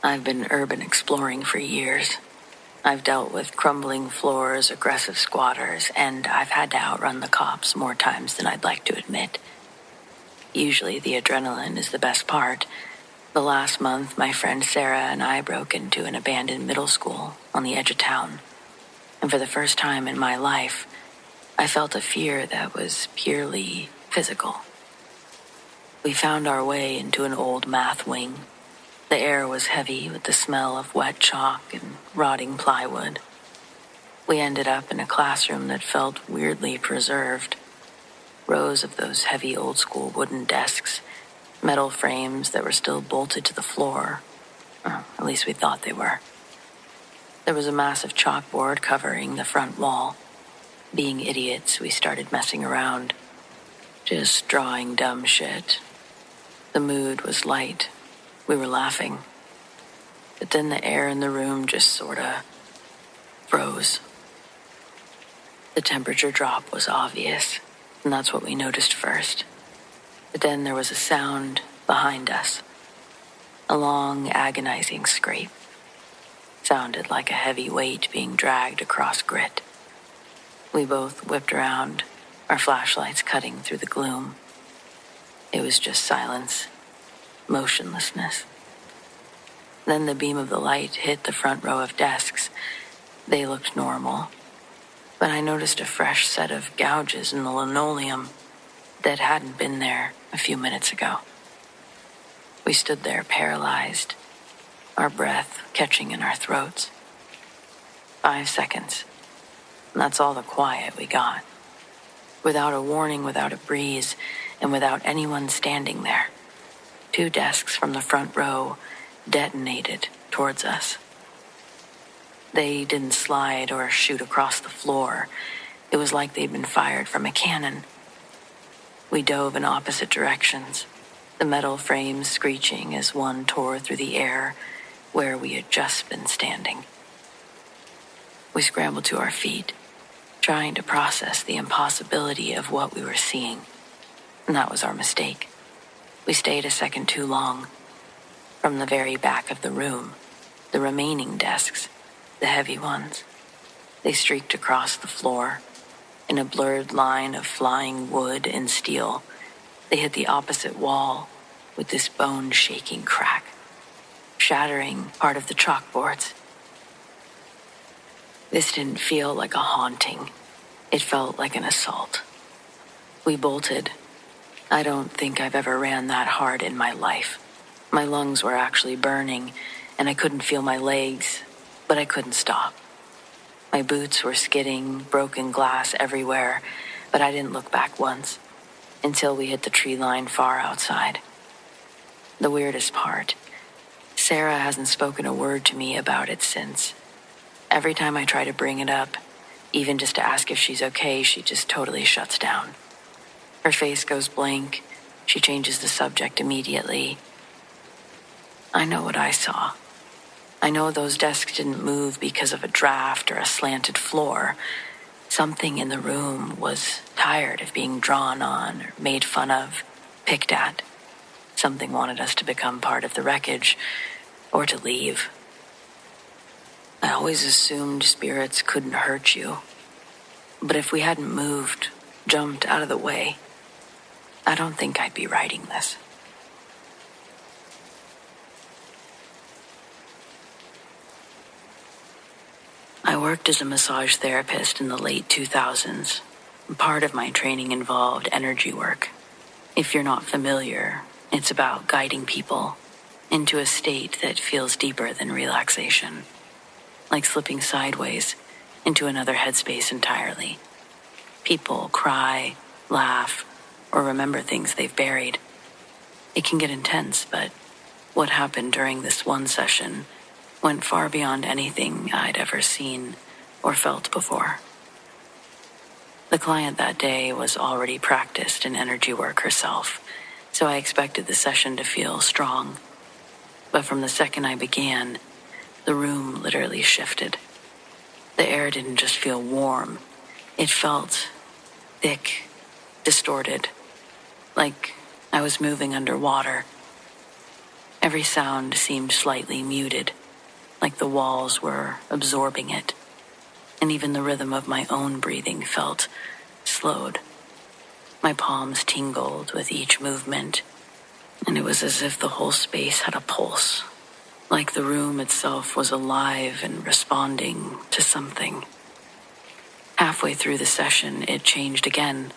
I've been urban exploring for years. I've dealt with crumbling floors, aggressive squatters, and I've had to outrun the cops more times than I'd like to admit. Usually the adrenaline is the best part. The last month, my friend Sarah and I broke into an abandoned middle school on the edge of town. And for the first time in my life, I felt a fear that was purely physical. We found our way into an old math wing. The air was heavy with the smell of wet chalk and rotting plywood. We ended up in a classroom that felt weirdly preserved. Rows of those heavy old-school wooden desks, metal frames that were still bolted to the floor. Or at least we thought they were. There was a massive chalkboard covering the front wall. Being idiots, we started messing around, just drawing dumb shit. The mood was light. We were laughing. But then the air in the room just sorta froze. The temperature drop was obvious, and that's what we noticed first. But then there was a sound behind us. A long, agonizing scrape. Sounded like a heavy weight being dragged across grit. We both whipped around, our flashlights cutting through the gloom. It was just silence, motionlessness. Then the beam of the light hit the front row of desks. They looked normal, but I noticed a fresh set of gouges in the linoleum that hadn't been there a few minutes ago. We stood there paralyzed, our breath catching in our throats. 5 seconds, and that's all the quiet we got. Without a warning, without a breeze, and without anyone standing there, 2 desks from the front row detonated towards us. They didn't slide or shoot across the floor. It was like they'd been fired from a cannon. We dove in opposite directions, the metal frames screeching as one tore through the air where we had just been standing. We scrambled to our feet, trying to process the impossibility of what we were seeing. And that was our mistake. We stayed a second too long. From the very back of the room, the remaining desks, the heavy ones, they streaked across the floor. In a blurred line of flying wood and steel, they hit the opposite wall with this bone-shaking crack, shattering part of the chalkboards. This didn't feel like a haunting. It felt like an assault. We bolted. I don't think I've ever ran that hard in my life. My lungs were actually burning, and I couldn't feel my legs, but I couldn't stop. My boots were skidding, broken glass everywhere, but I didn't look back once, until we hit the tree line far outside. The weirdest part, Sarah hasn't spoken a word to me about it since. Every time I try to bring it up, even just to ask if she's okay, she just totally shuts down. Her face goes blank. She changes the subject immediately. I know what I saw. I know those desks didn't move because of a draft or a slanted floor. Something in the room was tired of being drawn on or made fun of, picked at. Something wanted us to become part of the wreckage or to leave. I always assumed spirits couldn't hurt you. But if we hadn't moved, jumped out of the way, I don't think I'd be writing this. I worked as a massage therapist in the late 2000s. Part of my training involved energy work. If you're not familiar, it's about guiding people into a state that feels deeper than relaxation, like slipping sideways into another headspace entirely. People cry, laugh, or remember things they've buried. It can get intense, but what happened during this one session went far beyond anything I'd ever seen or felt before. The client that day was already practiced in energy work herself, so I expected the session to feel strong. But from the second I began, the room literally shifted. The air didn't just feel warm, it felt thick, distorted, like I was moving underwater. Every sound seemed slightly muted, like the walls were absorbing it, and even the rhythm of my own breathing felt slowed. My palms tingled with each movement, and it was as if the whole space had a pulse, like the room itself was alive and responding to something. Halfway through the session, it changed again.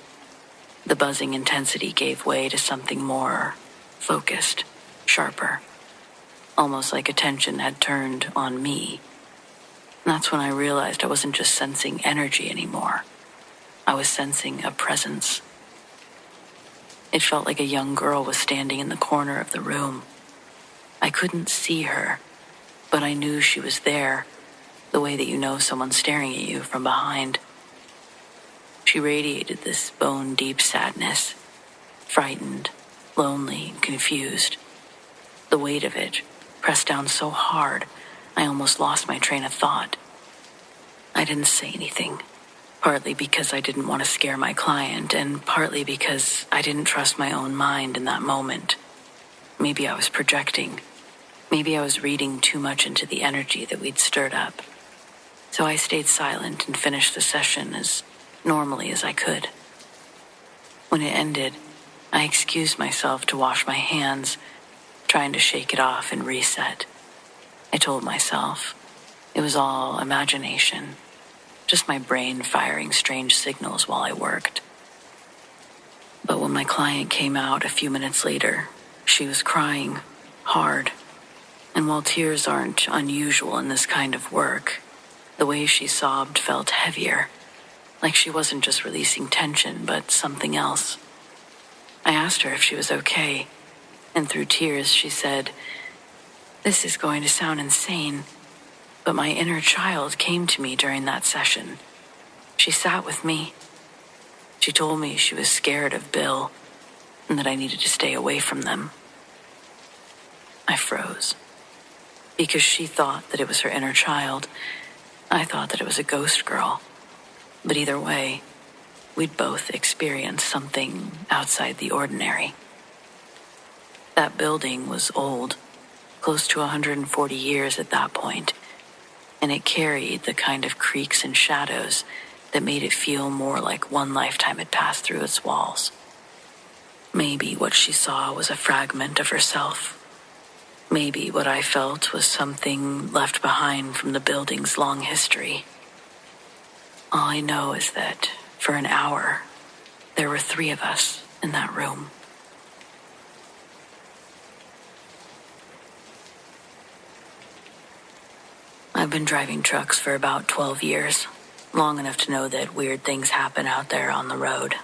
The buzzing intensity gave way to something more focused, sharper, almost like attention had turned on me. And that's when I realized I wasn't just sensing energy anymore. I was sensing a presence. It felt like a young girl was standing in the corner of the room. I couldn't see her, but I knew she was there, the way that you know someone's staring at you from behind. She radiated this bone-deep sadness, frightened, lonely, and confused. The weight of it pressed down so hard, I almost lost my train of thought. I didn't say anything, partly because I didn't want to scare my client, and partly because I didn't trust my own mind in that moment. Maybe I was projecting. Maybe I was reading too much into the energy that we'd stirred up. So I stayed silent and finished the session as normally as I could. When it ended, I excused myself to wash my hands, trying to shake it off and reset. I told myself it was all imagination. just my brain firing strange signals while I worked. But when my client came out a few minutes later, she was crying hard. And while tears aren't unusual in this kind of work, the way she sobbed felt heavier, like she wasn't just releasing tension, but something else. I asked her if she was okay, and through tears she said, "This is going to sound insane, but my inner child came to me during that session. She sat with me. She told me she was scared of Bill and that I needed to stay away from them." I froze. Because she thought that it was her inner child, I thought that it was a ghost girl. But either way, we'd both experienced something outside the ordinary. That building was old, close to 140 years at that point, and it carried the kind of creaks and shadows that made it feel more like one lifetime had passed through its walls. Maybe what she saw was a fragment of herself. Maybe what I felt was something left behind from the building's long history. All I know is that for an hour, there were 3 of us in that room. I've been driving trucks for about 12 years, long enough to know that weird things happen out there on the road.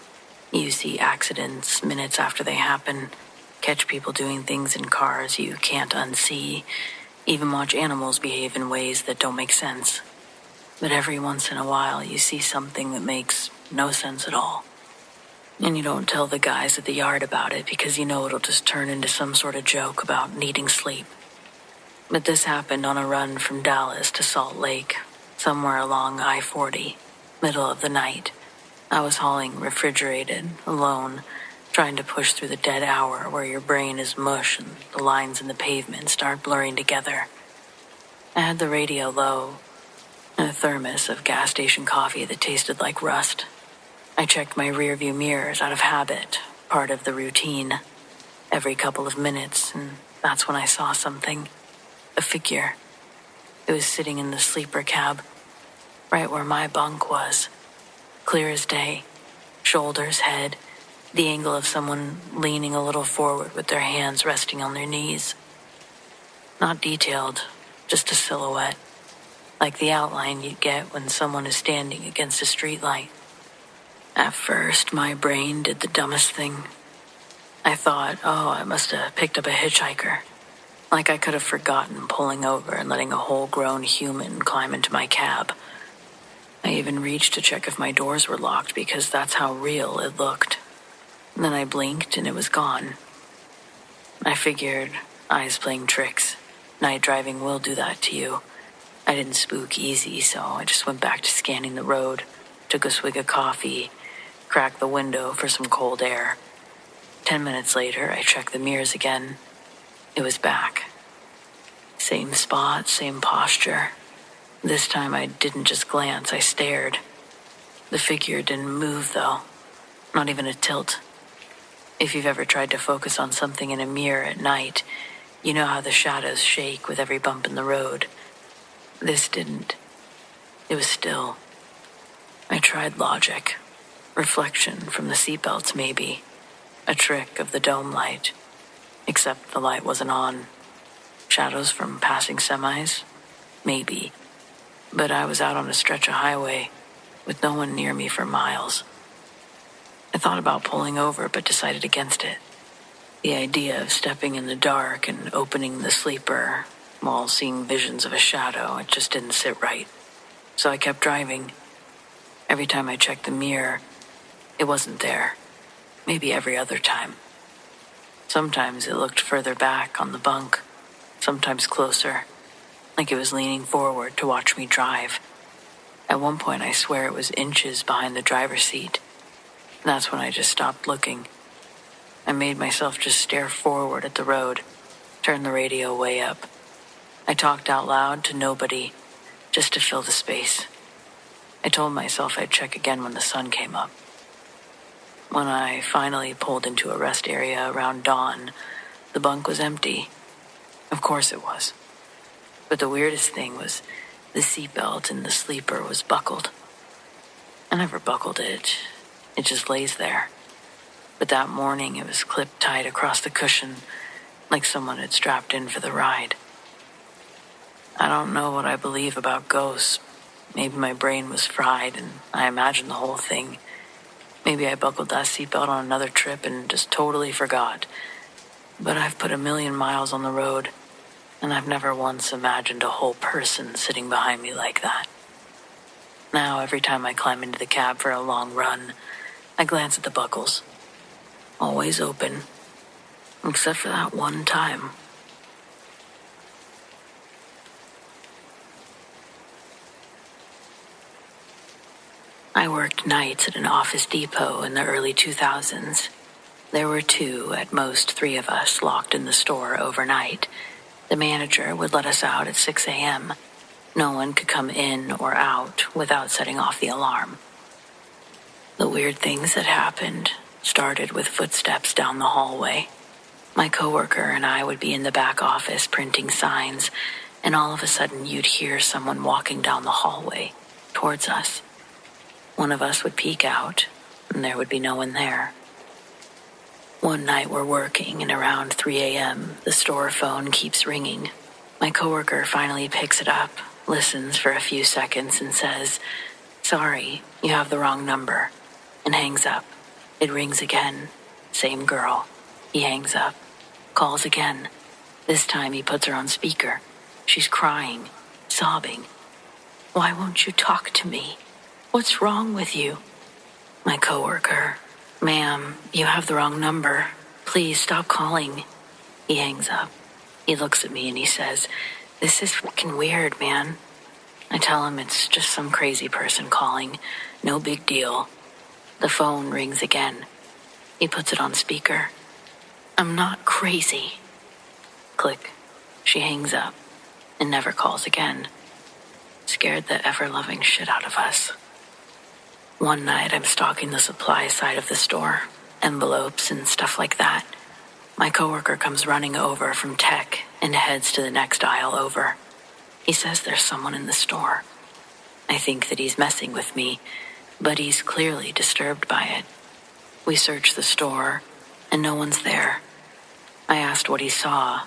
You see accidents minutes after they happen, catch people doing things in cars you can't unsee, even watch animals behave in ways that don't make sense. But every once in a while you see something that makes no sense at all. And you don't tell the guys at the yard about it because you know it'll just turn into some sort of joke about needing sleep. But this happened on a run from Dallas to Salt Lake, somewhere along I-40, middle of the night. I was hauling refrigerated, alone, trying to push through the dead hour where your brain is mush and the lines in the pavement start blurring together. I had the radio low and a thermos of gas station coffee that tasted like rust. I checked my rearview mirrors out of habit, part of the routine, every couple of minutes, and that's when I saw something. A figure. It was sitting in the sleeper cab, right where my bunk was. Clear as day. Shoulders, head, the angle of someone leaning a little forward with their hands resting on their knees. Not detailed, just a silhouette, like the outline you'd get when someone is standing against a streetlight. At first, my brain did the dumbest thing. I thought, I must have picked up a hitchhiker. Like I could have forgotten pulling over and letting a whole-grown human climb into my cab. I even reached to check if my doors were locked because that's how real it looked. And then I blinked and it was gone. I figured, eyes playing tricks. Night driving will do that to you. I didn't spook easy, so I just went back to scanning the road, took a swig of coffee, cracked the window for some cold air. 10 minutes later, I checked the mirrors again. It was back. Same spot, same posture. This time I didn't just glance, I stared. The figure didn't move, though. Not even a tilt. If you've ever tried to focus on something in a mirror at night, you know how the shadows shake with every bump in the road. This didn't. It was still. I tried logic. Reflection from the seatbelts, maybe. A trick of the dome light. Except the light wasn't on. Shadows from passing semis? Maybe. But I was out on a stretch of highway with no one near me for miles. I thought about pulling over, but decided against it. The idea of stepping in the dark and opening the sleeper while seeing visions of a shadow, it just didn't sit right. So I kept driving. Every time I checked the mirror, it wasn't there. Maybe every other time. Sometimes it looked further back on the bunk, sometimes closer, like it was leaning forward to watch me drive. At one point, I swear it was inches behind the driver's seat. That's when I just stopped looking. I made myself just stare forward at the road, turn the radio way up. I talked out loud to nobody, just to fill the space. I told myself I'd check again when the sun came up. When I finally pulled into a rest area around dawn, the bunk was empty. Of course it was. But the weirdest thing was the seatbelt in the sleeper was buckled. I never buckled it. It just lays there. But that morning it was clipped tight across the cushion, like someone had strapped in for the ride. I don't know what I believe about ghosts. Maybe my brain was fried and I imagined the whole thing. Maybe I buckled that seatbelt on another trip and just totally forgot. But I've put 1,000,000 miles on the road, and I've never once imagined a whole person sitting behind me like that. Now, every time I climb into the cab for a long run, I glance at the buckles. Always open, except for that one time. I worked nights at an office depot in the early 2000s. There were 2, at most 3 of us locked in the store overnight. The manager would let us out at 6 a.m. No one could come in or out without setting off the alarm. The weird things that happened started with footsteps down the hallway. My coworker and I would be in the back office printing signs, and all of a sudden you'd hear someone walking down the hallway towards us. One of us would peek out, and there would be no one there. One night we're working, and around 3 a.m., the store phone keeps ringing. My coworker finally picks it up, listens for a few seconds, and says, "Sorry, you have the wrong number," and hangs up. It rings again. Same girl. He hangs up. Calls again. This time he puts her on speaker. She's crying, sobbing. "Why won't you talk to me? What's wrong with you?" My coworker, "Ma'am, you have the wrong number. Please stop calling." He hangs up. He looks at me and he says, "This is fucking weird, man." I tell him it's just some crazy person calling. No big deal. The phone rings again. He puts it on speaker. "I'm not crazy." Click. She hangs up and never calls again. Scared the ever-loving shit out of us. One night I'm stocking the supply side of the store, envelopes and stuff like that. My coworker comes running over from tech and heads to the next aisle over. He says there's someone in the store. I think that he's messing with me, but he's clearly disturbed by it. We search the store, and no one's there. I asked what he saw,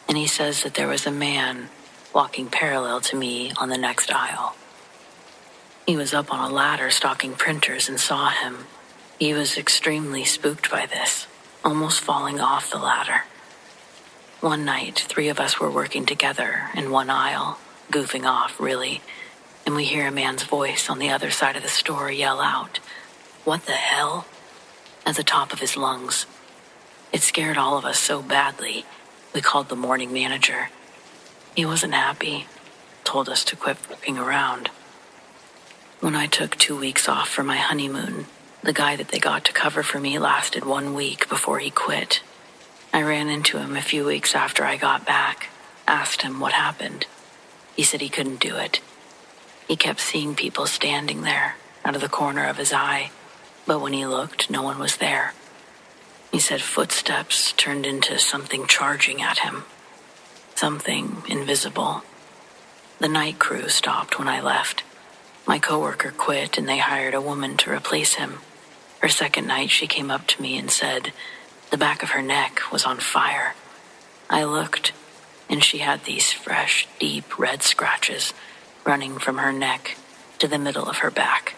and he says that there was a man walking parallel to me on the next aisle. He was up on a ladder stocking printers and saw him. He was extremely spooked by this, almost falling off the ladder. One night, 3 of us were working together in one aisle, goofing off, really, and we hear a man's voice on the other side of the store yell out, "What the hell?" at the top of his lungs. It scared all of us so badly, we called the morning manager. He wasn't happy, told us to quit fucking around. When I took 2 weeks off for my honeymoon, the guy that they got to cover for me lasted 1 week before he quit. I ran into him a few weeks after I got back, asked him what happened. He said he couldn't do it. He kept seeing people standing there, out of the corner of his eye, but when he looked, no one was there. He said footsteps turned into something charging at him. Something invisible. The night crew stopped when I left. My coworker quit and they hired a woman to replace him. Her second night she came up to me and said the back of her neck was on fire. I looked and she had these fresh, deep red scratches running from her neck to the middle of her back.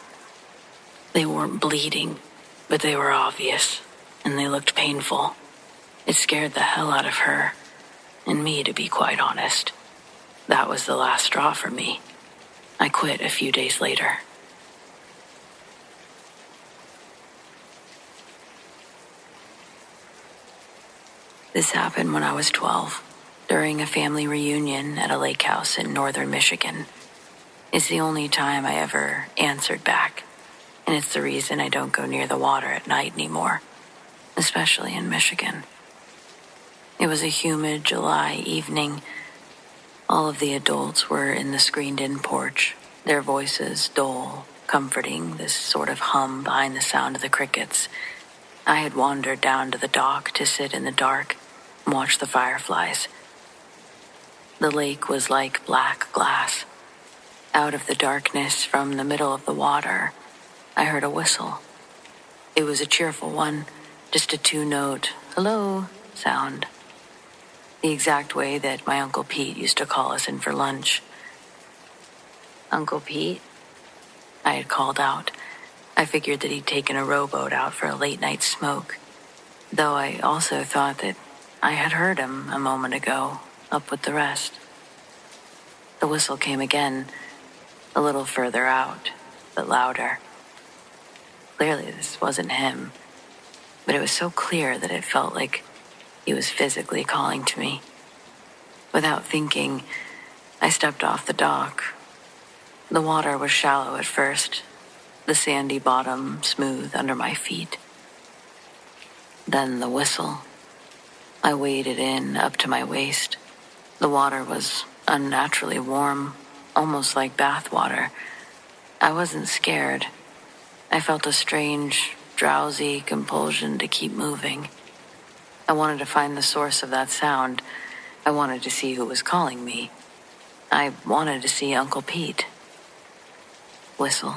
They weren't bleeding, but they were obvious and they looked painful. It scared the hell out of her and me, to be quite honest. That was the last straw for me. I quit a few days later. This happened when I was 12, during a family reunion at a lake house in northern Michigan. It's the only time I ever answered back, and it's the reason I don't go near the water at night anymore, especially in Michigan. It was a humid July evening. All of the adults were in the screened-in porch, their voices dull, comforting, this sort of hum behind the sound of the crickets. I had wandered down to the dock to sit in the dark and watch the fireflies. The lake was like black glass. Out of the darkness from the middle of the water, I heard a whistle. It was a cheerful one, just a two-note, hello sound. The exact way that my Uncle Pete used to call us in for lunch. Uncle Pete? I had called out. I figured that he'd taken a rowboat out for a late-night smoke, though I also thought that I had heard him a moment ago, up with the rest. The whistle came again, a little further out, but louder. Clearly this wasn't him, but it was so clear that it felt like he was physically calling to me. Without thinking, I stepped off the dock. The water was shallow at first, the sandy bottom smooth under my feet. Then the whistle. I waded in up to my waist. The water was unnaturally warm, almost like bath water. I wasn't scared. I felt a strange, drowsy compulsion to keep moving. I wanted to find the source of that sound. I wanted to see who was calling me. I wanted to see Uncle Pete. Whistle.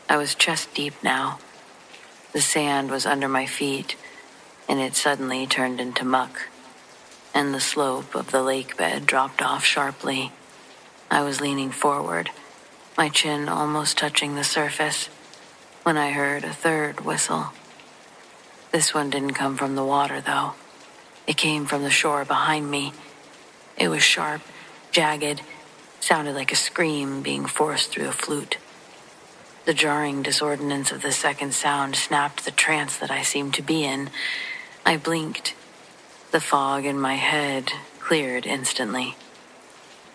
I was chest deep now. The sand was under my feet, and it suddenly turned into muck, and the slope of the lake bed dropped off sharply. I was leaning forward, my chin almost touching the surface, when I heard a third whistle. This one didn't come from the water, though. It came from the shore behind me. It was sharp, jagged, sounded like a scream being forced through a flute. The jarring dissonance of the second sound snapped the trance that I seemed to be in. I blinked. The fog in my head cleared instantly.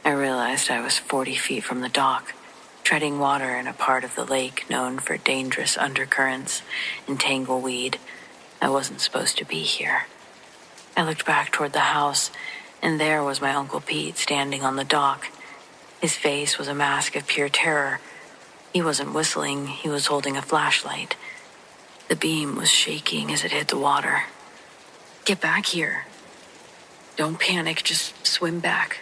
I realized I was 40 feet from the dock, treading water in a part of the lake known for dangerous undercurrents and tangleweed. I wasn't supposed to be here. I looked back toward the house, and there was my Uncle Pete standing on the dock. His face was a mask of pure terror. He wasn't whistling, he was holding a flashlight. The beam was shaking as it hit the water. Get back here. Don't panic, just swim back.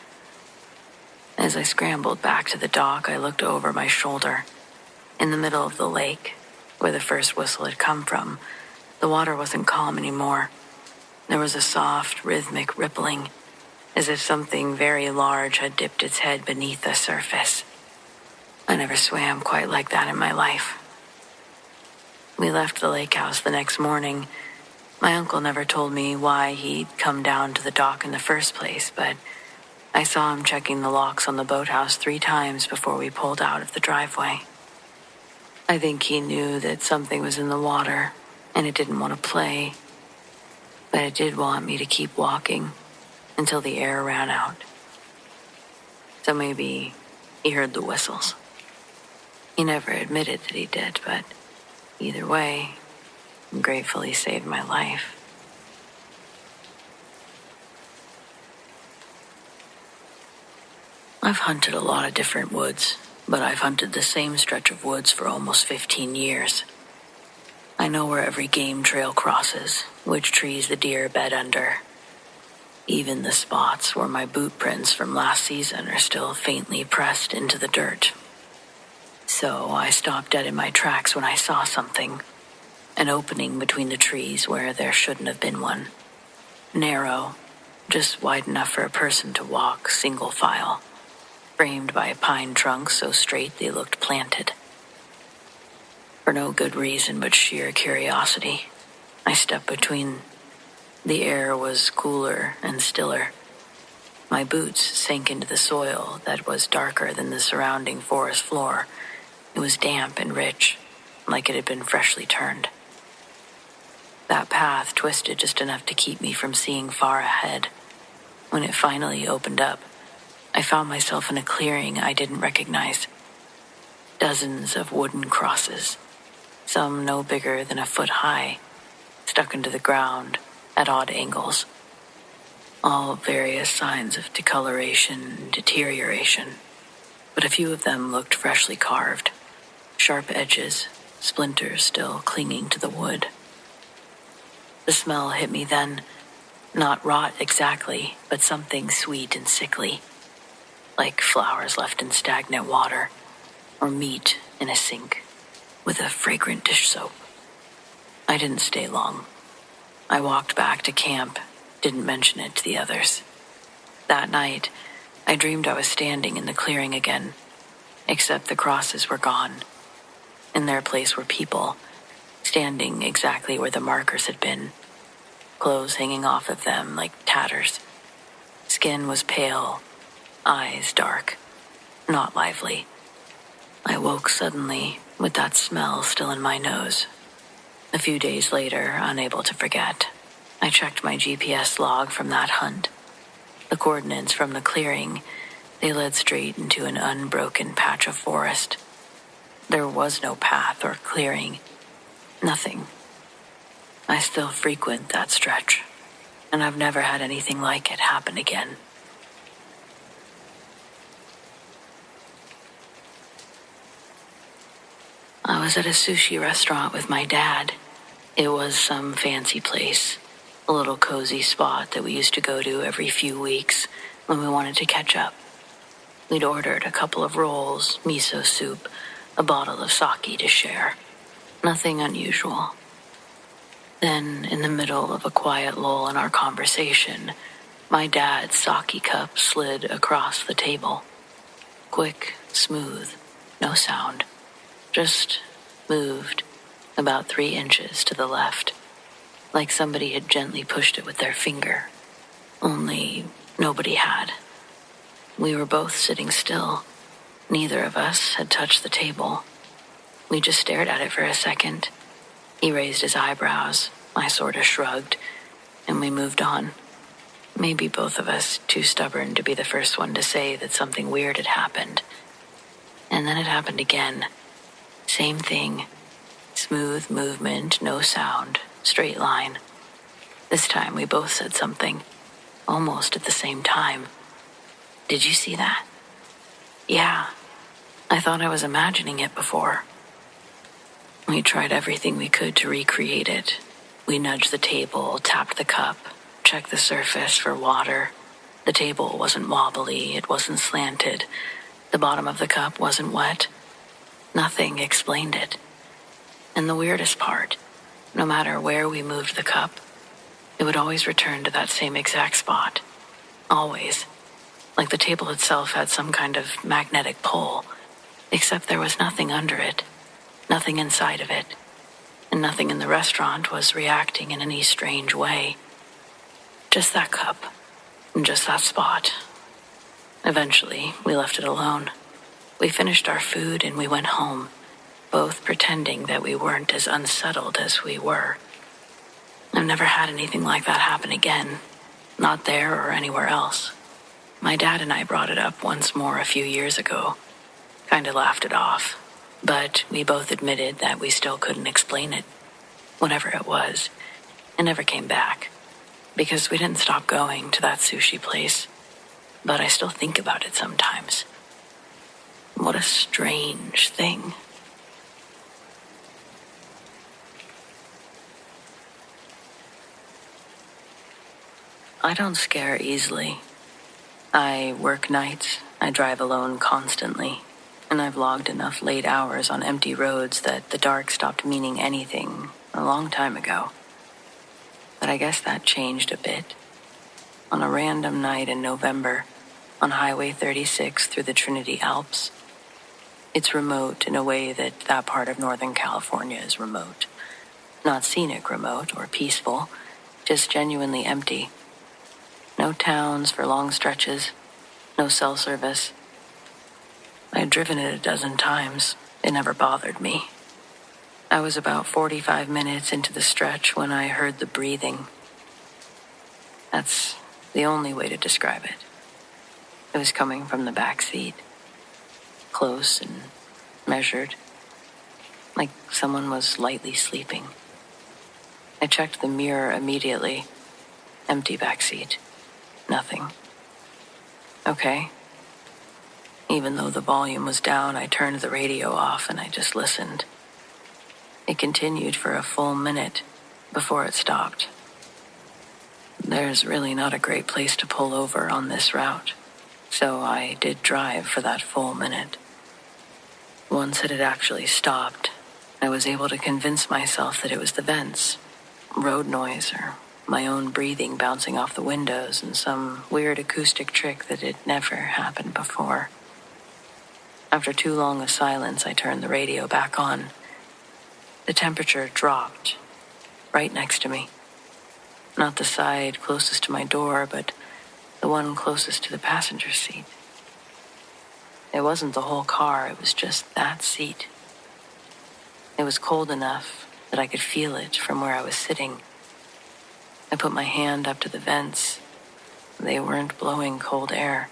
As I scrambled back to the dock, I looked over my shoulder. In the middle of the lake, where the first whistle had come from, the water wasn't calm anymore. There was a soft, rhythmic rippling, as if something very large had dipped its head beneath the surface. I never swam quite like that in my life. We left the lake house the next morning. My uncle never told me why he'd come down to the dock in the first place, but I saw him checking the locks on the boathouse 3 times before we pulled out of the driveway. I think he knew that something was in the water, and it didn't want to play, but it did want me to keep walking until the air ran out. So maybe he heard the whistles. He never admitted that he did, but either way, I'm grateful he saved my life. I've hunted a lot of different woods, but I've hunted the same stretch of woods for almost 15 years. I know where every game trail crosses, which trees the deer bed under. Even the spots where my boot prints from last season are still faintly pressed into the dirt. So I stopped dead in my tracks when I saw something. An opening between the trees where there shouldn't have been one. Narrow, just wide enough for a person to walk single file. Framed by pine trunks so straight they looked planted. For no good reason but sheer curiosity, I stepped between. The air was cooler and stiller. My boots sank into the soil that was darker than the surrounding forest floor. It was damp and rich, like it had been freshly turned. That path twisted just enough to keep me from seeing far ahead. When it finally opened up, I found myself in a clearing I didn't recognize. Dozens of wooden crosses, some no bigger than a foot high, stuck into the ground at odd angles. All various signs of discoloration and deterioration, but a few of them looked freshly carved. Sharp edges, splinters still clinging to the wood. The smell hit me then, not rot exactly, but something sweet and sickly, like flowers left in stagnant water, or meat in a sink. with a fragrant dish soap. I didn't stay long. I walked back to camp, didn't mention it to the others. That night, I dreamed I was standing in the clearing again, except the crosses were gone. In their place were people, standing exactly where the markers had been, clothes hanging off of them like tatters. Skin was pale, eyes dark, not lively. I woke suddenly with that smell still in my nose. A few days later, unable to forget, I checked my GPS log from that hunt. The coordinates from the clearing, they led straight into an unbroken patch of forest. There was no path or clearing, nothing. I still frequent that stretch, and I've never had anything like it happen again. I was at a sushi restaurant with my dad. It was some fancy place, a little cozy spot that we used to go to every few weeks when we wanted to catch up. We'd ordered a couple of rolls, miso soup, a bottle of sake to share. Nothing unusual. Then, in the middle of a quiet lull in our conversation, my dad's sake cup slid across the table. Quick, smooth, no sound. Just moved about 3 inches to the left, like somebody had gently pushed it with their finger. Only nobody had. We were both sitting still. Neither of us had touched the table. We just stared at it for a second. He raised his eyebrows, I sort of shrugged, and we moved on. Maybe both of us too stubborn to be the first one to say that something weird had happened. And then it happened again. Same thing. Smooth movement, no sound, straight line. This time we both said something, almost at the same time. Did you see that? Yeah. I thought I was imagining it before. We tried everything we could to recreate it. We nudged the table, tapped the cup, checked the surface for water. The table wasn't wobbly, it wasn't slanted. The bottom of the cup wasn't wet. Nothing explained it. And the weirdest part, no matter where we moved the cup, it would always return to that same exact spot. Always. Like the table itself had some kind of magnetic pull, except there was nothing under it, nothing inside of it, and nothing in the restaurant was reacting in any strange way. Just that cup, and just that spot. Eventually, we left it alone. We finished our food and we went home, both pretending that we weren't as unsettled as we were. I've never had anything like that happen again, not there or anywhere else. My dad and I brought it up once more a few years ago, kinda laughed it off, but we both admitted that we still couldn't explain it. Whatever it was, it never came back, because we didn't stop going to that sushi place, but I still think about it sometimes. What a strange thing. I don't scare easily. I work nights, I drive alone constantly, and I've logged enough late hours on empty roads that the dark stopped meaning anything a long time ago. But I guess that changed a bit. On a random night in November, on Highway 36 through the Trinity Alps. It's remote in a way that that part of Northern California is remote. Not scenic remote or peaceful, just genuinely empty. No towns for long stretches, no cell service. I had driven it a dozen times. It never bothered me. I was about 45 minutes into the stretch when I heard the breathing. That's the only way to describe it. It was coming from the back seat. Close and measured, like someone was lightly sleeping. I checked the mirror immediately. Empty backseat. Nothing. Okay. Even though the volume was down, I turned the radio off and I just listened. It continued for a full minute before it stopped. There's really not a great place to pull over on this route, so I did drive for that full minute. Once it had actually stopped, I was able to convince myself that it was the vents, road noise, or my own breathing bouncing off the windows and some weird acoustic trick that had never happened before. After too long a silence, I turned the radio back on. The temperature dropped right next to me. Not the side closest to my door, but the one closest to the passenger seat. It wasn't the whole car, it was just that seat. It was cold enough that I could feel it from where I was sitting. I put my hand up to the vents. They weren't blowing cold air.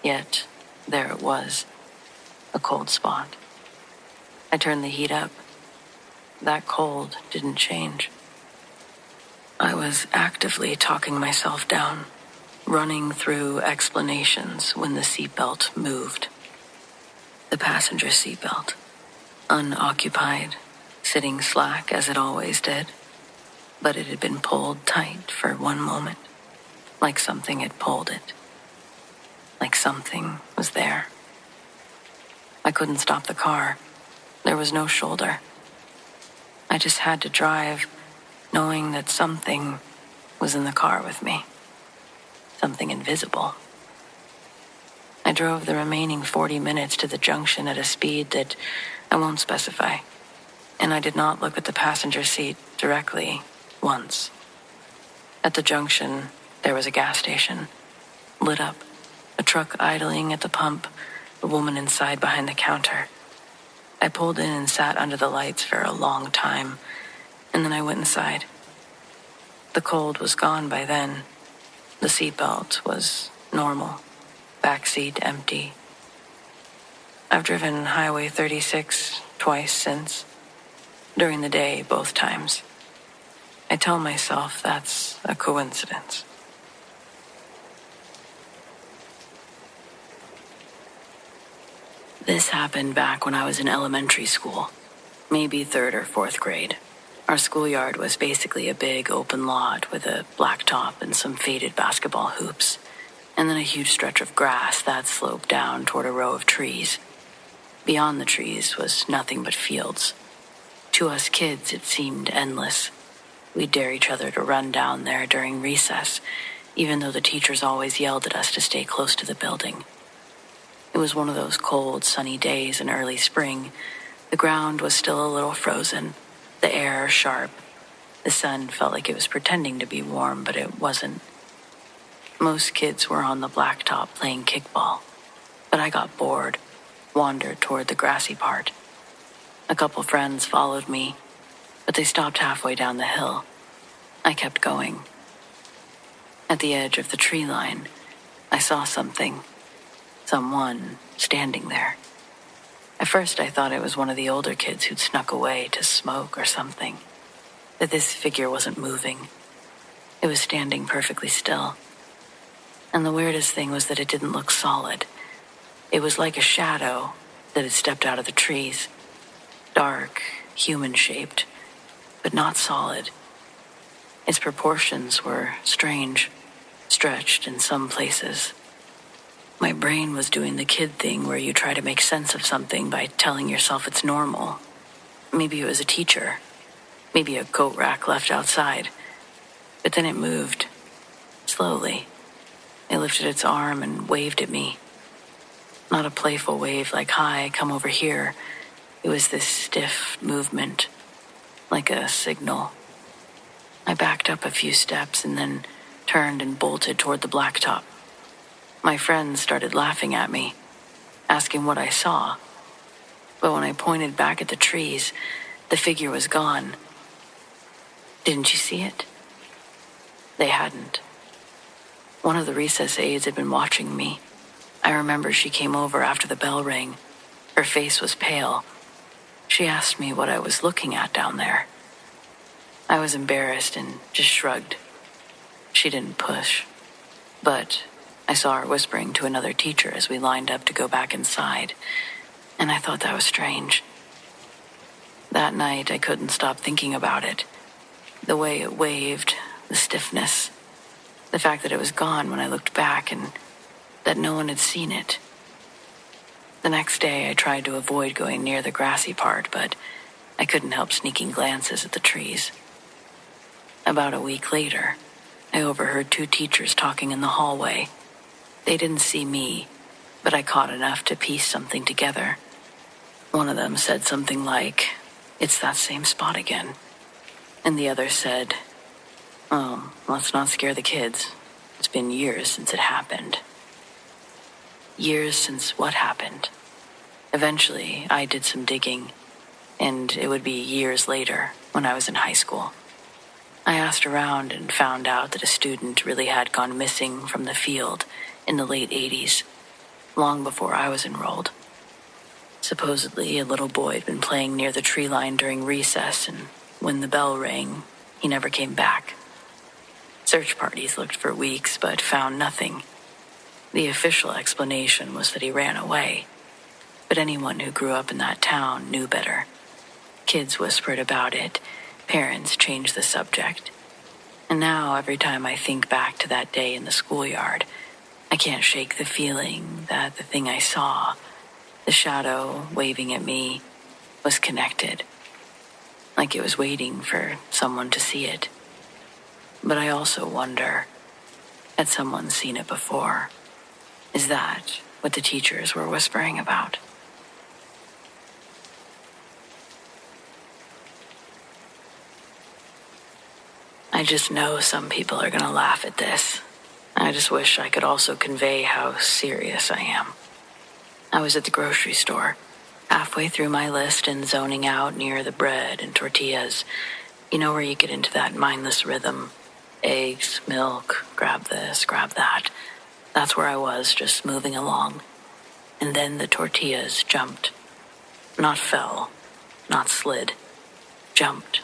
Yet, there it was, a cold spot. I turned the heat up. That cold didn't change. I was actively talking myself down, running through explanations when the seatbelt moved. The passenger seatbelt, unoccupied, sitting slack as it always did, but it had been pulled tight for one moment, like something had pulled it, like something was there. I couldn't stop the car. There was no shoulder. I just had to drive, knowing that something was in the car with me. Something invisible. I drove the remaining 40 minutes to the junction at a speed that I won't specify, and I did not look at the passenger seat directly once. At the junction, there was a gas station, lit up, a truck idling at the pump, a woman inside behind the counter. I pulled in and sat under the lights for a long time, and then I went inside. The cold was gone by then. The seatbelt was normal, backseat empty. I've driven Highway 36 twice since, during the day both times. I tell myself that's a coincidence. This happened back when I was in elementary school, maybe 3rd or 4th grade. Our schoolyard was basically a big open lot with a blacktop and some faded basketball hoops, and then a huge stretch of grass that sloped down toward a row of trees. Beyond the trees was nothing but fields. To us kids, it seemed endless. We'd dare each other to run down there during recess, even though the teachers always yelled at us to stay close to the building. It was one of those cold, sunny days in early spring. The ground was still a little frozen, the air sharp. The sun felt like it was pretending to be warm, but it wasn't. Most kids were on the blacktop playing kickball, but I got bored, wandered toward the grassy part. A couple friends followed me, but they stopped halfway down the hill. I kept going. At the edge of the tree line, I saw something. Someone standing there. At first I thought it was one of the older kids who'd snuck away to smoke or something. That this figure wasn't moving. It was standing perfectly still. And the weirdest thing was that it didn't look solid. It was like a shadow that had stepped out of the trees. Dark, human-shaped, but not solid. Its proportions were strange, stretched in some places. My brain was doing the kid thing where you try to make sense of something by telling yourself it's normal. Maybe it was a teacher. Maybe a coat rack left outside. But then it moved. Slowly. It lifted its arm and waved at me. Not a playful wave like, "Hi, come over here." It was this stiff movement, like a signal. I backed up a few steps and then turned and bolted toward the blacktop. My friends started laughing at me, asking what I saw. But when I pointed back at the trees, the figure was gone. "Didn't you see it?" They hadn't. One of the recess aides had been watching me. I remember she came over after the bell rang. Her face was pale. She asked me what I was looking at down there. I was embarrassed and just shrugged. She didn't push, but I saw her whispering to another teacher as we lined up to go back inside, and I thought that was strange. That night, I couldn't stop thinking about it. The way it waved, the stiffness, the fact that it was gone when I looked back and that no one had seen it. The next day, I tried to avoid going near the grassy part, but I couldn't help sneaking glances at the trees. About a week later, I overheard two teachers talking in the hallway. They didn't see me, but I caught enough to piece something together. One of them said something like, "It's that same spot again." And the other said, "Oh, let's not scare the kids. It's been years since it happened." Years since what happened? Eventually, I did some digging, and it would be years later when I was in high school. I asked around and found out that a student really had gone missing from the field in the late 80s, long before I was enrolled. Supposedly, a little boy had been playing near the tree line during recess, and when the bell rang, he never came back. Search parties looked for weeks, but found nothing. The official explanation was that he ran away, but anyone who grew up in that town knew better. Kids whispered about it, parents changed the subject. And now, every time I think back to that day in the schoolyard, I can't shake the feeling that the thing I saw, the shadow waving at me, was connected. Like it was waiting for someone to see it. But I also wonder, had someone seen it before? Is that what the teachers were whispering about? I just know some people are going to laugh at this. I just wish I could also convey how serious I am. I was at the grocery store, halfway through my list and zoning out near the bread and tortillas. You know where you get into that mindless rhythm. Eggs, milk, grab this, grab that. That's where I was, just moving along. And then the tortillas jumped. Not fell, not slid. Jumped.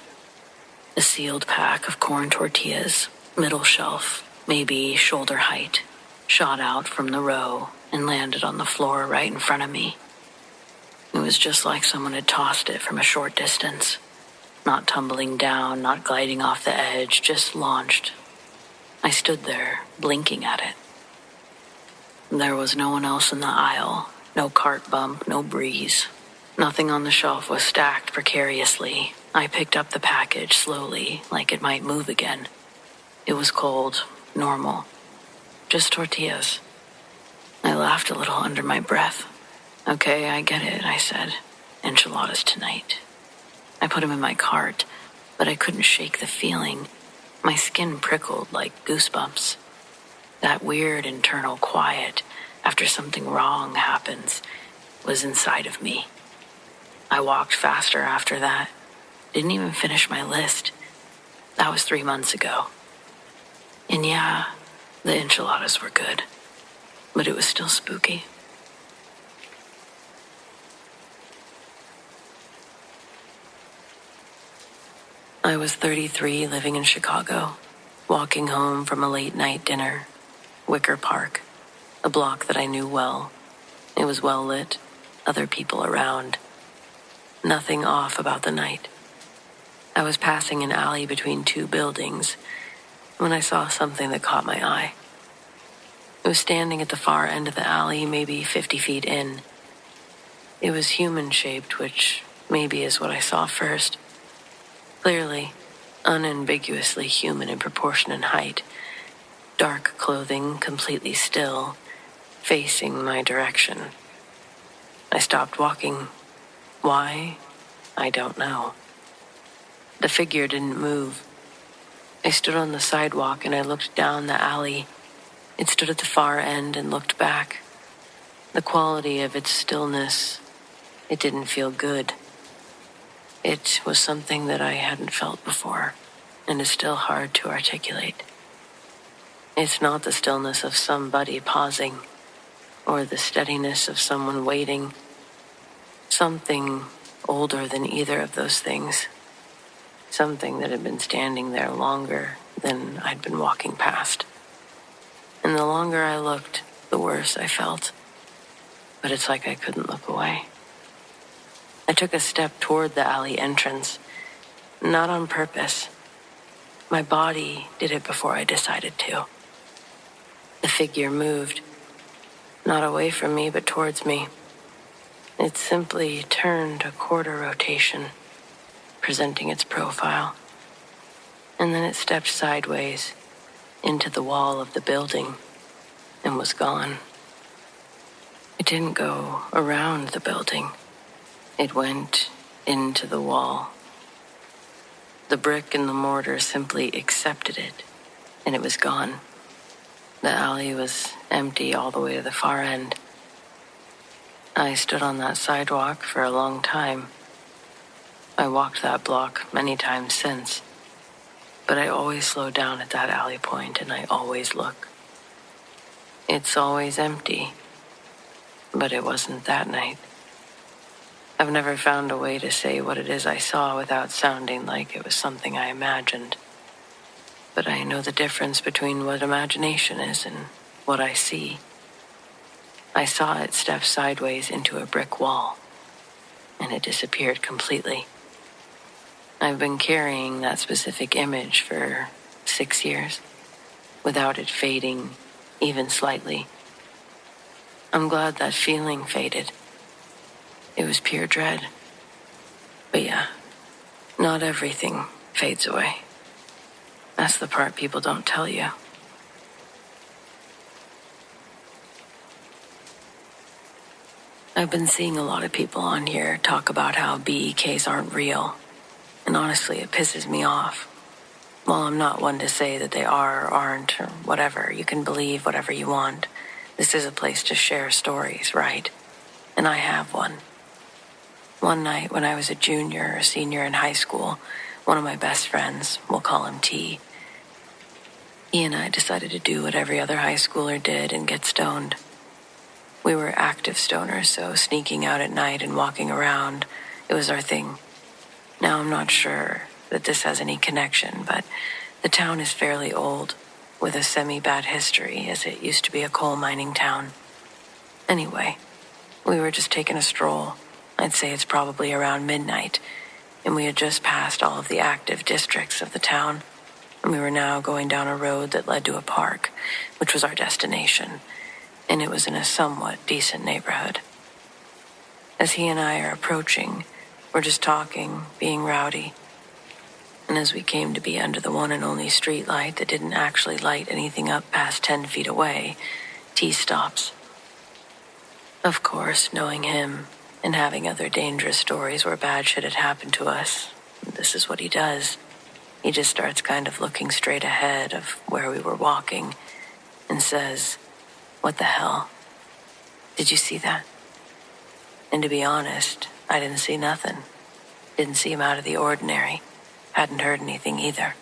A sealed pack of corn tortillas, middle shelf, maybe shoulder height, shot out from the row and landed on the floor right in front of me. It was just like someone had tossed it from a short distance. Not tumbling down, not gliding off the edge, just launched. I stood there, blinking at it. There was no one else in the aisle, no cart bump, no breeze. Nothing on the shelf was stacked precariously. I picked up the package slowly, like it might move again. It was cold, normal. Just tortillas. I laughed a little under my breath. "Okay, I get it," I said. "Enchiladas tonight." I put them in my cart, but I couldn't shake the feeling. My skin prickled like goosebumps. That weird internal quiet after something wrong happens was inside of me. I walked faster after that. Didn't even finish my list. That was 3 months ago. And yeah, the enchiladas were good, but it was still spooky. I was 33, living in Chicago, walking home from a late-night dinner. Wicker Park, a block that I knew well. It was well lit, other people around. Nothing off about the night. I was passing an alley between two buildings when I saw something that caught my eye. It was standing at the far end of the alley, maybe 50 feet in. It was human-shaped, which maybe is what I saw first. Clearly, unambiguously human in proportion and height. Dark clothing, completely still, facing my direction. I stopped walking. Why? I don't know. The figure didn't move. I stood on the sidewalk and I looked down the alley. It stood at the far end and looked back. The quality of its stillness, it didn't feel good. It was something that I hadn't felt before, and is still hard to articulate. It's not the stillness of somebody pausing, or the steadiness of someone waiting. Something older than either of those things. Something that had been standing there longer than I'd been walking past. And the longer I looked, the worse I felt. But it's like I couldn't look away. I took a step toward the alley entrance, not on purpose. My body did it before I decided to. The figure moved, not away from me, but towards me. It simply turned a quarter rotation, presenting its profile. And then it stepped sideways into the wall of the building and was gone. It didn't go around the building. It went into the wall. The brick and the mortar simply accepted it, and it was gone. The alley was empty all the way to the far end. I stood on that sidewalk for a long time. I walked that block many times since, but I always slow down at that alley point and I always look. It's always empty, but it wasn't that night. I've never found a way to say what it is I saw without sounding like it was something I imagined. But I know the difference between what imagination is and what I see. I saw it step sideways into a brick wall, and it disappeared completely. I've been carrying that specific image for 6 years, without it fading even slightly. I'm glad that feeling faded. It was pure dread. But yeah, not everything fades away. That's the part people don't tell you. I've been seeing a lot of people on here talk about how BEKs aren't real, and honestly, it pisses me off. While I'm not one to say that they are or aren't or whatever, you can believe whatever you want. This is a place to share stories, right? And I have one. One night when I was a junior or senior in high school, one of my best friends, we'll call him T, he and I decided to do what every other high schooler did and get stoned. We were active stoners, so sneaking out at night and walking around, it was our thing. Now I'm not sure that this has any connection, but the town is fairly old, with a semi-bad history, as it used to be a coal mining town. Anyway, we were just taking a stroll. I'd say it's probably around midnight, and we had just passed all of the active districts of the town, and we were now going down a road that led to a park, which was our destination, and it was in a somewhat decent neighborhood. As he and I are approaching, we're just talking, being rowdy, and as we came to be under the one and only street light that didn't actually light anything up past 10 feet away, T stops. Of course, knowing him and having other dangerous stories where bad shit had happened to us, this is what he does. He just starts kind of looking straight ahead of where we were walking and says, "What the hell? Did you see that?" And to be honest, I didn't see nothing. Didn't seem out of the ordinary. Hadn't heard anything either.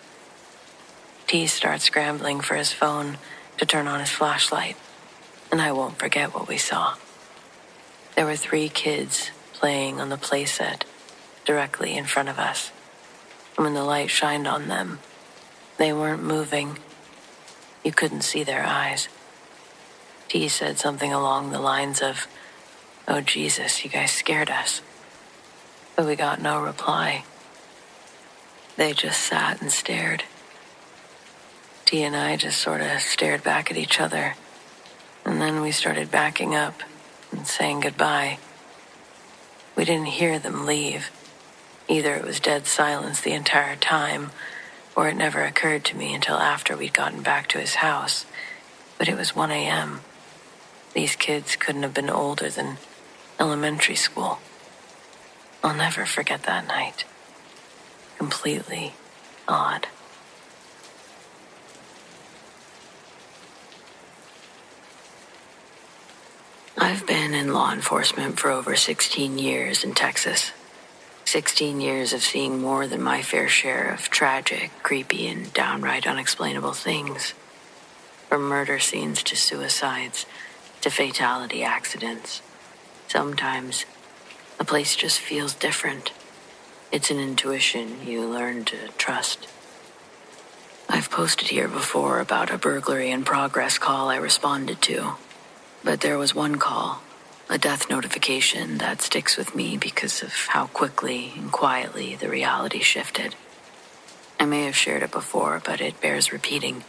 T starts scrambling for his phone to turn on his flashlight, and I won't forget what we saw. There were 3 kids playing on the playset directly in front of us. And when the light shined on them, they weren't moving. You couldn't see their eyes. T said something along the lines of, "Oh Jesus, you guys scared us." But we got no reply. They just sat and stared. T and I just sort of stared back at each other, and then we started backing up and saying goodbye. We didn't hear them leave. Either it was dead silence the entire time, or it never occurred to me until after we'd gotten back to his house. But it was 1 a.m. These kids couldn't have been older than elementary school. I'll never forget that night. Completely odd. I've been in law enforcement for over 16 years in Texas. 16 years of seeing more than my fair share of tragic, creepy, and downright unexplainable things. From murder scenes to suicides to fatality accidents. Sometimes a place just feels different. It's an intuition you learn to trust. I've posted here before about a burglary in progress call I responded to. But there was one call, a death notification, that sticks with me because of how quickly and quietly the reality shifted. I may have shared it before, but it bears repeating.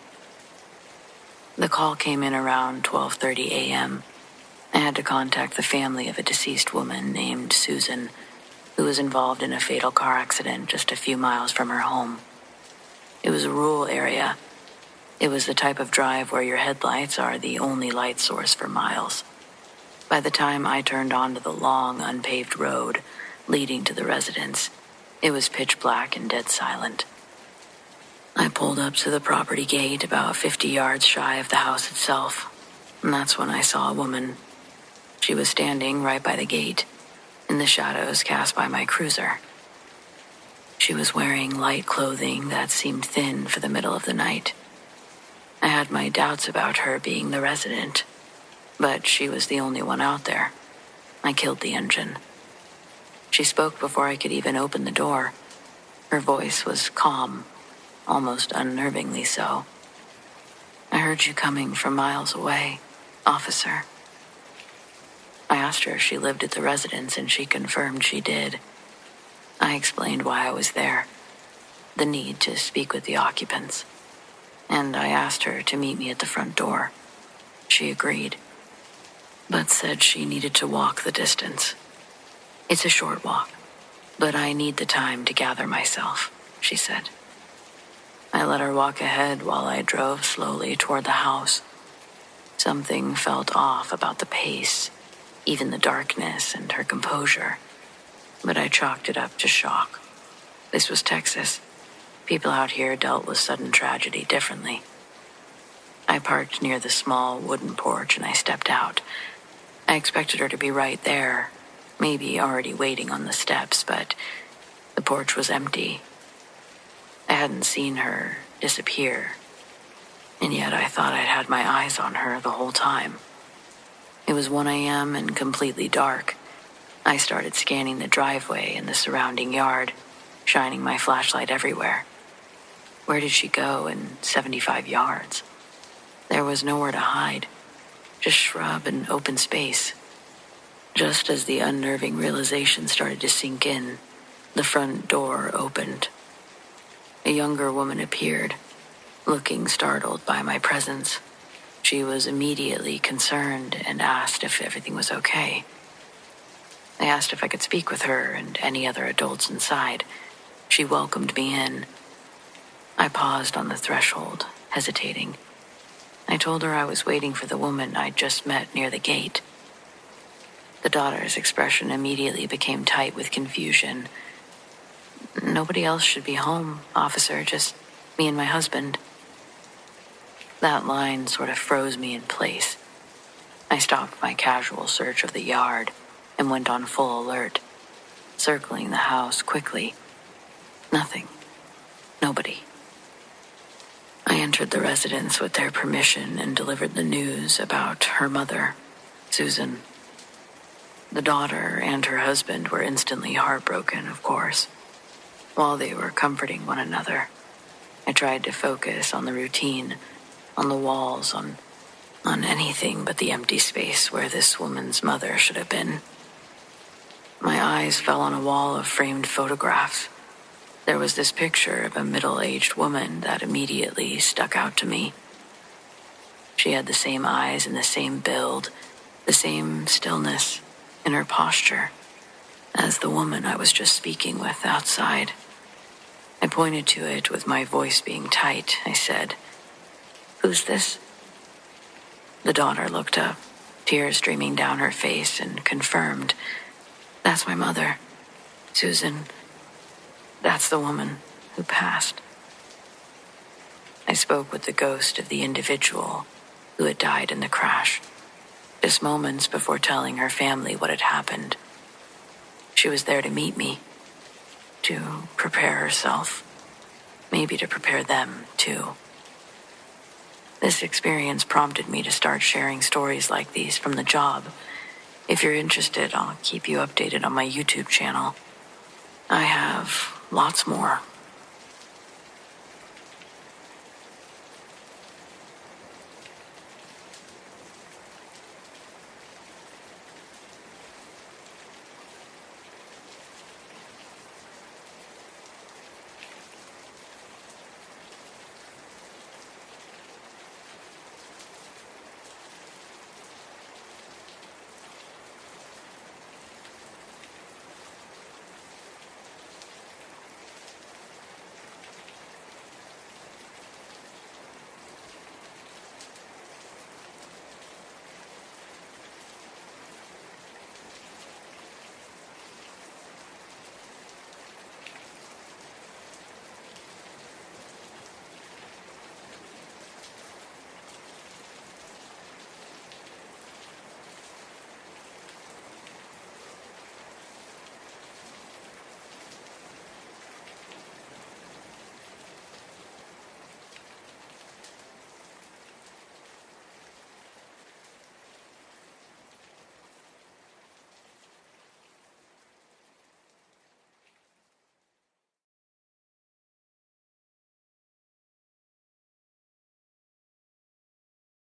The call came in around 12:30 a.m. I had to contact the family of a deceased woman named Susan. who was involved in a fatal car accident just a few miles from her home. It was a rural area. It was the type of drive where your headlights are the only light source for miles. By the time I turned onto the long, unpaved road leading to the residence, it was pitch black and dead silent. I pulled up to the property gate about 50 yards shy of the house itself, and that's when I saw a woman. She was standing right by the gate, in the shadows cast by my cruiser. She was wearing light clothing that seemed thin for the middle of the night. I had my doubts about her being the resident, but she was the only one out there. I killed the engine. She spoke before I could even open the door. Her voice was calm, almost unnervingly so. "I heard you coming from miles away, officer." I asked her if she lived at the residence, and she confirmed she did. I explained why I was there, the need to speak with the occupants, and I asked her to meet me at the front door. She agreed, but said she needed to walk the distance. "It's a short walk, but I need the time to gather myself," she said. I let her walk ahead while I drove slowly toward the house. Something felt off about the pace, even the darkness and her composure, but I chalked it up to shock. This was Texas. People out here dealt with sudden tragedy differently. I parked near the small wooden porch and I stepped out. I expected her to be right there, maybe already waiting on the steps, but the porch was empty. I hadn't seen her disappear, and yet I thought I'd had my eyes on her the whole time. It was 1 a.m. and completely dark. I started scanning the driveway and the surrounding yard, shining my flashlight everywhere. Where did she go in 75 yards? There was nowhere to hide, just shrub and open space. Just as the unnerving realization started to sink in, the front door opened. A younger woman appeared, looking startled by my presence. She was immediately concerned and asked if everything was okay. I asked if I could speak with her and any other adults inside. She welcomed me in. I paused on the threshold, hesitating. I told her I was waiting for the woman I'd just met near the gate. The daughter's expression immediately became tight with confusion. "Nobody else should be home, officer, just me and my husband." That line sort of froze me in place. I stopped my casual search of the yard and went on full alert, circling the house quickly. Nothing. Nobody. I entered the residence with their permission and delivered the news about her mother, Susan. The daughter and her husband were instantly heartbroken, of course. While they were comforting one another, I tried to focus on the routine, on the walls, on anything but the empty space where this woman's mother should have been. My eyes fell on a wall of framed photographs. There was this picture of a middle-aged woman that immediately stuck out to me. She had the same eyes and the same build, the same stillness in her posture as the woman I was just speaking with outside. I pointed to it with my voice being tight. I said, "Who's this?" The daughter looked up, tears streaming down her face, and confirmed, "That's my mother, Susan. That's the woman who passed." I spoke with the ghost of the individual who had died in the crash, just moments before telling her family what had happened. She was there to meet me, to prepare herself, maybe to prepare them too. This experience prompted me to start sharing stories like these from the job. If you're interested, I'll keep you updated on my YouTube channel. I have lots more.